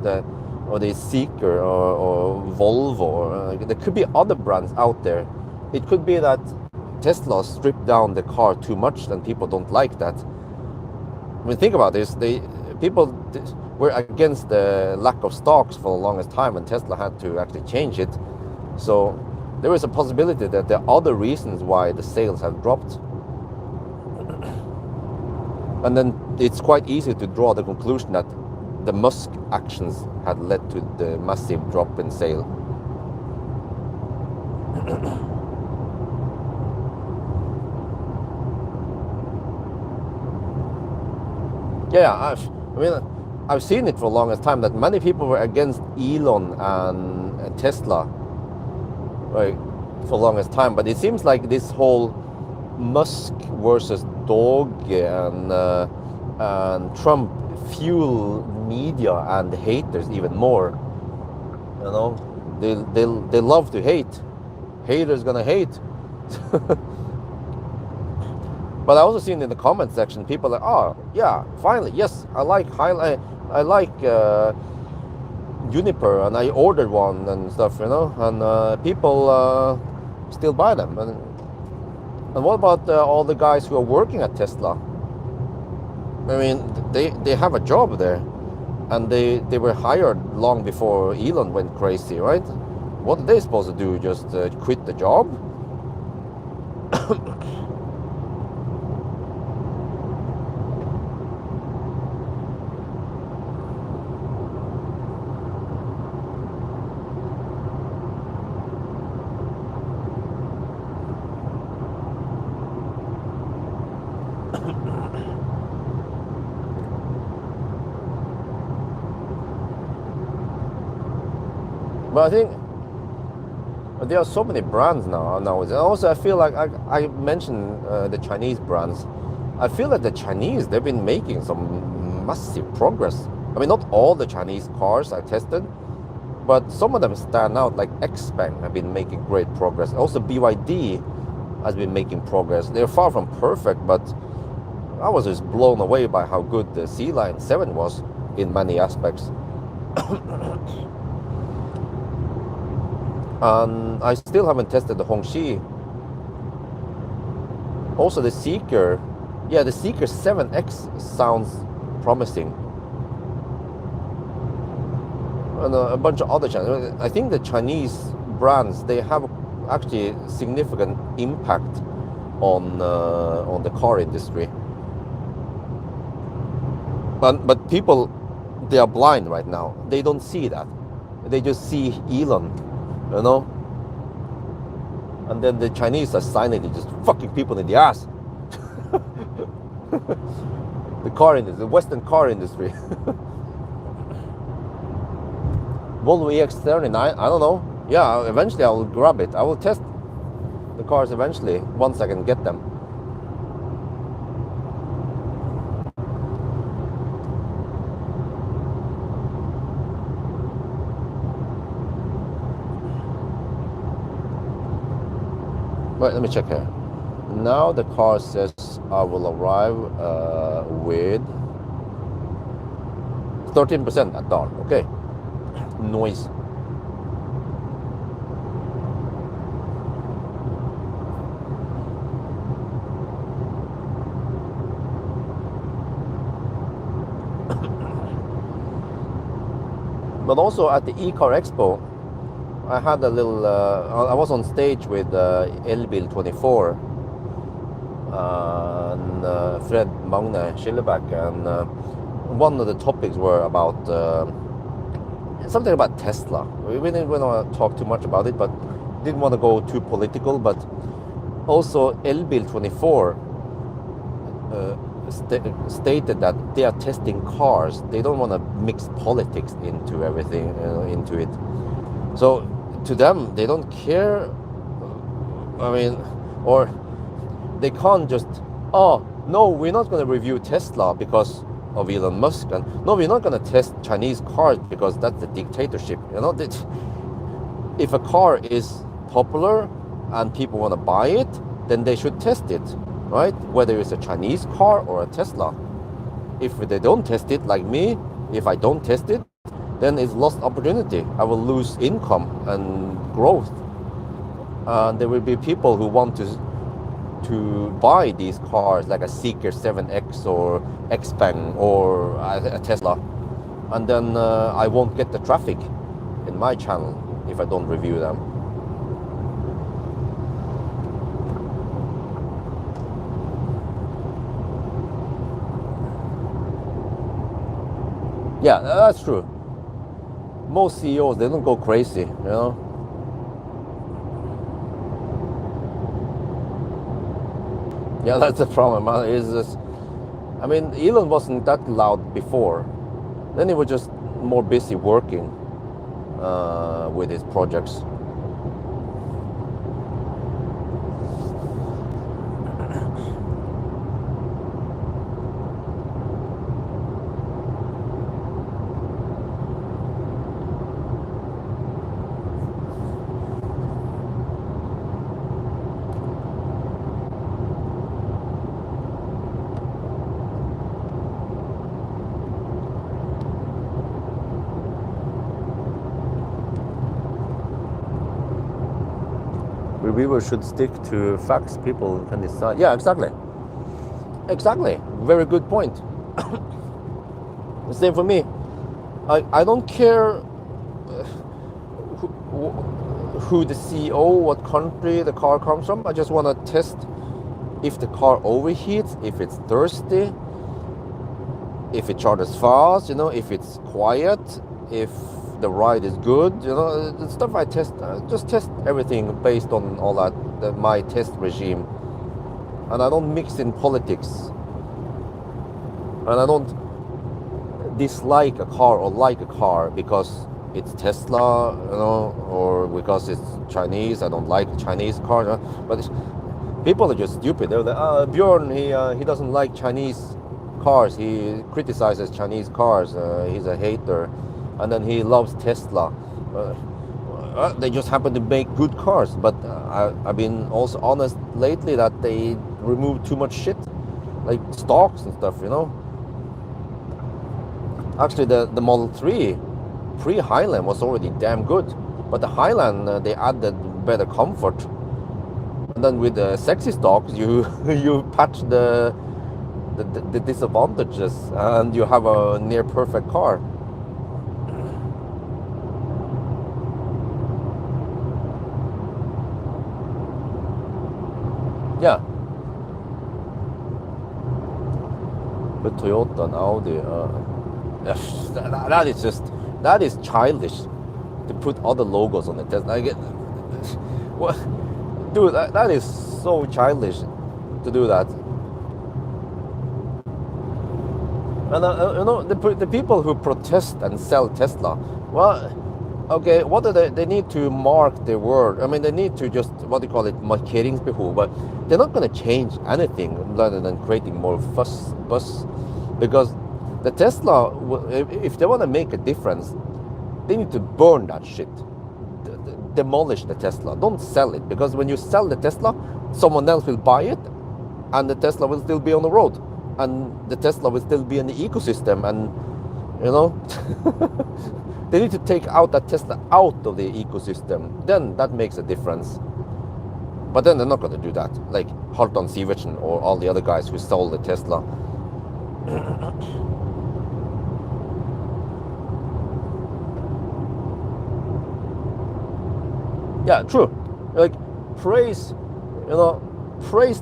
Or the Seeker or Volvo. Or, there could be other brands out there. It could be that Tesla stripped down the car too much, and people don't like that. I mean, think about this. People were against the lack of stocks for the longest time, and Tesla had to actually change it. So there is a possibility that there are other reasons why the sales have dropped. And then it's quite easy to draw the conclusion that the Musk actions had led to the massive drop in sale. Yeah, I've seen it for the longest time that many people were against Elon and Tesla, right, for the longest time. But it seems like this whole Musk versus dog and Trump fuel media and the haters even more. You know, they love to hate. Haters gonna hate. But I also seen in the comment section people like, oh yeah, finally, yes, I like Juniper, and I ordered one and stuff, you know, and people still buy them. And what about all the guys who are working at Tesla? I mean, they have a job there, and they were hired long before Elon went crazy, right? What are they supposed to do? Just quit the job? But I think there are so many brands now. And also, I feel like I mentioned the Chinese brands. I feel that the Chinese, they've been making some massive progress. I mean, not all the Chinese cars I tested, but some of them stand out, like Xpeng have been making great progress. Also BYD has been making progress. They're far from perfect, but I was just blown away by how good the C-Line 7 was in many aspects. And I still haven't tested the Hongxi. Also the Seeker, yeah, the Seeker 7X sounds promising. And a bunch of other Chinese. I think the Chinese brands, they have actually significant impact on the car industry. But people, they are blind right now. They don't see that. They just see Elon, you know. And then the Chinese are silently just fucking people in the ass. The car industry, the Western car industry. Volvo EX39, I don't know. Yeah, eventually I will grab it. I will test the cars eventually, once I can get them. Wait, let me check here. Now the car says I will arrive with 13% at dark. Okay. Noise. But also at the e-car expo, I had a little, I was on stage with Elbil 24 and Fred Magne Schilleback, and one of the topics were about something about Tesla. We didn't want to talk too much about it, but didn't want to go too political. But also Elbil 24 stated that they are testing cars. They don't want to mix politics into everything, into it. So to them, they don't care. I mean, or they can't just, oh, no, we're not going to review Tesla because of Elon Musk. And no, we're not going to test Chinese cars because that's the dictatorship. You know, that if a car is popular and people want to buy it, then they should test it, right? Whether it's a Chinese car or a Tesla. If they don't test it, like me, if I don't test it, then it's lost opportunity. I will lose income and growth. There will be people who want to buy these cars, like a Seeker 7X or Xpeng or a Tesla, and then I won't get the traffic in my channel if I don't review them. Yeah, that's true. Most CEOs, they don't go crazy, you know. Yeah, that's the problem. Is just, I mean, Elon wasn't that loud before. Then he was just more busy working with his projects. Reviewers should stick to facts. People can decide. Yeah, exactly. Exactly. Very good point. The same for me. I don't care who the CEO, what country the car comes from. I just want to test if the car overheats, if it's thirsty, if it charges fast, you know, if it's quiet, if the ride is good, you know, the stuff I test. Just test everything based on all that, my test regime, and I don't mix in politics, and I don't dislike a car or like a car because it's Tesla, you know, or because it's Chinese. I don't like Chinese cars, but People are just stupid. They're like, Bjorn, he doesn't like Chinese cars. He criticizes Chinese cars. He's a hater, and then he loves Tesla. They just happen to make good cars. But I've been also honest lately that they remove too much shit, like stocks and stuff. Actually, the Model 3 pre-Highland was already damn good, but the Highland they added better comfort. And then with the sexy stocks, you patch the disadvantages, and you have a near perfect car. Yeah, but Toyota and Audi, that is childish to put other logos on the Tesla. I get what, dude. That is so childish to do that. And the people who protest and sell Tesla, well, okay, what do they need to mark their word? I mean, they need to just, what do you call it, markeringsbehov, but they're not going to change anything rather than creating more buzz, because the Tesla, if they want to make a difference, they need to burn that shit, demolish the Tesla. Don't sell it, because when you sell the Tesla, someone else will buy it, and the Tesla will still be on the road, and the Tesla will still be in the ecosystem, and they need to take out that Tesla out of the ecosystem. Then that makes a difference. But then they're not going to do that, like Halvdan Sivertsen or all the other guys who sold the Tesla. Yeah, true. Like, praise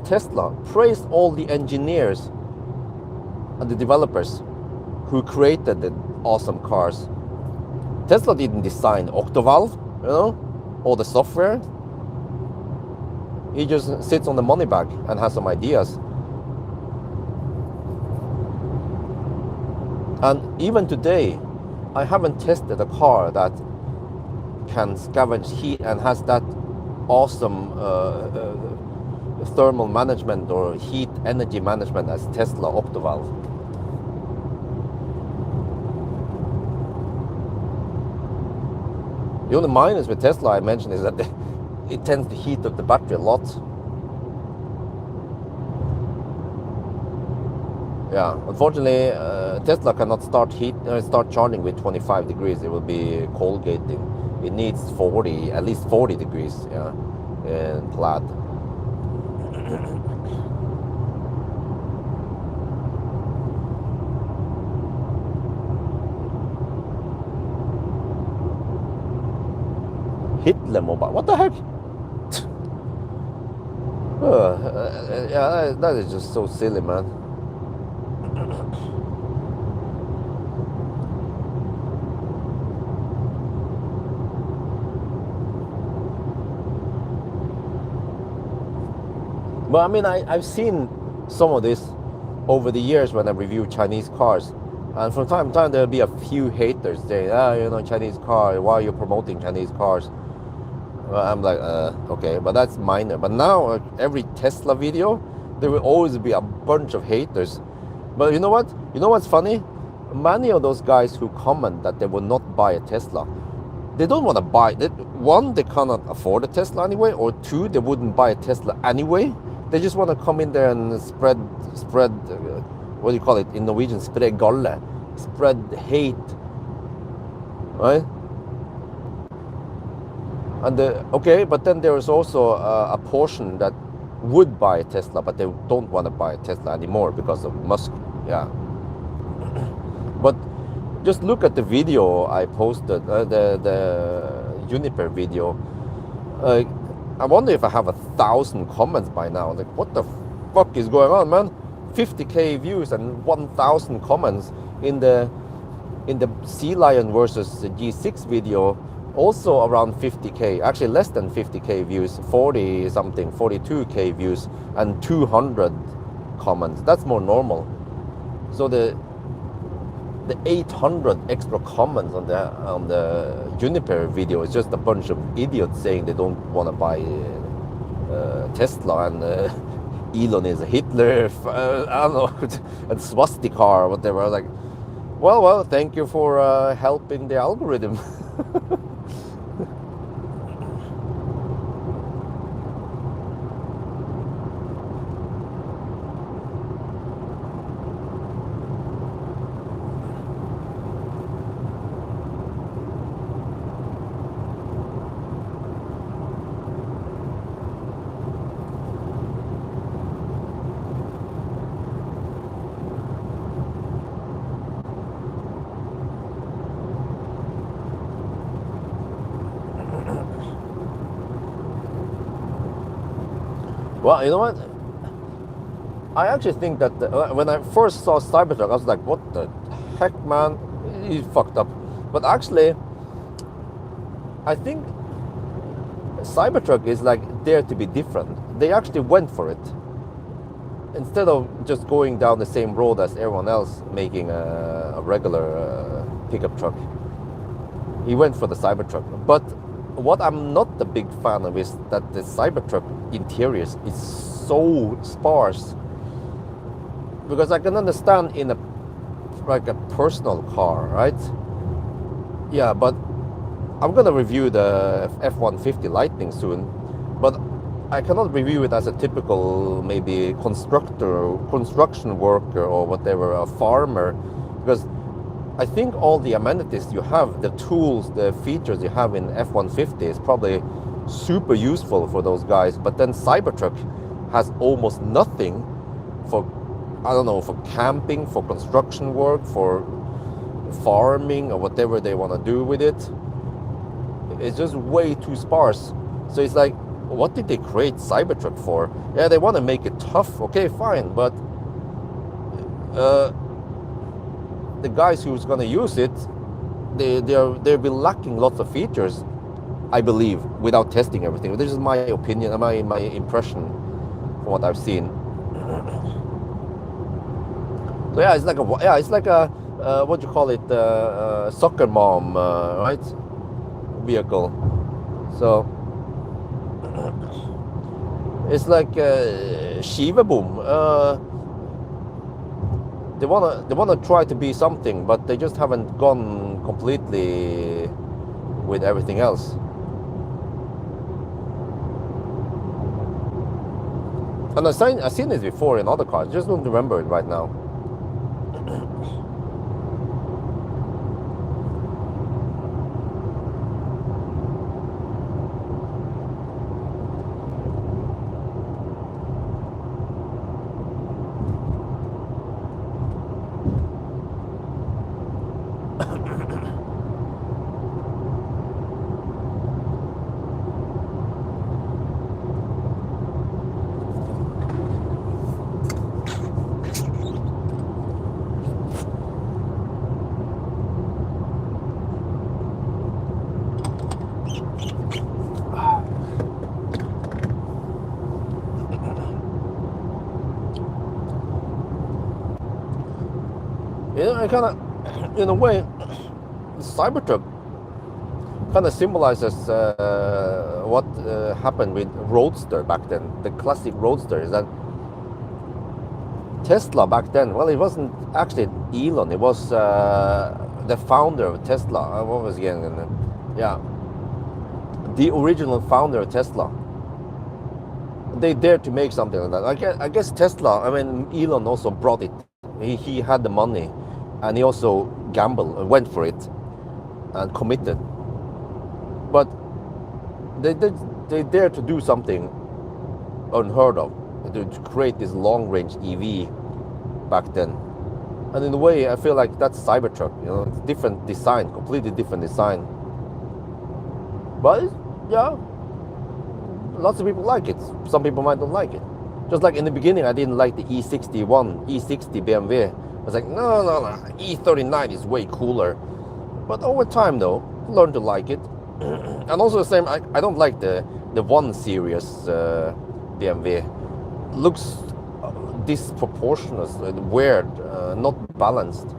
Tesla, praise all the engineers and the developers who created the awesome cars. Tesla didn't design Octovalve, or the software. He just sits on the money bag and has some ideas. And even today, I haven't tested a car that can scavenge heat and has that awesome thermal management or heat energy management as Tesla Octovalve. The only minus with Tesla I mentioned is that it tends to heat up the battery a lot. Yeah, unfortunately, Tesla cannot start charging with 25 degrees. It will be cold gating. It needs at least 40 degrees, in Plaid. Hitler mobile. What the heck? Yeah, that is just so silly, man. But I mean, I've seen some of this over the years when I review Chinese cars. And from time to time, there'll be a few haters saying, Chinese car, why are you promoting Chinese cars? Well, I'm like, okay, but that's minor. But now, every Tesla video, there will always be a bunch of haters. But you know what? You know what's funny? Many of those guys who comment that they will not buy a Tesla, they don't want to buy it. One, they cannot afford a Tesla anyway, or two, they wouldn't buy a Tesla anyway. They just want to come in there and spread, what do you call it in Norwegian? Spre galle, spread hate, right? And okay, but then there is also a portion that would buy a Tesla, but they don't want to buy a Tesla anymore because of Musk. Yeah. But just look at the video I posted, the Juniper video. I wonder if I have 1,000 comments by now. Like, what the fuck is going on, man? 50k views and 1,000 comments in the Sea Lion versus the G6 video. Also around 50k, actually less than 50k views, 40 something, 42k views, and 200 comments. That's more normal. So the 800 extra comments on the Juniper video is just a bunch of idiots saying they don't want to buy Tesla and Elon is a Hitler, I don't know, and swastika or whatever. I was like, well, thank you for helping the algorithm. Well, you know what? I actually think that when I first saw Cybertruck, I was like, what the heck, man? He's fucked up. But actually, I think Cybertruck is like there to be different. They actually went for it. Instead of just going down the same road as everyone else, making a regular pickup truck, he went for the Cybertruck. But what I'm not a big fan of is that the Cybertruck interiors is so sparse. Because I can understand in a personal car, right? Yeah, but I'm gonna review the F-150 Lightning soon, but I cannot review it as a typical maybe construction worker or whatever, a farmer, because I think all the amenities you have, the tools, the features you have in F-150 is probably super useful for those guys, but then Cybertruck has almost nothing for, I don't know, for camping, for construction work, for farming or whatever they want to do with it. It's just way too sparse. So it's like, what did they create Cybertruck for? Yeah, they want to make it tough. Okay, fine, but the guys who's gonna use it, they'll be lacking lots of features, I believe, without testing everything. This is my opinion, my impression from what I've seen. So yeah, it's like a what do you call it? Soccer mom, right? Vehicle. So it's like Shiva Boom. They wanna try to be something, but they just haven't gone completely with everything else. And I've seen this before in other cars. Just don't remember it right now. You know, I kind of, in a way, Cybertruck kind of symbolizes what happened with Roadster back then. The classic Roadster is that Tesla back then, well, it wasn't actually Elon, it was the founder of Tesla. What was again? Yeah, the original founder of Tesla. They dared to make something like that. I guess Tesla, I mean, Elon also brought it. He had the money, and he also gambled, went for it, and committed. But they dared to do something unheard of, to create this long-range EV back then. And in a way, I feel like that's Cybertruck. You know, it's different design, completely different design. But yeah, lots of people like it. Some people might not like it. Just like in the beginning, I didn't like the E60 BMW. I was like, no, E39 is way cooler. But over time, though, I learned to like it. And also the same, I don't like the 1 Series BMW. Looks disproportionate, weird, not balanced.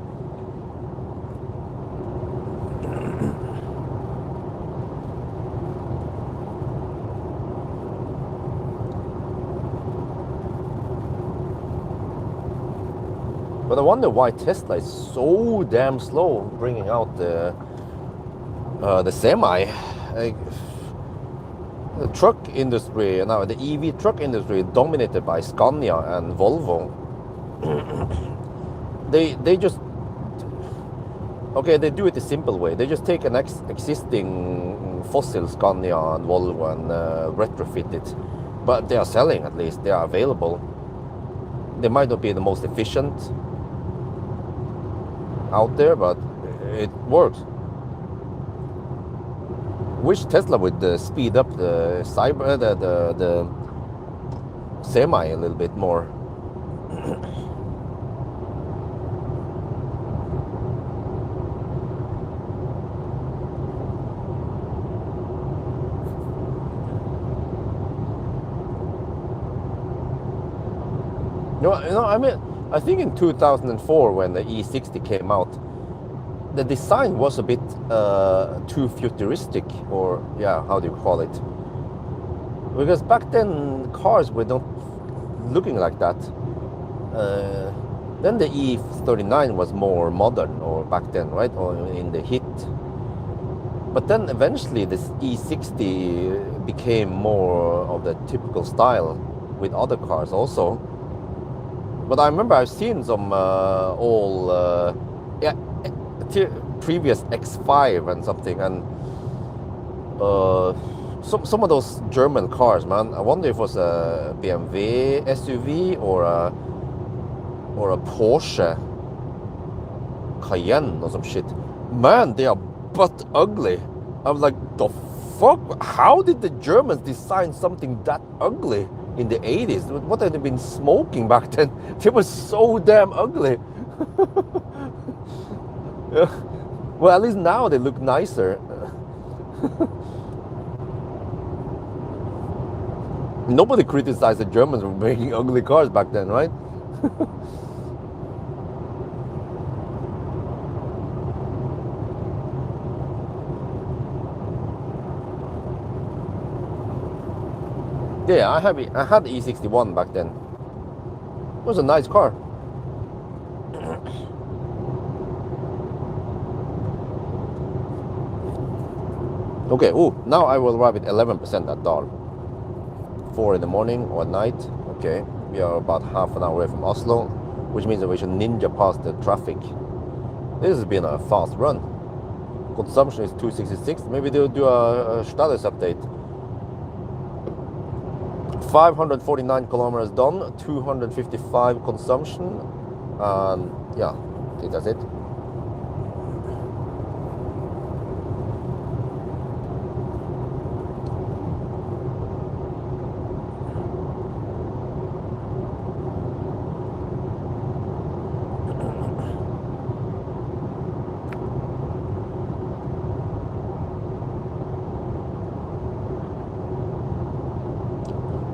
But I wonder why Tesla is so damn slow bringing out the semi. Like, the truck industry now, the EV truck industry, dominated by Scania and Volvo. They just, okay, they do it the simple way. They just take an existing fossil Scania and Volvo and retrofit it. But they are selling, at least. They are available. They might not be the most efficient out there, but it works. Wish Tesla would speed up the semi a little bit more. I mean, I think in 2004 when the E60 came out, the design was a bit too futuristic, or yeah, how do you call it? Because back then cars were not looking like that. Then the E39 was more modern, or back then, right, or in the hit. But then eventually this E60 became more of the typical style with other cars also. But I remember I've seen some previous X5 and something, and some of those German cars, man. I wonder if it was a BMW SUV or a Porsche Cayenne or some shit. Man, they are butt ugly. I was like, the fuck? How did the Germans design something that ugly in the 80s? What had they been smoking back then? They were so damn ugly. Yeah. Well, at least now they look nicer. Nobody criticized the Germans for making ugly cars back then, right? Yeah, I had the E61 back then. It was a nice car. Okay, now I will arrive at 11% at dawn. 4 in the morning or at night. Okay, we are about half an hour away from Oslo, which means that we should ninja past the traffic. This has been a fast run. Consumption is 266. Maybe they'll do a status update. 549 kilometers done, 255 consumption, and yeah, I think that's it.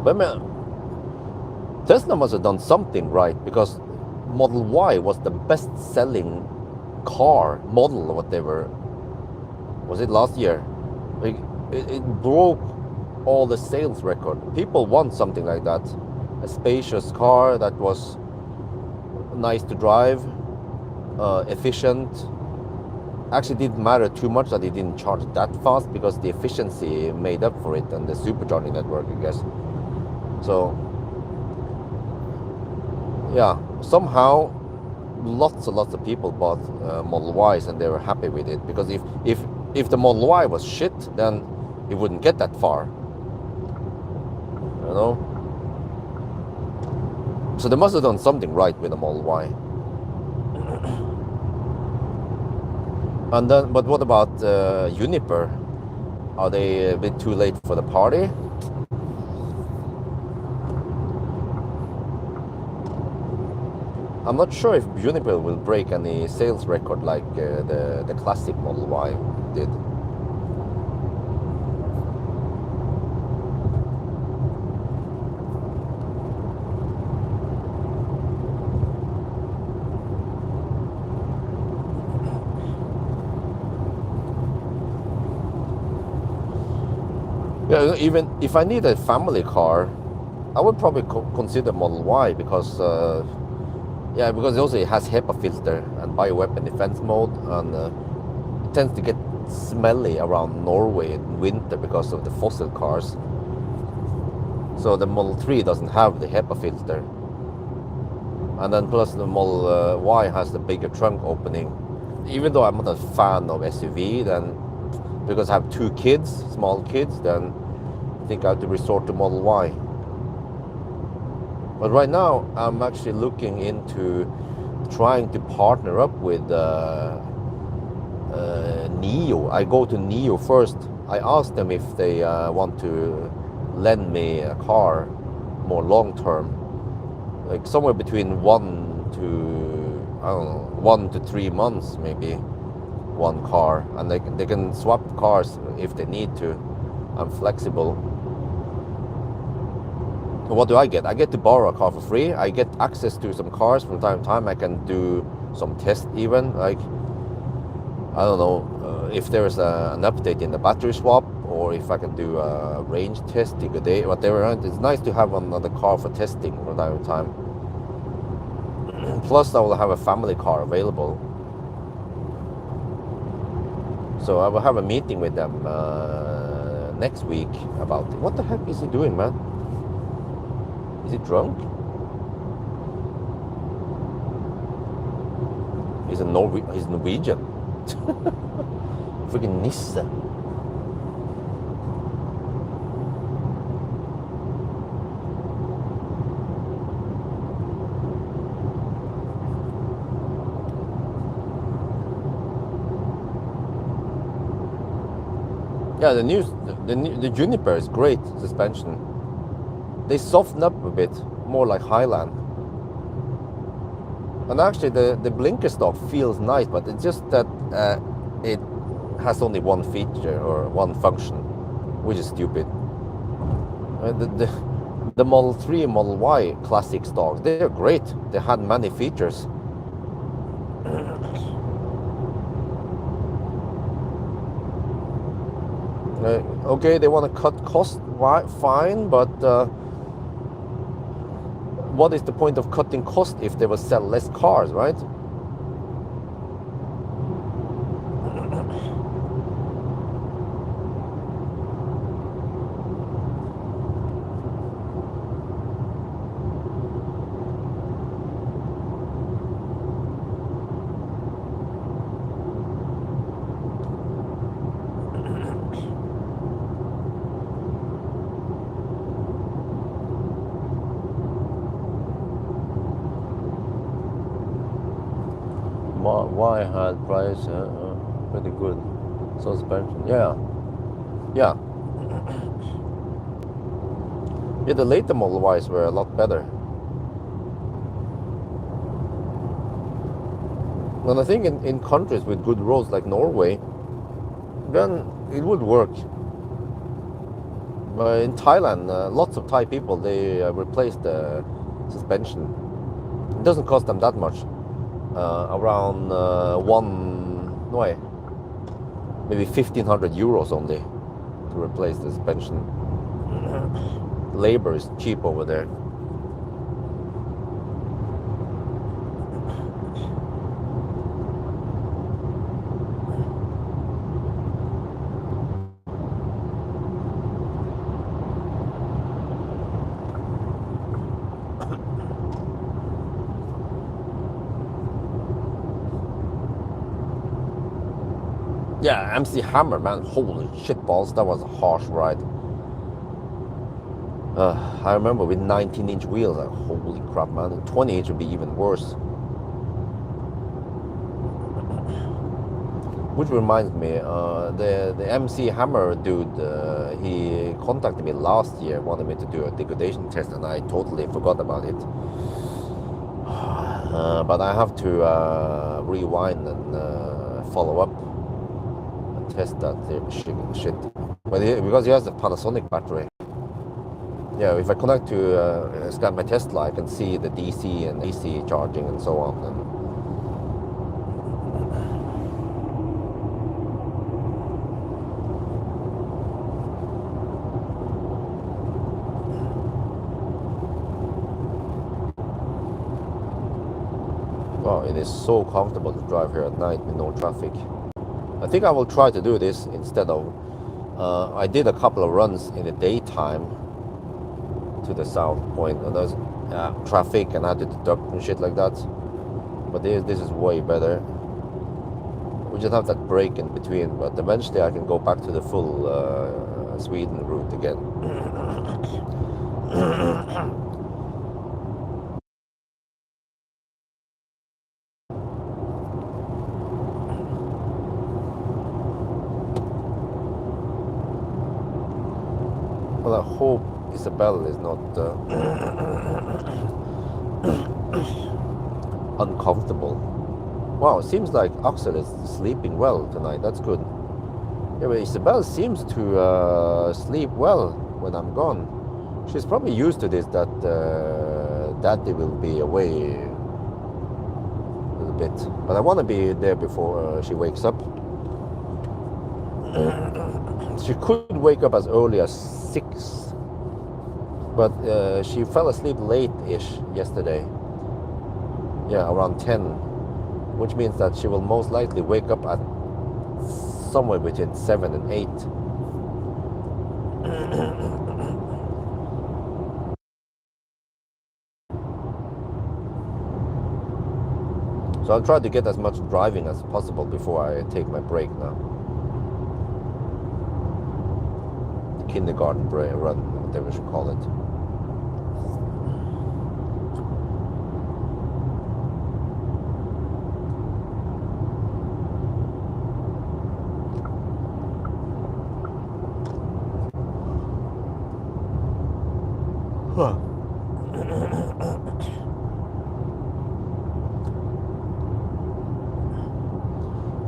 But man, Tesla must have done something right, because Model Y was the best-selling car model or whatever. Was it last year? Like, it broke all the sales record. People want something like that, a spacious car that was nice to drive, efficient. Actually, didn't matter too much that it didn't charge that fast, because the efficiency made up for it and the supercharging network, I guess. So yeah, somehow lots and lots of people bought Model Ys, and they were happy with it, because if the Model Y was shit, then it wouldn't get that far, you know. So they must have done something right with the Model Y. And then, but what about Uniper? Are they a bit too late for the party? I'm not sure if Uniper will break any sales record like the classic Model Y did. Yeah, even if I need a family car, I would probably consider Model Y, because Yeah, because also it has HEPA filter and bioweapon defense mode, and it tends to get smelly around Norway in winter because of the fossil cars. So the Model 3 doesn't have the HEPA filter. And then plus the Model Y has the bigger trunk opening. Even though I'm not a fan of SUV, then because I have two kids, small kids, then I think I have to resort to Model Y. But right now, I'm actually looking into trying to partner up with Neo. I go to Neo first. I ask them if they want to lend me a car more long term, like somewhere between 1 to 3 months, maybe one car, and they can swap cars if they need to. I'm flexible. What do I get? I get to borrow a car for free. I get access to some cars from time to time. I can do some tests even. Like, I don't know if there is an update in the battery swap, or if I can do a range test, take a day, whatever. It's nice to have another car for testing from time to time. Plus, I will have a family car available. So I will have a meeting with them next week about it. What the heck is he doing, man? Is he drunk? He's Norwegian. Freaking Nisse. Yeah, the Juniper is great suspension. They soften up a bit, more like Highland. And actually, the blinker stock feels nice, but it's just that it has only one feature or one function, which is stupid. The Model 3 and Model Y classic stocks, they're great. They had many features. Okay, they want to cut costs, fine, but what is the point of cutting cost if they will sell less cars, right? Y had price pretty good suspension. Yeah. Yeah, the later Model Ys were a lot better. And I think in countries with good roads like Norway, then it would work. In Thailand, lots of Thai people, they replaced the suspension. It doesn't cost them that much. Around maybe 1,500 euros only to replace the suspension. Labor is cheap over there. Yeah, MC Hammer, man, holy shit balls, that was a harsh ride. I remember with 19-inch wheels, like, holy crap, man. 20-inch would be even worse. Which reminds me, the MC Hammer dude, he contacted me last year, wanted me to do a degradation test, and I totally forgot about it. But I have to rewind and follow up and test that shit. But because he has a Panasonic battery. Yeah, if I connect to scan my Tesla, I can see the DC and AC charging and so on. And Wow, it is so comfortable to drive here at night with no traffic. I think I will try to do this instead of. I did a couple of runs in the daytime to the south point, and there's traffic, and I had to deduct and shit like that. But this is way better. We just have that break in between, but eventually I can go back to the full Sweden route again. Well, I hope Isabel is not uncomfortable. Wow, it seems like Axel is sleeping well tonight. That's good. Yeah, but Isabel seems to sleep well when I'm gone. She's probably used to this, that Daddy will be away a little bit. But I want to be there before she wakes up. She could wake up as early as 6, but she fell asleep late-ish yesterday. Yeah, around 10, which means that she will most likely wake up at somewhere between 7 and 8. So I'll try to get as much driving as possible before I take my break now. Kindergarten run, whatever we should call it.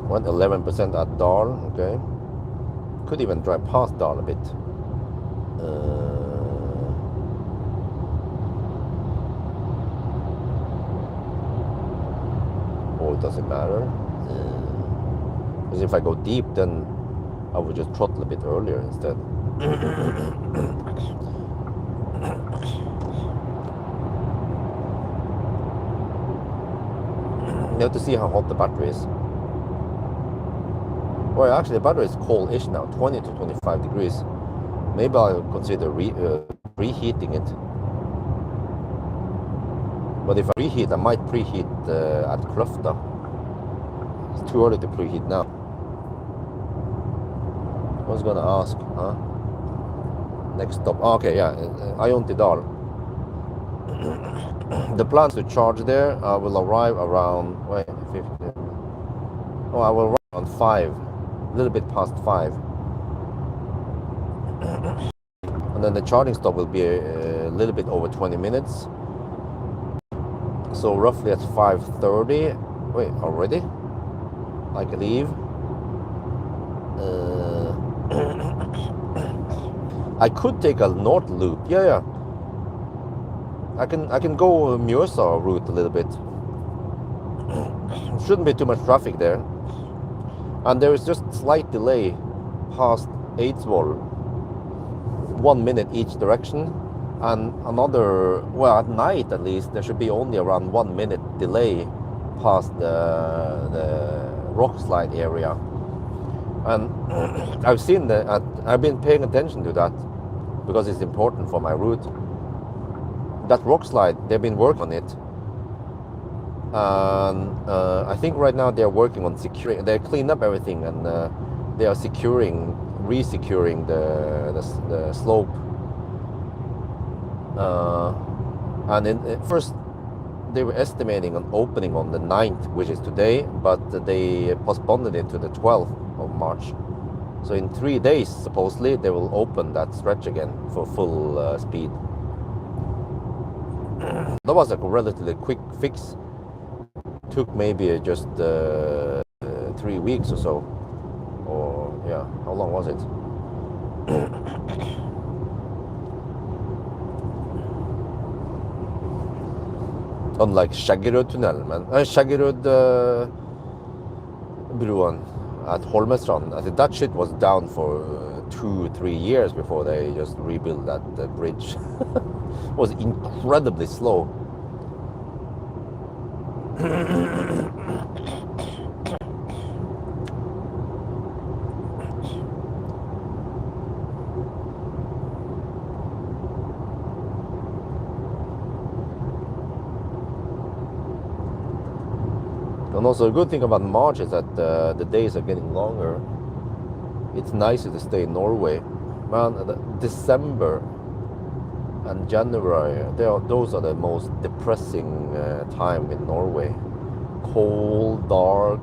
Went 11% at Dal, okay. Could even drive past Dal a bit. Or does it matter? Because if I go deep, then I would just throttle a bit earlier instead. You have to see how hot the battery is. Well, actually, the battery is cold-ish now, 20 to 25 degrees. Maybe I'll consider preheating it. But if I preheat, I might preheat at Kløfta. It's too early to preheat now. I was gonna ask, huh? Next stop. Oh, okay, yeah, Eyesight. The plan to charge there. I will arrive around 15. Oh, I will arrive around 5, a little bit past 5. And then the charging stop will be a little bit over 20 minutes. So roughly at 5:30. Wait, already? I can leave. I could take a north loop. Yeah. I can go Mjøsa route a little bit. Shouldn't be too much traffic there. And there is just slight delay past Eidsvoll. 1 minute each direction. And another, well, at night at least, there should be only around 1 minute delay past the rock slide area. And I've seen that, I've been paying attention to that because it's important for my route. That rock slide, they've been working on it. And I think right now they're working on securing, they cleaned up everything, and they are re-securing the slope. And at first they were estimating an opening on the 9th, which is today, but they postponed it to the 12th of March. So in 3 days, supposedly, they will open that stretch again for full speed. That was a relatively quick fix. Took maybe just 3 weeks or so. Or, yeah, how long was it? Unlike Skjægerød-tunnelen, man. Skjægerød-broen at Holmestrand. I think that shit was down for 2-3 years before they just rebuilt that bridge. It was incredibly slow. And also a good thing about March is that the days are getting longer. It's nicer to stay in Norway. Man, December and January, those are the most depressing time in Norway. Cold, dark,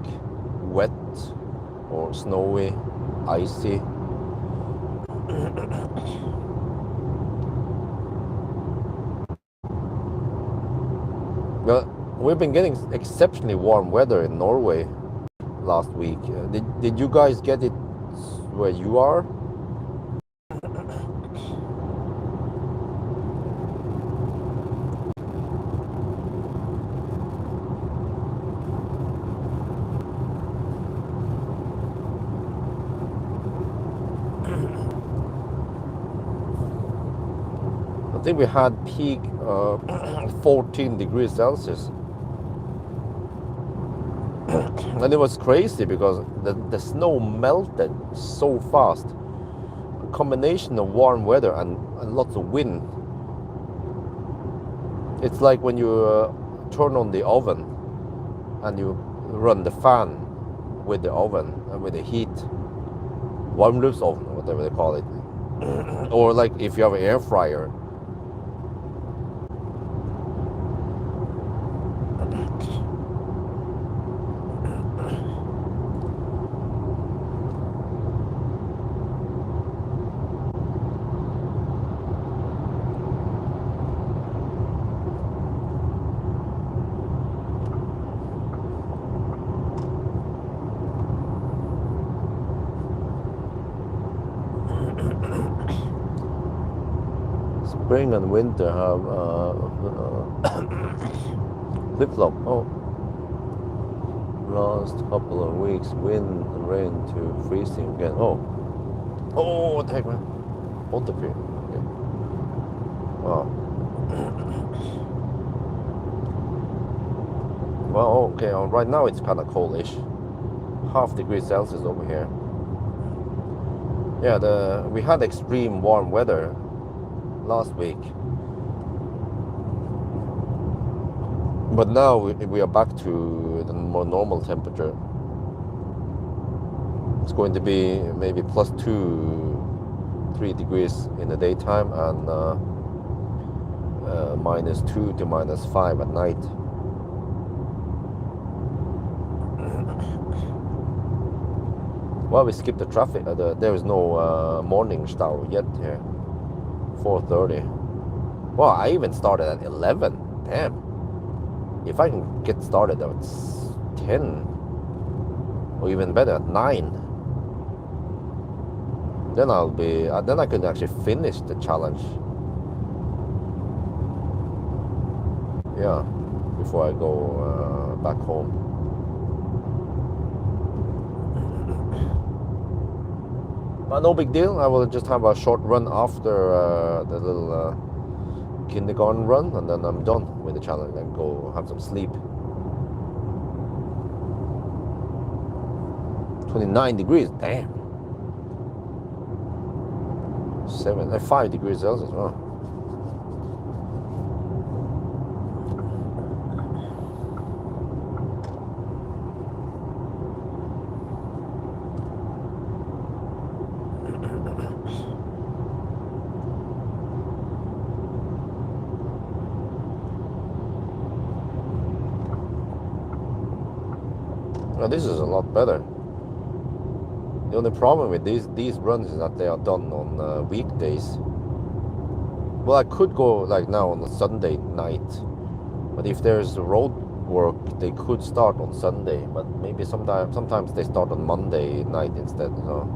wet, or snowy, icy. Well, we've been getting exceptionally warm weather in Norway last week. Did you guys get it where you are? I think we had peak 14 degrees Celsius. And it was crazy because the snow melted so fast. A combination of warm weather and lots of wind. It's like when you turn on the oven and you run the fan with the oven and with the heat. Warm loops oven, whatever they call it. Or like if you have an air fryer. Spring and winter have flip-flop. Oh, last couple of weeks, wind and rain to freezing again. Oh, what the heck, man? What the fuck? Okay. Wow. Well, okay. Right now it's kind of coldish. Half degree Celsius over here. Yeah, we had extreme warm weather last week, but now we are back to the more normal temperature. It's going to be maybe plus 2-3 degrees in the daytime and minus 2 to minus 5 at night. Well, we skipped the traffic. There is no morning stau yet here. 4:30. Well, I even started at 11. Damn. If I can get started at 10, or even better, at 9, then then I could actually finish the challenge. Yeah, before I go back home. But no big deal. I will just have a short run after the little kindergarten run, and then I'm done with the challenge and go have some sleep. 29 degrees, damn. 5 degrees Celsius. Oh. Now this is a lot better. The only problem with these runs is that they are done on weekdays. Well, I could go like now on a Sunday night, but if there's road work, they could start on Sunday. But maybe sometimes they start on Monday night instead. So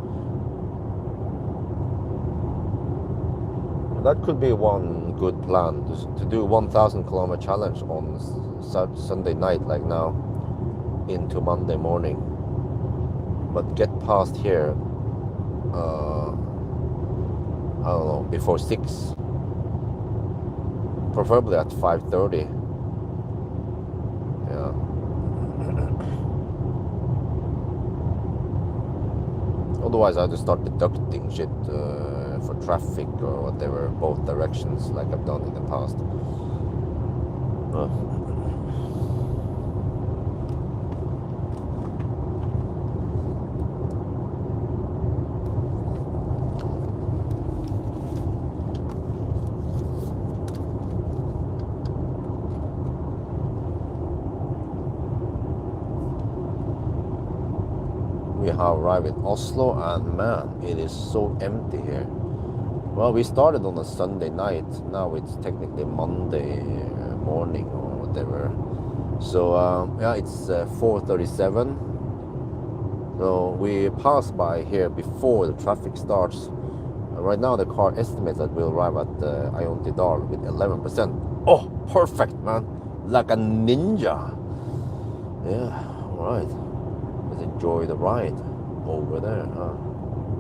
that could be one good plan to do 1,000 kilometer challenge on Sunday night, like now, into Monday morning, but get past here I don't know, before 6, preferably at 5:30. Yeah. Otherwise, I just start deducting shit for traffic or whatever, both directions, like I've done in the past. We have arrived in Oslo, and man, it is so empty here. Well, we started on a Sunday night. Now it's technically Monday morning or whatever. So yeah, it's 4:37. So we passed by here before the traffic starts. Right now the car estimates that we'll arrive at Eyesight with 11%. Oh, perfect, man! Like a ninja. Yeah, all right. Let's enjoy the ride over there.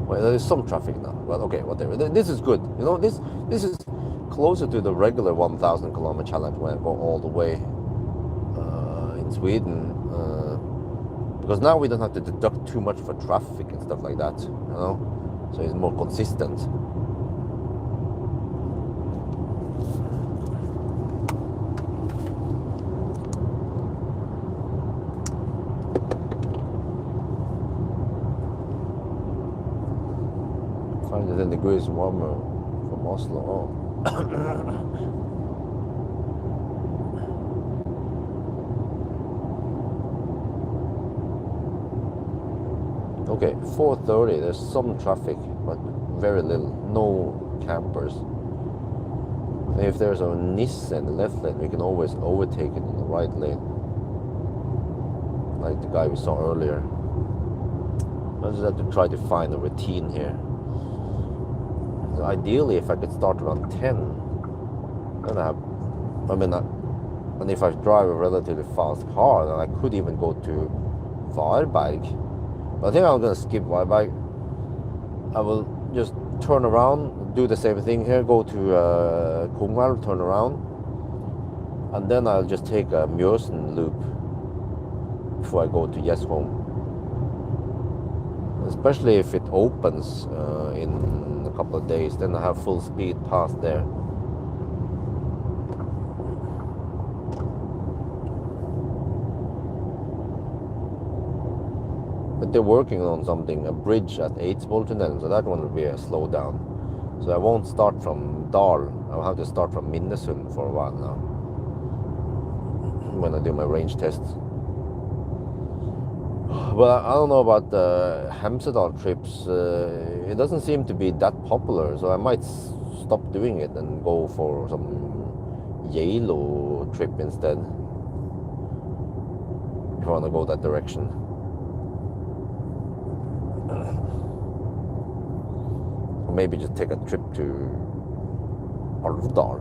Well, there is some traffic now. Well, okay, whatever. This is good. You know, this is closer to the regular 1,000 kilometer challenge when I go all the way in Sweden. Because now we don't have to deduct too much for traffic and stuff like that. You know, so it's more consistent. Find 10 degrees warmer from Oslo. Oh. Okay, 4:30. There's some traffic, but very little. No campers. If there's a Nissan in the left lane, we can always overtake it in the right lane, like the guy we saw earlier. I just have to try to find a routine here. So ideally, if I could start around 10, then and if I drive a relatively fast car, then I could even go to Varberg. But I think I'm gonna skip Varberg. I will just turn around, do the same thing here, go to Pawel, turn around, and then I'll just take a Mjøsen loop before I go to Home. Especially if it opens in a couple of days, then I have full speed past there. But they're working on something, a bridge at Eidsvolltunnelen, so that one will be a slowdown. So I won't start from Dal. I'll have to start from Minnesund for a while now when I do my range tests. But I don't know about the Hemsedal trips. It doesn't seem to be that popular, so I might stop doing it and go for some Yalo trip instead, if I want to go that direction. Or maybe just take a trip to Alvdal.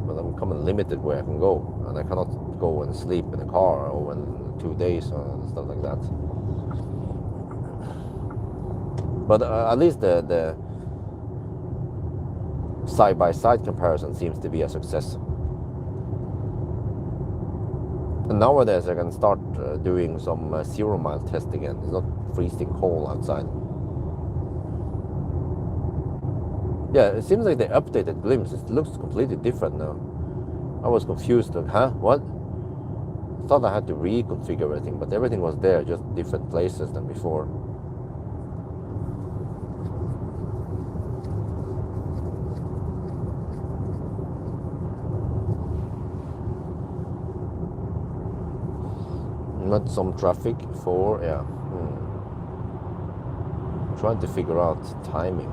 But I'm kind of limited where I can go, and I cannot go and sleep in a car over 2 days and stuff like that. But at least the side-by-side comparison seems to be a success. And nowadays I can start doing some 0 mile test again. It's not freezing cold outside. Yeah, it seems like they updated Glimpse. It looks completely different now. I was confused, like, huh? What? I thought I had to reconfigure everything, but everything was there, just different places than before. Not some traffic for, yeah. Trying to figure out timing.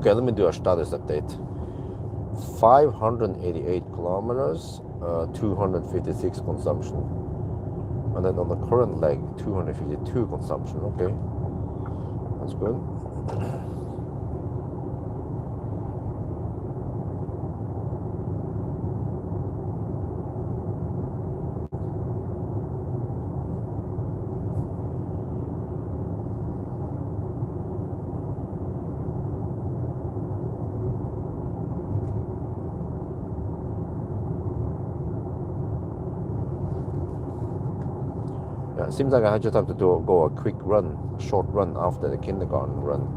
Okay, let me do a status update. 588 kilometers, 256 consumption. And then on the current leg, 252 consumption. Okay, that's good. Yeah, it seems like I just have to go a quick run, short run after the kindergarten run.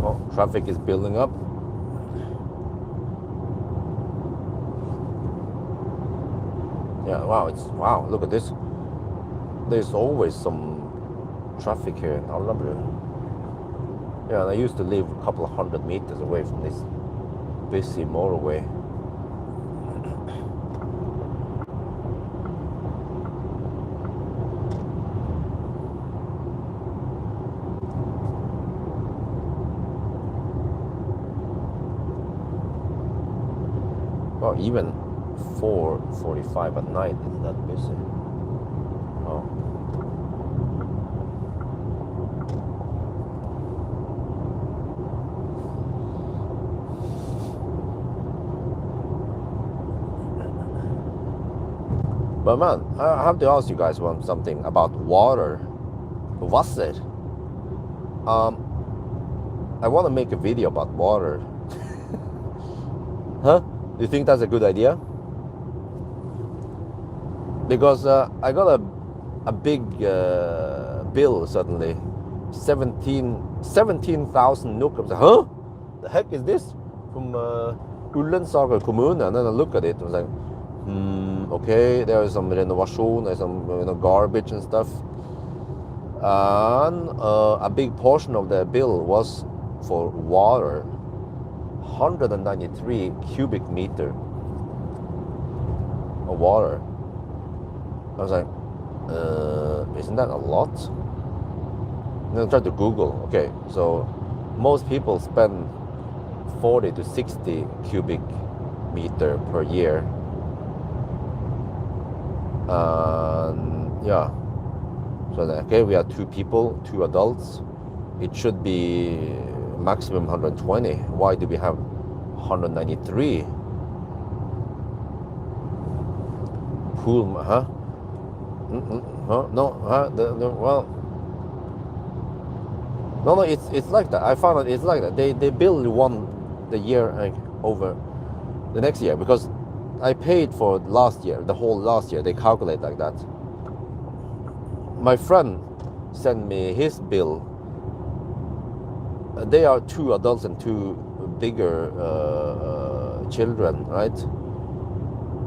Oh, traffic is building up. Yeah, wow, look at this. There's always some traffic here in Alabama. Yeah, I used to live a couple of 100 meters away from this busy motorway. Well, even 4:45 at night is that busy. Oh. But man, I have to ask you guys something about water. Wasser. I want to make a video about water. Huh? Do you think that's a good idea? Because I got a big bill suddenly, 17,000 NOK. I was like, huh? The heck is this? From Ullensaker kommune. And then I look at it, I was like, okay, there is some renovation, there's some garbage and stuff. And a big portion of the bill was for water, 193 cubic meter of water. I was like, isn't that a lot? And then I tried to Google. Okay, so most people spend 40 to 60 cubic meter per year. Yeah. So then, okay, we are 2 people, 2 adults. It should be maximum 120. Why do we have 193? Pool, huh? Huh? No, huh? Well, no, it's like that. I found out it's like that. They bill the year over the next year, because I paid for last year, the whole last year. They calculate like that. My friend sent me his bill. They are 2 adults and 2 bigger children, right?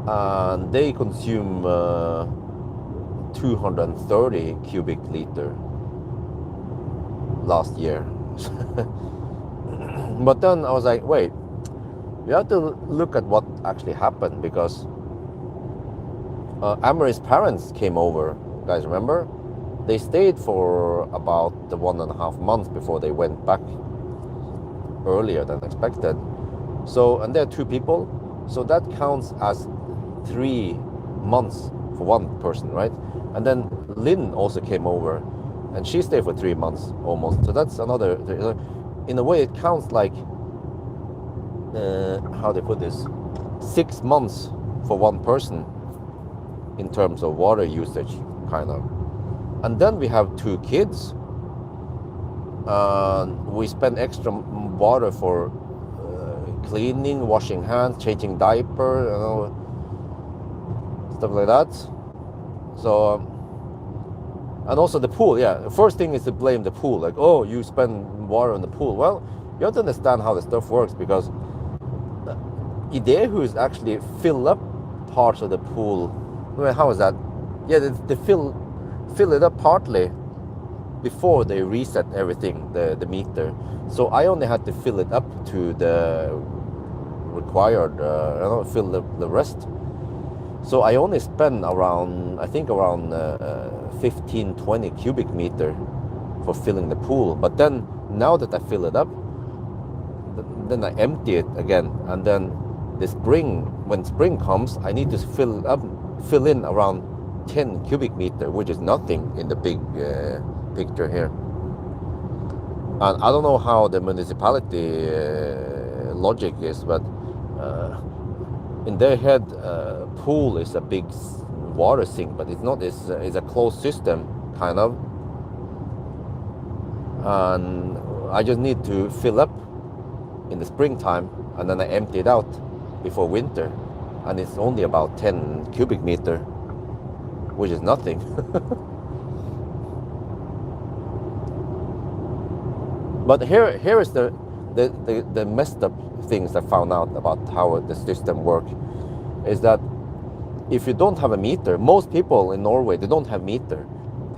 And they consume 230 cubic liter last year. But then I was like, wait, we have to look at what actually happened, because Amory's parents came over. You guys remember? They stayed for about 1.5 months before they went back earlier than expected. So, and there are 2 people, so that counts as 3 months for one person, right? And then Lynn also came over, and she stayed for 3 months almost. So that's another. In a way, it counts like how they put this, 6 months for one person in terms of water usage, kind of. And then we have 2 kids. We spend extra water for cleaning, washing hands, changing diaper, stuff like that. So and also the pool, yeah. The first thing is to blame the pool. Like, oh, you spend water on the pool. Well, you have to understand how the stuff works, because Idea is actually fill up parts of the pool. Well, how is that? Yeah, they fill it up partly before they reset everything, the meter. So I only had to fill it up to the required, fill the rest. So I only spend around, I think around 15-20 cubic meter for filling the pool. But then now that I fill it up, then I empty it again, and then when spring comes, I need to fill in around 10 cubic meter, which is nothing in the big picture here. And I don't know how the municipality logic is, but in their head, pool is a big water sink, but it's not. It's a closed system, kind of. And I just need to fill up in the springtime, and then I empty it out before winter, and it's only about 10 cubic meter, which is nothing. But here is the messed up things I found out about how the system works, is that if you don't have a meter, most people in Norway, they don't have meter.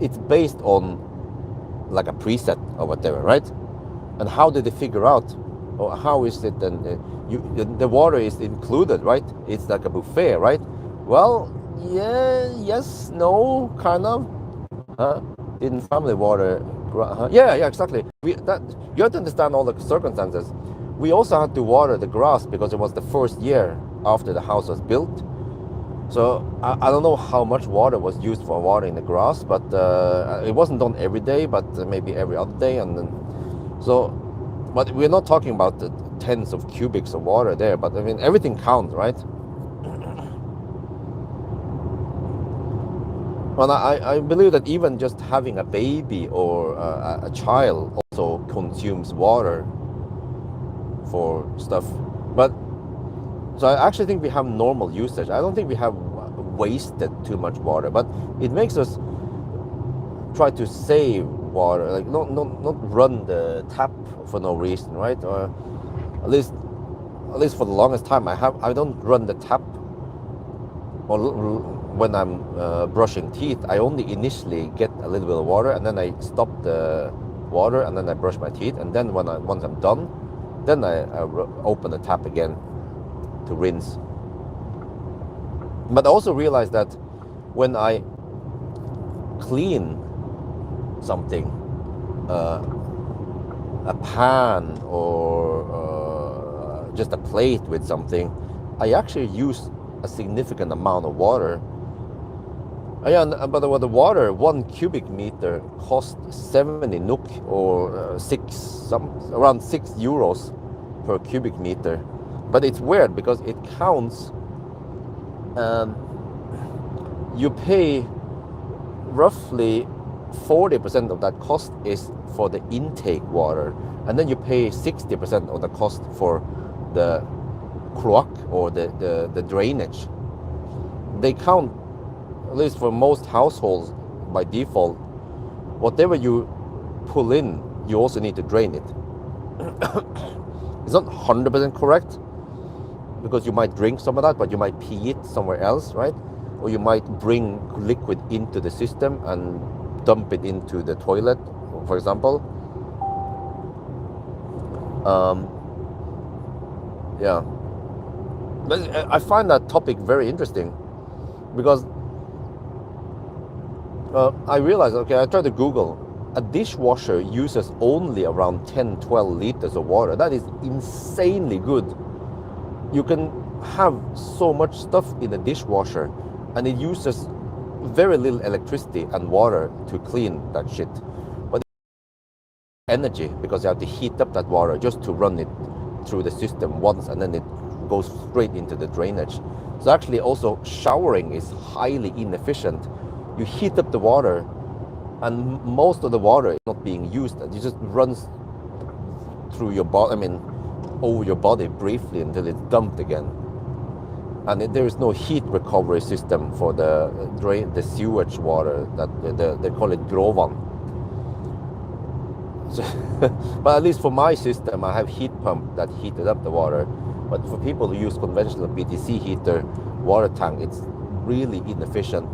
It's based on like a preset or whatever, right? And how did they figure out, or how is it then the water is included, right? It's like a buffet, right? Well, yeah, yes, no, kind of. Didn't family water? Yeah, exactly. You have to understand all the circumstances. We also had to water the grass because it was the first year after the house was built. So I don't know how much water was used for watering the grass, but it wasn't done every day, but maybe every other day. And then, but we're not talking about the tens of cubics of water there. But I mean, everything counts, right? And I believe that even just having a baby or a child also consumes water for stuff. But so I actually think we have normal usage. I don't think we have wasted too much water, but it makes us try to save water, like not run the tap for no reason, right? Or at least for the longest time, I don't run the tap. Or when I'm brushing teeth, I only initially get a little bit of water, and then I stop the water, and then I brush my teeth, and then once I'm done, then I open the tap again to rinse. But I also realized that when I clean something, a pan or just a plate with something, I actually use a significant amount of water. Yeah, but the water, 1 cubic meter costs 70 NOK, or around 6 euros per cubic meter. But it's weird because it counts. You pay roughly 40% of that cost is for the intake water, and then you pay 60% of the cost for the cloac or the drainage. They count, at least for most households by default, whatever you pull in, you also need to drain it. It's not 100% correct, because you might drink some of that, but you might pee it somewhere else, right? Or you might bring liquid into the system and dump it into the toilet, for example. Yeah. But I find that topic very interesting, because I realized, okay, I tried to Google, a dishwasher uses only around 10-12 liters of water. That is insanely good. You can have so much stuff in a dishwasher, and it uses very little electricity and water to clean that shit. But energy, because you have to heat up that water just to run it through the system once, and then it goes straight into the drainage. So actually also showering is highly inefficient. You heat up the water, and most of the water is not being used. It just runs through your body, over your body briefly until it's dumped again. and there is no heat recovery system for the sewage water that they call it gråvann. So, but at least for my system, I have heat pump that heated up the water. But for people who use conventional BTC heater water tank, it's really inefficient.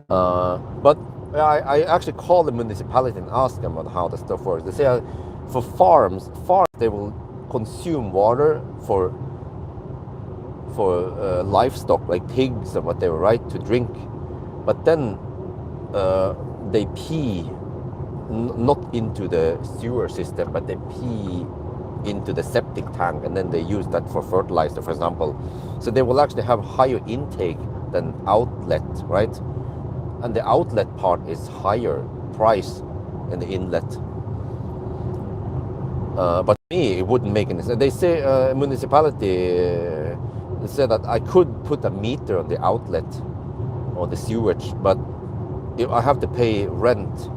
But I actually called the municipality and asked them about how the stuff works. They say for farms they will consume water for livestock like pigs and whatever, right, to drink. But then they pee not into the sewer system, but they pee into the septic tank, and then they use that for fertilizer, for example. So they will actually have higher intake than outlet, right? And the outlet part is higher price than the inlet. But to me, it wouldn't make any sense. They say municipality said that I could put a meter on the outlet or the sewage, but I have to pay rent,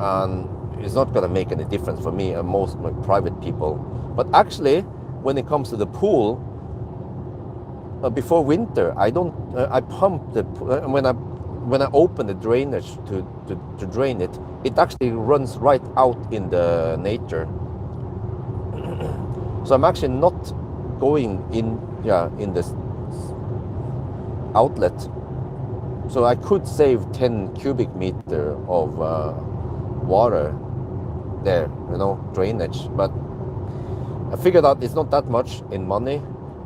and it's not going to make any difference for me and most of my private people. But actually, when it comes to the pool, before winter, I pump the when I open the drainage to drain it, it actually runs right out in the nature. So I'm actually not going in this outlet. So I could save 10 cubic meter of water there, drainage. But I figured out it's not that much in money,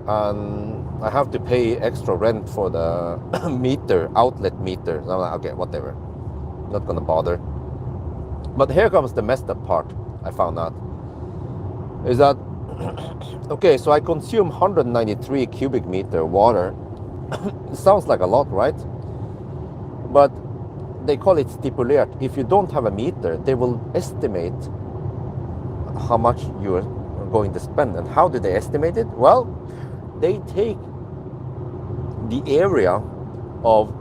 and I have to pay extra rent for the meter, outlet meter. So I'm like, okay, whatever, not gonna bother. But here comes the messed up part. I found out is that okay, so I consume 193 cubic meter water. It sounds like a lot, right? But they call it stipulerat. If you don't have a meter, they will estimate how much you are going to spend. And how do they estimate it? Well, they take the area of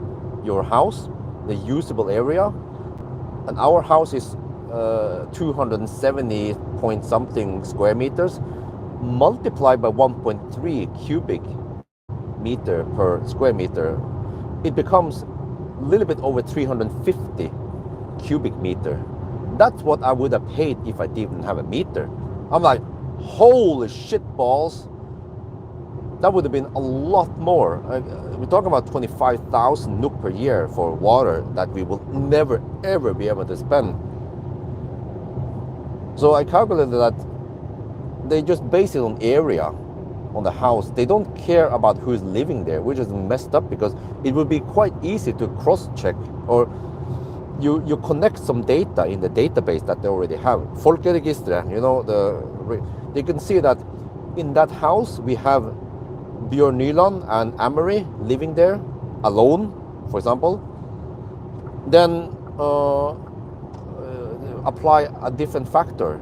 your house, the usable area, and our house is 270 point something square meters, multiplied by 1.3 cubic meter per square meter. It becomes a little bit over 350 cubic meter. That's what I would have paid if I didn't have a meter. I'm like, holy shit balls. That would have been a lot more. We're talking about 25,000 NOK per year for water that we will never ever be able to spend. So I calculated that they just base it on area on the house. They don't care about who's living there, which is messed up, because it would be quite easy to cross-check, or you connect some data in the database that they already have. Folkeregisteret, you can see that in that house we have Bjørn Nyland and Amory living there alone, for example. Then apply a different factor.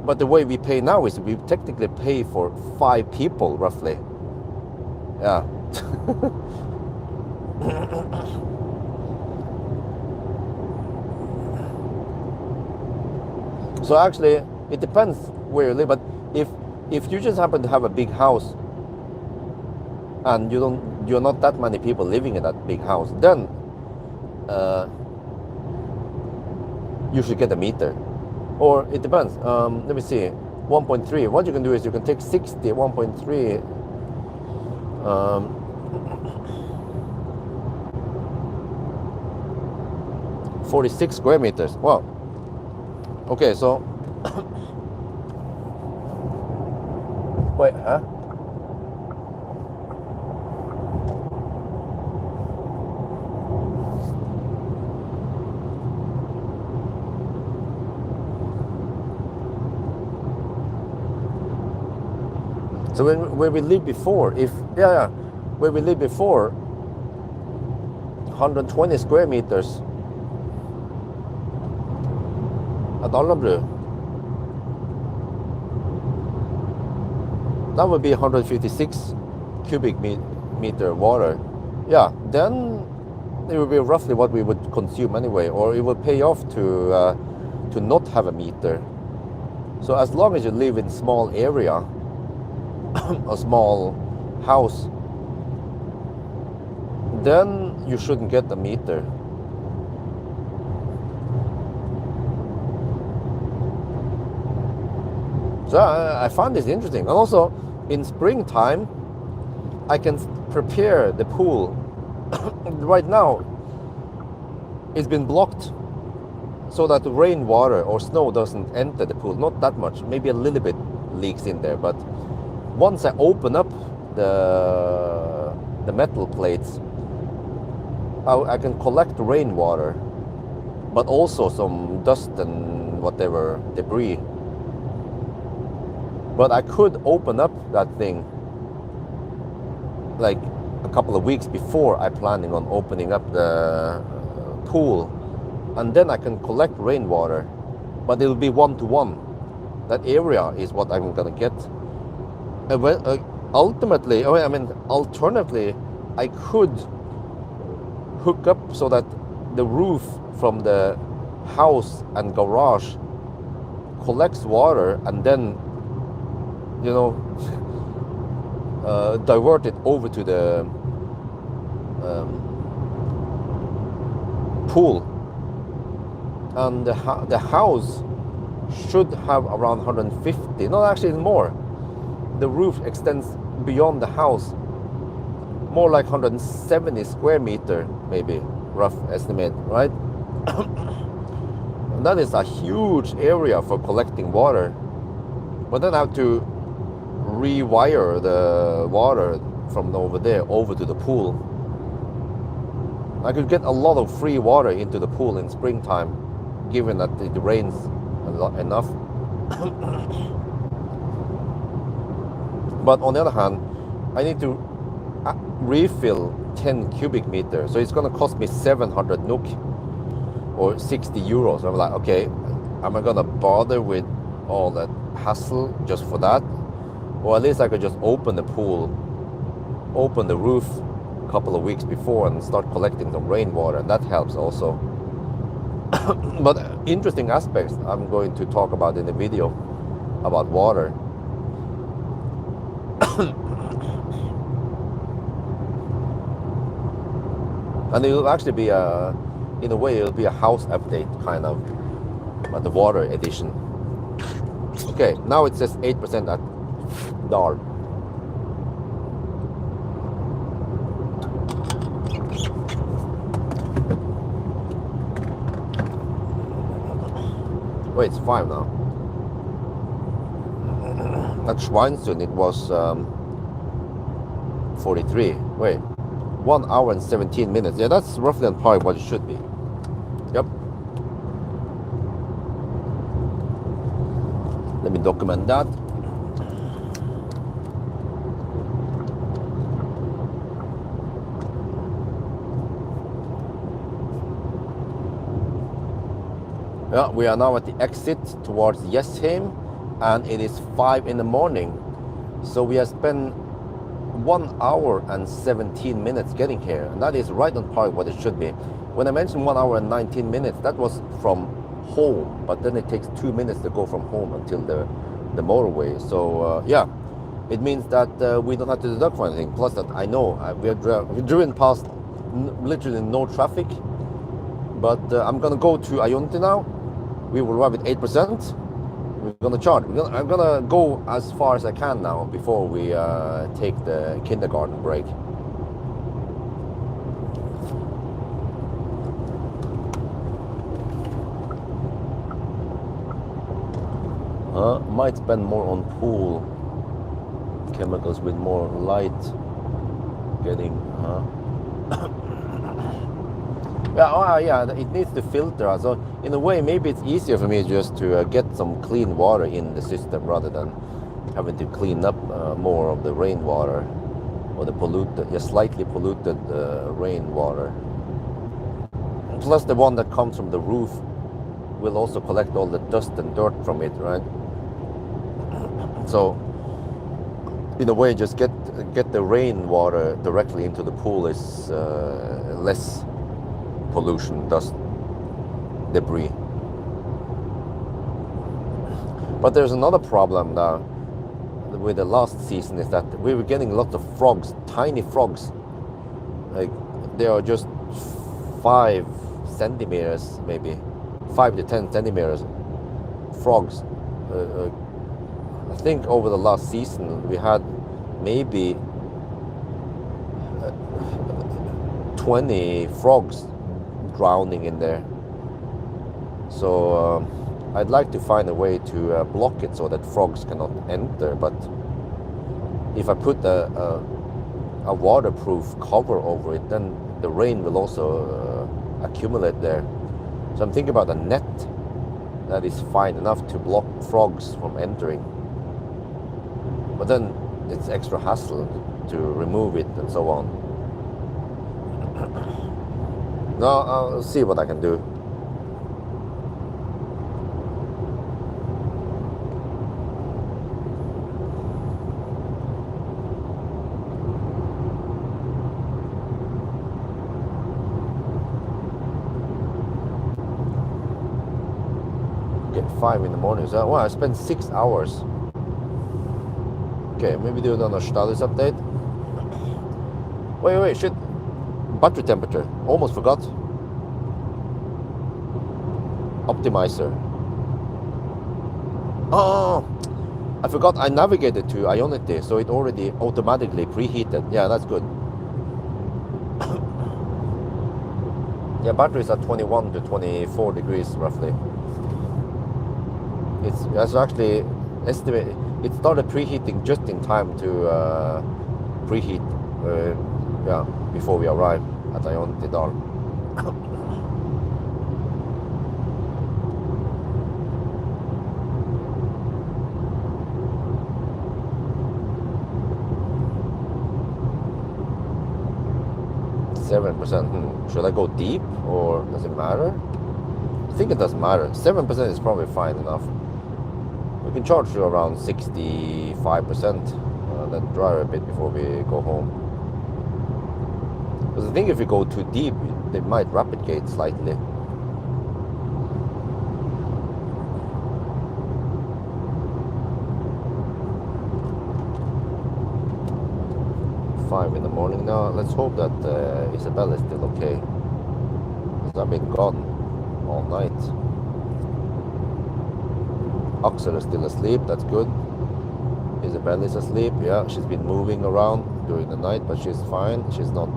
But the way we pay now is we technically pay for 5 people, roughly. Yeah. So actually, it depends where you live. But if you just happen to have a big house, and you're not that many people living in that big house, then you should get a meter. Or it depends. Let me see. 1.3. What you can do is you can take 60, 1.3. 46 square meters. Wow. Okay, so wait, huh? So where we lived before, where we lived before, 120 square meters at Alnabru, that would be 156 cubic meter water. Yeah, then it would be roughly what we would consume anyway, or it would pay off to not have a meter. So as long as you live in small area, a small house, then you shouldn't get a meter. So I find this interesting. And also, in springtime, I can prepare the pool. Right now, it's been blocked so that the rainwater or snow doesn't enter the pool. Not that much, maybe a little bit leaks in there. But once I open up the metal plates, I can collect rainwater, but also some dust and whatever debris. But I could open up that thing like a couple of weeks before I'm planning on opening up the pool, and then I can collect rainwater, but it'll be one-to-one. That area is what I'm gonna get. Ultimately, alternatively, I could hook up so that the roof from the house and garage collects water and then, divert it over to the pool. And the house should have around 150, no, actually more. The roof extends beyond the house, more like 170 square meter, maybe, rough estimate, right? And that is a huge area for collecting water. But then I have to rewire the water from over there over to the pool. I could get a lot of free water into the pool in springtime, given that it rains enough. But on the other hand, I need to refill 10 cubic meters, so it's going to cost me 700 NOK or 60 euros. I'm like, okay, am I going to bother with all that hassle just for that? Or at least I could just open the pool, open the roof a couple of weeks before and start collecting some rainwater, and that helps also. But interesting aspects I'm going to talk about in the video about water. And it will actually be in a way, it'll be a house update kind of, but the water edition. Okay, now it says 8% at Dar. Wait, it's 5 now. At Schweinsund it was 43. Wait, 1 hour and 17 minutes. Yeah, that's roughly on par with what it should be. Yep. Let me document that. Yeah, we are now at the exit towards Jessheim, and it is 5 in the morning. So we have spent 1 hour and 17 minutes getting here, and that is right on par with what it should be. When I mentioned 1 hour and 19 minutes, that was from home, but then it takes 2 minutes to go from home until the motorway. So yeah, it means that we don't have to deduct for anything. Plus that I know we've driven past literally no traffic, but I'm gonna go to Ayonti now. We will arrive at 8%. We're gonna charge. I'm gonna go as far as I can now before we take the kindergarten break. Might spend more on pool chemicals with more light getting. Yeah, it needs to filter. So in a way, maybe it's easier for me just to get some clean water in the system rather than having to clean up more of the rainwater or the slightly polluted rainwater. Plus the one that comes from the roof will also collect all the dust and dirt from it, right? So in a way, just get the rainwater directly into the pool is less pollution, dust, debris. But there's another problem now with the last season is that we were getting lots of frogs, tiny frogs. Like they are just 5 centimeters, maybe 5 to 10 centimeters frogs. I think over the last season we had maybe 20 frogs drowning in there. So I'd like to find a way to block it so that frogs cannot enter. But if I put a waterproof cover over it, then the rain will also accumulate there. So I'm thinking about a net that is fine enough to block frogs from entering. But then it's extra hassle to remove it and so on. Now I'll see what I can do. Get 5 in the morning. So well, I spent 6 hours. Okay, maybe do it on a status update. Wait, shit. Battery temperature. Almost forgot. Optimizer. Oh, I forgot I navigated to Ionity, so it already automatically preheated. Yeah, that's good. Yeah, batteries are 21 to 24 degrees roughly. It's actually estimated. It started preheating just in time to preheat. Yeah, before we arrive at Ionity Dal. Should I go deep or does it matter? I think it doesn't matter. 7% is probably fine enough. We can charge to around 65%, then dry a bit before we go home. Because I think if you go too deep, they might rapid gate slightly. In the morning now. Let's hope that Isabel is still okay, because I've been gone all night. Axel is still asleep, that's good. Isabel is asleep, yeah, she's been moving around during the night, but she's fine. She's not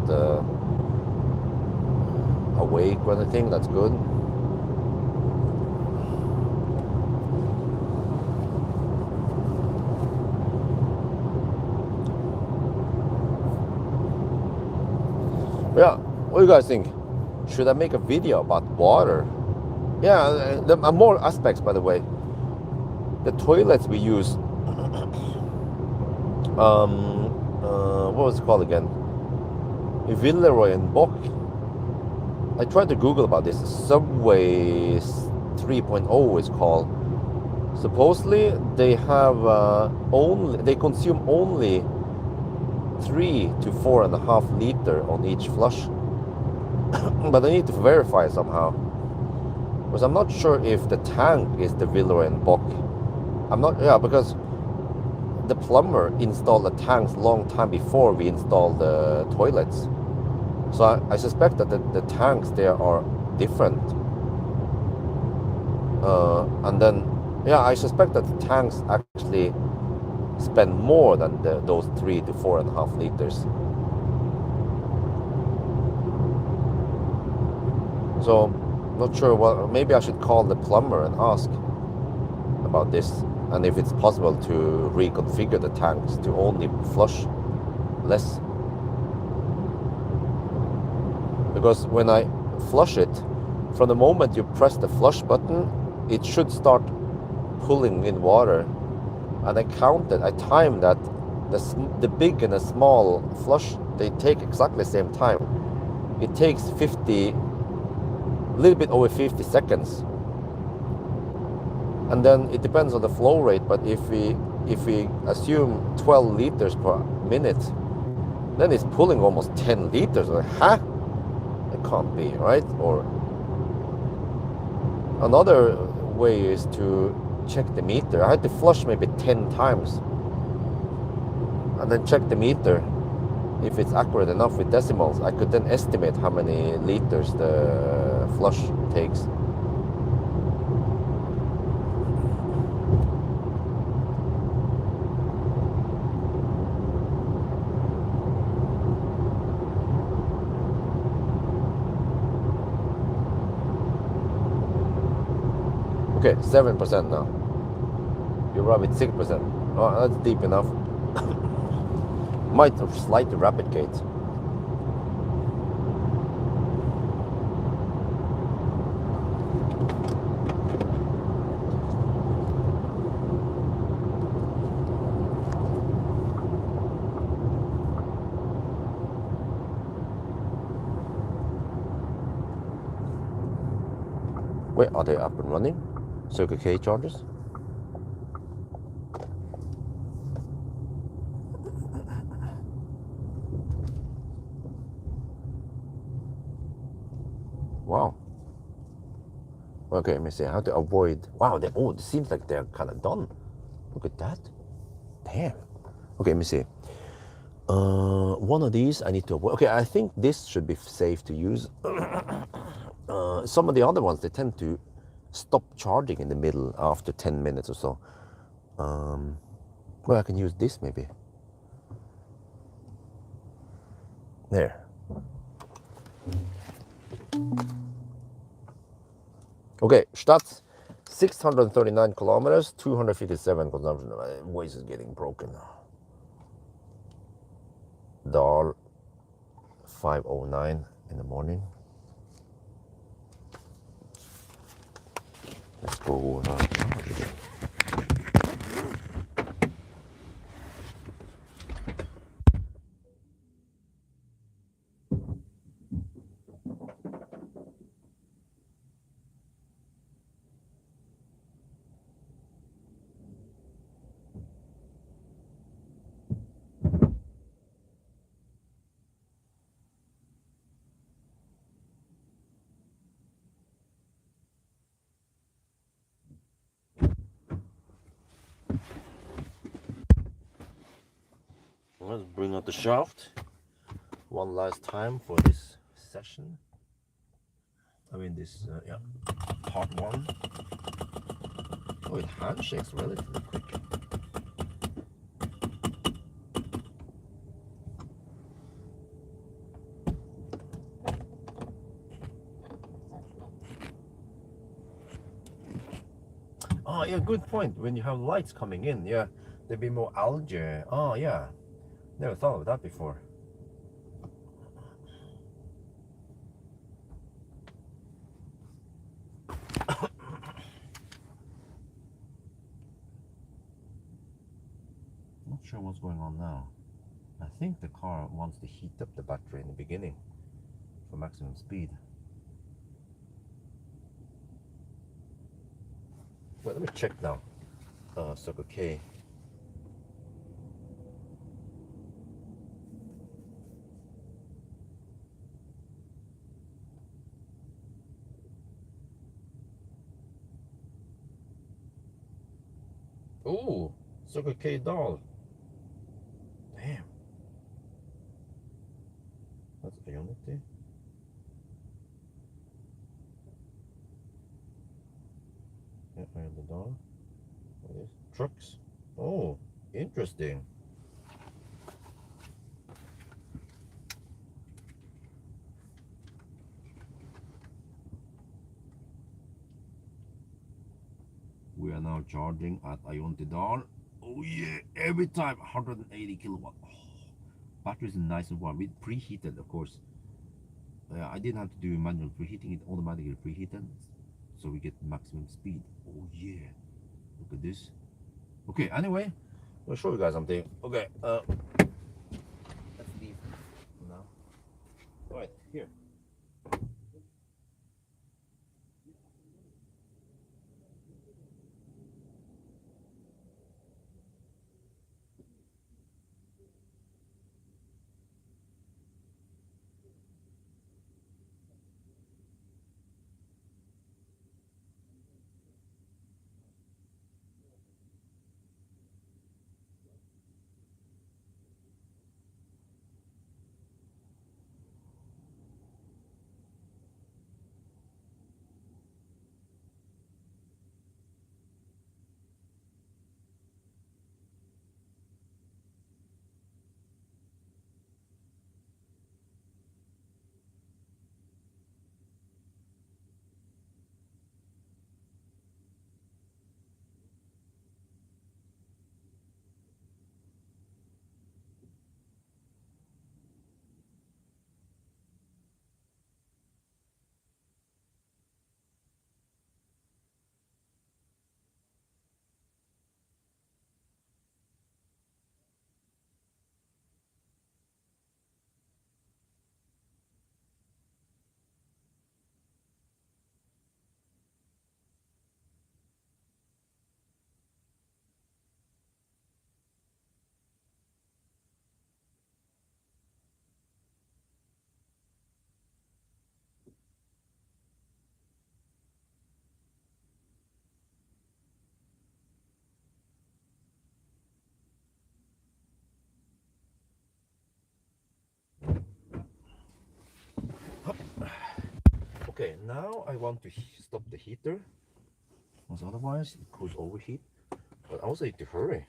awake or anything, that's good. Yeah, what do you guys think? Should I make a video about water? Yeah, there are more aspects, by the way. The toilets we use, what was it called again? Villeroy and Bock. I tried to Google about this. Subway 3.0 is called. Supposedly they have they consume only 3 to 4.5 liter on each flush. But I need to verify somehow, because I'm not sure if the tank is the Villeroy and Bock. I'm not, yeah, because the plumber installed the tanks long time before we installed the toilets. So I suspect that the tanks there are different. And then, yeah, I suspect that the tanks actually spend more than those 3 to 4.5 liters. So, not sure what. Maybe I should call the plumber and ask about this, and if it's possible to reconfigure the tanks to only flush less. Because when I flush it, from the moment you press the flush button, it should start pulling in water. And I timed that the big and the small flush, they take exactly the same time. It takes a little bit over 50 seconds. And then it depends on the flow rate, but if we assume 12 liters per minute, then it's pulling almost 10 liters. Like, huh? It can't be, right? Or another way is to check the meter. I had to flush maybe 10 times and then check the meter. If it's accurate enough with decimals, I could then estimate how many liters the flush takes. Okay, 7% now. You're right with 6%. Oh, that's deep enough. Might slightly replicate. Wait, are they up and running? Circle K chargers? Wow. Okay, let me see how to avoid. Wow, they it seems like they're kind of done. Look at that. Damn. Okay, let me see. One of these I need to avoid. Okay, I think this should be safe to use. Some of the other ones, they tend to stop charging in the middle after 10 minutes or so. Well, I can use this maybe. There. Okay, Stadt, 639 kilometers, 257 consumption. My voice is getting broken now. Dal, 5:09 in the morning. Let's go. Let's bring out the shaft one last time for this session. I mean, this, yeah, part one. Oh, it handshakes relatively quick. Oh, yeah, good point. When you have lights coming in, yeah, there'd be more algae. Oh, yeah. Never thought of that before. Not sure what's going on now. I think the car wants to heat up the battery in the beginning for maximum speed. Well, let me check now. Circle K. Ooh, Circle K doll. Damn. That's Ionity. Yeah, I have the doll. What is trucks? Oh, interesting. We are now charging at Iontidal. Oh yeah, every time 180 kilowatt. Oh, battery is nice and warm. We preheated, of course. I didn't have to do manual preheating; it automatically preheated, so we get maximum speed. Oh yeah, look at this. Okay, anyway, I'll show you guys something. Okay, let's leave now. All right, here. Okay, now I want to stop the heater, because otherwise it could overheat. But I also need to hurry.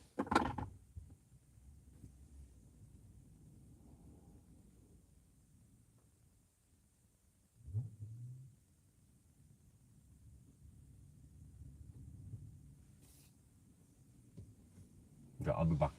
Yeah, I'll be back.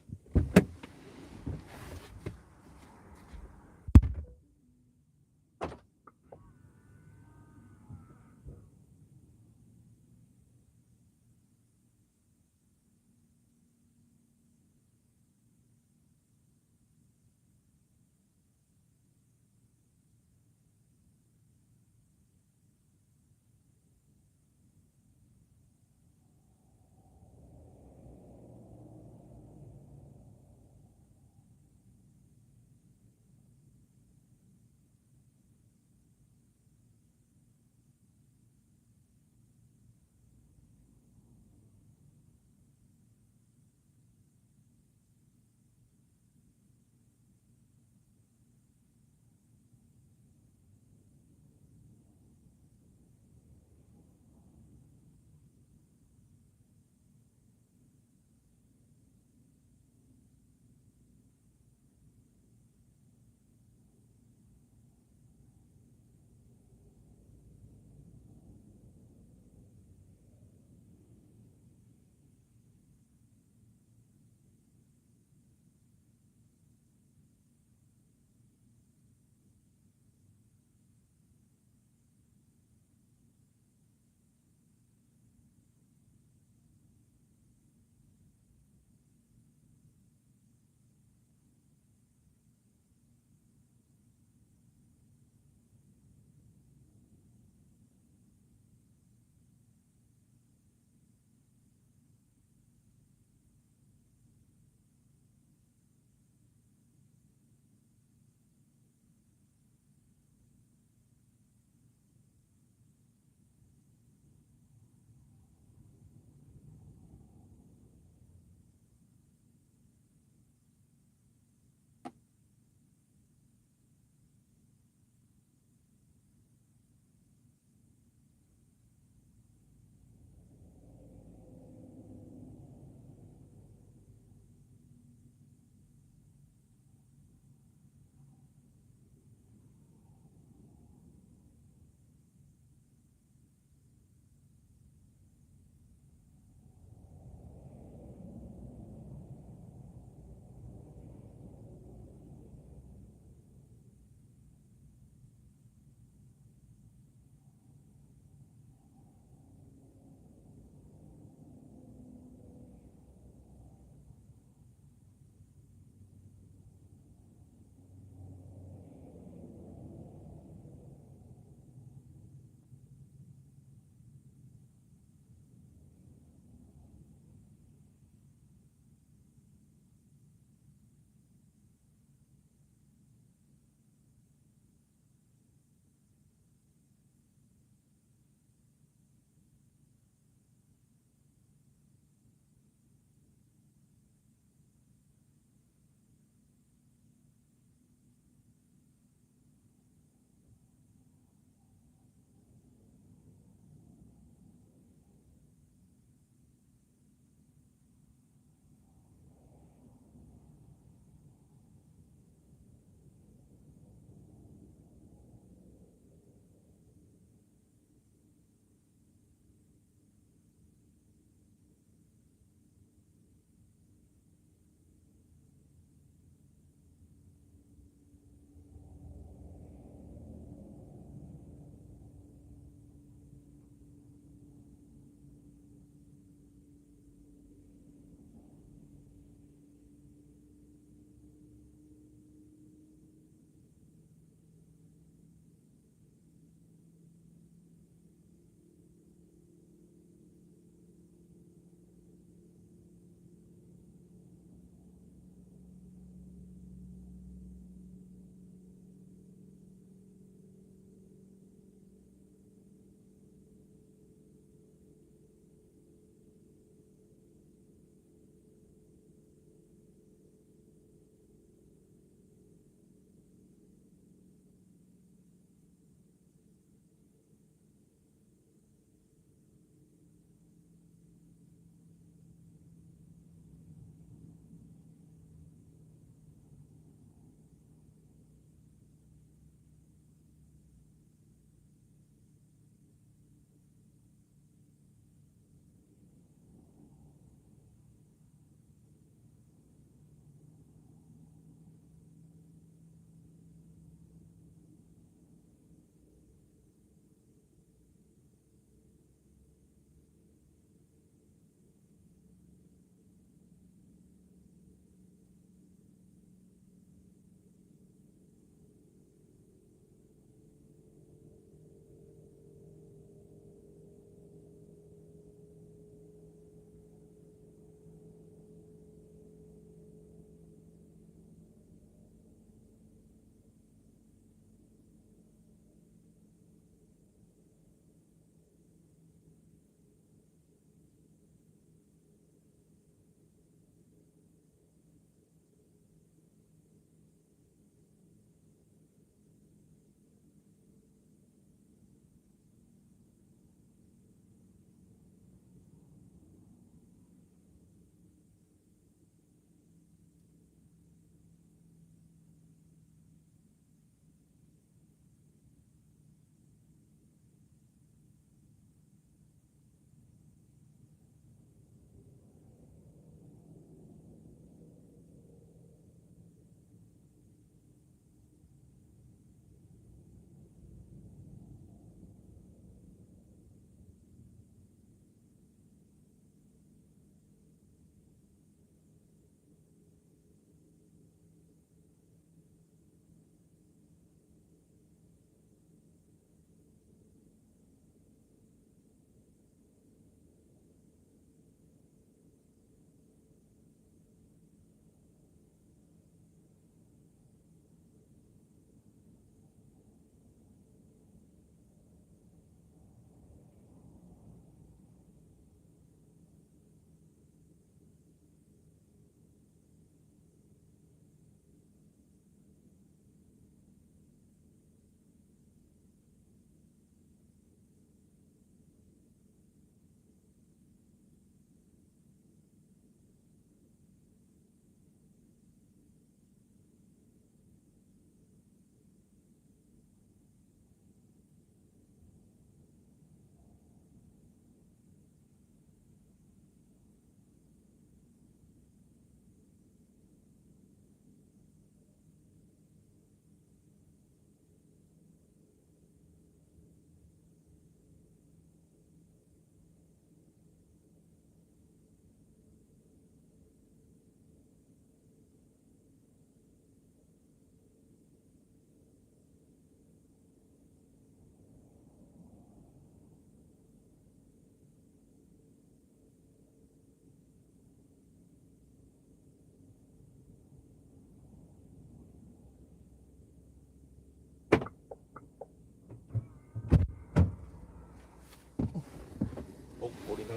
Wow,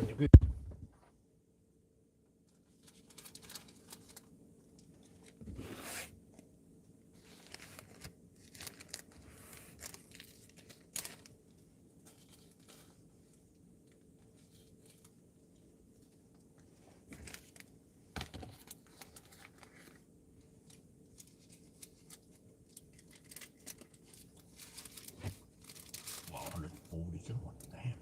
140 kilowatt, damn.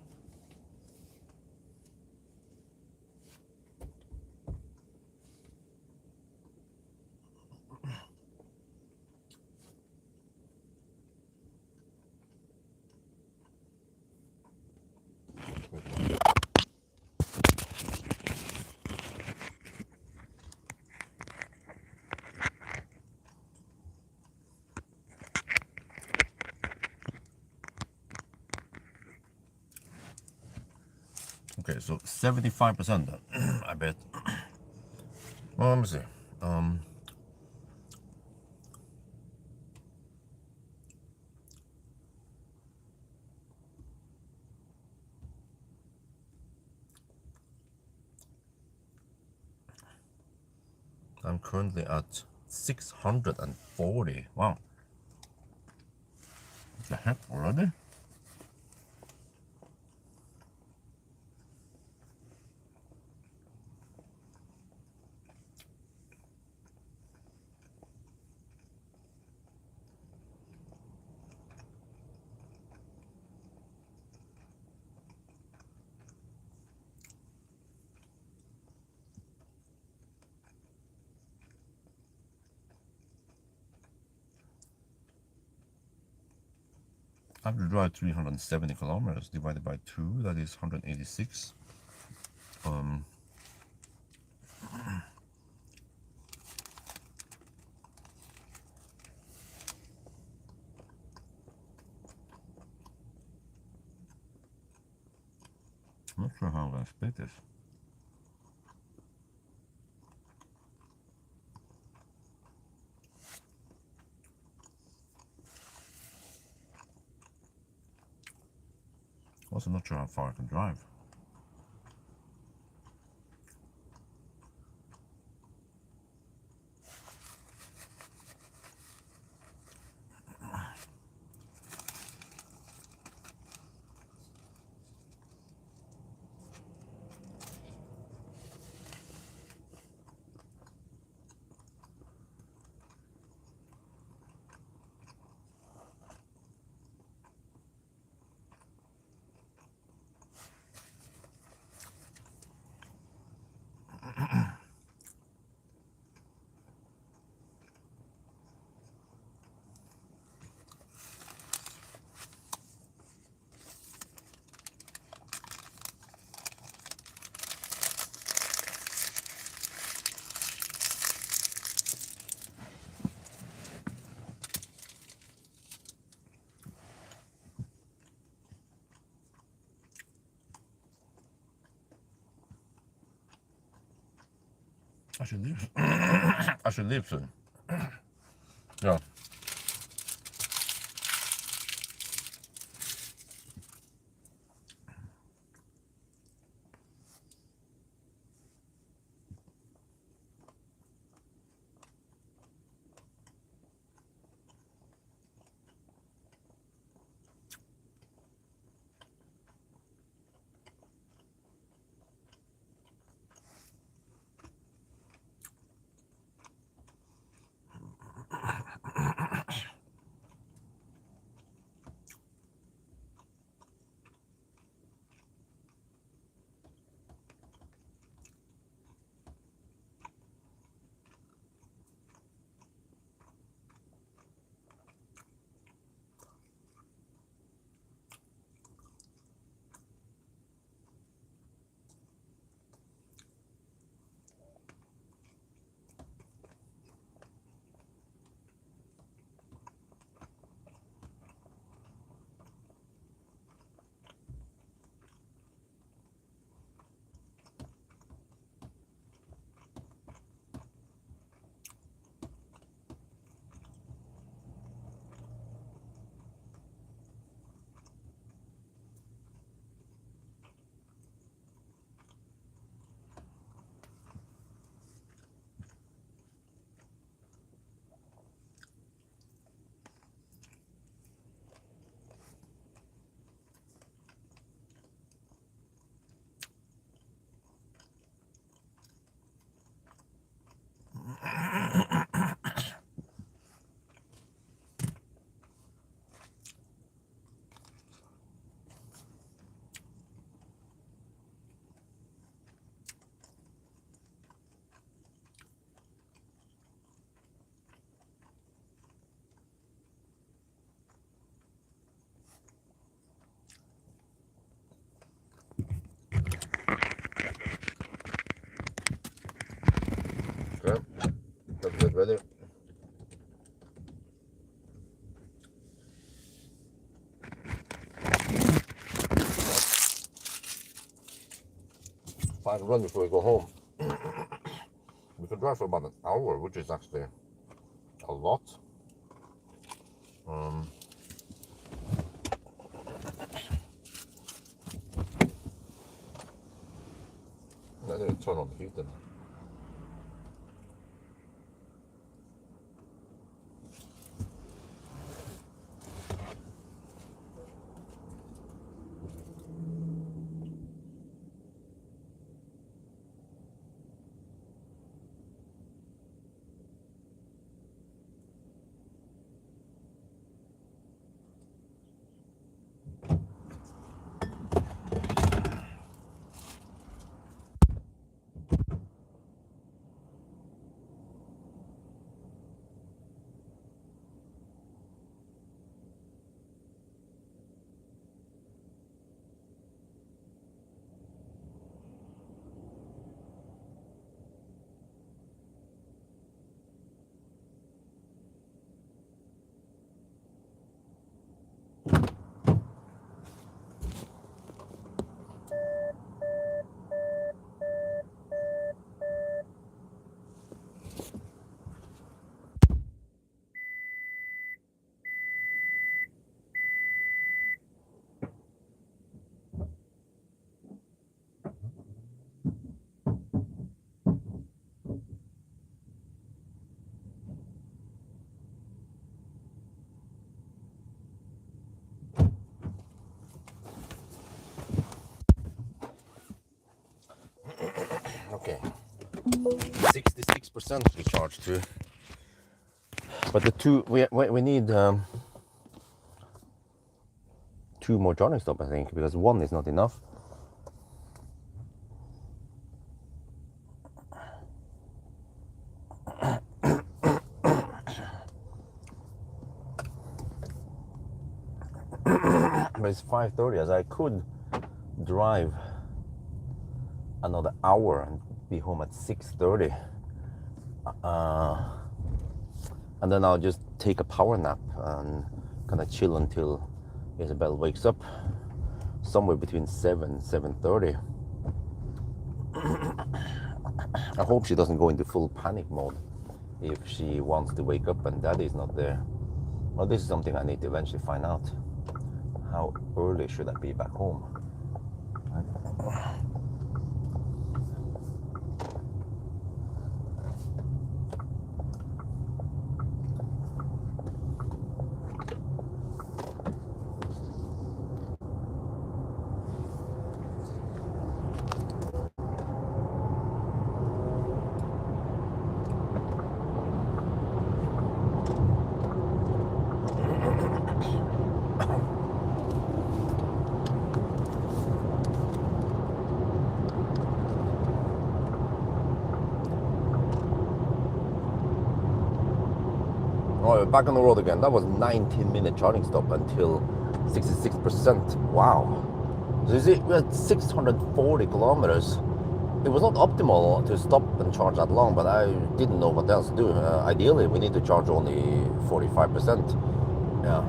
Okay, so 75% then, I bet. Well, let me see. I'm currently at 640. Wow. What the heck, already? I have to drive 370 kilometers divided by 2, that is 186. I'm not sure how I'm going to split this. Also not sure how far I can drive. I should leave. I should leave soon. Yeah. Okay, let's get ready. Fine run before we go home. We can drive for about an hour, which is actually a lot. I need to turn on the heating. Okay, 66% recharge too. But the two we need 2 more charging stops, I think, because 1 is not enough. But it's 5:30, as I could drive another hour and be home at 6:30. And then I'll just take a power nap and kind of chill until Isabel wakes up, somewhere between 7:30. I hope she doesn't go into full panic mode if she wants to wake up and Daddy's not there. Well, this is something I need to eventually find out. How early should I be back home? Oh, back on the road again. That was 19-minute charging stop until 66%. Wow. So you see, we had 640 kilometers. It was not optimal to stop and charge that long, but I didn't know what else to do. Ideally, we need to charge only 45%. Yeah.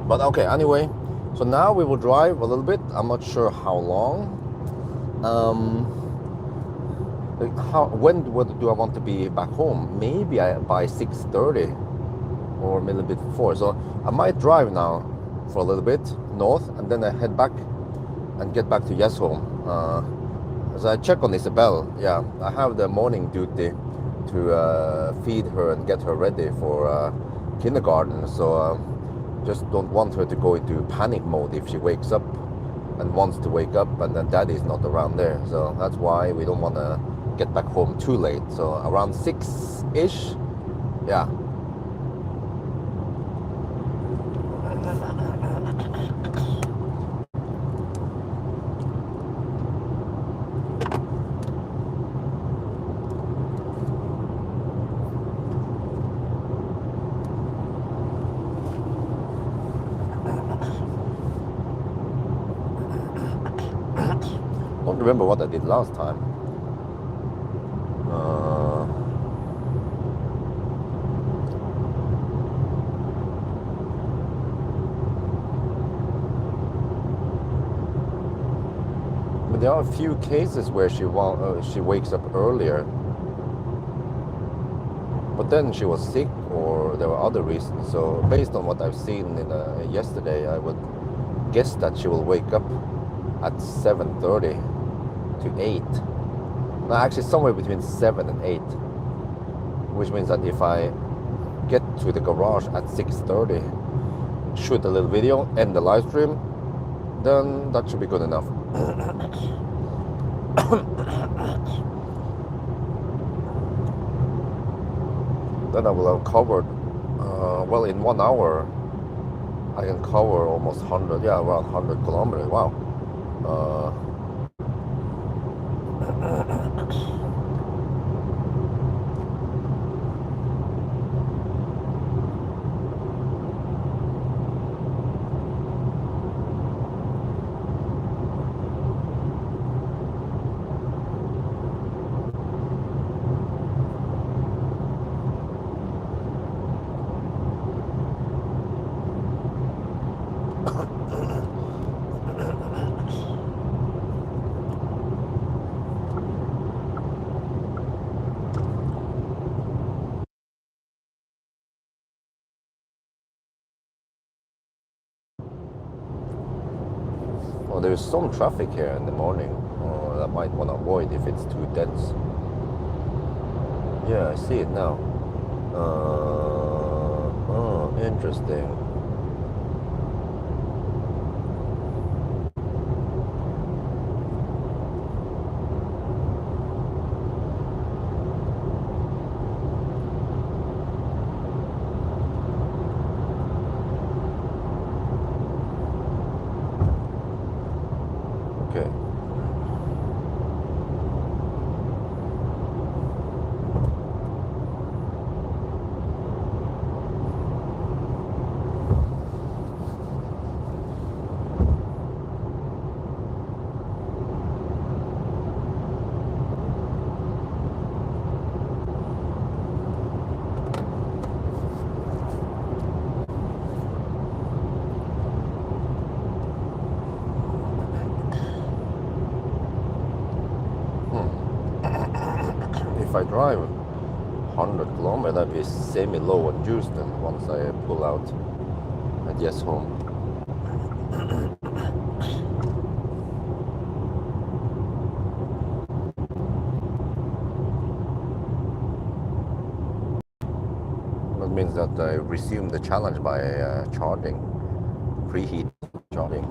But okay, anyway. So now we will drive a little bit. I'm not sure how long. When do I want to be back home? Maybe by 6:30 or a little bit before. So I might drive now for a little bit north, and then I head back and get back to Yesholm. As I check on Isabel, yeah, I have the morning duty to feed her and get her ready for kindergarten. So just don't want her to go into panic mode if she wakes up and wants to wake up and then Daddy's not around there. So that's why we don't want to get back home too late. So around 6-ish, yeah. Don't remember what I did last time. there are a few cases where she wakes up earlier, but then she was sick or there were other reasons. So based on what I've seen yesterday, I would guess that she will wake up at 7:30 to 8. No, actually somewhere between 7 and 8, which means that if I get to the garage at 6:30, shoot a little video, end the live stream, then that should be good enough. Then I will have covered, well, in 1 hour, I can cover almost 100, yeah, around 100 kilometers. Wow. Well, there's some traffic here in the morning that I might want to avoid if it's too dense. Yeah, I see it now. Oh, interesting. Okay. If I drive 100 kilometers, I'd be semi-low on juice then once I pull out at Yes Home. That means that I resume the challenge by charging, preheat charging.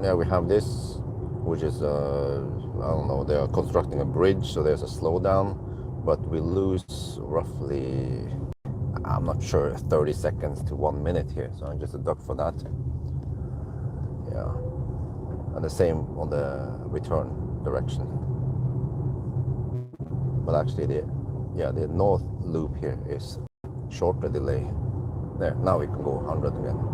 Yeah, we have this, which is, I don't know, they are constructing a bridge, so there's a slowdown, but we lose roughly, I'm not sure, 30 seconds to 1 minute here, so I'm just a duck for that. Yeah, and the same on the return direction. But actually, the north loop here is shorter delay. There, now we can go 100 again.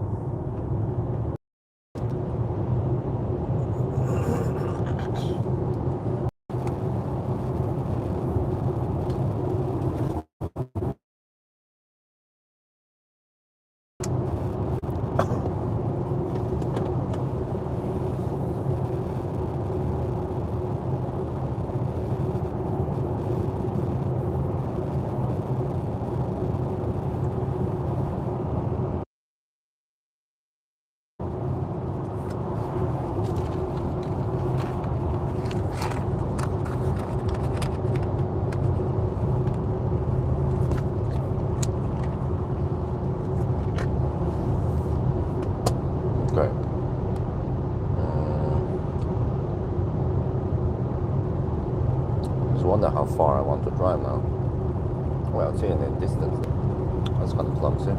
kind of clumsy.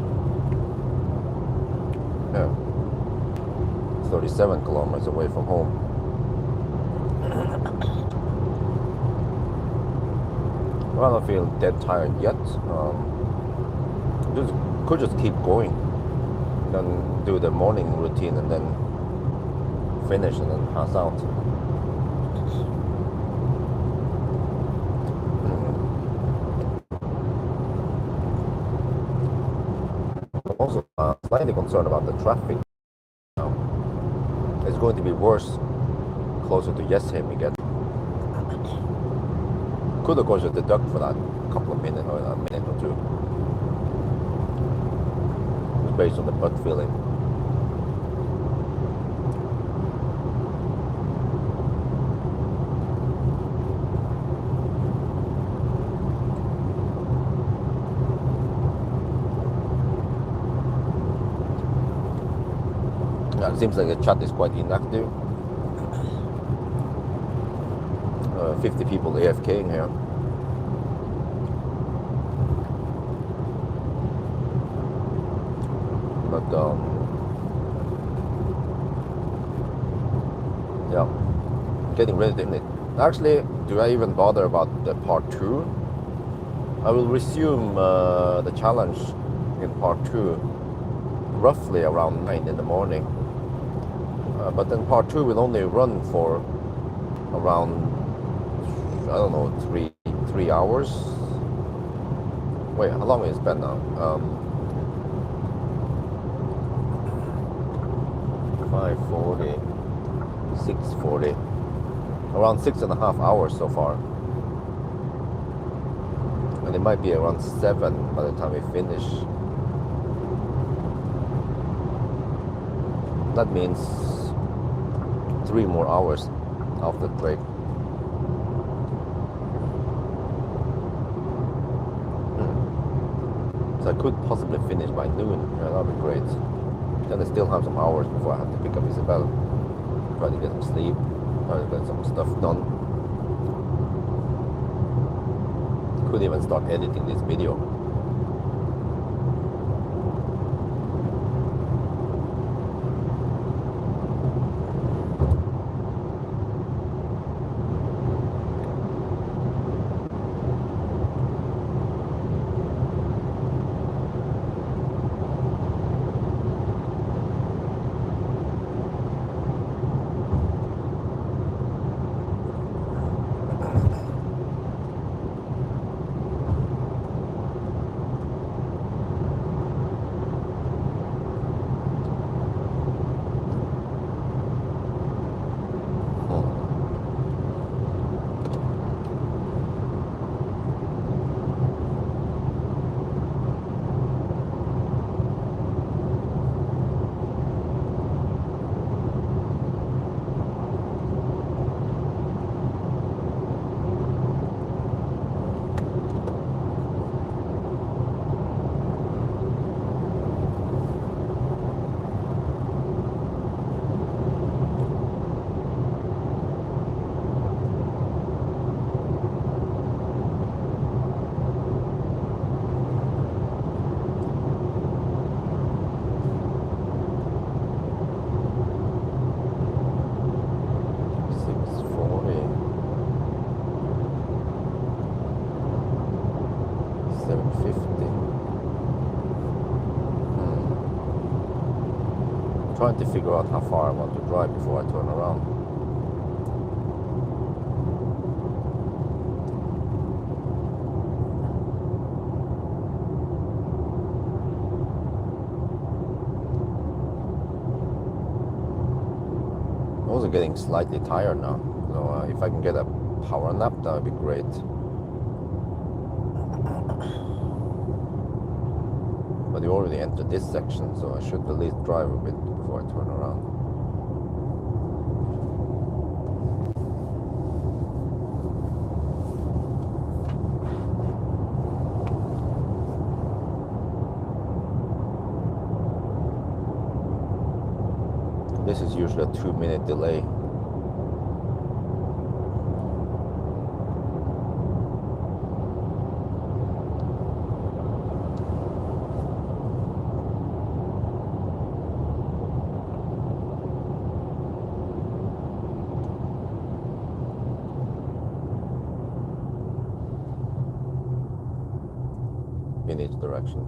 Yeah. 37 kilometers away from home. Well, I don't feel dead tired yet. Could just keep going. Then do the morning routine and then finish and then pass out. I'm also slightly concerned about the traffic now. It's going to be worse closer to Jessheim again. Could of course just deduct for that couple of minutes or a minute or two. It's based on the butt feeling. Yeah, it seems like the chat is quite inactive. 50 people AFK in here. But yeah, getting ready to end it. Actually, do I even bother about the part 2? I will resume the challenge in part 2 roughly around 9 in the morning. But then part 2 will only run for around, I don't know, three hours. Wait, how long has it been now? 5:40, 6:40, around 6.5 hours so far. And it might be around 7 by the time we finish. That means 3 more hours after the break. So I could possibly finish by noon. Yeah, that would be great. Then I still have some hours before I have to pick up Isabel. Try to get some sleep. Try to get some stuff done. Could even start editing this video. Trying to figure out how far I want to drive before I turn around. I'm also getting slightly tired now, so if I can get a power nap, that would be great. But you already entered this section, so I should at least drive a bit before I turn around. This is usually a 2-minute delay. in each direction.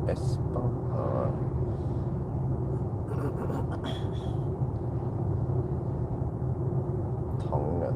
Espa. Tangen.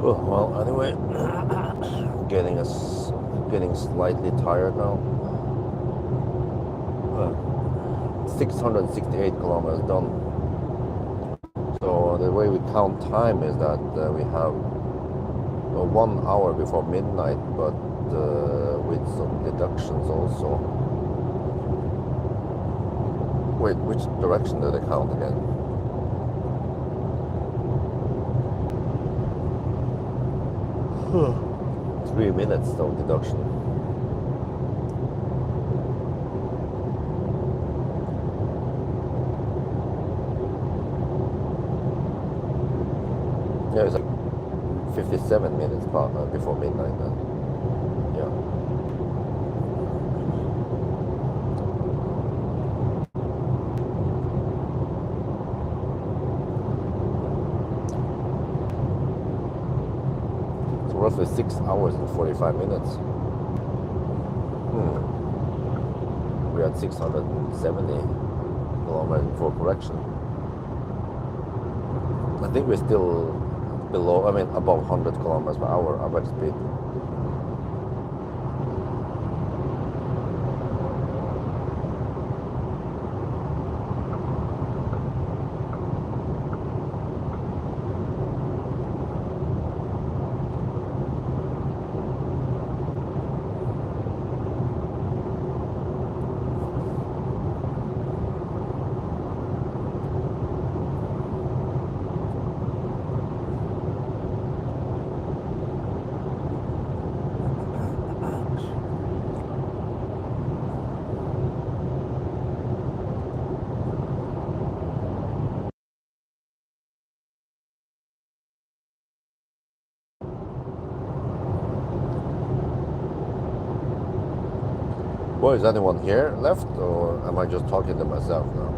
Oh, well, anyway, getting slightly tired now. 668 kilometers done. So the way we count time is that we have 1 hour before midnight, but with some deductions also. Wait, which direction did they count again? Huh. 3 minutes of deduction. Yeah, it's like 57 minutes before midnight then. Yeah. So roughly 6 hours and 45 minutes. We had 670 kilometers before correction. I think we're still below, above 100 kilometers per hour average speed. Boy, is anyone here left, or am I just talking to myself now?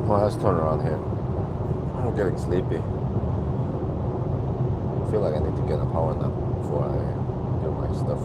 Well, let's turn around here. I'm getting sleepy. I feel like I need to get a power nap before I do my stuff.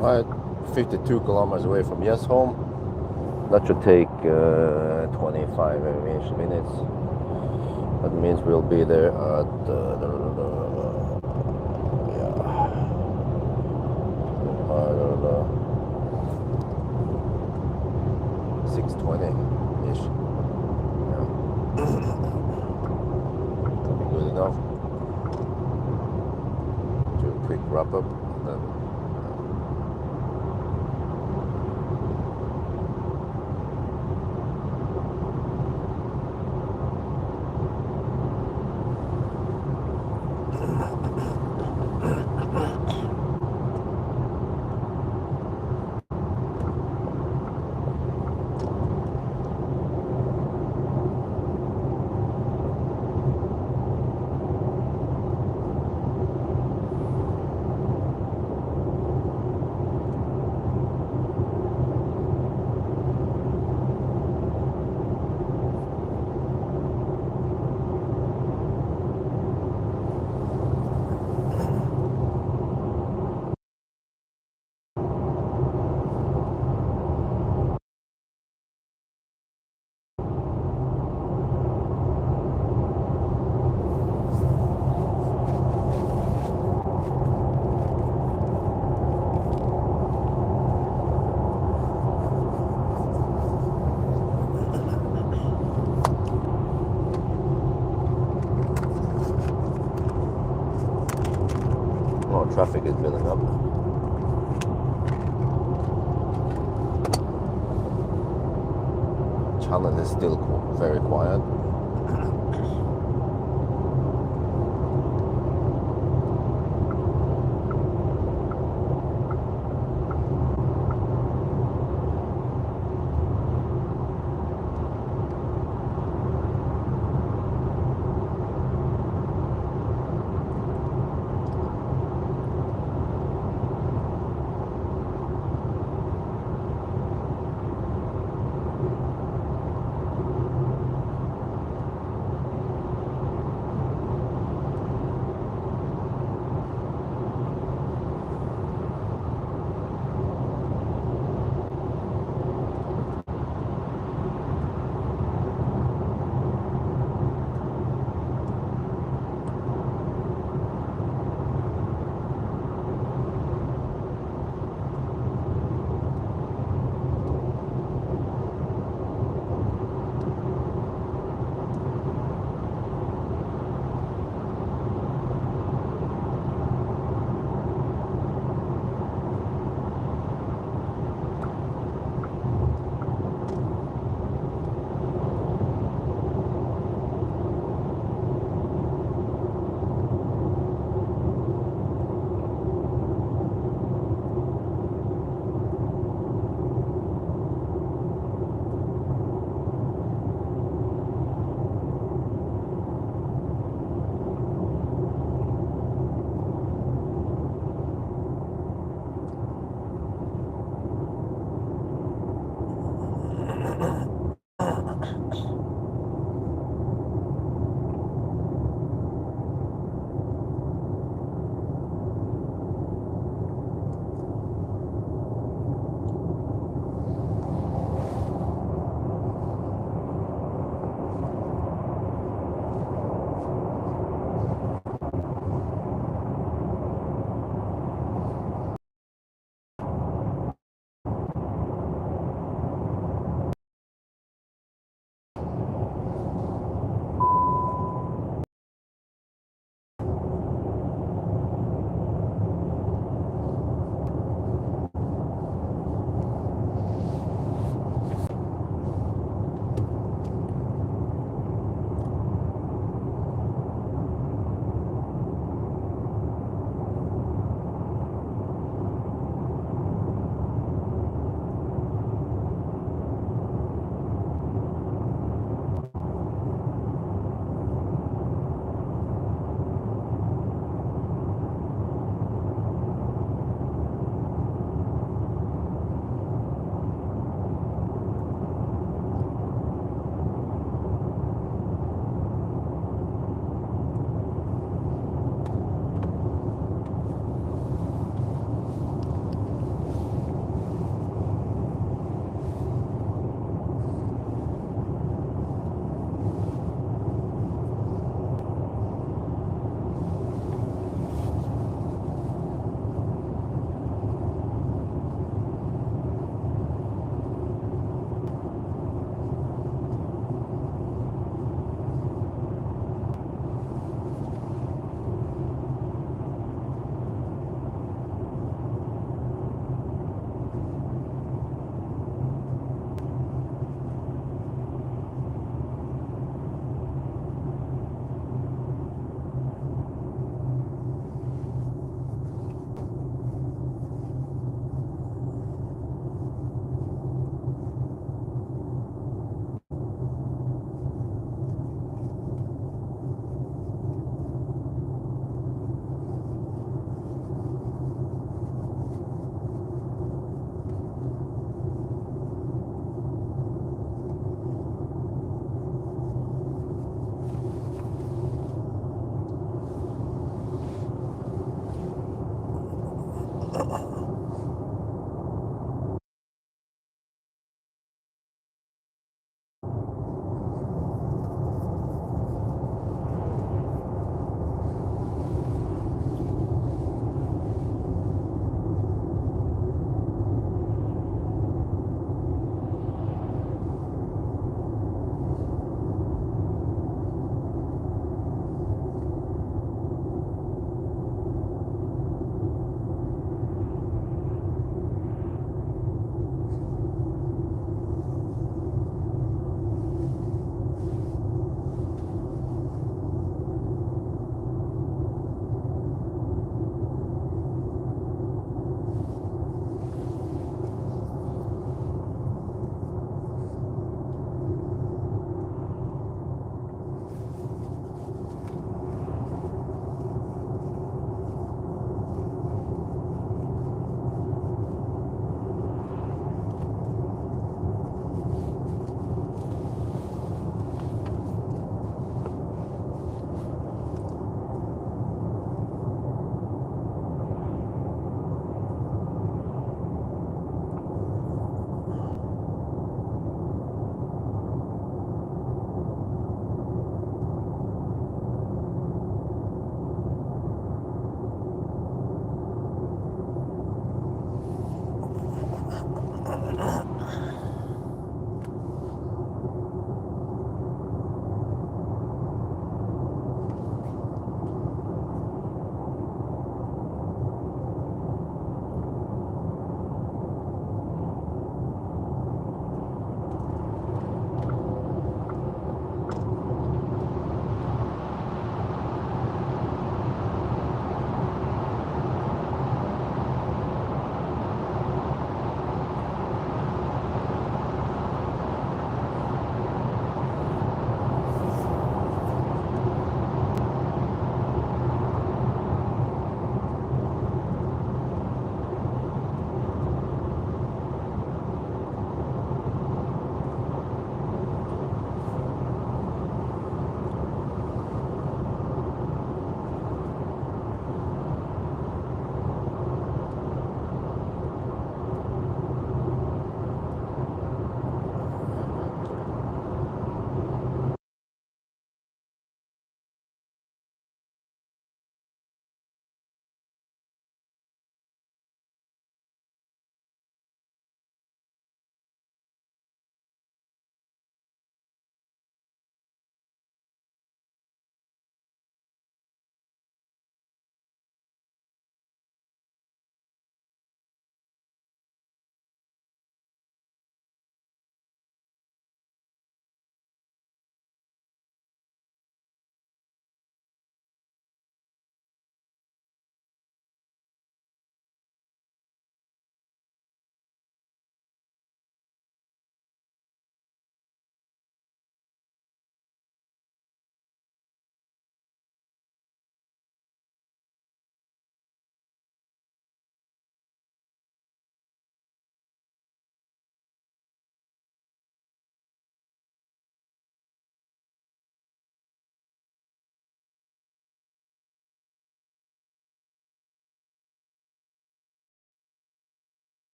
Alright, 52 kilometers away from Yes home. That should take 25-ish minutes. That means we'll be there at yeah, 6:20-ish. Yeah. That'll be good enough. Do a quick wrap up. Then traffic is building up. Challenge is still very quiet.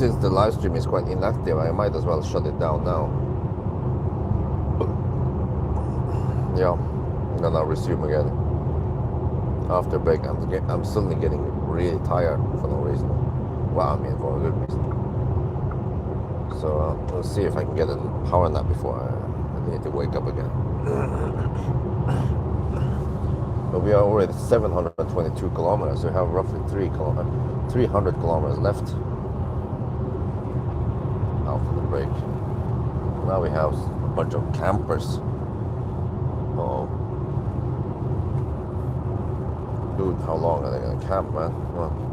since the live stream is quite inactive, I might as well shut it down now. Yeah, and then I'll resume again after break. I'm suddenly getting really tired for no reason. Well, I mean for a good reason. So we'll see if I can get a power nap before I need to wake up again. But we are already 722 kilometers. So we have roughly 300 kilometers left after the break. Now we have a bunch of campers. Oh, dude, how long are they gonna camp, man? Come on.